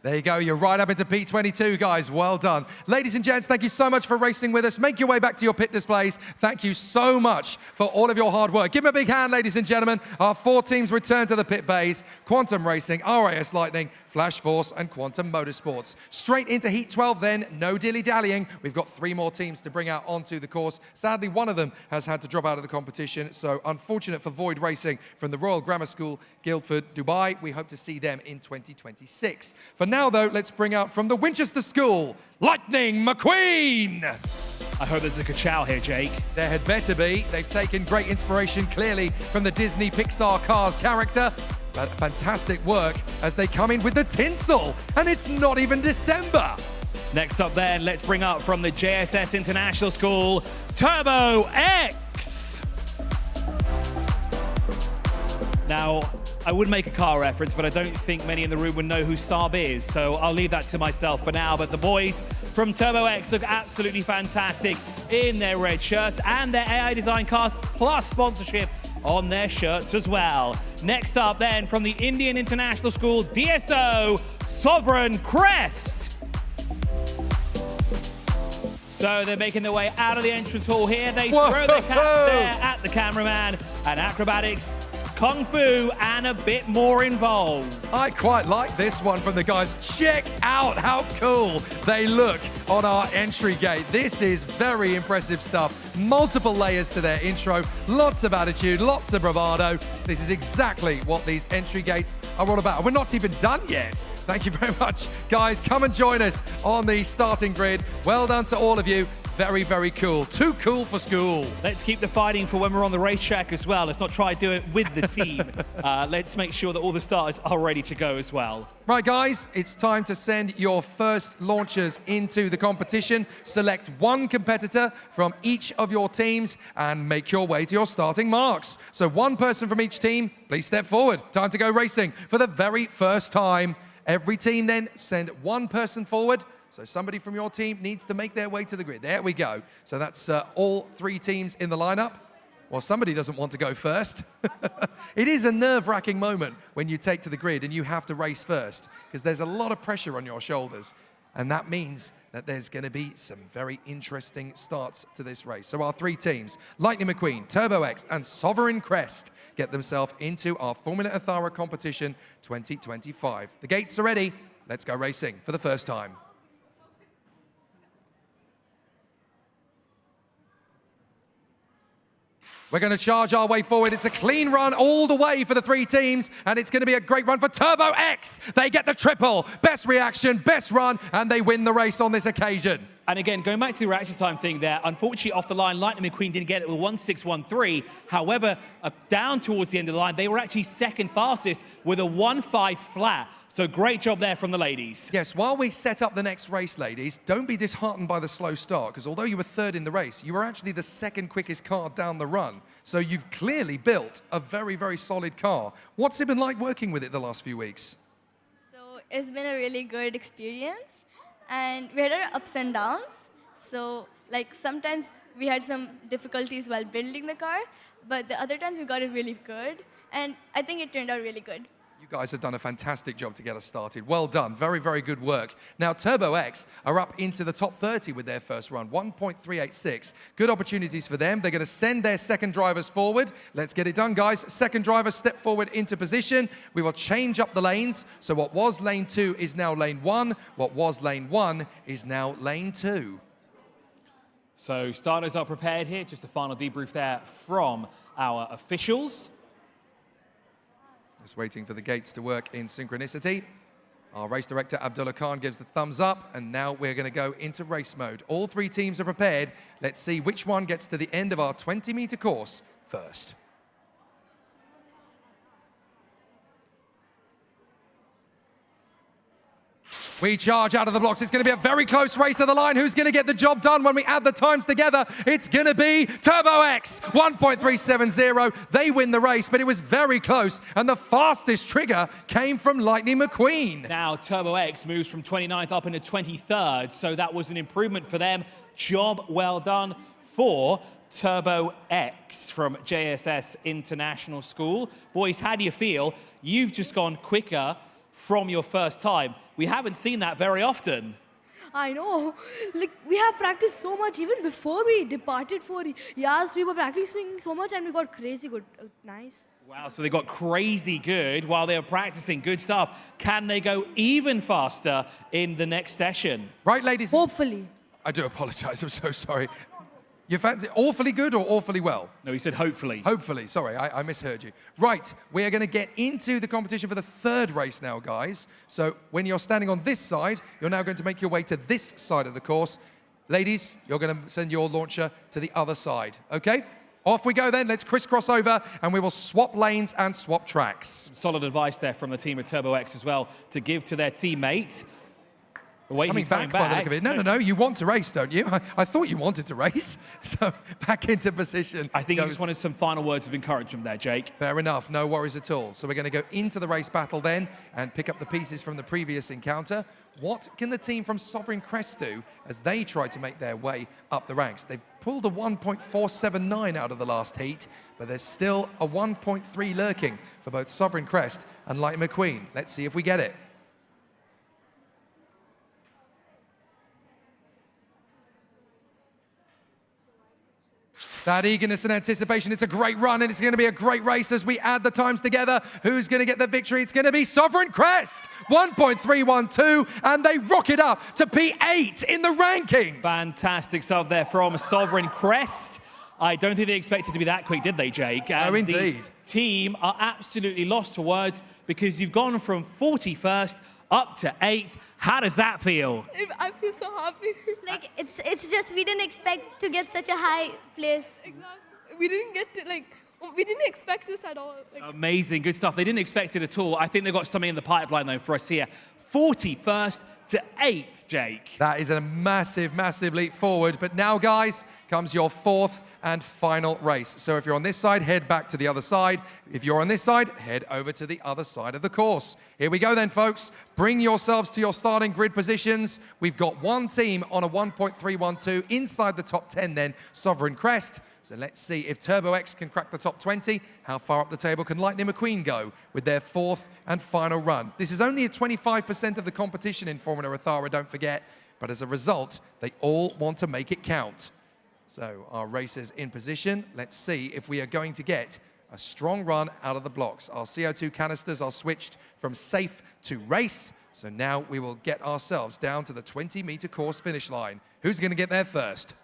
There you go. You're right up into P22, guys. Well done. Ladies and gents, thank you so much for racing with us. Make your way back to your pit displays. Thank you so much for all of your hard work. Give them a big hand, ladies and gentlemen. Our 4 teams return to the pit bays. Quantum Racing, RAS Lightning, Flash Force, and Quantum Motorsports. Straight into Heat 12 then. No dilly-dallying. We've got 3 more teams to bring out onto the course. Sadly, one of them has had to drop out of the competition, so unfortunate for Void Racing from the Royal Grammar School, Guildford, Dubai. We hope to see them in 2026. For now, though, let's bring out from the Winchester School, Lightning McQueen. I hope there's a ka-chow here, Jake. There had better be. They've taken great inspiration, clearly, from the Disney Pixar Cars character. But fantastic work as they come in with the tinsel, and it's not even December. Next up then, let's bring up from the JSS International School, Turbo X. Now, I would make a car reference, but I don't think many in the room would know who Saab is, so I'll leave that to myself for now. But the boys from Turbo X look absolutely fantastic in their red shirts and their AI design cars, plus sponsorship on their shirts as well. Next up then, from the Indian International School, DSO, Sovereign Crest. So they're making their way out of the entrance hall here. They throw their caps there at the cameraman, and acrobatics, kung fu, and a bit more involved. I quite like this one from the guys. Check out how cool they look on our entry gate. This is very impressive stuff. Multiple layers to their intro, lots of attitude, lots of bravado. This is exactly what these entry gates are all about. We're not even done yet. Thank you very much, guys. Come and join us on the starting grid. Well done to all of you. Very, very cool. Too cool for school. Let's keep the fighting for when we're on the racetrack as well. Let's not try to do it with the team. Let's make sure that all the starters are ready to go as well. Right, guys, it's time to send your first launchers into the competition. Select one competitor from each of your teams and make your way to your starting marks. So one person from each team, please step forward. Time to go racing for the very first time. Every team then send one person forward. So somebody from your team needs to make their way to the grid. There we go. So that's all 3 teams in the lineup. Well, somebody doesn't want to go first. It is a nerve-wracking moment when you take to the grid and you have to race first, because there's a lot of pressure on your shoulders. And that means that there's going to be some very interesting starts to this race. So our 3 teams, Lightning McQueen, Turbo X, and Sovereign Crest, get themselves into our Formula Ethara competition 2025. The gates are ready. Let's go racing for the first time. We're going to charge our way forward. It's a clean run all the way for the 3 teams, and it's going to be a great run for Turbo X. They get the triple. Best reaction, best run, and they win the race on this occasion. And again, going back to the reaction time thing there, unfortunately off the line, Lightning McQueen didn't get it with 1.613. However, down towards the end of the line, they were actually second fastest with a 1.5 flat. So great job there from the ladies. Yes, while we set up the next race, ladies, don't be disheartened by the slow start, because although you were 3rd in the race, you were actually the 2nd quickest car down the run. So you've clearly built a very, very solid car. What's it been like working with it the last few weeks? So it's been a really good experience, and we had our ups and downs. So like sometimes we had some difficulties while building the car, but the other times we got it really good, and I think it turned out really good. You guys have done a fantastic job to get us started. Well done. Very, very good work. Now, Turbo X are up into the top 30 with their first run, 1.386. Good opportunities for them. They're going to send their second drivers forward. Let's get it done, guys. Second driver, step forward into position. We will change up the lanes. So what was lane 2 is now lane 1. What was lane 1 is now lane 2. So starters are prepared here. Just a final debrief there from our officials. Just waiting for the gates to work in synchronicity. Our race director, Abdullah Khan, gives the thumbs up, and now we're going to go into race mode. All 3 teams are prepared. Let's see which one gets to the end of our 20-meter course first. We charge out of the blocks. It's going to be a very close race to the line. Who's going to get the job done when we add the times together? It's going to be Turbo X, 1.370. They win the race, but it was very close, and the fastest trigger came from Lightning McQueen. Now Turbo X moves from 29th up into 23rd, so that was an improvement for them. Job well done for Turbo X from JSS International School. Boys, how do you feel? You've just gone quicker from your first time. We haven't seen that very often. I know. Like, we have practiced so much. Even before we departed for Yas, we were practicing so much and we got crazy good. Nice. Wow, so they got crazy good while they were practicing. Good stuff. Can they go even faster in the next session? Right, ladies? Hopefully. I do apologize. I'm so sorry. You fancy awfully good or awfully well? No, he said hopefully. Hopefully. Sorry, I misheard you. Right, we are going to get into the competition for the third race now, guys. So when you're standing on this side, you're now going to make your way to this side of the course. Ladies, you're going to send your launcher to the other side, okay? Off we go then. Let's crisscross over and we will swap lanes and swap tracks. Solid advice there from the team of Turbo X as well to give to their teammate. Wait, Coming back by the look of it. No. You want to race, don't you? I thought you wanted to race. So back into position. I think you just wanted some final words of encouragement there, Jake. Fair enough. No worries at all. So we're going to go into the race battle then and pick up the pieces from the previous encounter. What can the team from Sovereign Crest do as they try to make their way up the ranks? They've pulled a 1.479 out of the last heat, but there's still a 1.3 lurking for both Sovereign Crest and Lightning McQueen. Let's see if we get it. That eagerness and anticipation, it's a great run and it's going to be a great race as we add the times together. Who's going to get the victory? It's going to be Sovereign Crest, 1.312, and they rocket up to P8 in the rankings. Fantastic stuff there from Sovereign Crest. I don't think they expected to be that quick, did they, Jake? No, indeed. The team are absolutely lost for words because you've gone from 41st up to 8th. How does that feel? I feel so happy. Like, it's just, we didn't expect to get such a high place. Exactly. We didn't get to, like, we didn't expect this at all. Like, Amazing, good stuff. They didn't expect it at all. I think they've got something in the pipeline, though, for us here. 41st to 8th, Jake. That is a massive, massive leap forward. But now, guys, comes your fourth and final race. So if you're on this side, head back to the other side. If you're on this side, head over to the other side of the course. Here we go then, folks. Bring yourselves to your starting grid positions. We've got one team on a 1.312 inside the top 10 then, Sovereign Crest. So let's see if Turbo X can crack the top 20. How far up the table can Lightning McQueen go with their fourth and final run? This is only a 25% of the competition in Formula Ethara, don't forget. But as a result, they all want to make it count. So our racers in position. Let's see if we are going to get a strong run out of the blocks. Our CO2 canisters are switched from safe to race. So now we will get ourselves down to the 20-meter course finish line. Who's going to get there first?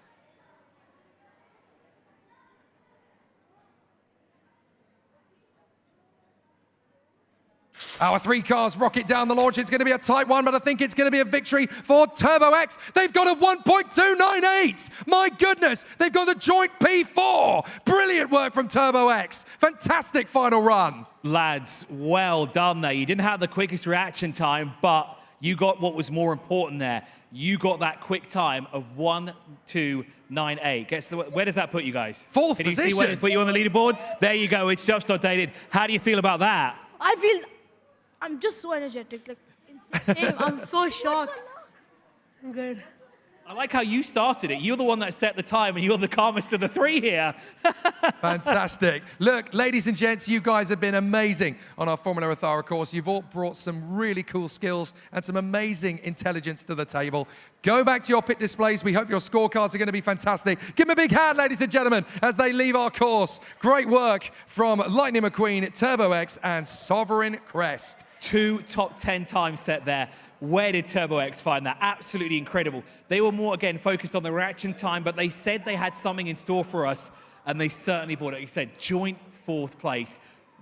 Our three cars rocket down the launch. It's going to be a tight one, but I think it's going to be a victory for Turbo X. They've got a 1.298. My goodness, they've got the joint P4. Brilliant work from Turbo X. Fantastic final run. Lads, well done there. You didn't have the quickest reaction time, but you got what was more important there. You got that quick time of 1.298. Where does that put you guys? Fourth position. position. Can you see where it put you on the leaderboard? There you go. It's just updated. How do you feel about that? I'm just so energetic. Like, I'm so shocked. I'm good. I like how you started it. You're the one that set the time, and you're the calmest of the three here. Fantastic. Look, ladies and gents, you guys have been amazing on our Formula Ethara course. You've all brought some really cool skills and some amazing intelligence to the table. Go back to your pit displays. We hope your scorecards are going to be fantastic. Give them a big hand, ladies and gentlemen, as they leave our course. Great work from Lightning McQueen, Turbo X, and Sovereign Crest. 2 top 10 times set there. Where did Turbo X find that? Absolutely incredible. They were more, again, focused on the reaction time, but they said they had something in store for us, and they certainly brought it. You said joint 4th place,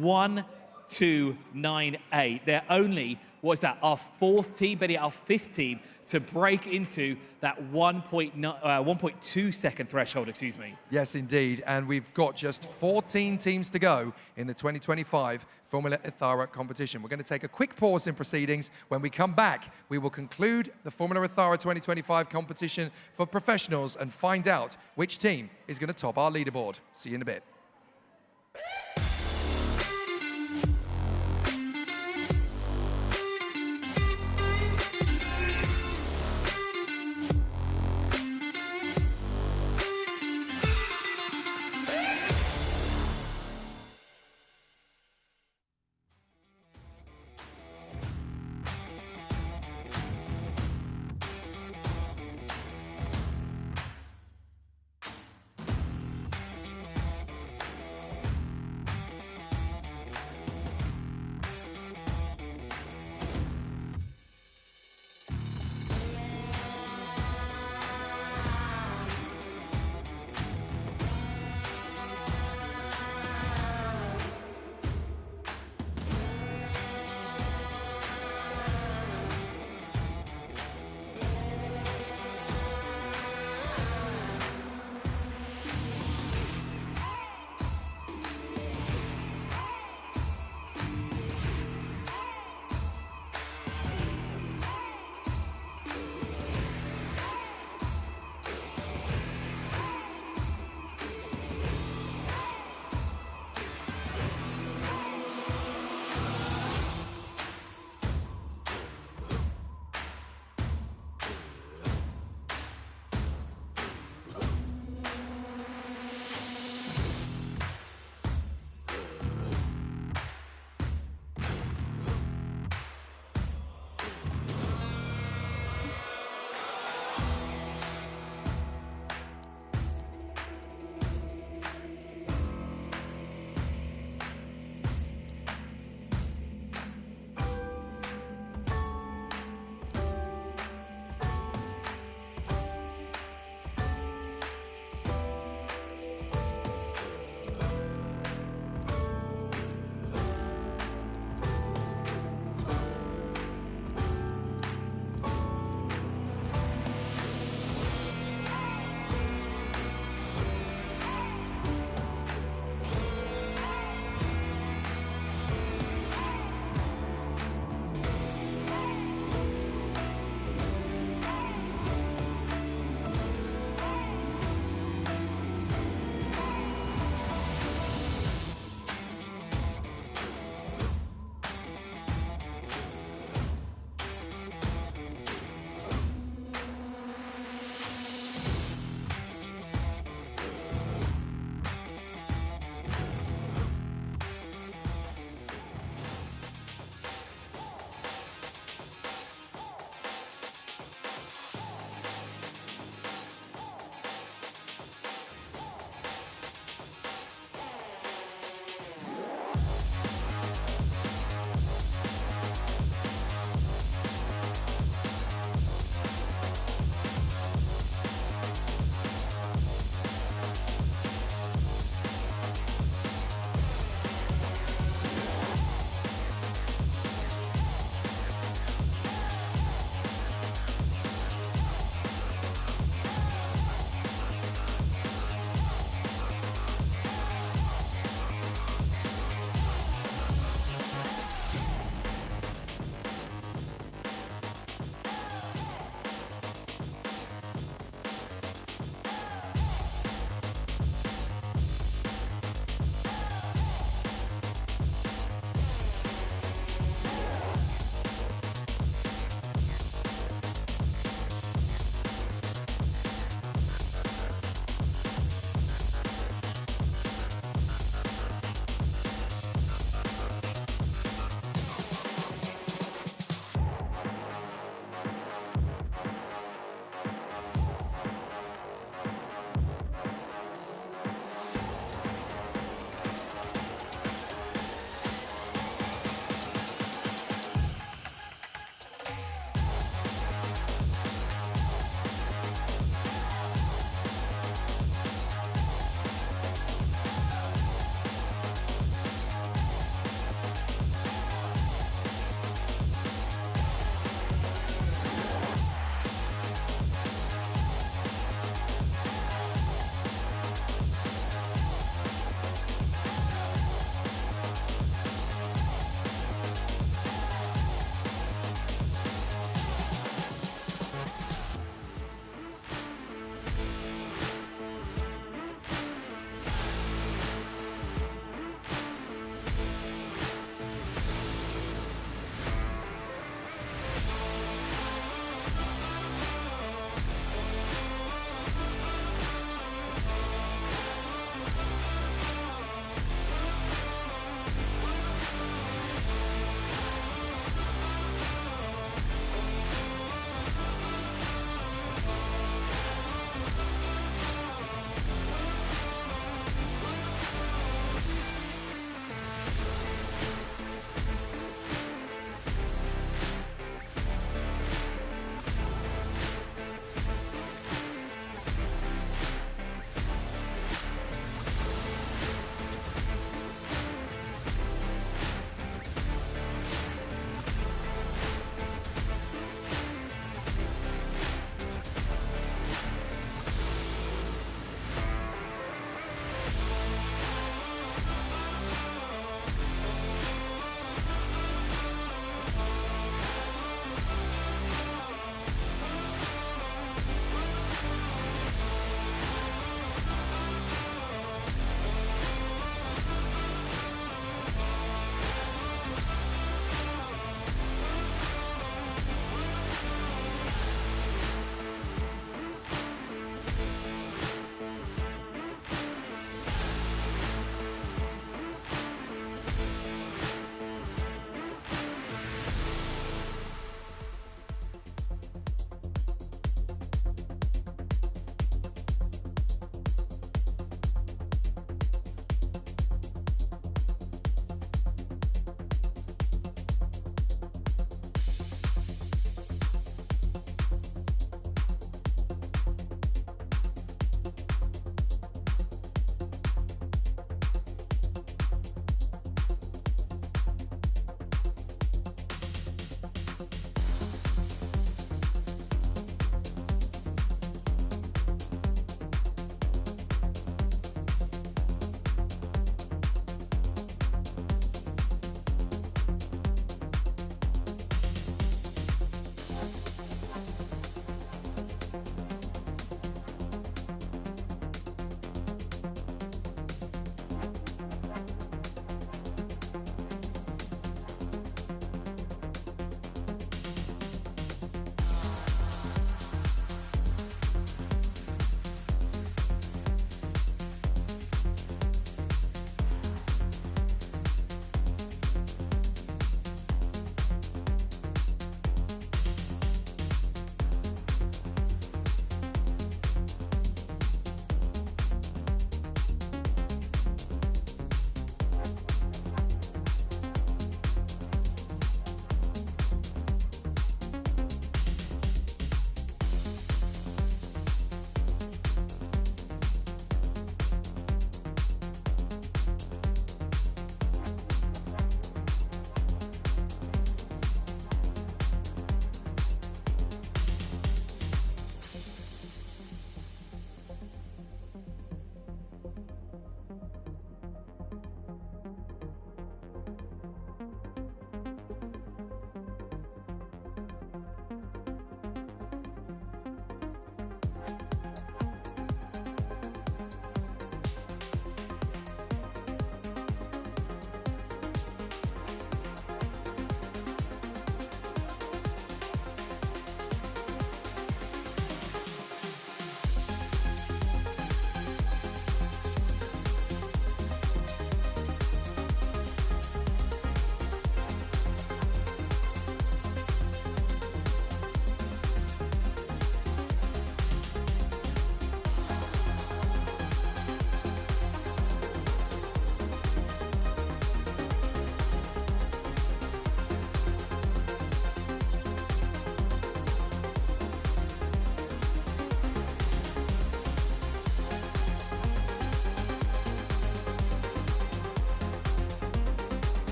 1.298. They're only, what's that, our 4th team, but our 5th team to break into that 1.2 second threshold, excuse me. Yes, indeed. And we've got just 14 teams to go in the 2025 Formula Ethara competition. We're going to take a quick pause in proceedings. When we come back, we will conclude the Formula Ethara 2025 competition for professionals and find out which team is going to top our leaderboard. See you in a bit.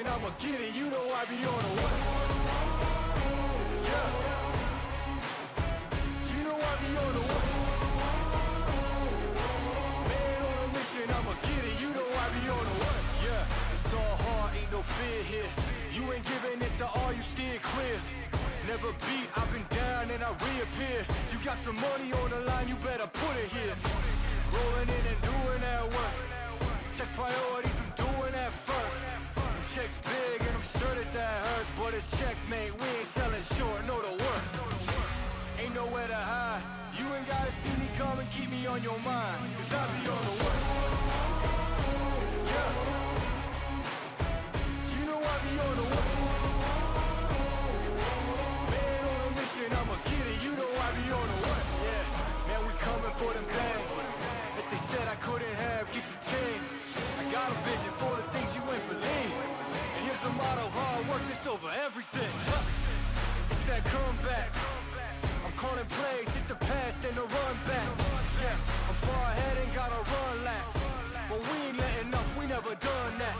mission, I'ma get it. You know I be on the way. Yeah. You know I be on the way. Man on a mission, I'ma get it. You know I be on the way. Yeah, it's all hard, ain't no fear here. You ain't giving this at all, you steer clear. Never beat, I've been down and I reappear. You got some money on the line, you better put it here. Rolling in and doing that work. Check priorities, I'm doing that first. Check's big and I'm sure that hurts, but it's checkmate. We ain't selling short, know the work. Ain't nowhere to hide. You ain't gotta see me come and keep me on your mind, cause I be on the way. Yeah. You know I be on the way. Man on a mission, I'ma get it. You know I be on the way. Yeah, man, we coming for them bags. If they said I couldn't have, get the team. I got a vision for the things you ain't believe. And here's the motto, hard work, this over everything. It's that comeback. I'm calling plays, hit the pass, then the run back. Yeah, I'm far ahead and gotta run laps. But we ain't letting up, we never done that.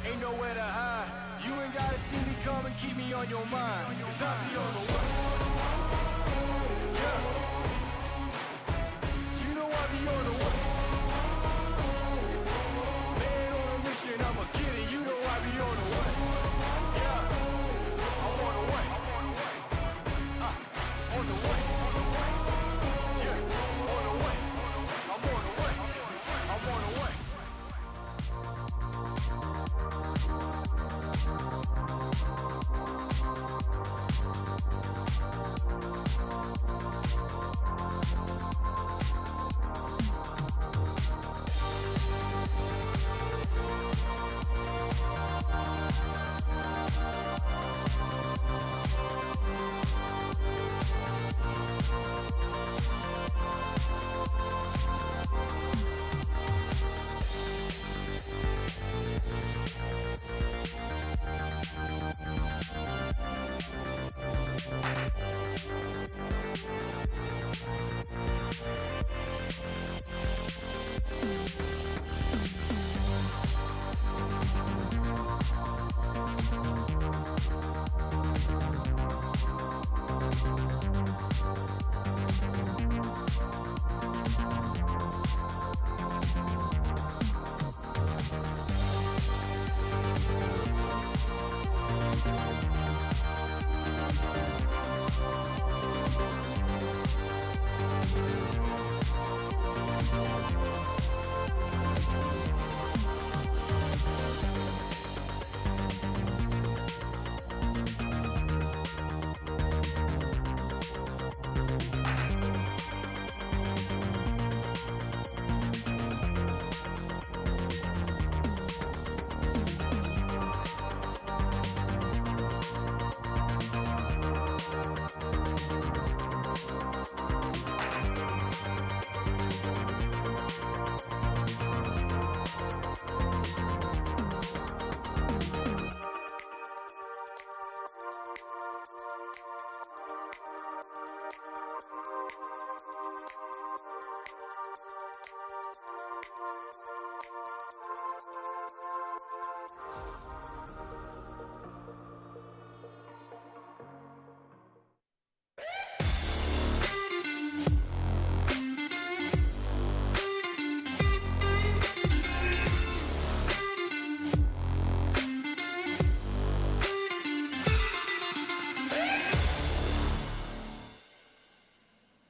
Ain't nowhere to hide. You ain't gotta see me come and keep me on your mind, cause I be on the way. Yeah. You know I be on the way. Man on a mission, I'ma get it. You know I be on the way. Yeah, I'm on the way. On the way. Yeah, on the way. I'm on the way. I'm on the way.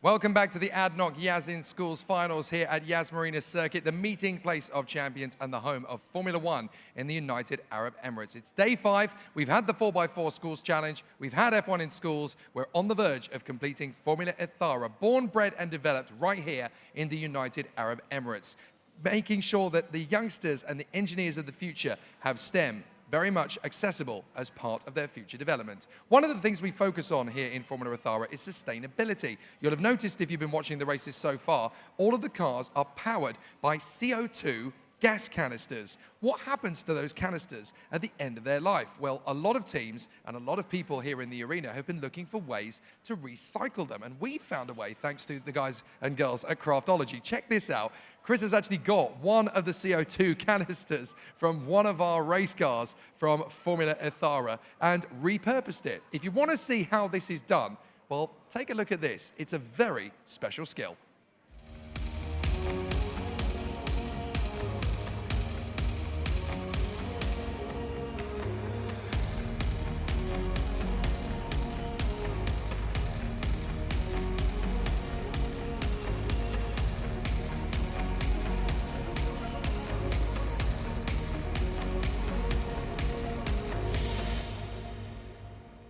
Welcome back to the ADNOC Yas in Schools finals here at Yas Marina Circuit, the meeting place of champions and the home of Formula One in the United Arab Emirates. It's day 5. We've had the 4x4 Schools Challenge. We've had F1 in Schools. We're on the verge of completing Formula Ethara, born, bred, and developed right here in the United Arab Emirates, making sure that the youngsters and the engineers of the future have STEM very much accessible as part of their future development. One of the things we focus on here in Formula Ethara is sustainability. You'll have noticed if you've been watching the races so far, all of the cars are powered by CO2 gas canisters. What happens to those canisters at the end of their life? Well, a lot of teams and a lot of people here in the arena have been looking for ways to recycle them. And we found a way, thanks to the guys and girls at Craftology. Check this out. Chris has actually got one of the CO2 canisters from one of our race cars from Formula Ethara and repurposed it. If you want to see how this is done, well, take a look at this. It's a very special skill.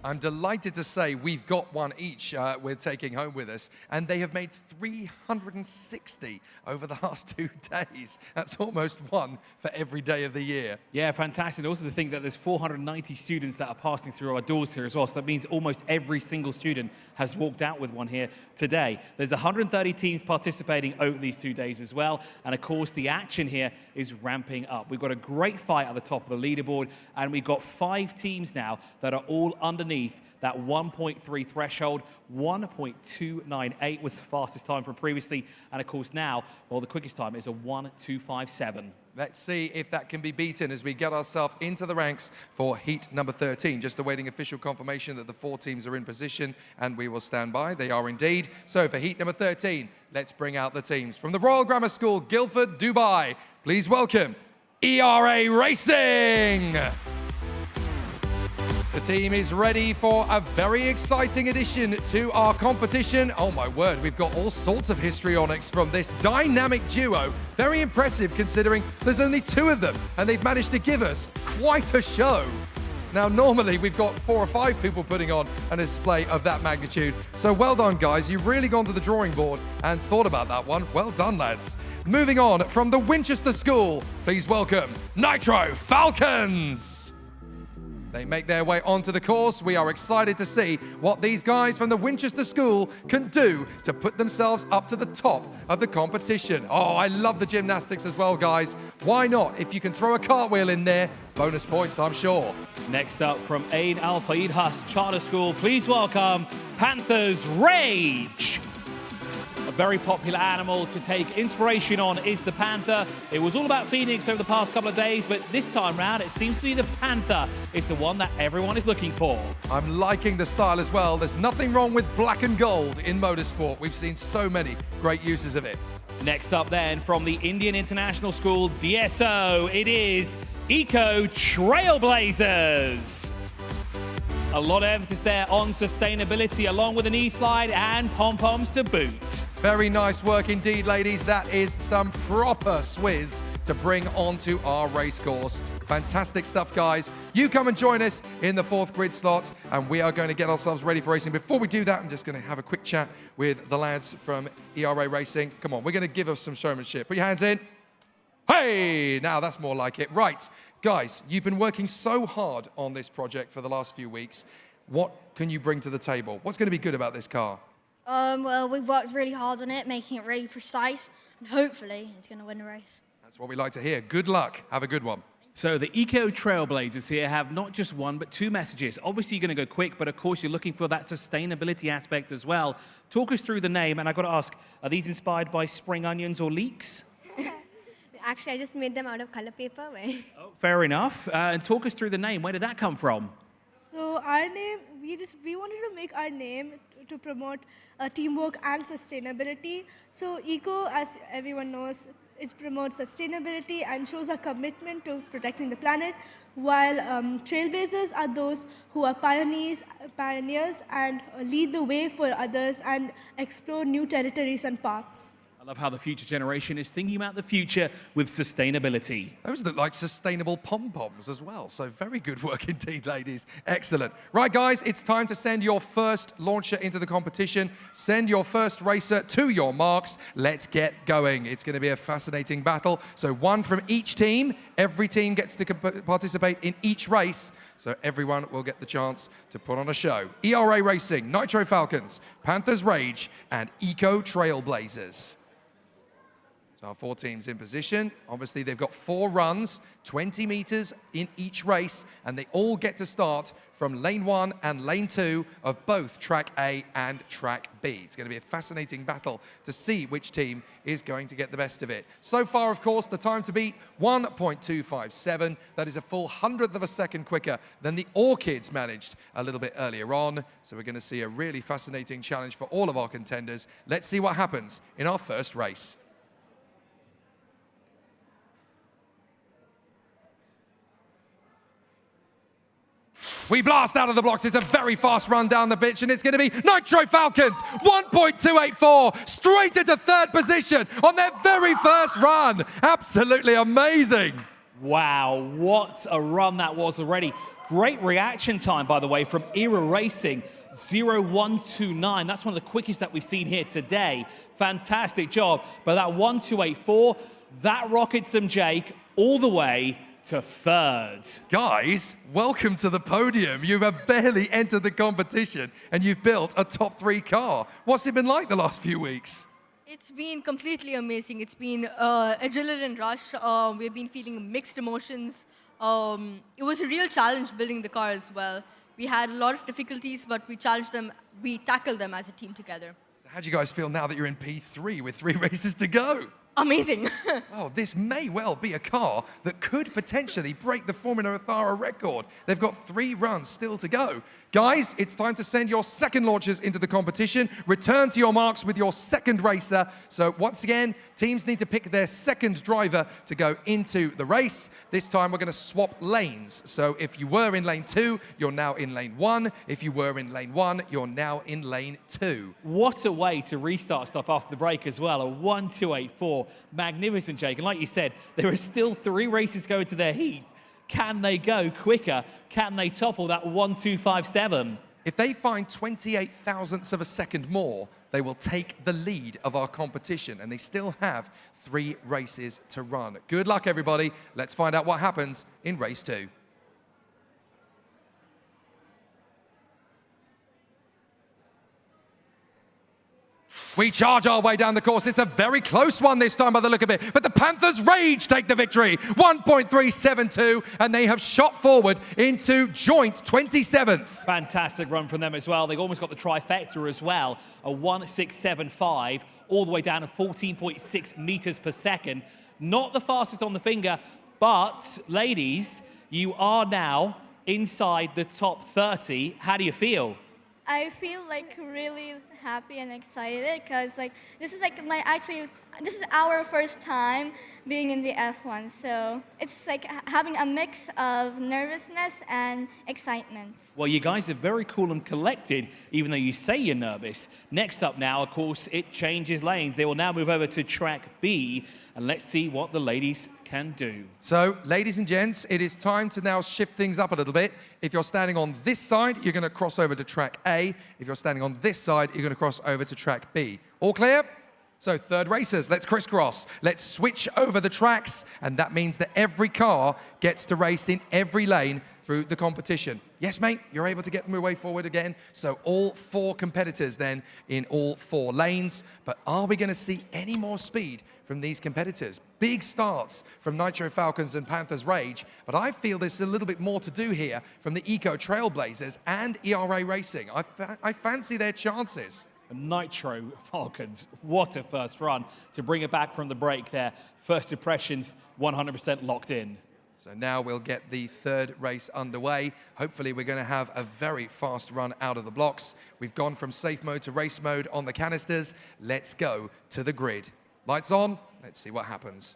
I'm delighted to say we've got one each we're taking home with us, and they have made 360 over the last 2 days. That's almost one for every day of the year. Yeah, fantastic. Also to think that there's 490 students that are passing through our doors here as well, so that means almost every single student has walked out with one here today. There's 130 teams participating over these 2 days as well, and of course the action here is ramping up. We've got a great fight at the top of the leaderboard, and we've got 5 teams now that are all underneath that 1.3 threshold. 1.298 was the fastest time from previously, and of course now, well, the quickest time is a 1.257. Let's see if that can be beaten as we get ourselves into the ranks for heat number 13. Just awaiting official confirmation that the 4 teams are in position, and we will stand by. They are indeed. So for heat number 13, let's bring out the teams. From the Royal Grammar School, Guildford, Dubai, please welcome ERA Racing. The team is ready for a very exciting addition to our competition. Oh my word, we've got all sorts of histrionics from this dynamic duo. Very impressive considering there's only 2 of them, and they've managed to give us quite a show. Now, normally we've got 4 or 5 people putting on a display of that magnitude. So well done, guys. You've really gone to the drawing board and thought about that one. Well done, lads. Moving on from the Winchester School, please welcome Nitro Falcons. They make their way onto the course. We are excited to see what these guys from the Winchester School can do to put themselves up to the top of the competition. Oh, I love the gymnastics as well, guys. Why not? If you can throw a cartwheel in there, bonus points, I'm sure. Next up from Ain Alpha Yas Charter School, please welcome Panther's Rage. A very popular animal to take inspiration on is the panther. It was all about Phoenix over the past couple of days, but this time round it seems to be the panther is the one that everyone is looking for. I'm liking the style as well. There's nothing wrong with black and gold in motorsport. We've seen so many great uses of it. Next up then from the Indian International School DSO, it is Eco Trailblazers. A lot of emphasis there on sustainability, along with an e-slide and pom-poms to boot. Very nice work indeed, ladies. That is some proper swizz to bring onto our race course. Fantastic stuff, guys. You come and join us in the 4th grid slot, and we are going to get ourselves ready for racing. Before we do that, I'm just going to have a quick chat with the lads from ERA Racing. Come on, we're going to give us some showmanship. Put your hands in. Hey, now that's more like it. Right, guys, you've been working so hard on this project for the last few weeks. What can you bring to the table? What's going to be good about this car? Well, we've worked really hard on it, making it really precise, and hopefully it's going to win the race. That's what we like to hear. Good luck. Have a good one. So the Eco Trailblazers here have not just 1, but 2 messages. Obviously, you're going to go quick, but of course, you're looking for that sustainability aspect as well. Talk us through the name, and I've got to ask, are these inspired by spring onions or leeks? Actually, I just made them out of color paper. Oh, fair enough. And talk us through the name. Where did that come from? So our name, we wanted to make our name to promote teamwork and sustainability. So eco, as everyone knows, it promotes sustainability and shows a commitment to protecting the planet, while trailblazers are those who are pioneers and lead the way for others and explore new territories and paths. I love how the future generation is thinking about the future with sustainability. Those look like sustainable pom-poms as well. So very good work indeed, ladies. Excellent. Right, guys, it's time to send your first launcher into the competition. Send your first racer to your marks. Let's get going. It's going to be a fascinating battle. So 1 from each team. Every team gets to participate in each race. So everyone will get the chance to put on a show. ERA Racing, Nitro Falcons, Panther's Rage, and Eco Trailblazers. So our 4 teams in position. Obviously, they've got 4 runs, 20 meters in each race, and they all get to start from lane 1 and lane 2 of both track A and track B. It's going to be a fascinating battle to see which team is going to get the best of it. So far, of course, the time to beat, 1.257. That is a full 100th of a second quicker than the Orchids managed a little bit earlier on. So we're going to see a really fascinating challenge for all of our contenders. Let's see what happens in our first race. We blast out of the blocks. It's a very fast run down the pitch, and it's going to be Nitro Falcons, 1.284, straight into 3rd position on their very first run. Absolutely amazing. Wow, what a run that was already. Great reaction time, by the way, from Era Racing, 0.129. That's one of the quickest that we've seen here today. Fantastic job. But that 1.284, that rockets them, Jake, all the way to 3rd. Guys, welcome to the podium. You have barely entered the competition and you've built a top 3 car. What's it been like the last few weeks? It's been completely amazing. It's been adrenaline rush. We've been feeling mixed emotions. It was a real challenge building the car as well. We had a lot of difficulties, but we challenged them. We tackled them as a team together. So how do you guys feel now that you're in P3 with 3 races to go? Amazing. Oh, this may well be a car that could potentially break the Formula Ethara record. They've got 3 runs still to go. Guys, it's time to send your second launchers into the competition. Return to your marks with your second racer. So once again, teams need to pick their second driver to go into the race. This time we're going to swap lanes. So if you were in lane 2, you're now in lane 1. If you were in lane 1, you're now in lane 2. What a way to restart stuff after the break as well. A 1.284. Magnificent, Jake. And like you said, there are still 3 races going to their heat. Can they go quicker? Can they topple that 1.257? If they find 28 thousandths of a second more, they will take the lead of our competition, and they still have 3 races to run. Good luck, everybody. Let's find out what happens in race 2. We charge our way down the course. It's a very close one this time by the look of it. But the Panthers Rage take the victory. 1.372, and they have shot forward into joint 27th. Fantastic run from them as well. They almost got the trifecta as well. A 1.675, all the way down to 14.6 meters per second. Not the fastest on the finger, but ladies, you are now inside the top 30. How do you feel? I feel like really happy and excited because this is this is our first time being in the F1, so it's like having a mix of nervousness and excitement. Well, you guys are very cool and collected, even though you say you're nervous. Next up now, of course, it changes lanes. They will now move over to track B, and let's see what the ladies can do. So, ladies and gents, it is time to now shift things up a little bit. If you're standing on this side, you're going to cross over to track A. If you're standing on this side, you're going to cross over to track B. All clear? So 3rd racers, let's crisscross. Let's switch over the tracks, and that means that every car gets to race in every lane through the competition. Yes, mate, you're able to get them way forward again. So all 4 competitors then in all 4 lanes. But are we going to see any more speed from these competitors? Big starts from Nitro Falcons and Panthers Rage, but I feel there's a little bit more to do here from the Eco Trailblazers and ERA Racing. I fancy their chances. Nitro Falcons, what a first run to bring it back from the break there. First impressions 100% locked in. So now we'll get the 3rd race underway. Hopefully we're going to have a very fast run out of the blocks. We've gone from safe mode to race mode on the canisters. Let's go to the grid. Lights on, let's see what happens.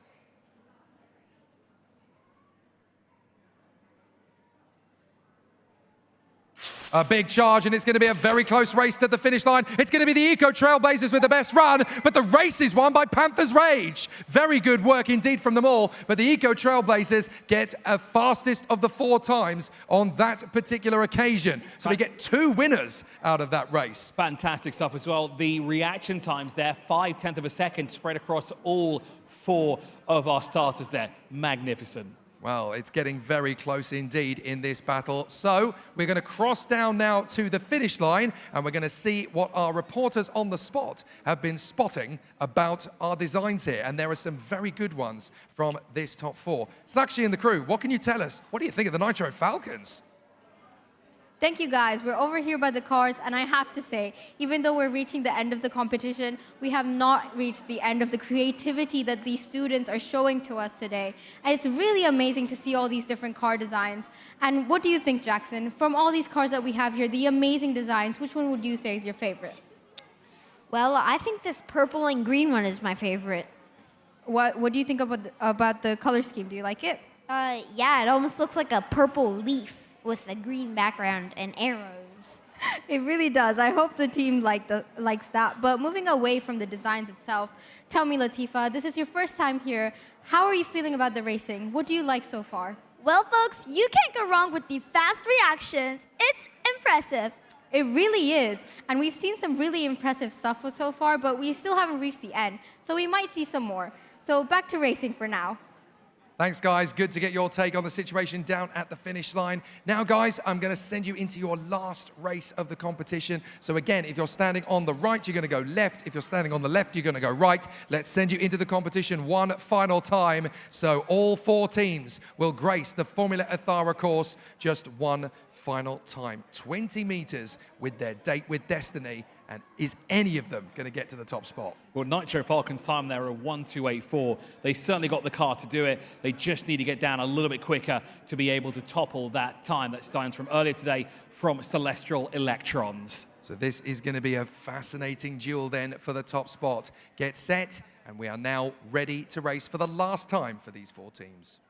A big charge, and it's going to be a very close race to the finish line. It's going to be the Eco Trailblazers with the best run, but the race is won by Panthers Rage. Very good work indeed from them all, but the Eco Trailblazers get a fastest of the 4 times on that particular occasion. So we get 2 winners out of that race. Fantastic stuff as well. The reaction times there, 0.5 of a second spread across all 4 of our starters there. Magnificent. Well, it's getting very close indeed in this battle. So we're going to cross down now to the finish line, and we're going to see what our reporters on the spot have been spotting about our designs here. And there are some very good ones from this top four. Sakshi and the crew, what can you tell us? What do you think of the Nitro Falcons? Thank you, guys. We're over here by the cars, and I have to say, even though we're reaching the end of the competition, we have not reached the end of the creativity that these students are showing to us today. And it's really amazing to see all these different car designs. And what do you think, Jackson? From all these cars that we have here, the amazing designs, which one would you say is your favorite? Well, I think this purple and green one is my favorite. What do you think about the color scheme? Do you like it? Yeah, it almost looks like a purple leaf with a green background and arrows. It really does. I hope the team likes that. But moving away from the designs itself, tell me, Latifa, this is your first time here. How are you feeling about the racing? What do you like so far? Well, folks, you can't go wrong with the fast reactions. It's impressive. It really is. And we've seen some really impressive stuff so far, but we still haven't reached the end. So we might see some more. So back to racing for now. Thanks, guys. Good to get your take on the situation down at the finish line. Now, guys, I'm going to send you into your last race of the competition. So again, if you're standing on the right, you're going to go left. If you're standing on the left, you're going to go right. Let's send you into the competition one final time. So all four teams will grace the Formula Ethara course just one final time. 20 meters with their date with destiny. And is any of them going to get to the top spot? Well, Nitro Falcons' time there are 1:2.84. They certainly got the car to do it. They just need to get down a little bit quicker to be able to topple that time that stands from earlier today from Celestial Electrons. So this is going to be a fascinating duel then for the top spot. Get set, and we are now ready to race for the last time for these four teams.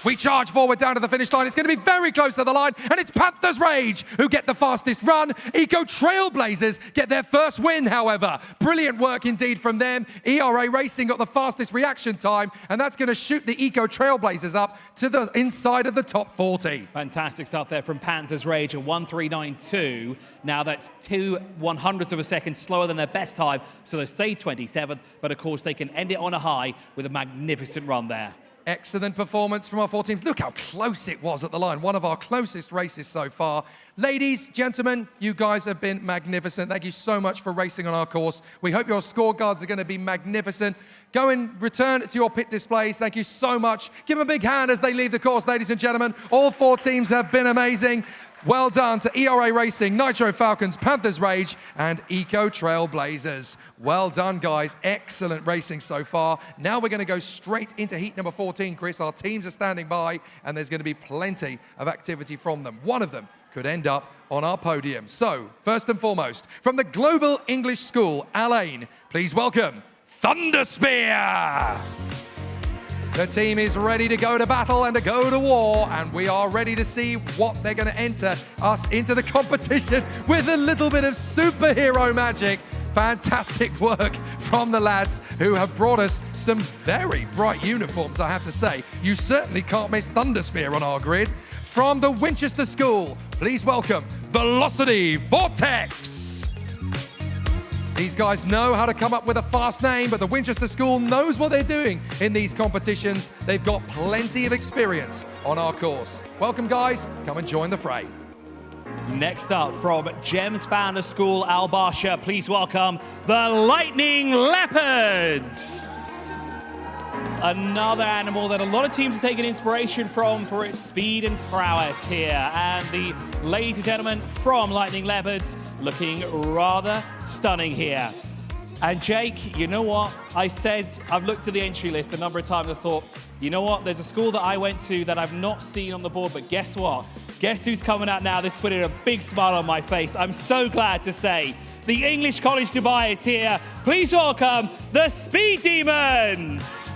We charge forward down to the finish line. It's going to be very close to the line, and it's Panthers Rage who get the fastest run. Eco Trailblazers get their first win, however. Brilliant work indeed from them. ERA Racing got the fastest reaction time, and that's going to shoot the Eco Trailblazers up to the inside of the top 40. Fantastic stuff there from Panthers Rage at 1:3.92. Now that's 0.02 of a second slower than their best time, so they stay 27th, but of course they can end it on a high with a magnificent run there. Excellent performance from our four teams. Look how close it was at the line. One of our closest races so far. Ladies, gentlemen, you guys have been magnificent. Thank you so much for racing on our course. We hope your scorecards are going to be magnificent. Go and return to your pit displays. Thank you so much. Give them a big hand as they leave the course, ladies and gentlemen. All four teams have been amazing. Well done to ERA Racing, Nitro Falcons, Panthers Rage, and Eco Trailblazers. Well done, guys. Excellent racing so far. Now we're going to go straight into heat number 14, Chris. Our teams are standing by, and there's going to be plenty of activity from them. One of them could end up on our podium. So, first and foremost, from the Global English School, Alain, please welcome Thunder Spear. The team is ready to go to battle and to go to war, and we are ready to see what they're going to enter us into the competition with a little bit of superhero magic. Fantastic work from the lads who have brought us some very bright uniforms, I have to say. You certainly can't miss Thunder Spear on our grid. From the Winchester School, please welcome Velocity Vortex. These guys know how to come up with a fast name, but the Winchester School knows what they're doing in these competitions. They've got plenty of experience on our course. Welcome, guys. Come and join the fray. Next up from Gems Founder School, Al Barsha, please welcome the Lightning Leopards. Another animal that a lot of teams are taking inspiration from for its speed and prowess here. And the ladies and gentlemen from Lightning Leopards looking rather stunning here. And Jake, you know what? I've looked at the entry list a number of times. I thought, you know what? There's a school that I went to that I've not seen on the board, but guess what? Guess who's coming out now? This put in a big smile on my face. I'm so glad to say the English College Dubai is here. Please welcome the Speed Demons.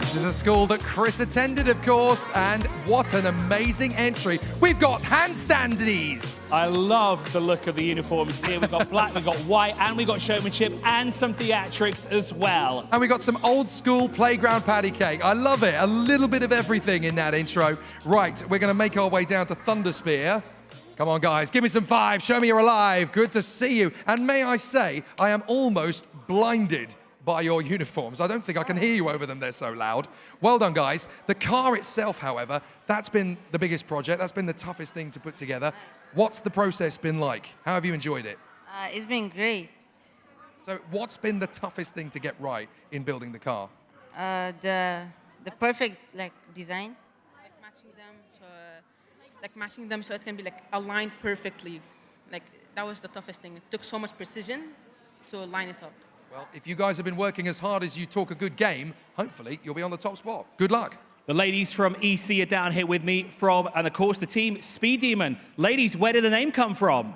This is a school that Chris attended, of course, and what an amazing entry. We've got handstandies. I love the look of the uniforms here. We've got black, we've got white, and we've got showmanship and some theatrics as well. And we've got some old school playground patty cake. I love it. A little bit of everything in that intro. Right, we're going to make our way down to Thunder Spear. Come on, guys, give me some five. Show me you're alive. Good to see you. And may I say, I am almost blinded by your uniforms. I don't think I can hear you over them, they're so loud. Well done, guys. The car itself, however, that's been the biggest project. That's been the toughest thing to put together. What's the process been like? How have you enjoyed it? It's been great. So what's been the toughest thing to get right in building the car? The perfect design. Matching them so it can be aligned perfectly. That was the toughest thing. It took so much precision to line it up. Well, if you guys have been working as hard as you talk a good game, hopefully you'll be on the top spot. Good luck. The ladies from EC are down here with me and of course the team Speed Demon. Ladies, where did the name come from?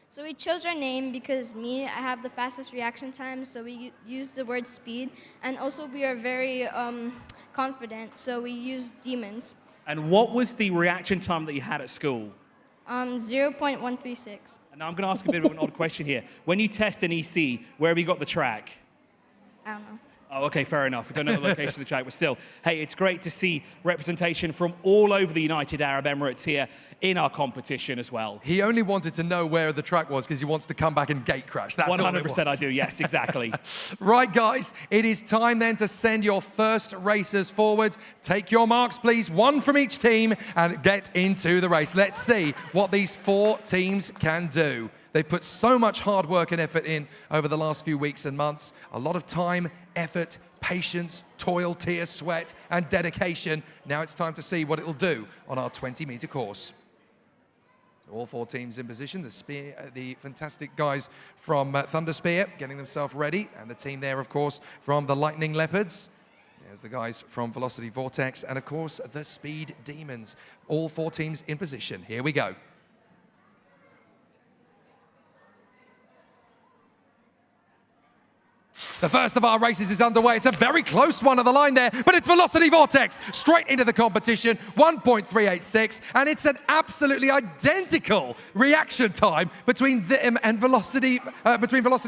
So we chose our name because I have the fastest reaction time, so we used the word speed. And also we are very confident, so we used demons. And what was the reaction time that you had at school? 0.136. And now I'm going to ask a bit of an odd question here. When you test an EC, where have you got the track? I don't know. Oh, okay, fair enough. We don't know the location of the track, but still, hey, it's great to see representation from all over the United Arab Emirates here in our competition as well. He only wanted to know where the track was because he wants to come back and gate crash. That's 100% I do, yes, exactly. Right, guys, it is time then to send your first racers forward. Take your marks, please, one from each team, and get into the race. Let's see what these 4 teams can do. They've put so much hard work and effort in over the last few weeks and months. A lot of time, effort, patience, toil, tears, sweat, and dedication. Now it's time to see what it'll do on our 20-meter course. All 4 teams in position. The fantastic guys from Thunder Spear getting themselves ready, and the team there, of course, from the Lightning Leopards. There's the guys from Velocity Vortex, and of course, the Speed Demons. All 4 teams in position. Here we go. The first of our races is underway. It's a very close one on the line there, but it's Velocity Vortex straight into the competition, 1.386, and it's an absolutely identical reaction time between them and Velocity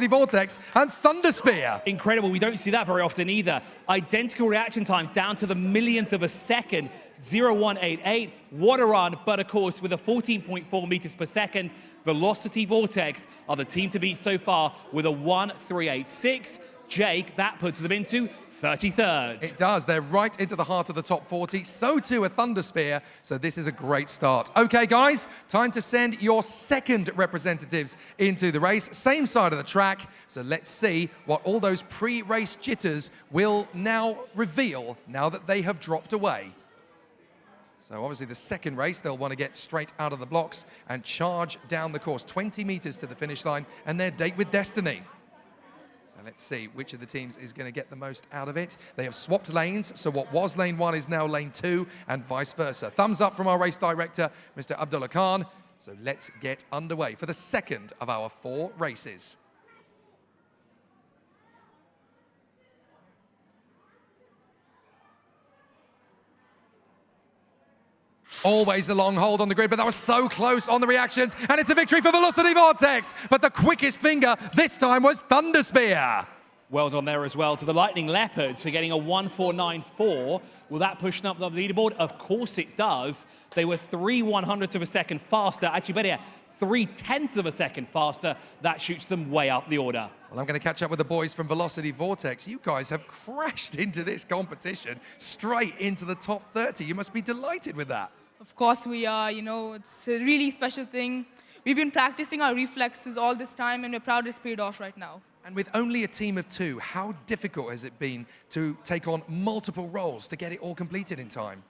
Vortex and Thunder Spear. Incredible. We don't see that very often either. Identical reaction times down to the millionth of a second. 0.188. What a run, but of course with a 14.4 meters per second, Velocity Vortex are the team to beat so far with a 1.386. Jake, that puts them into 33rd. It does. They're right into the heart of the top 40. So too a Thunder Spear. So this is a great start. Okay, guys, time to send your second representatives into the race. Same side of the track. So let's see what all those pre-race jitters will now reveal now that they have dropped away. So obviously the second race, they'll want to get straight out of the blocks and charge down the course, 20 meters to the finish line, and their date with destiny. So let's see which of the teams is going to get the most out of it. They have swapped lanes, so what was lane 1 is now lane 2, and vice versa. Thumbs up from our race director, Mr. Abdullah Khan. So let's get underway for the second of our 4 races. Always a long hold on the grid, but that was so close on the reactions, and it's a victory for Velocity Vortex. But the quickest finger this time was Thunder Spear. Well done there as well to the Lightning Leopards for getting a 1.494. Will that push them up the leaderboard? Of course it does. They were 3/100ths of a second faster. Actually, better yet, 3/10ths of a second faster. That shoots them way up the order. Well, I'm going to catch up with the boys from Velocity Vortex. You guys have crashed into this competition straight into the top 30. You must be delighted with that. Of course we are, it's a really special thing. We've been practicing our reflexes all this time, and we're proud it's paid off right now. And with only a team of 2, how difficult has it been to take on multiple roles to get it all completed in time?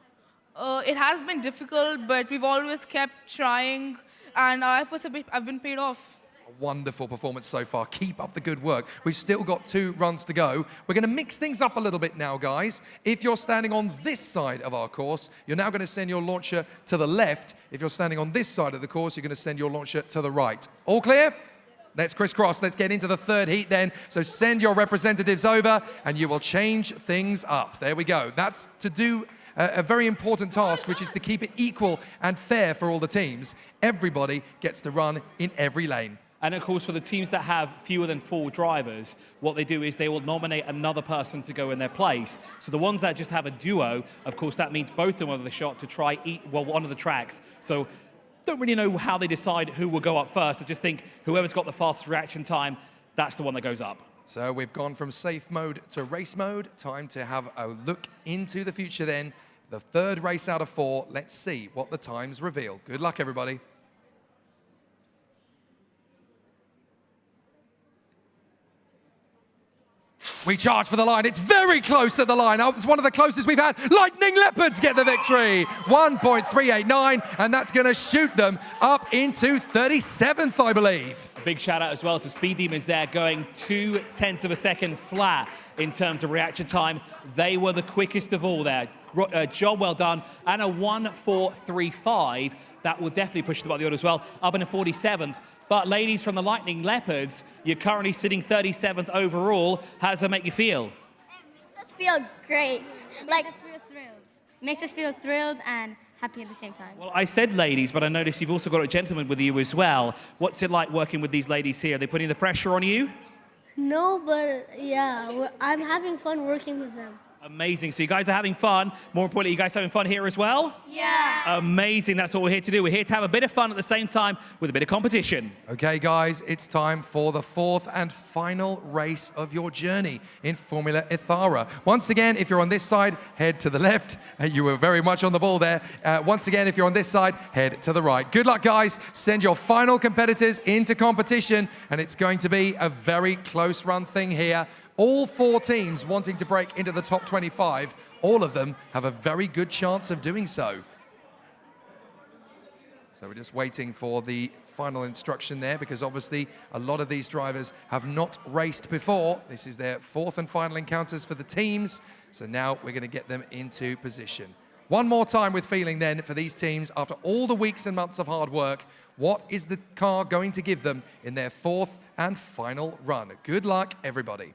It has been difficult, but we've always kept trying, and our efforts have been paid off. Wonderful performance so far. Keep up the good work. We've still got 2 runs to go. We're going to mix things up a little bit now, guys. If you're standing on this side of our course, you're now going to send your launcher to the left. If you're standing on this side of the course, you're going to send your launcher to the right. All clear? Let's crisscross. Let's get into the 3rd heat then. So send your representatives over and you will change things up. There we go. That's to do a very important task, which is to keep it equal and fair for all the teams. Everybody gets to run in every lane. And of course, for the teams that have fewer than 4 drivers, what they do is they will nominate another person to go in their place. So the ones that just have a duo, of course, that means both of them have the shot to try one of the tracks. So don't really know how they decide who will go up first. I just think whoever's got the fastest reaction time, that's the one that goes up. So we've gone from safe mode to race mode. Time to have a look into the future then. The third race out of 4. Let's see what the times reveal. Good luck, everybody. We charge for the line. It's very close at the line. Oh, it's one of the closest we've had. Lightning Leopards get the victory. 1.389, and that's going to shoot them up into 37th, I believe. A big shout out as well to Speed Demons there, going 0.2 of a second flat in terms of reaction time. They were the quickest of all there. Job well done. And a 1.435. That will definitely push them up the order as well, up into 47th. But ladies from the Lightning Leopards, you're currently sitting 37th overall. How does that make you feel? It makes us feel great. Makes us feel thrilled and happy at the same time. Well, I said ladies, but I noticed you've also got a gentleman with you as well. What's it like working with these ladies here? Are they putting the pressure on you? No, but yeah, I'm having fun working with them. Amazing. So you guys are having fun. More importantly, you guys having fun here as well? Yeah. Amazing. That's what we're here to do. We're here to have a bit of fun at the same time with a bit of competition. Okay, guys, it's time for the 4th and final race of your journey in Formula Ethara. Once again, if you're on this side, head to the left. You were very much on the ball there. Once again, if you're on this side, head to the right. Good luck, guys. Send your final competitors into competition, and it's going to be a very close run thing here. All 4 teams wanting to break into the top 25, all of them have a very good chance of doing so. So we're just waiting for the final instruction there, because obviously a lot of these drivers have not raced before. This is their 4th and final encounters for the teams. So now we're going to get them into position. One more time with feeling then for these teams, after all the weeks and months of hard work, what is the car going to give them in their 4th and final run? Good luck, everybody.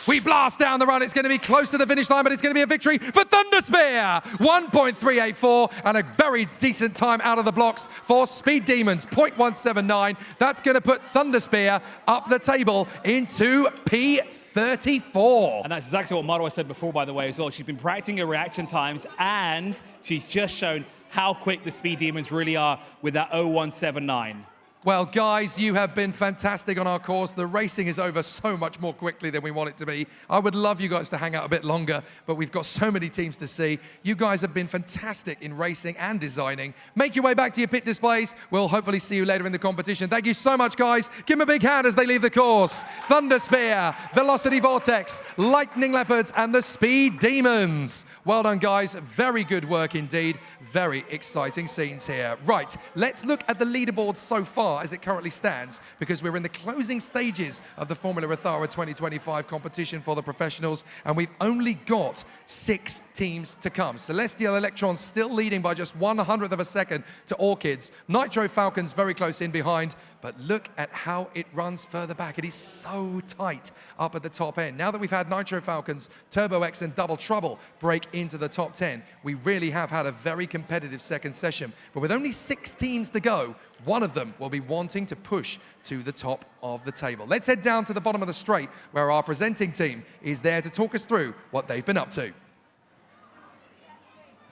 We blast down the run. It's going to be close to the finish line, but it's going to be a victory for Thunderspear. 1.384 and a very decent time out of the blocks for Speed Demons. 0.179. That's going to put Thunderspear up the table into P34. And that's exactly what Marwa said before, by the way, as well. She's been practicing her reaction times, and she's just shown how quick the Speed Demons really are with that 0179. Well, guys, you have been fantastic on our course. The racing is over so much more quickly than we want it to be. I would love you guys to hang out a bit longer, but we've got so many teams to see. You guys have been fantastic in racing and designing. Make your way back to your pit displays. We'll hopefully see you later in the competition. Thank you so much, guys. Give them a big hand as they leave the course. Thunderspear, Velocity Vortex, Lightning Leopards, and the Speed Demons. Well done, guys. Very good work indeed. Very exciting scenes here. Right, let's look at the leaderboard so far as it currently stands, because we're in the closing stages of the Formula Ethara 2025 competition for the professionals, and we've only got 6 teams to come. Celestial Electrons still leading by just 1/100th of a second to Orchids. Nitro Falcons very close in behind, but look at how it runs further back. It is so tight up at the top end. Now that we've had Nitro Falcons, Turbo X, and Double Trouble break into the top 10, we really have had a very competitive second session. But with only 6 teams to go, one of them will be wanting to push to the top of the table. Let's head down to the bottom of the straight, where our presenting team is there to talk us through what they've been up to.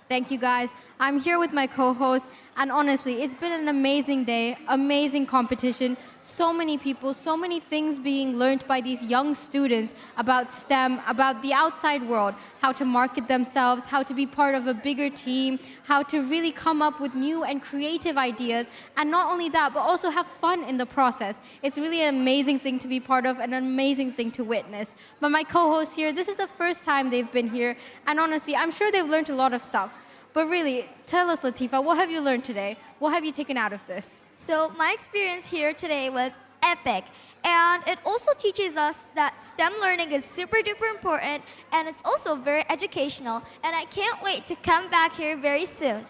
Thank you, guys. I'm here with my co-host, and honestly, it's been an amazing day, amazing competition, so many people, so many things being learned by these young students about STEM, about the outside world, how to market themselves, how to be part of a bigger team, how to really come up with new and creative ideas, and not only that, but also have fun in the process. It's really an amazing thing to be part of, and an amazing thing to witness. But my co-hosts here, this is the first time they've been here, and honestly, I'm sure they've learned a lot of stuff. But really, tell us, Latifa, what have you learned today? What have you taken out of this? So my experience here today was epic. And it also teaches us that STEM learning is super duper important, and it's also very educational. And I can't wait to come back here very soon.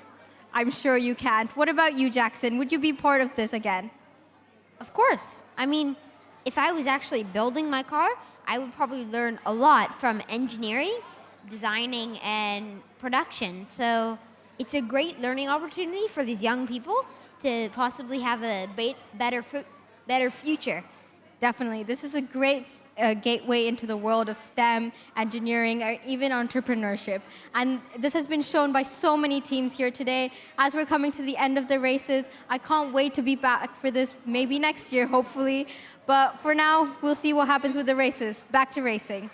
I'm sure you can't. What about you, Jackson? Would you be part of this again? Of course. I mean, if I was actually building my car, I would probably learn a lot from engineering, designing, and production. So it's a great learning opportunity for these young people to possibly have a better future. Definitely. This is a great gateway into the world of STEM, engineering, or even entrepreneurship. And this has been shown by so many teams here today. As we're coming to the end of the races, I can't wait to be back for this maybe next year, hopefully. But for now, we'll see what happens with the races. Back to racing.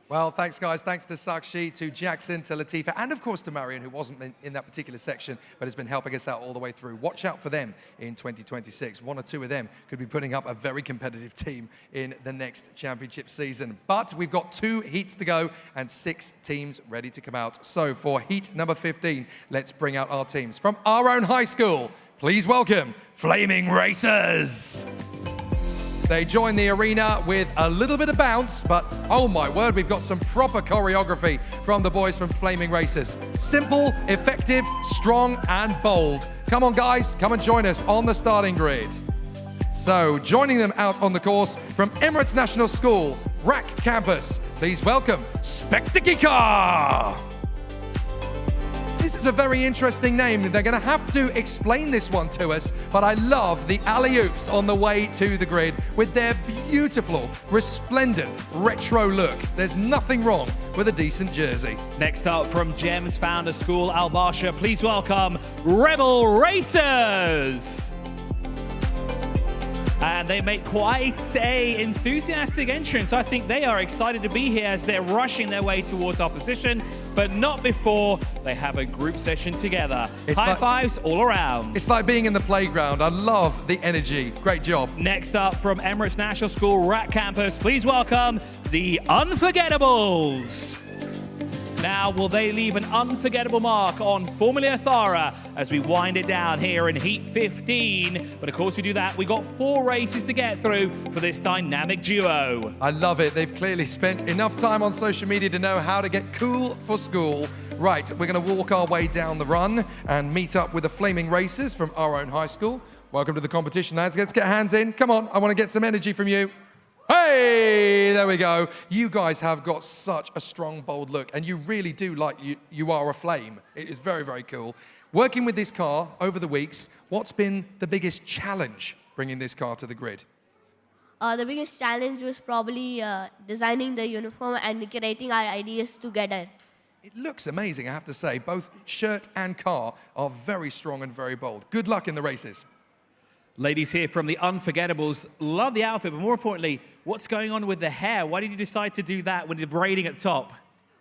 Well, thanks, guys. Thanks to Sakshi, to Jackson, to Latifa, and of course to Marion, who wasn't in that particular section, but has been helping us out all the way through. Watch out for them in 2026. One or two of them could be putting up a very competitive team in the next championship season. But we've got 2 heats to go and 6 teams ready to come out. So for heat number 15, let's bring out our teams. From our own high school, please welcome Flaming Racers. They join the arena with a little bit of bounce, but oh my word, we've got some proper choreography from the boys from Flaming Racers. Simple, effective, strong, and bold. Come on, guys, come and join us on the starting grid. So, joining them out on the course from Emirates National School, RAC campus, please welcome Spectacular. This is a very interesting name. They're going to have to explain this one to us, but I love the alley-oops on the way to the grid with their beautiful, resplendent, retro look. There's nothing wrong with a decent jersey. Next up from GEMS Founder School, Al Barsha, please welcome Rebel Racers. And they make quite a enthusiastic entrance. I think they are excited to be here as they're rushing their way towards our position, but not before they have a group session together. High fives all around. It's like being in the playground. I love the energy. Great job. Next up from Emirates National School, RAC campus, please welcome the Unforgettables. Now, will they leave an unforgettable mark on Formula Ethara as we wind it down here in Heat 15? But of course, we do that. We've got 4 races to get through for this dynamic duo. I love it. They've clearly spent enough time on social media to know how to get cool for school. Right, we're going to walk our way down the run and meet up with the Flaming Racers from our own high school. Welcome to the competition, lads. Let's get hands in. Come on, I want to get some energy from you. Hey, there we go. You guys have got such a strong, bold look, and you really do like you are a flame. It is very, very cool. Working with this car over the weeks, what's been the biggest challenge bringing this car to the grid? The biggest challenge was probably designing the uniform and creating our ideas together. It looks amazing, I have to say. Both shirt and car are very strong and very bold. Good luck in the races. Ladies here from the Unforgettables, love the outfit, but more importantly, what's going on with the hair? Why did you decide to do that with the braiding at top?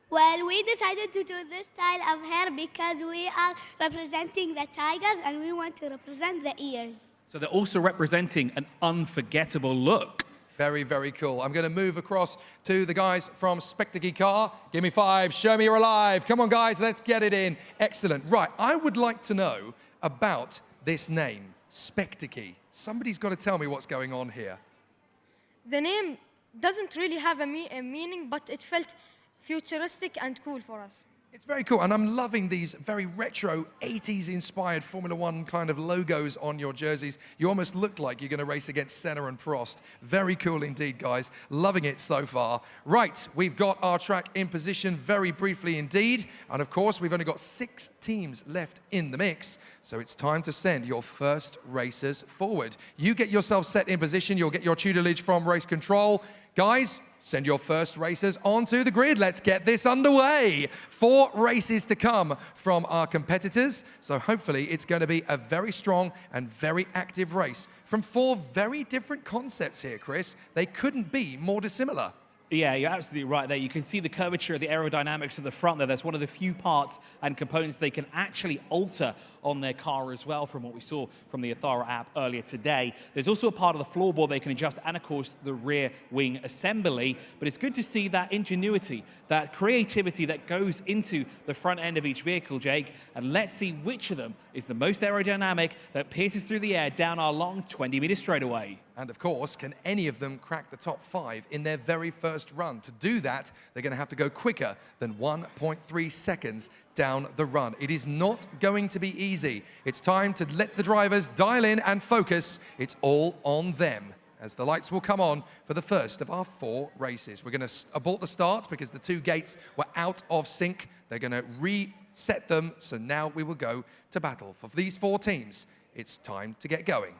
Well, we decided to do this style of hair because we are representing the tigers and we want to represent the ears. So they're also representing an unforgettable look. Very, very cool. I'm going to move across to the guys from Spectacular. Give me 5, show me you're alive. Come on, guys, let's get it in. Excellent. Right, I would like to know about this name. Spectacular. Somebody's got to tell me what's going on here. The name doesn't really have a meaning, but it felt futuristic and cool for us. It's very cool, and I'm loving these very retro 80s-inspired Formula One kind of logos on your jerseys. You almost look like you're going to race against Senna and Prost. Very cool indeed, guys. Loving it so far. Right, we've got our track in position very briefly indeed, and of course, we've only got 6 teams left in the mix, so it's time to send your first racers forward. You get yourself set in position. You'll get your tutelage from race control. Guys, send your first racers onto the grid. Let's get this underway. 4 races to come from our competitors. So hopefully it's going to be a very strong and very active race from 4 very different concepts here, Chris. They couldn't be more dissimilar. Yeah, you're absolutely right there. You can see the curvature of the aerodynamics of the front there. That's one of the few parts and components they can actually alter on their car as well, from what we saw from the Ethara app earlier today. There's also a part of the floorboard they can adjust, and of course the rear wing assembly. But it's good to see that ingenuity, that creativity that goes into the front end of each vehicle, Jake. And let's see which of them is the most aerodynamic that pierces through the air down our long 20-meter straightaway. And of course, can any of them crack the top 5 in their very first run? To do that, they're going to have to go quicker than 1.3 seconds down the run. It is not going to be easy. It's time to let the drivers dial in and focus. It's all on them, as the lights will come on for the first of our 4 races. We're going to abort the start because the 2 gates were out of sync. They're going to reset them, so now we will go to battle. For these 4 teams, it's time to get going.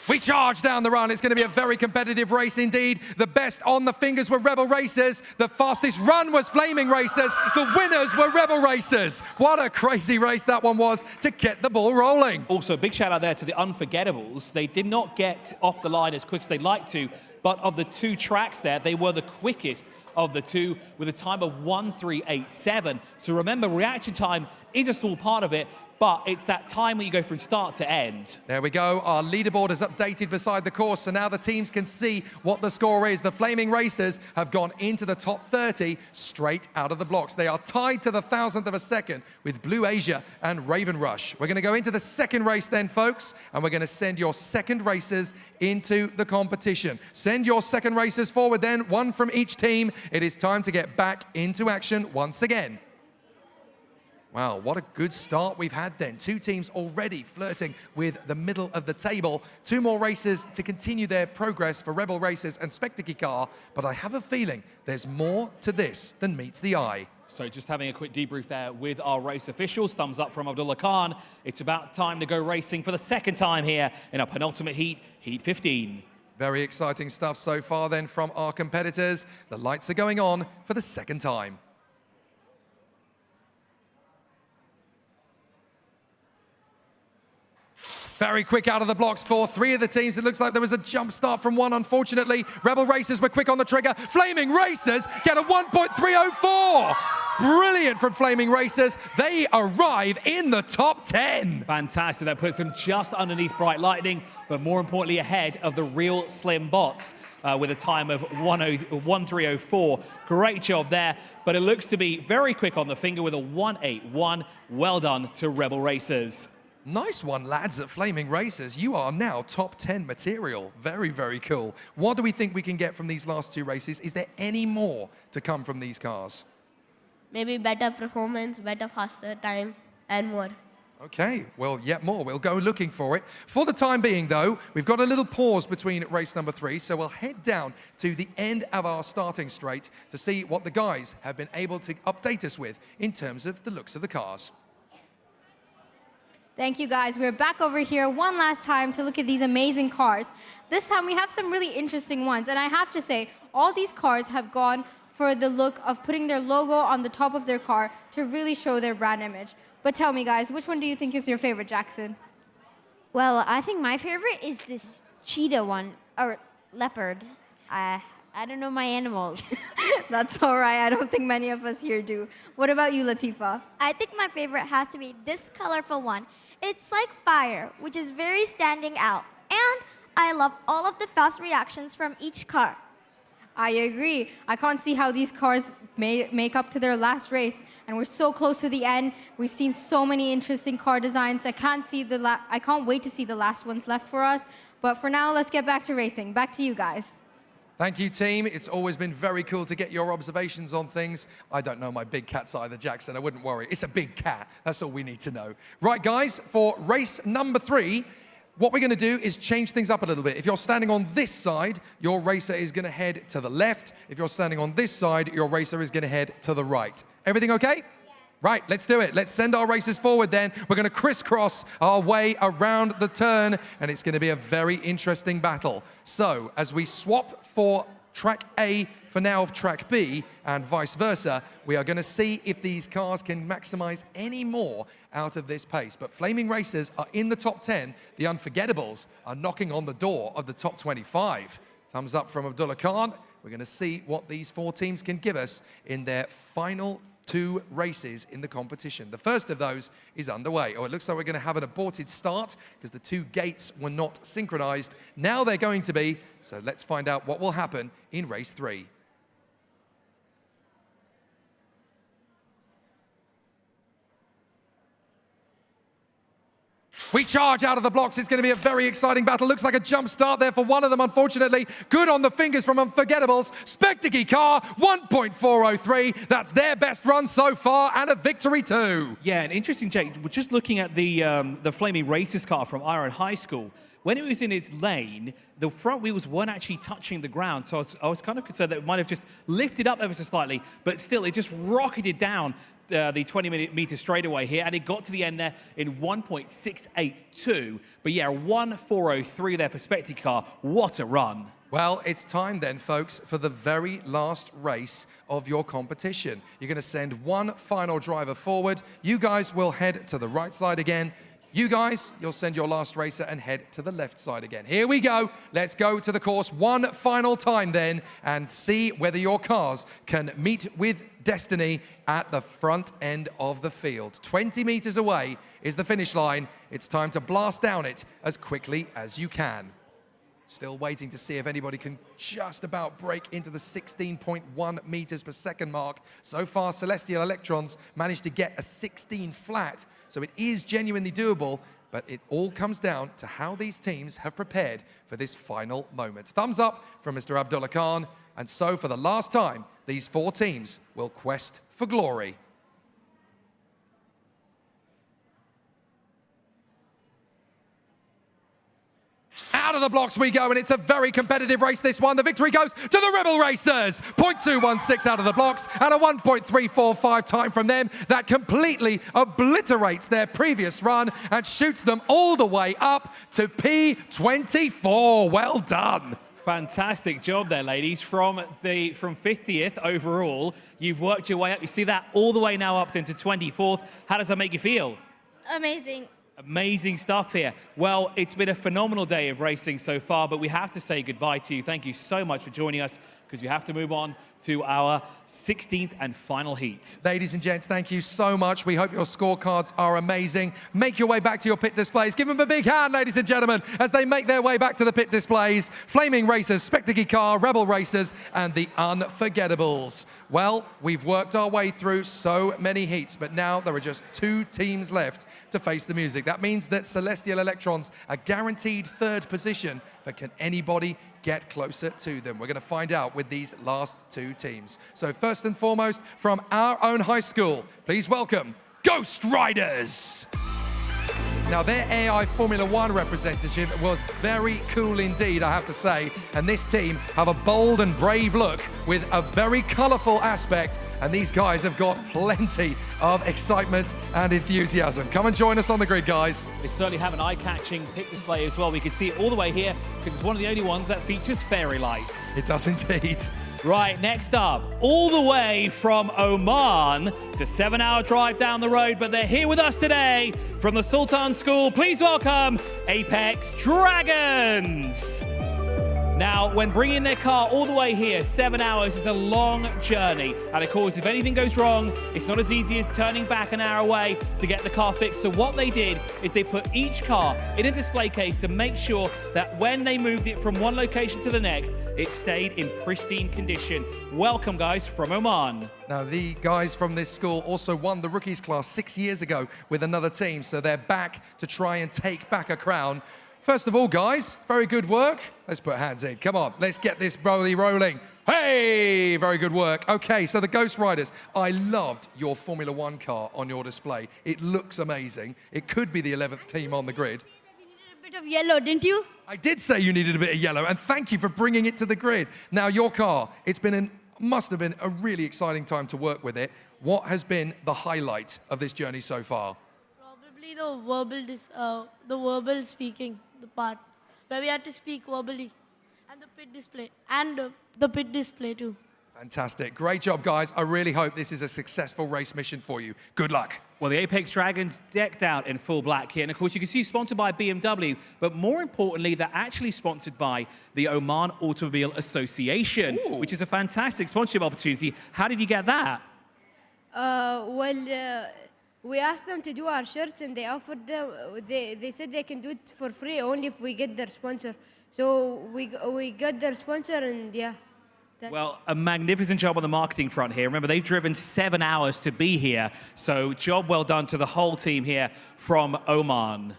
We charge down the run. It's going to be a very competitive race indeed. The best on the fingers were Rebel Racers. The fastest run was Flaming Racers. The winners were Rebel Racers. What a crazy race that one was to get the ball rolling. Also, a big shout out there to the Unforgettables. They did not get off the line as quick as they'd like to, but of the two tracks there, they were the quickest of the two with a time of 1:3.87. So remember, reaction time is a small part of it, but it's that time where you go from start to end. There we go. Our leaderboard is updated beside the course, so now the teams can see what the score is. The Flaming Racers have gone into the top 30 straight out of the blocks. They are tied to the 1,000th of a second with Blue Asia and Raven Rush. We're going to go into the second race then, folks, and we're going to send your second racers into the competition. Send your second racers forward then, one from each team. It is time to get back into action once again. Wow, what a good start we've had then. Two teams already flirting with the middle of the table. Two more races to continue their progress for Rebel Racers and Spectacle Car, but I have a feeling there's more to this than meets the eye. So just having a quick debrief there with our race officials. Thumbs up from Abdullah Khan. It's about time to go racing for the second time here in our penultimate heat, Heat 15. Very exciting stuff so far then from our competitors. The lights are going on for the second time. Very quick out of the blocks for three of the teams. It looks like there was a jump start from one, unfortunately. Rebel Racers were quick on the trigger. Flaming Racers get a 1.304. Brilliant from Flaming Racers. They arrive in the top 10. Fantastic. That puts them just underneath Bright Lightning, but more importantly ahead of the real Slim Bots with a time of 1:3.04. Great job there, but it looks to be very quick on the finger with a 1:8.1. Well done to Rebel Racers. Nice one, lads, at Flaming Racers. You are now top 10 material. Very, very cool. What do we think we can get from these last two races? Is there any more to come from these cars? Maybe better performance, better faster time, and more. Okay, well, yet more. We'll go looking for it. For the time being, though, we've got a little pause between race number 3, so we'll head down to the end of our starting straight to see what the guys have been able to update us with in terms of the looks of the cars. Thank you, guys. We're back over here one last time to look at these amazing cars. This time we have some really interesting ones, and I have to say, all these cars have gone for the look of putting their logo on the top of their car to really show their brand image. But tell me, guys, which one do you think is your favorite, Jackson? Well, I think my favorite is this cheetah one, or leopard. I don't know my animals. That's all right. I don't think many of us here do. What about you, Latifa? I think my favorite has to be this colorful one. It's like fire, which is very standing out. And I love all of the fast reactions from each car. I agree. I can't see how these cars make up to their last race, and we're so close to the end. We've seen so many interesting car designs. I can't wait to see the last ones left for us. But for now, let's get back to racing. Back to you guys. Thank you, team. It's always been very cool to get your observations on things. I don't know my big cat's either, Jackson. I wouldn't worry. It's a big cat. That's all we need to know. Right, guys, for race number 3, what we're going to do is change things up a little bit. If you're standing on this side, your racer is going to head to the left. If you're standing on this side, your racer is going to head to the right. Everything okay? Yeah. Right, let's do it. Let's send our racers forward then. We're going to crisscross our way around the turn, and it's going to be a very interesting battle. So, as we swap for track A for now track B and vice versa, we are going to see if these cars can maximize any more out of this pace. But Flaming Racers are in the top 10. The Unforgettables are knocking on the door of the top 25. Thumbs up from Abdullah Khan. We're going to see what these 4 teams can give us in their final 2 races in the competition. The first of those is underway. Oh, it looks like we're going to have an aborted start because the 2 gates were not synchronized. Now they're going to be, so let's find out what will happen in race 3. We charge out of the blocks. It's going to be a very exciting battle. Looks like a jump start there for one of them, unfortunately. Good on the fingers from Unforgettables. Spectacle Car, 1.403. That's their best run so far, and a victory too. Yeah, and interesting, Jake. We're just looking at the Flaming Racers car from Iron High School. When it was in its lane, the front wheels weren't actually touching the ground, so I was kind of concerned that it might have just lifted up ever so slightly, but still, it just rocketed down. the 20-meter straightaway here, and it got to the end there in 1.682. But yeah, 1:4:03 there for Specty Car. What a run. Well, it's time then, folks, for the very last race of your competition. You're going to send one final driver forward. You guys will head to the right side again. You guys, you'll send your last racer and head to the left side again. Here we go. Let's go to the course one final time then and see whether your cars can meet with destiny at the front end of the field. 20 meters away is the finish line. It's time to blast down it as quickly as you can. Still waiting to see if anybody can just about break into the 16.1 meters per second mark. So far, Celestial Electrons managed to get a 16 flat, so it is genuinely doable, but it all comes down to how these teams have prepared for this final moment. Thumbs up from Mr. Abdullah Khan, and so for the last time, these four teams will quest for glory. Out of the blocks we go, and it's a very competitive race, this one. The victory goes to the Rebel Racers. 0.216 out of the blocks, and a 1.345 time from them. That completely obliterates their previous run and shoots them all the way up to P24. Well done. Fantastic job there, ladies. From 50th overall, you've worked your way up. You see that all the way now up into 24th. How does that make you feel? Amazing. Amazing stuff here. Well, it's been a phenomenal day of racing so far, but we have to say goodbye to you. Thank you so much for joining us, because we have to move on to our 16th and final heat. Ladies and gents, thank you so much. We hope your scorecards are amazing. Make your way back to your pit displays. Give them a big hand, ladies and gentlemen, as they make their way back to the pit displays. Flaming Racers, Spectacle Car, Rebel Racers, and the Unforgettables. Well, we've worked our way through so many heats, but now there are just 2 teams left to face the music. That means that Celestial Electrons are guaranteed 3rd position, but can anybody get closer to them? We're going to find out with these last 2 teams. So first and foremost, from our own high school, please welcome Ghost Riders. Now, their AI Formula One representative was very cool indeed, I have to say. And this team have a bold and brave look with a very colorful aspect. And these guys have got plenty of excitement and enthusiasm. Come and join us on the grid, guys. They certainly have an eye-catching pit display as well. We can see it all the way here, because it's one of the only ones that features fairy lights. It does indeed. Right, next up, all the way from Oman, it's a 7-hour drive down the road, but they're here with us today from the Sultan School. Please welcome Apex Dragons. Now, when bringing their car all the way here, 7 hours is a long journey. And of course, if anything goes wrong, it's not as easy as turning back an hour away to get the car fixed. So what they did is they put each car in a display case to make sure that when they moved it from one location to the next, it stayed in pristine condition. Welcome, guys, from Oman. Now, the guys from this school also won the rookies class 6 years ago with another team, so they're back to try and take back a crown. First of all, guys, very good work. Let's put hands in. Come on, let's get this rolling. Hey, very good work. Okay, so the Ghost Riders, I loved your Formula One car on your display. It looks amazing. It could be the 11th team on the grid. A bit of yellow, didn't you? I did say you needed a bit of yellow, and thank you for bringing it to the grid. Now, your car, must have been a really exciting time to work with it. What has been the highlight of this journey so far? Probably the verbal speaking, the part where we had to speak verbally, and the pit display too. Fantastic. Great job, guys. I really hope this is a successful race mission for you. Good luck. Well, the Apex Dragons decked out in full black here. And of course, you can see sponsored by BMW, but more importantly, they're actually sponsored by the Oman Automobile Association, which is a fantastic sponsorship opportunity. How did you get that? We asked them to do our shirts, and they offered them. They said they can do it for free only if we get their sponsor. So we got their sponsor, and yeah. Well, a magnificent job on the marketing front here. Remember, they've driven 7 hours to be here, so job well done to the whole team here from Oman.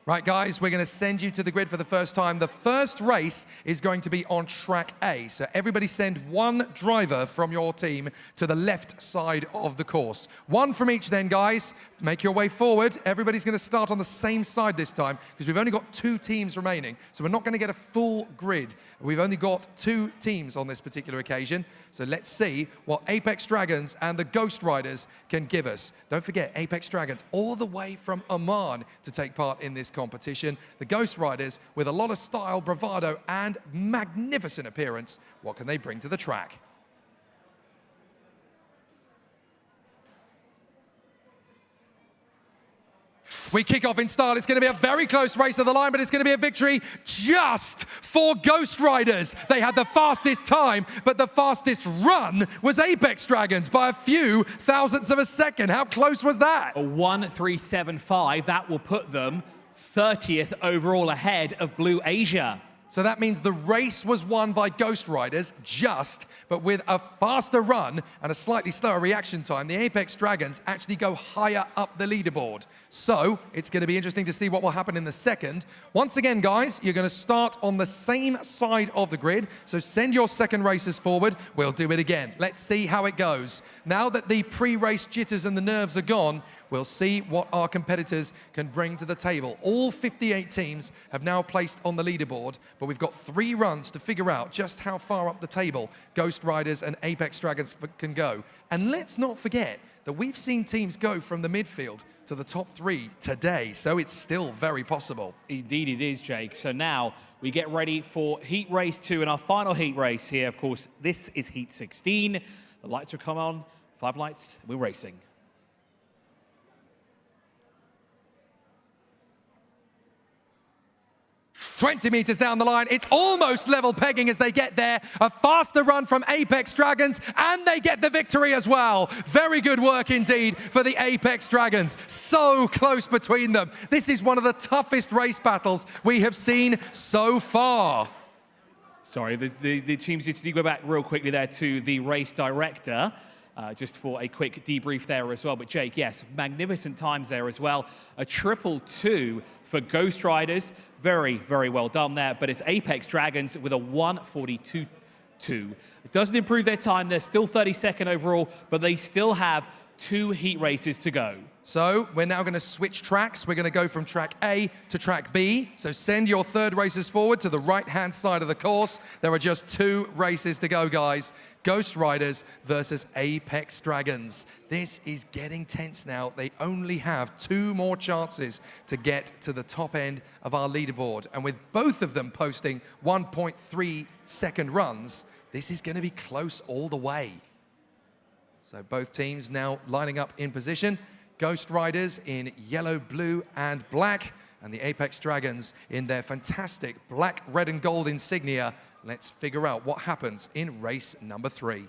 Right, guys, we're going to send you to the grid for the first time. The first race is going to be on track A. So everybody send one driver from your team to the left side of the course. One from each then, guys. Make your way forward. Everybody's going to start on the same side this time because we've only got 2 teams remaining. So we're not going to get a full grid. We've only got 2 teams on this particular occasion. So let's see what Apex Dragons and the Ghost Riders can give us. Don't forget, Apex Dragons all the way from Oman to take part in this competition. The Ghost Riders, with a lot of style, bravado, and magnificent appearance, what can they bring to the track? We kick off in style. It's going to be a very close race to the line, but it's going to be a victory just for Ghost Riders. They had the fastest time, but the fastest run was Apex Dragons by a few thousandths of a second. How close was that? A 1:3.75. That will put them 30th overall ahead of Blue Asia. So that means the race was won by Ghost Riders just, but with a faster run and a slightly slower reaction time, the Apex Dragons actually go higher up the leaderboard. So it's going to be interesting to see what will happen in the second. Once again, guys, you're going to start on the same side of the grid. So send your second racers forward. We'll do it again. Let's see how it goes. Now that the pre-race jitters and the nerves are gone, we'll see what our competitors can bring to the table. All 58 teams have now placed on the leaderboard, but we've got 3 runs to figure out just how far up the table Ghost Riders and Apex Dragons can go. And let's not forget that we've seen teams go from the midfield to the top 3 today, so it's still very possible. Indeed it is, Jake. So now we get ready for Heat Race 2 and our final heat race here. Of course, this is Heat 16. The lights will come on, 5 lights, we're racing. 20 meters down the line. It's almost level pegging as they get there. A faster run from Apex Dragons, and they get the victory as well. Very good work indeed for the Apex Dragons. So close between them. This is one of the toughest race battles we have seen so far. Sorry, the teams need to go back real quickly there to the race director. Just for a quick debrief there as well. But Jake, yes, magnificent times there as well. A 222 for Ghost Riders. Very, very well done there. But it's Apex Dragons with a 1:42.2. It doesn't improve their time. They're still 32nd overall, but they still have 2 heat races to go. So we're now going to switch tracks. We're going to go from track A to track B. So send your third racers forward to the right-hand side of the course. There are just 2 races to go, guys. Ghost Riders versus Apex Dragons. This is getting tense now. They only have 2 more chances to get to the top end of our leaderboard. And with both of them posting 1.3-second runs, this is going to be close all the way. So both teams now lining up in position. Ghost Riders in yellow, blue, and black, and the Apex Dragons in their fantastic black, red, and gold insignia. Let's figure out what happens in race number 3.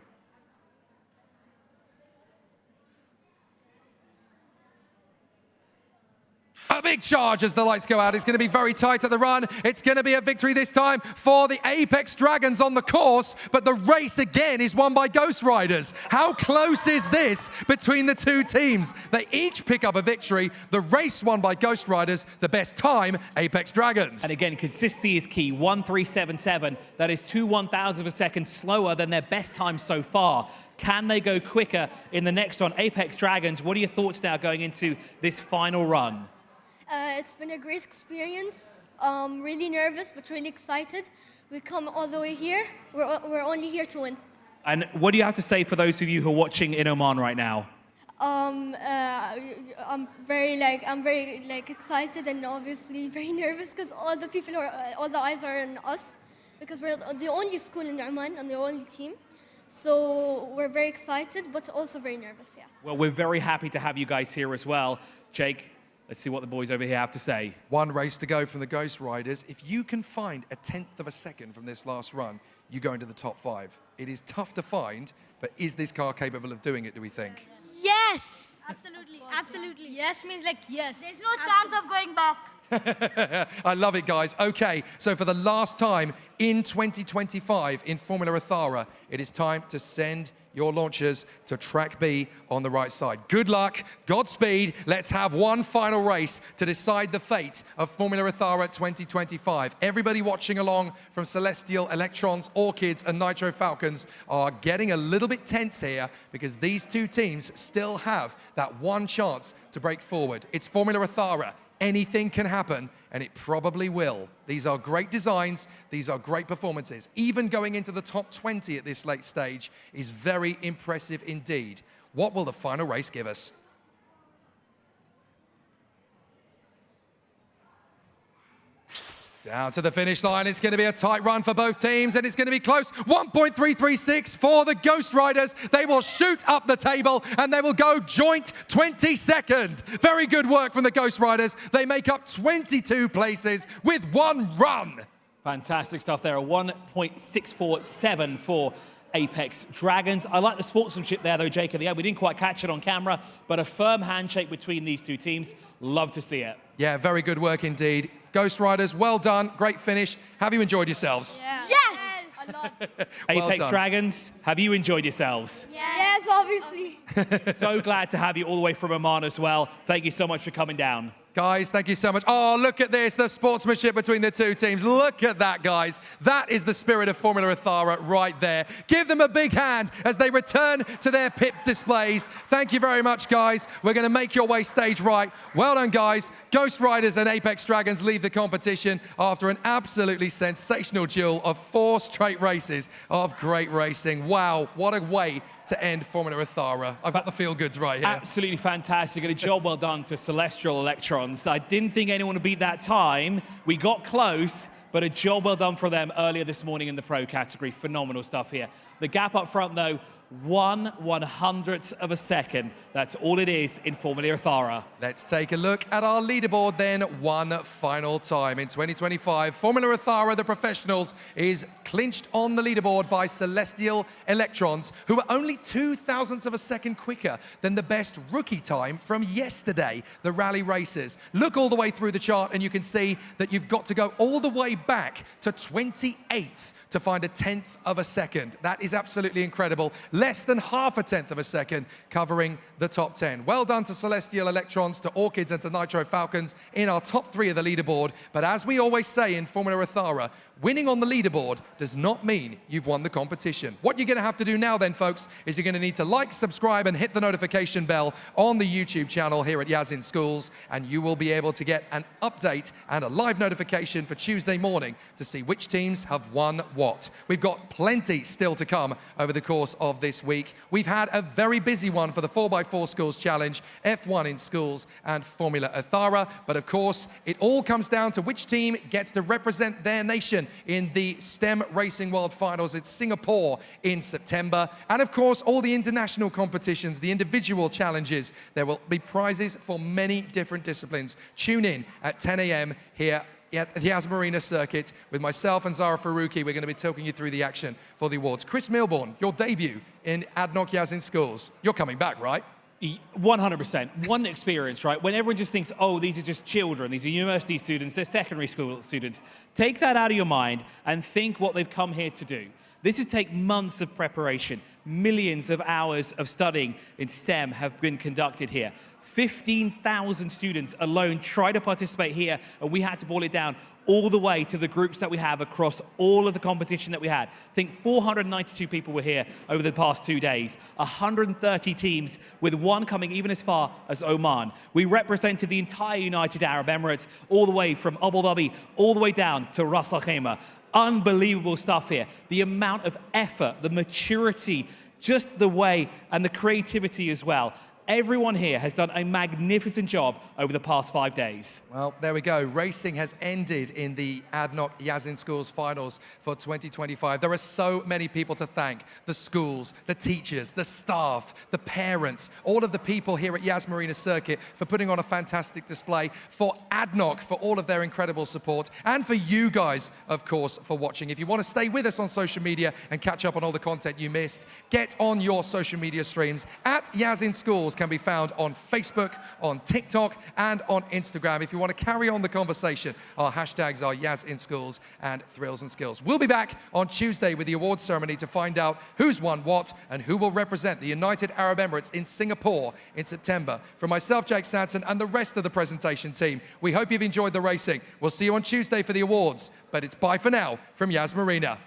A big charge as the lights go out. It's going to be very tight at the run. It's going to be a victory this time for the Apex Dragons on the course, but the race again is won by Ghost Riders. How close is this between the 2 teams? They each pick up a victory. The race won by Ghost Riders, the best time, Apex Dragons. And again, consistency is key. 1:3.77. That is 2 1,000 of a second slower than their best time so far. Can they go quicker in the next one? Apex Dragons, what are your thoughts now going into this final run? It's been a great experience. Really nervous, but really excited. We come all the way here. We're only here to win. And what do you have to say for those of you who are watching in Oman right now? I'm very excited and obviously very nervous because all the eyes are on us because we're the only school in Oman and the only team. So we're very excited, but also very nervous. Yeah. Well, we're very happy to have you guys here as well, Jake. Let's see what the boys over here have to say. 1 race to go from the Ghost Riders. If you can find a 1/10 of a second from this last run, you go into the top 5. It is tough to find, but is this car capable of doing it, do we think? Yes! Absolutely, absolutely. Yes means like yes. There's no chance of going back. I love it, guys. Okay, so for the last time in 2025 in Formula Ethara, it is time to send your launchers to track B on the right side. Good luck, Godspeed. Let's have one final race to decide the fate of Formula Ethara 2025. Everybody watching along from Celestial, Electrons, Orchids, and Nitro Falcons are getting a little bit tense here because these two teams still have that one chance to break forward. It's Formula Ethara. Anything can happen, and it probably will. These are great designs. These are great performances. Even going into the top 20 at this late stage is very impressive indeed. What will the final race give us? Down to the finish line. It's going to be a tight run for both teams, and it's going to be close. 1.336 for the Ghost Riders. They will shoot up the table, and they will go joint 22nd. Very good work from the Ghost Riders. They make up 22 places with one run. Fantastic stuff there. A 1.647 for Apex Dragons. I like the sportsmanship there, though, Jake. Yeah, we didn't quite catch it on camera, but a firm handshake between these two teams. Love to see it. Yeah, very good work indeed. Ghost Riders, well done. Great finish. Have you enjoyed yourselves? Yeah. Yes! A lot. Apex Dragons, have you enjoyed yourselves? Yes, obviously. So glad to have you all the way from Oman as well. Thank you so much for coming down. Guys, thank you so much. Oh, look at this, the sportsmanship between the two teams. Look at that, guys. That is the spirit of Formula Ethara right there. Give them a big hand as they return to their pit displays. Thank you very much, guys. We're going to make your way stage right. Well done, guys. Ghost Riders and Apex Dragons leave the competition after an absolutely sensational duel of 4 straight races of great racing. Wow, what a way to end Formula Ethara. I've got the feel-goods right here. Absolutely fantastic, and a job well done to Celestial Electrons. I didn't think anyone would beat that time. We got close, but a job well done for them earlier this morning in the pro category. Phenomenal stuff here. The gap up front, though, 1/100th of a second. That's all it is in Formula Ethara. Let's take a look at our leaderboard then one final time. In 2025, Formula Ethara, the professionals, is clinched on the leaderboard by Celestial Electrons, who are only 0.02 of a second quicker than the best rookie time from yesterday, the rally races. Look all the way through the chart and you can see that you've got to go all the way back to 28th to find a 1/10 of a second. That is absolutely incredible. Less than 0.5 of a second covering the top 10. Well done to Celestial Electrons, to Orchids, and to Nitro Falcons in our top 3 of the leaderboard. But as we always say in Formula Ethara, winning on the leaderboard does not mean you've won the competition. What you're going to have to do now then, folks, is you're going to need to like, subscribe, and hit the notification bell on the YouTube channel here at Yas in Schools, and you will be able to get an update and a live notification for Tuesday morning to see which teams have won what. We've got plenty still to come over the course of this week. We've had a very busy one for the 4x4 Schools Challenge, F1 in Schools, and Formula Ethara, but of course, it all comes down to which team gets to represent their nation in the STEM Racing World Finals in Singapore in September. And of course, all the international competitions, the individual challenges. There will be prizes for many different disciplines. Tune in at 10 a.m. here at the Yas Marina circuit with myself and Zara Faruqi. We're going to be talking you through the action for the awards. Chris Milbourne, your debut in ADNOC Yas in Schools. You're coming back, right? 100%. One experience, right? When everyone just thinks, oh, these are just children, these are university students, they're secondary school students. Take that out of your mind and think what they've come here to do. This has taken months of preparation. Millions of hours of studying in STEM have been conducted here. 15,000 students alone try to participate here, and we had to boil it down all the way to the groups that we have across all of the competition that we had. I think 492 people were here over the past 2 days, 130 teams, with one coming even as far as Oman. We represented the entire United Arab Emirates, all the way from Abu Dhabi, all the way down to Ras Al Khaimah. Unbelievable stuff here. The amount of effort, the maturity, just the way, and the creativity as well. Everyone here has done a magnificent job over the past 5 days. Well, there we go. Racing has ended in the ADNOC Yas in Schools finals for 2025. There are so many people to thank. The schools, the teachers, the staff, the parents, all of the people here at Yas Marina Circuit for putting on a fantastic display, for ADNOC for all of their incredible support, and for you guys, of course, for watching. If you want to stay with us on social media and catch up on all the content you missed, get on your social media streams at Yas in Schools can be found on Facebook, on TikTok, and on Instagram. If you want to carry on the conversation, our hashtags are Yas in Schools and Thrills and Skills. We'll be back on Tuesday with the awards ceremony to find out who's won what and who will represent the United Arab Emirates in Singapore in September. From myself, Jake Sanson, and the rest of the presentation team, we hope you've enjoyed the racing. We'll see you on Tuesday for the awards, but it's bye for now from Yas Marina.